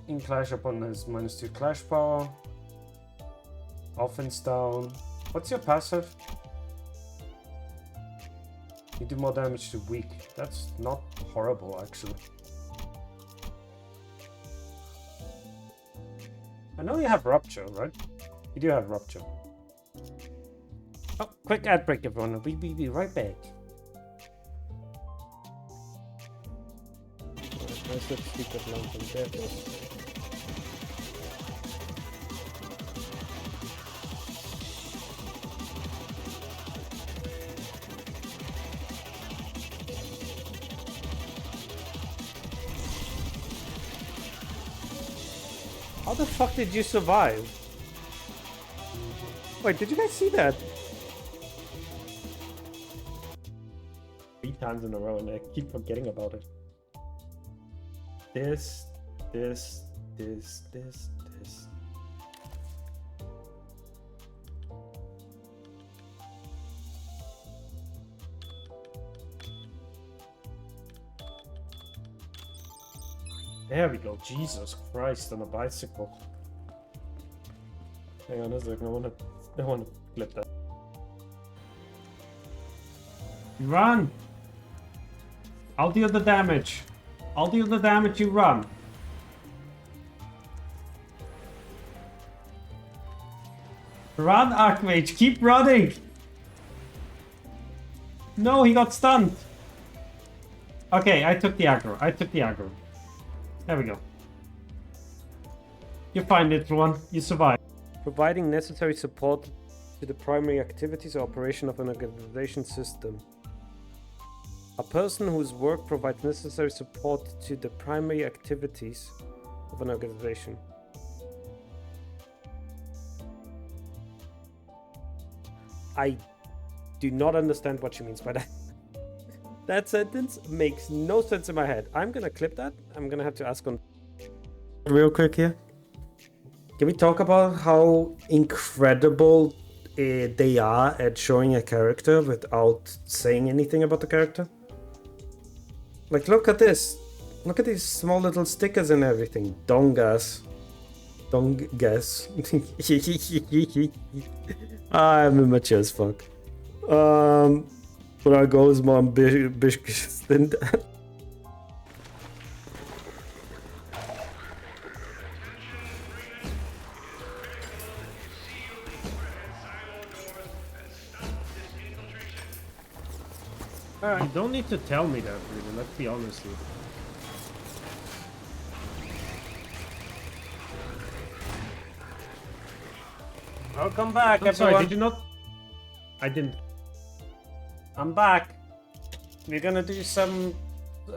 Speaker 1: In Clash upon has -2 Clash power. Offense down. What's your passive? You do more damage to weak. That's not horrible, actually. I know you have Rupture, right? You do have Rupture. Oh, quick ad break, everyone. We'll be right back. How the fuck did you survive? Wait, did you guys see that? times in a row and I keep forgetting about it. This. There we go. Jesus Christ, on a bicycle. Hang on a second. I wanna flip that. Run! I'll deal the damage. I'll deal the damage. You run. Run, Archmage. Keep running. No, he got stunned. Okay, I took the aggro. There we go. You're fine, little one. You survived. Providing necessary support to the primary activities or operation of an organization system. A person whose work provides necessary support to the primary activities of an organization. I do not understand what she means by that. That sentence makes no sense in my head. I'm gonna clip that. I'm gonna have to ask on real quick here. Can we talk about how incredible they are at showing a character without saying anything about the character? Like, look at this. Look at these small little stickers and everything. Dongas. I'm immature as fuck. But our goal is more ambitious than that. You don't need to tell me that, really. Let's be honest here. Welcome back, everyone. Sorry, did you not? I didn't. I'm back. We're gonna do some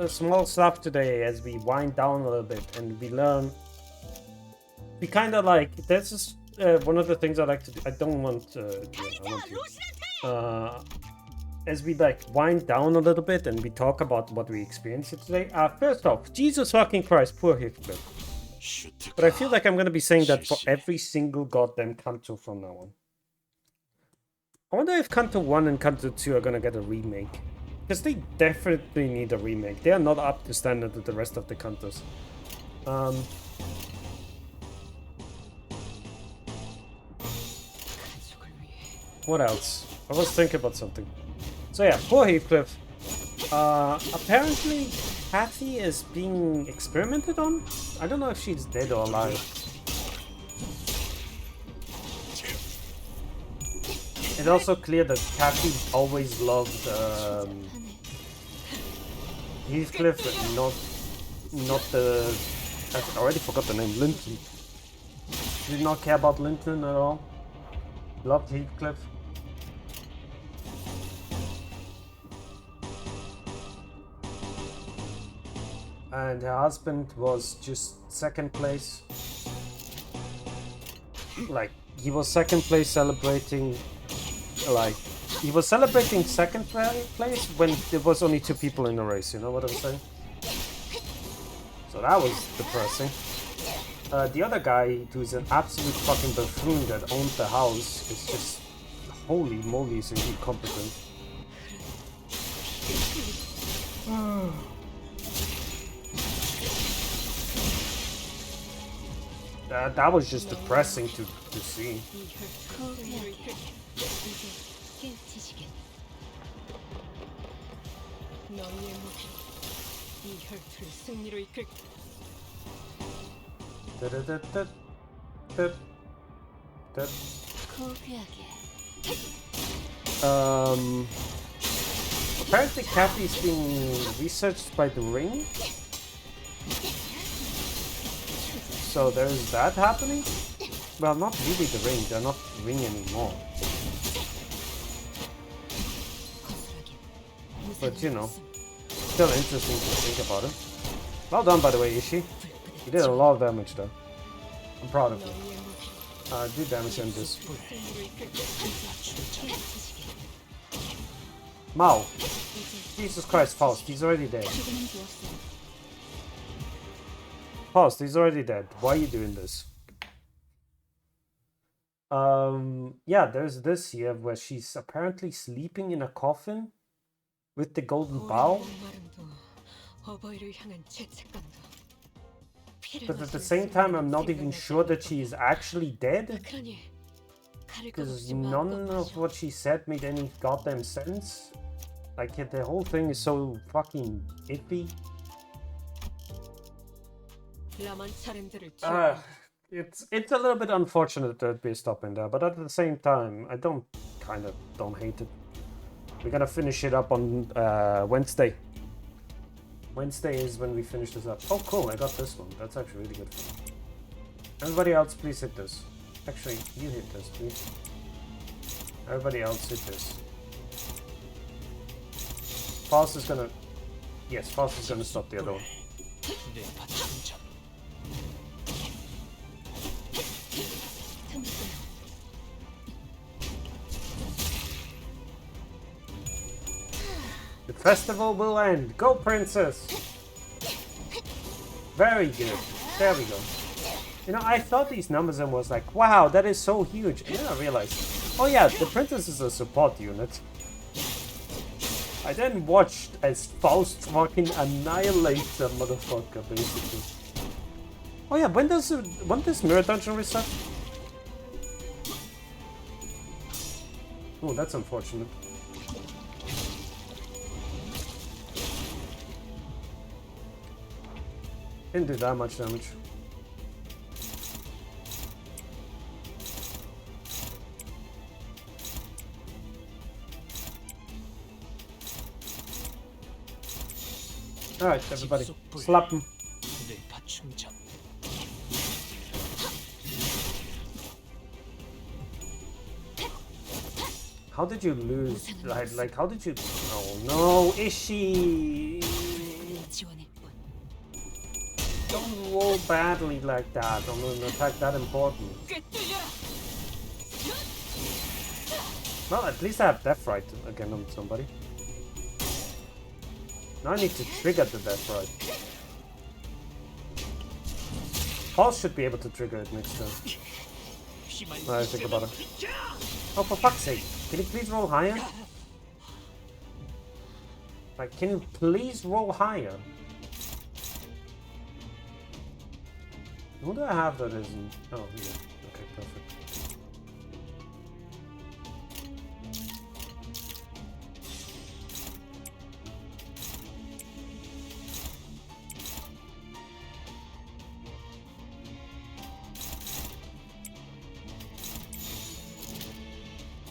Speaker 1: small stuff today as we wind down a little bit and we learn. We kind of like, this is one of the things I like to do. I don't want to. As we like wind down a little bit and we talk about what we experienced today. First off, Jesus fucking Christ, poor Heathcliff. But I feel like I'm gonna be saying that for every single goddamn Canto from now on. I wonder if Canto 1 and Canto 2 are gonna get a remake. Because they definitely need a remake. They are not up to standard with the rest of the Cantos. What else? I was thinking about something. So yeah, poor Heathcliff. Apparently Kathy is being experimented on? I don't know if she's dead or alive. It's also clear that Kathy always loved Heathcliff, not the... I already forgot the name, Linton. She did not care about Linton at all. Loved Heathcliff. And her husband was just second place. Like, he was second place celebrating, like, he was celebrating second place when there was only 2 people in the race, you know what I'm saying? So that was depressing. The other guy, who's an absolute fucking buffoon that owned the house, is just, holy moly, is he incompetent. That was just depressing to see. Apparently Kathy's being researched by the Ring. So there's that happening? Well, not really the Ring, they're not Ring anymore. But you know, still interesting to think about it. Well done, by the way, Ishii. You did a lot of damage though. I'm proud of you. Do damage on this. Mao. Jesus Christ, Faust, he's already dead.
Speaker 4: 죽음은 주었어.
Speaker 1: Faust, he's already dead. Why are you doing this? Yeah, there's this here where she's apparently sleeping in a coffin with the golden bow. But at the same time, I'm not even sure that she is actually dead. Because none of what she said made any goddamn sense. Like, the whole thing is so fucking iffy. It's a little bit unfortunate that we're stopping there, but at the same time, I don't hate it. We're gonna finish it up on Wednesday. Wednesday is when we finish this up. Oh, cool! I got this one. That's actually really good. Everybody else, please hit this. Actually, you hit this, please. Everybody else, hit this. Faust is gonna. Yes, Faust is gonna stop the other one. The festival will end. Go, princess! Very good. There we go. You know, I thought these numbers and was like, wow, that is so huge. And then I realized, oh yeah, the princess is a support unit. I then watched as Faust fucking annihilates that motherfucker, basically. Oh yeah, when does Mirror Dungeon reset? Oh, that's unfortunate. Didn't do that much damage. Alright, everybody, slap him. How did you lose? Like, how did you... Oh no, Ishi! Don't roll badly like that on an attack that important. Well, at least I have Death Right again on somebody. Now I need to trigger the Death Right. Paul should be able to trigger it next turn. I think about it. Oh, for fuck's sake. Can you please roll higher? Like, can you please roll higher? Who do I have that isn't? Oh, yeah. Okay, perfect.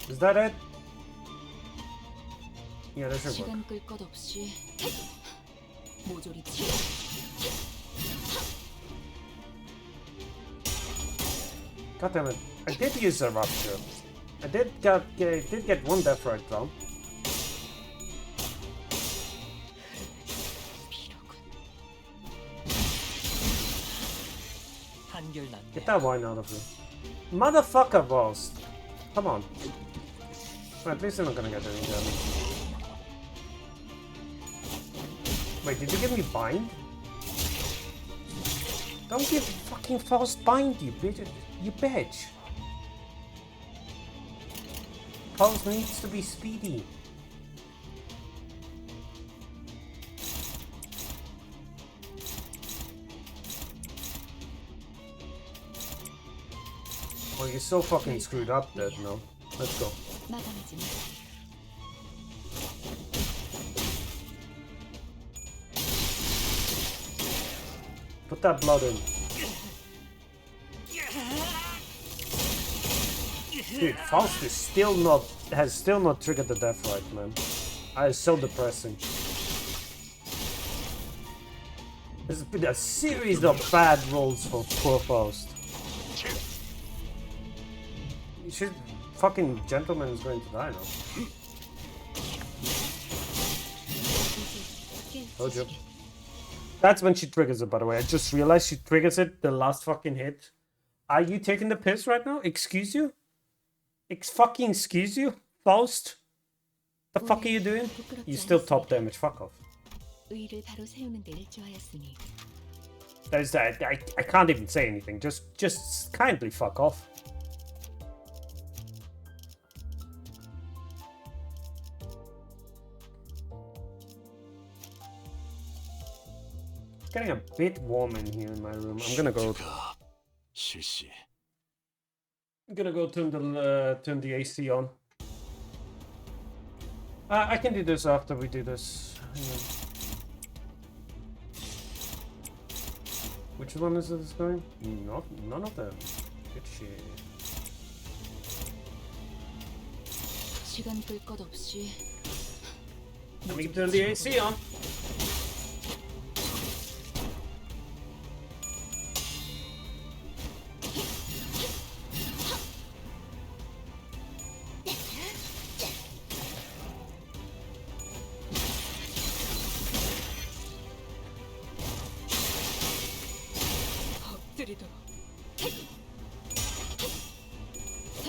Speaker 1: Is that it? Yeah, that should work. God damn it. I did use a rupture. I did get one Death Right though. Get that wine out of here. Motherfucker, boss. Come on. Well, at least I'm not gonna get any damage. Wait, did you give me bind? Don't give fucking Faust bind, you bitch. You bitch. Faust needs to be speedy. Well, you're so fucking screwed up that no. Let's go. Put that blood in. Dude, Faust is has still not triggered the Death Right, man. That is so depressing. There's been a series of bad rolls for poor Faust. You should... Fucking gentleman is going to die now. Told you. That's when she triggers it, by the way. I just realized she triggers it the last fucking hit. Are you taking the piss right now? Excuse you? Excuse you? Faust? The fuck are you doing? You still top damage. Fuck off.
Speaker 4: 의의를 바로 세우는 데 일조하였으니
Speaker 1: There's that. I can't even say anything. Just kindly fuck off. It's getting a bit warm in here in my room. I'm gonna go.
Speaker 13: 실시.
Speaker 1: I'm gonna go turn the AC on. I can do this after we do this. Hang on. Which one is this going? None of them. Good shit.
Speaker 6: 시간 끌 것 없이
Speaker 1: Let me turn the AC on.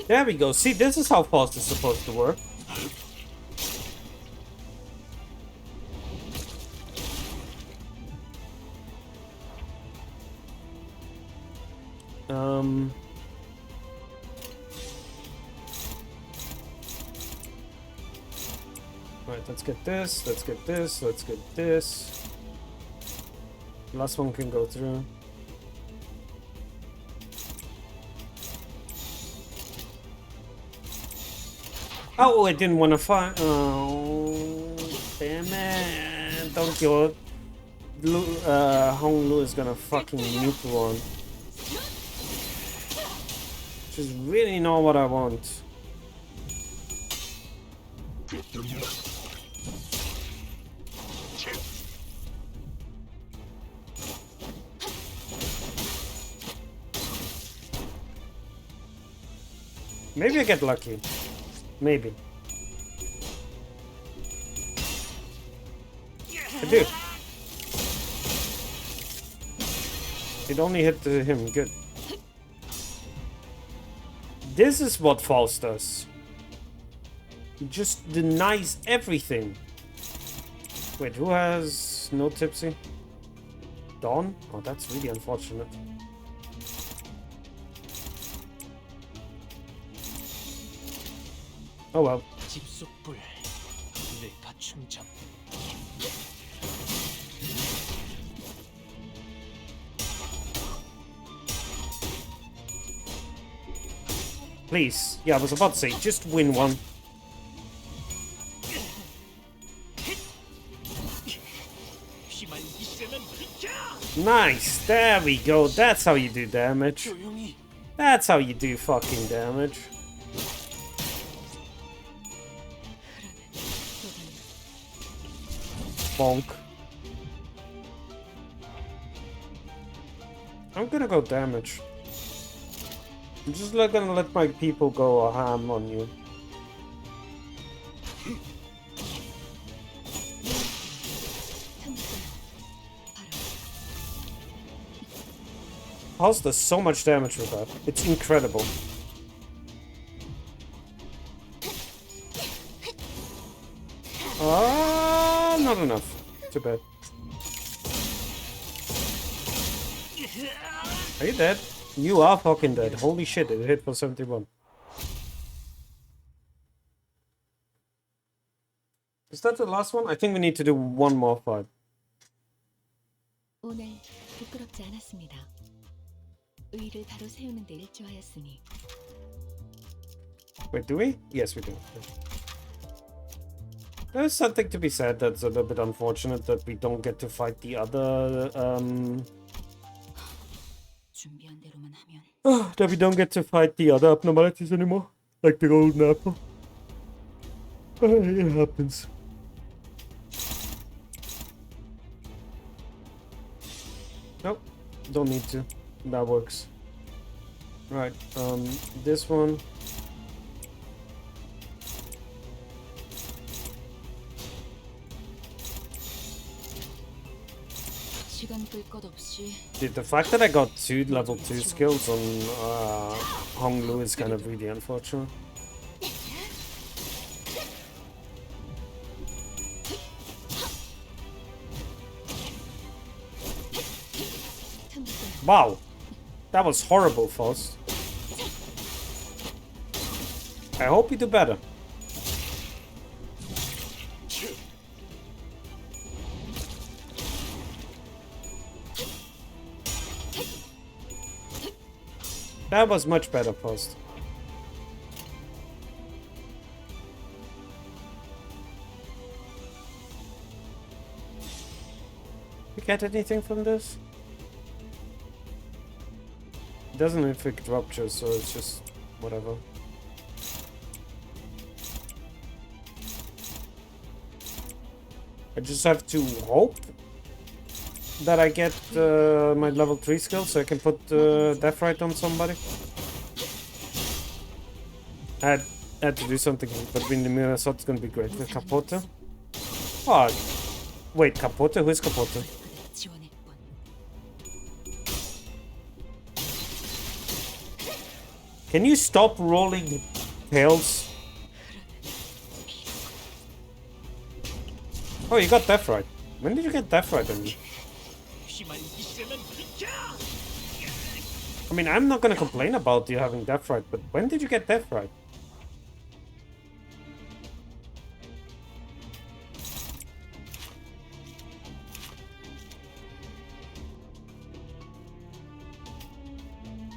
Speaker 1: There we go. See, this is how fast it's supposed to work. Right, let's get this, let's get this, let's get this. Last one can go through. Oh, I didn't want to fight. Oh, damn it. Don't kill it. Hong Lu is gonna fucking nuke one. Which is really not what I want. Maybe I get lucky. Maybe. I do. It only hit him. Good. This is what Faust does. He just denies everything. Wait, who has no tipsy? Dawn? Oh, that's really unfortunate. Oh well.
Speaker 8: 집속불 뇌파 충전.
Speaker 1: Please. Yeah, I was about to say, just win one. Nice. There we go. That's how you do damage. That's how you do fucking damage. Bonk. I'm gonna go damage. I'm just not gonna let my people go a ham on you. Pulse does so much damage with that. It's incredible. Not enough. Too bad. Are you dead? You are fucking dead. Holy shit, it hit for 71. Is that the last one? I think we need to do one more fight.
Speaker 4: 오늘 부끄럽지 않았습니다. 의의를 바로 세우는 데 일조하였으니.
Speaker 1: Wait, do we? Yes, we do. There's something to be said that's a little bit unfortunate that we don't get to fight the other, that we don't get to fight the other abnormalities anymore. Like the golden apple. It happens. Nope, don't need to. That works. Right, this one. Dude, the fact that I got 2 level 2 skills on Hong Lu is kind of really unfortunate. Wow. That was horrible, Faust. I hope you do better. That was much better, Faust. You get anything from this? It doesn't inflict rupture, so it's just whatever. I just have to hope that I get my level 3 skill so I can put Death Right on somebody. I had to do something between the mirror, so it's gonna be great with Capote. Oh, wait, Capote? Who is Capote? Can you stop rolling tails? Oh, you got Death Right. When did you get Death Right on you? I mean, I'm not gonna complain about you having Death Right, but when did you get Death Right?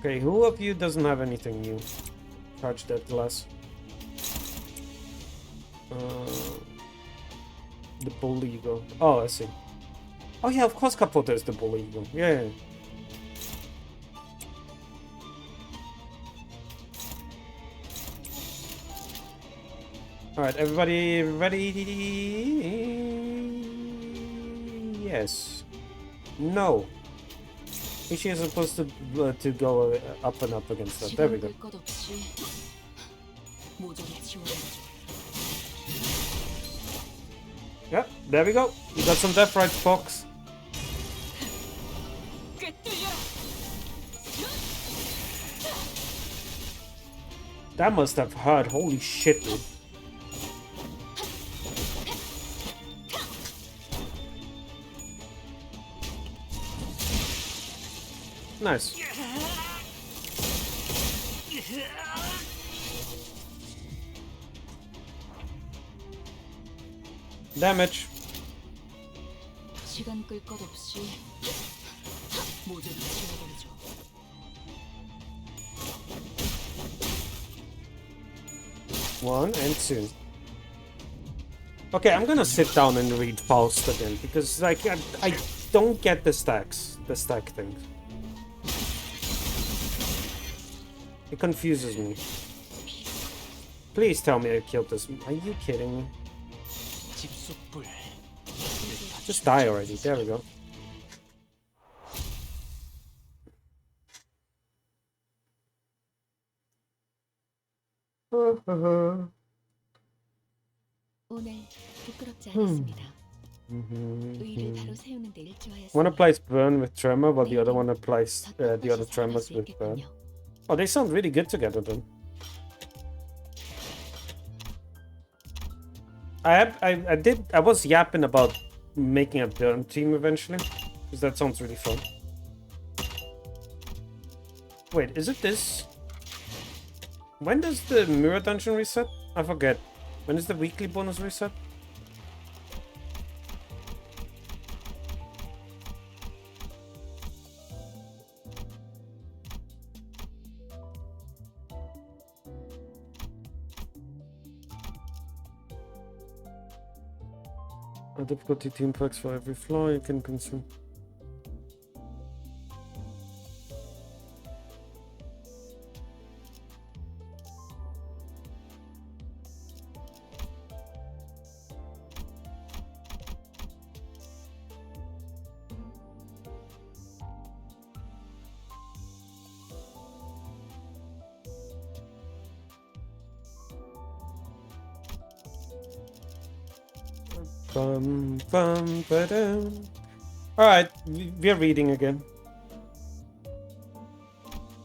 Speaker 1: Okay, who of you doesn't have anything new? Charge that glass. The Bull Eagle. Oh, I see. Oh yeah, of course Capote is the Bull Eagle. Yeah. Alright, everybody ready? Yes. No. She is supposed to go up and up against that. There we go. Yep, there we go. You got some Death Right, Fox. That must have hurt. Holy shit, dude. Nice. Damage.
Speaker 6: 시간 끌 것 없이 모조리 지워버리죠.
Speaker 1: One and two. Okay, I'm gonna sit down and read Faust again because like I don't get the stack thing. It confuses me. Please tell me I killed this. Are you kidding me? Just die already. There we go.
Speaker 4: 오늘 부끄럽지 않았습니다. 의의를 바로 세우는데 일조하였습니다.
Speaker 1: One applies burn with tremor, while the other one applies the other tremors with burn. Oh, they sound really good together then. I was yapping about making a burn team eventually, because that sounds really fun. Wait, is it this? When does the mirror dungeon reset? I forget. When is the weekly bonus reset? A difficulty team perks for every floor you can consume. Alright, we're reading again.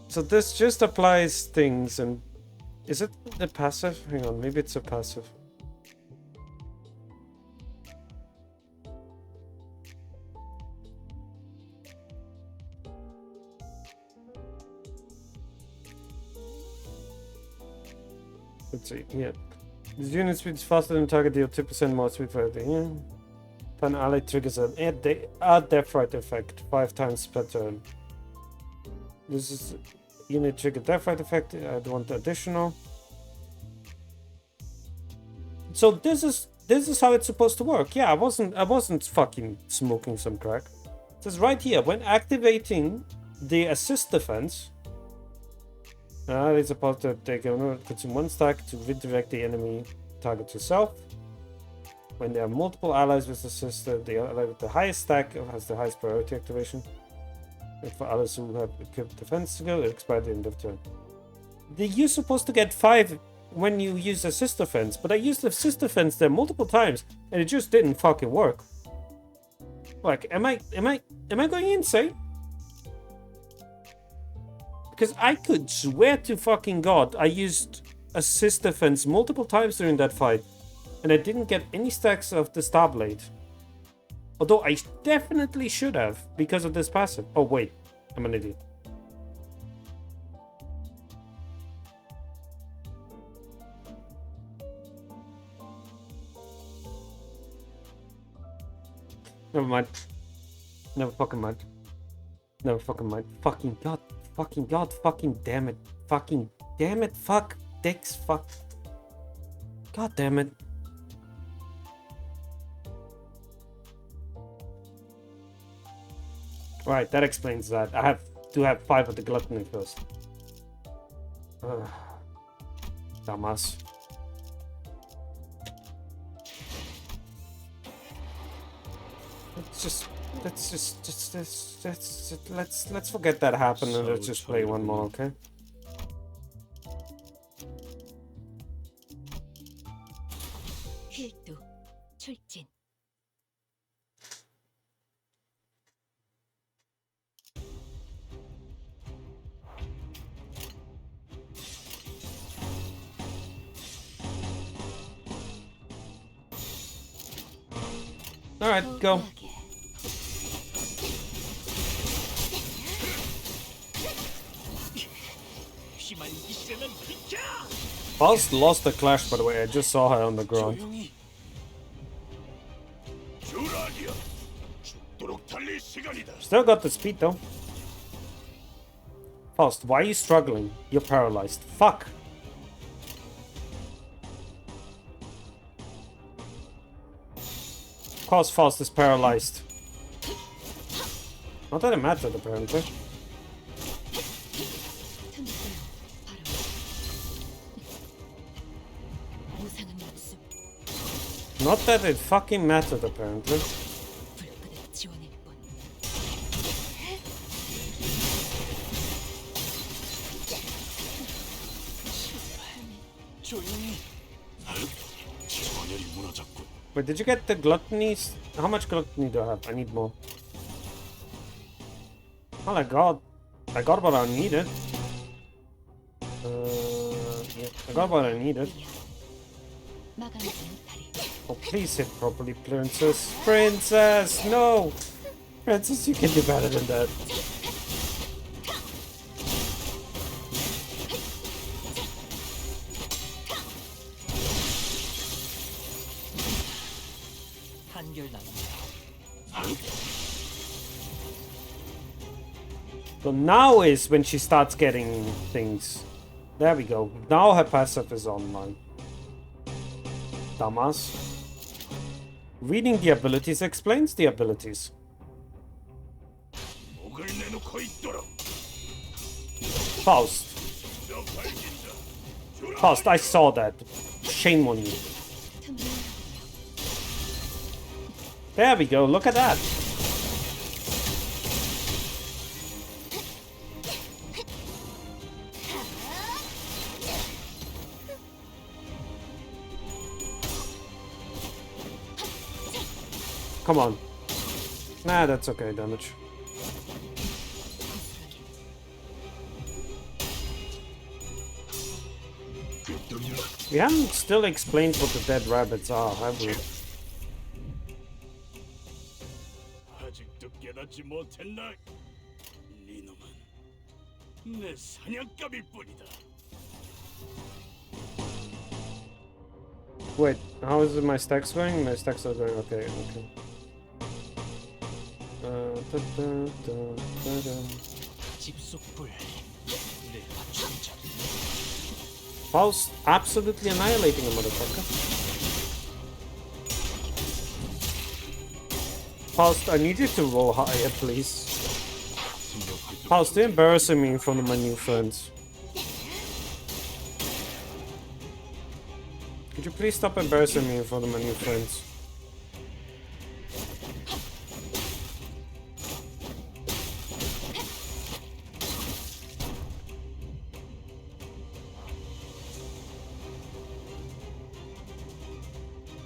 Speaker 1: So this just applies things and... Is it the passive? Hang on, maybe it's a passive. Let's see. Yeah. This unit speed is faster than target, deal 2% more speed for everything. Yeah. An ally triggers an add death right effect 5 times per turn. This is unit trigger death right effect. I want additional. So this is how it's supposed to work. Yeah, I wasn't fucking smoking some crack. It says right here, when activating the assist defense, it's supposed to take consume 1 stack to redirect the enemy target to self. When there are multiple allies with assist, the ally with the highest stack has the highest priority activation. And for others who have equipped defense skill, it expires at the end of turn. You're supposed to get 5 when you use assist defense, but I used assist defense there multiple times and it just didn't fucking work. Like, am I going insane? Because I could swear to fucking God I used assist defense multiple times during that fight and I didn't get any stacks of the Star Blade. Although I definitely should have because of this passive. Oh wait, I'm an idiot. Never mind. Never fucking mind. Never fucking mind. Fucking God. Fucking God. Fucking damn it. Fucking damn it. Fuck. Dicks. Fuck. God damn it. Right, that explains that. I have to have 5 of the gluttony first. Dumbass. Let's forget that happened and let's just play one more, okay?
Speaker 4: 필두 출진.
Speaker 1: All right, go. Faust lost the clash, by the way. I just saw her on the ground. Still got the speed though. Faust, why are you struggling? You're paralyzed. Fuck. Of course Faust is paralyzed. Not that it mattered apparently. Not that it fucking mattered apparently. Wait, did you get the gluttonies? How much gluttony do I have? I need more. Well, I got what I needed. Yeah, I got what I needed. Oh, please hit properly, Princess. Princess, no! Princess, you can do better than that. So now is when she starts getting things. There we go. Now her passive is online. Dumbass. Reading the abilities explains the abilities. Faust. Faust, I saw that. Shame on you. There we go, look at that. Come on. Nah, that's okay, damage. We haven't still explained what the dead rabbits are, have we?
Speaker 3: 아직도 깨닫지 못했나? 네 놈은 내 사냥감일 뿐이다.
Speaker 1: Wait, how is my stacks going? My stacks are going okay, okay. Faust absolutely annihilating a motherfucker. Faust, I need you to roll higher, please. Faust, you're embarrassing me in front of my new friends. Could you please stop embarrassing me in front of my new friends?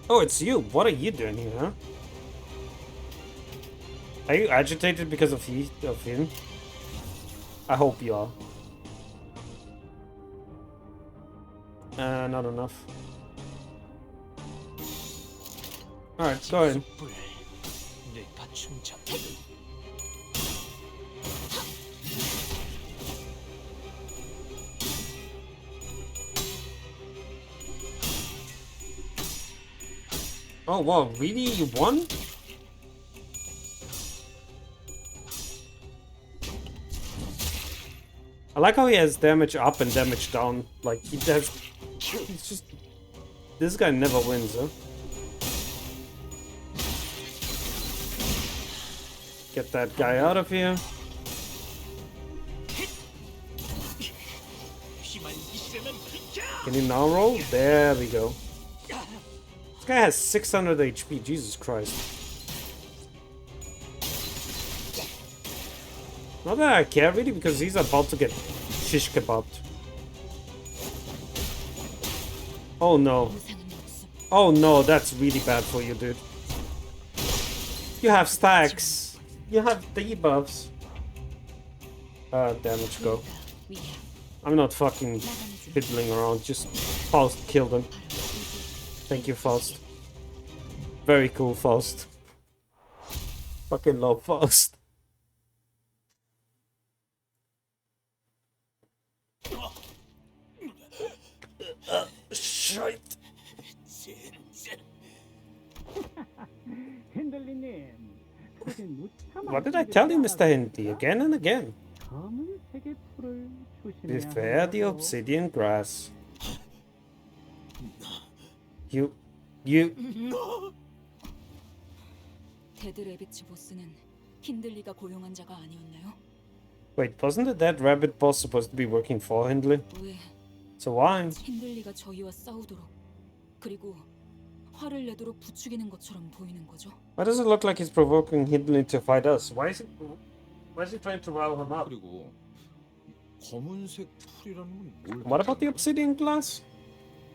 Speaker 1: Oh, it's you. What are you doing here, huh? Are you agitated because of him? I hope you are. Not enough. Alright, go ahead. Oh wow, really? You won? I like how he has damage up and damage down. Like, he does... He's just... This guy never wins, huh? Get that guy out of here. Can he now roll? There we go. This guy has 600 HP, Jesus Christ. Not that I care really, because he's about to get shish kebabbed. Oh no. Oh no, that's really bad for you, dude. You have stacks. You have debuffs. Damage go. I'm not fucking fiddling around, just Faust killed him. Thank you, Faust. Very cool, Faust. Fucking love Faust. Shite. What did I tell you, Mr. Hindley? Again and again. Beware the obsidian grass. You...
Speaker 6: 데드 레비츠 보스는 힌들리가 고용한 자가 아니었나요?
Speaker 1: Wait, wasn't the dead rabbit boss supposed to be working for Hindley?
Speaker 6: 왜
Speaker 1: So why?
Speaker 6: 힌들리가 저희와 싸우도록 그리고 화를 내도록 부추기는 것처럼 보이는 거죠?
Speaker 1: Why does it look like he's provoking Hindley to fight us? Why is he trying to rile him up?
Speaker 2: 그리고 검은색 풀이라는 건 뭘?
Speaker 1: What about the obsidian glass?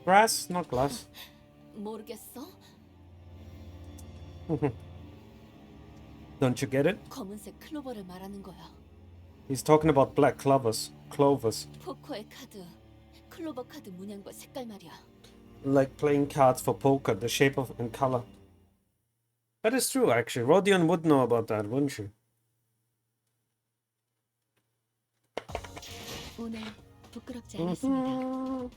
Speaker 1: Grass, not glass.
Speaker 6: 모르겠어.
Speaker 1: Don't you get it?
Speaker 6: 검은색 클로버를 말하는 거야.
Speaker 1: He's talking about black clovers.
Speaker 6: 포커의 카드, 클로버 카드 문양과 색깔 말이야.
Speaker 1: Like playing cards for poker, the shape of and color. That is true, actually. Rodion would know about that, wouldn't she?
Speaker 4: 오늘 부끄럽지 않았습니다.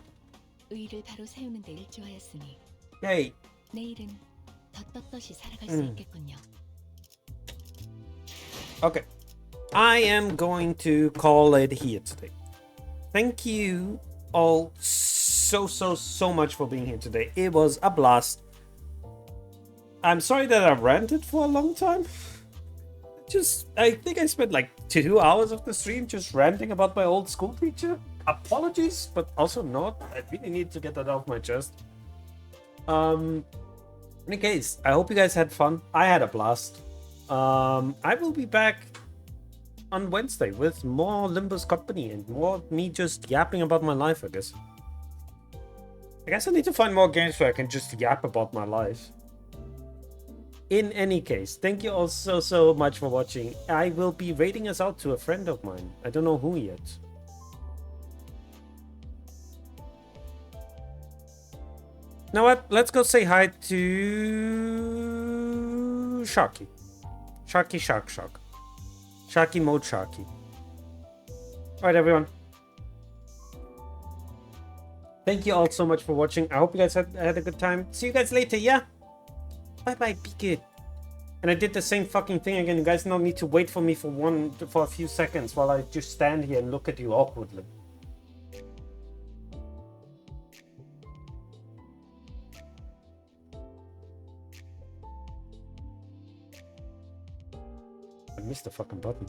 Speaker 4: 의의를 바로 세우는 데 일조하였으니
Speaker 1: Hey.
Speaker 4: 내일은 더 떳떳이 살아갈 수 있겠군요.
Speaker 1: Okay. I am going to call it here today. Thank you all so much for being here today. It was a blast. I'm sorry that I ranted for a long time. I think I spent like 2 hours of the stream just ranting about my old school teacher. Apologies, but also not. I really need to get that off my chest. In any case, I hope you guys had fun. I had a blast. I will be back on Wednesday with more Limbus company and more me just yapping about my life, I guess. I guess I need to find more games where I can just yap about my life. In any case, thank you all so much for watching. I will be raiding us out to a friend of mine. I don't know who yet. You know what? Let's go say hi to Sharky. Shark. Sharky mode Sharky. Alright, everyone. Thank you all so much for watching. I hope you guys had a good time. See you guys later, yeah? Bye-bye, be good. And I did the same fucking thing again. You guys don't need to wait for me for a few seconds while I just stand here and look at you awkwardly. I missed the fucking button.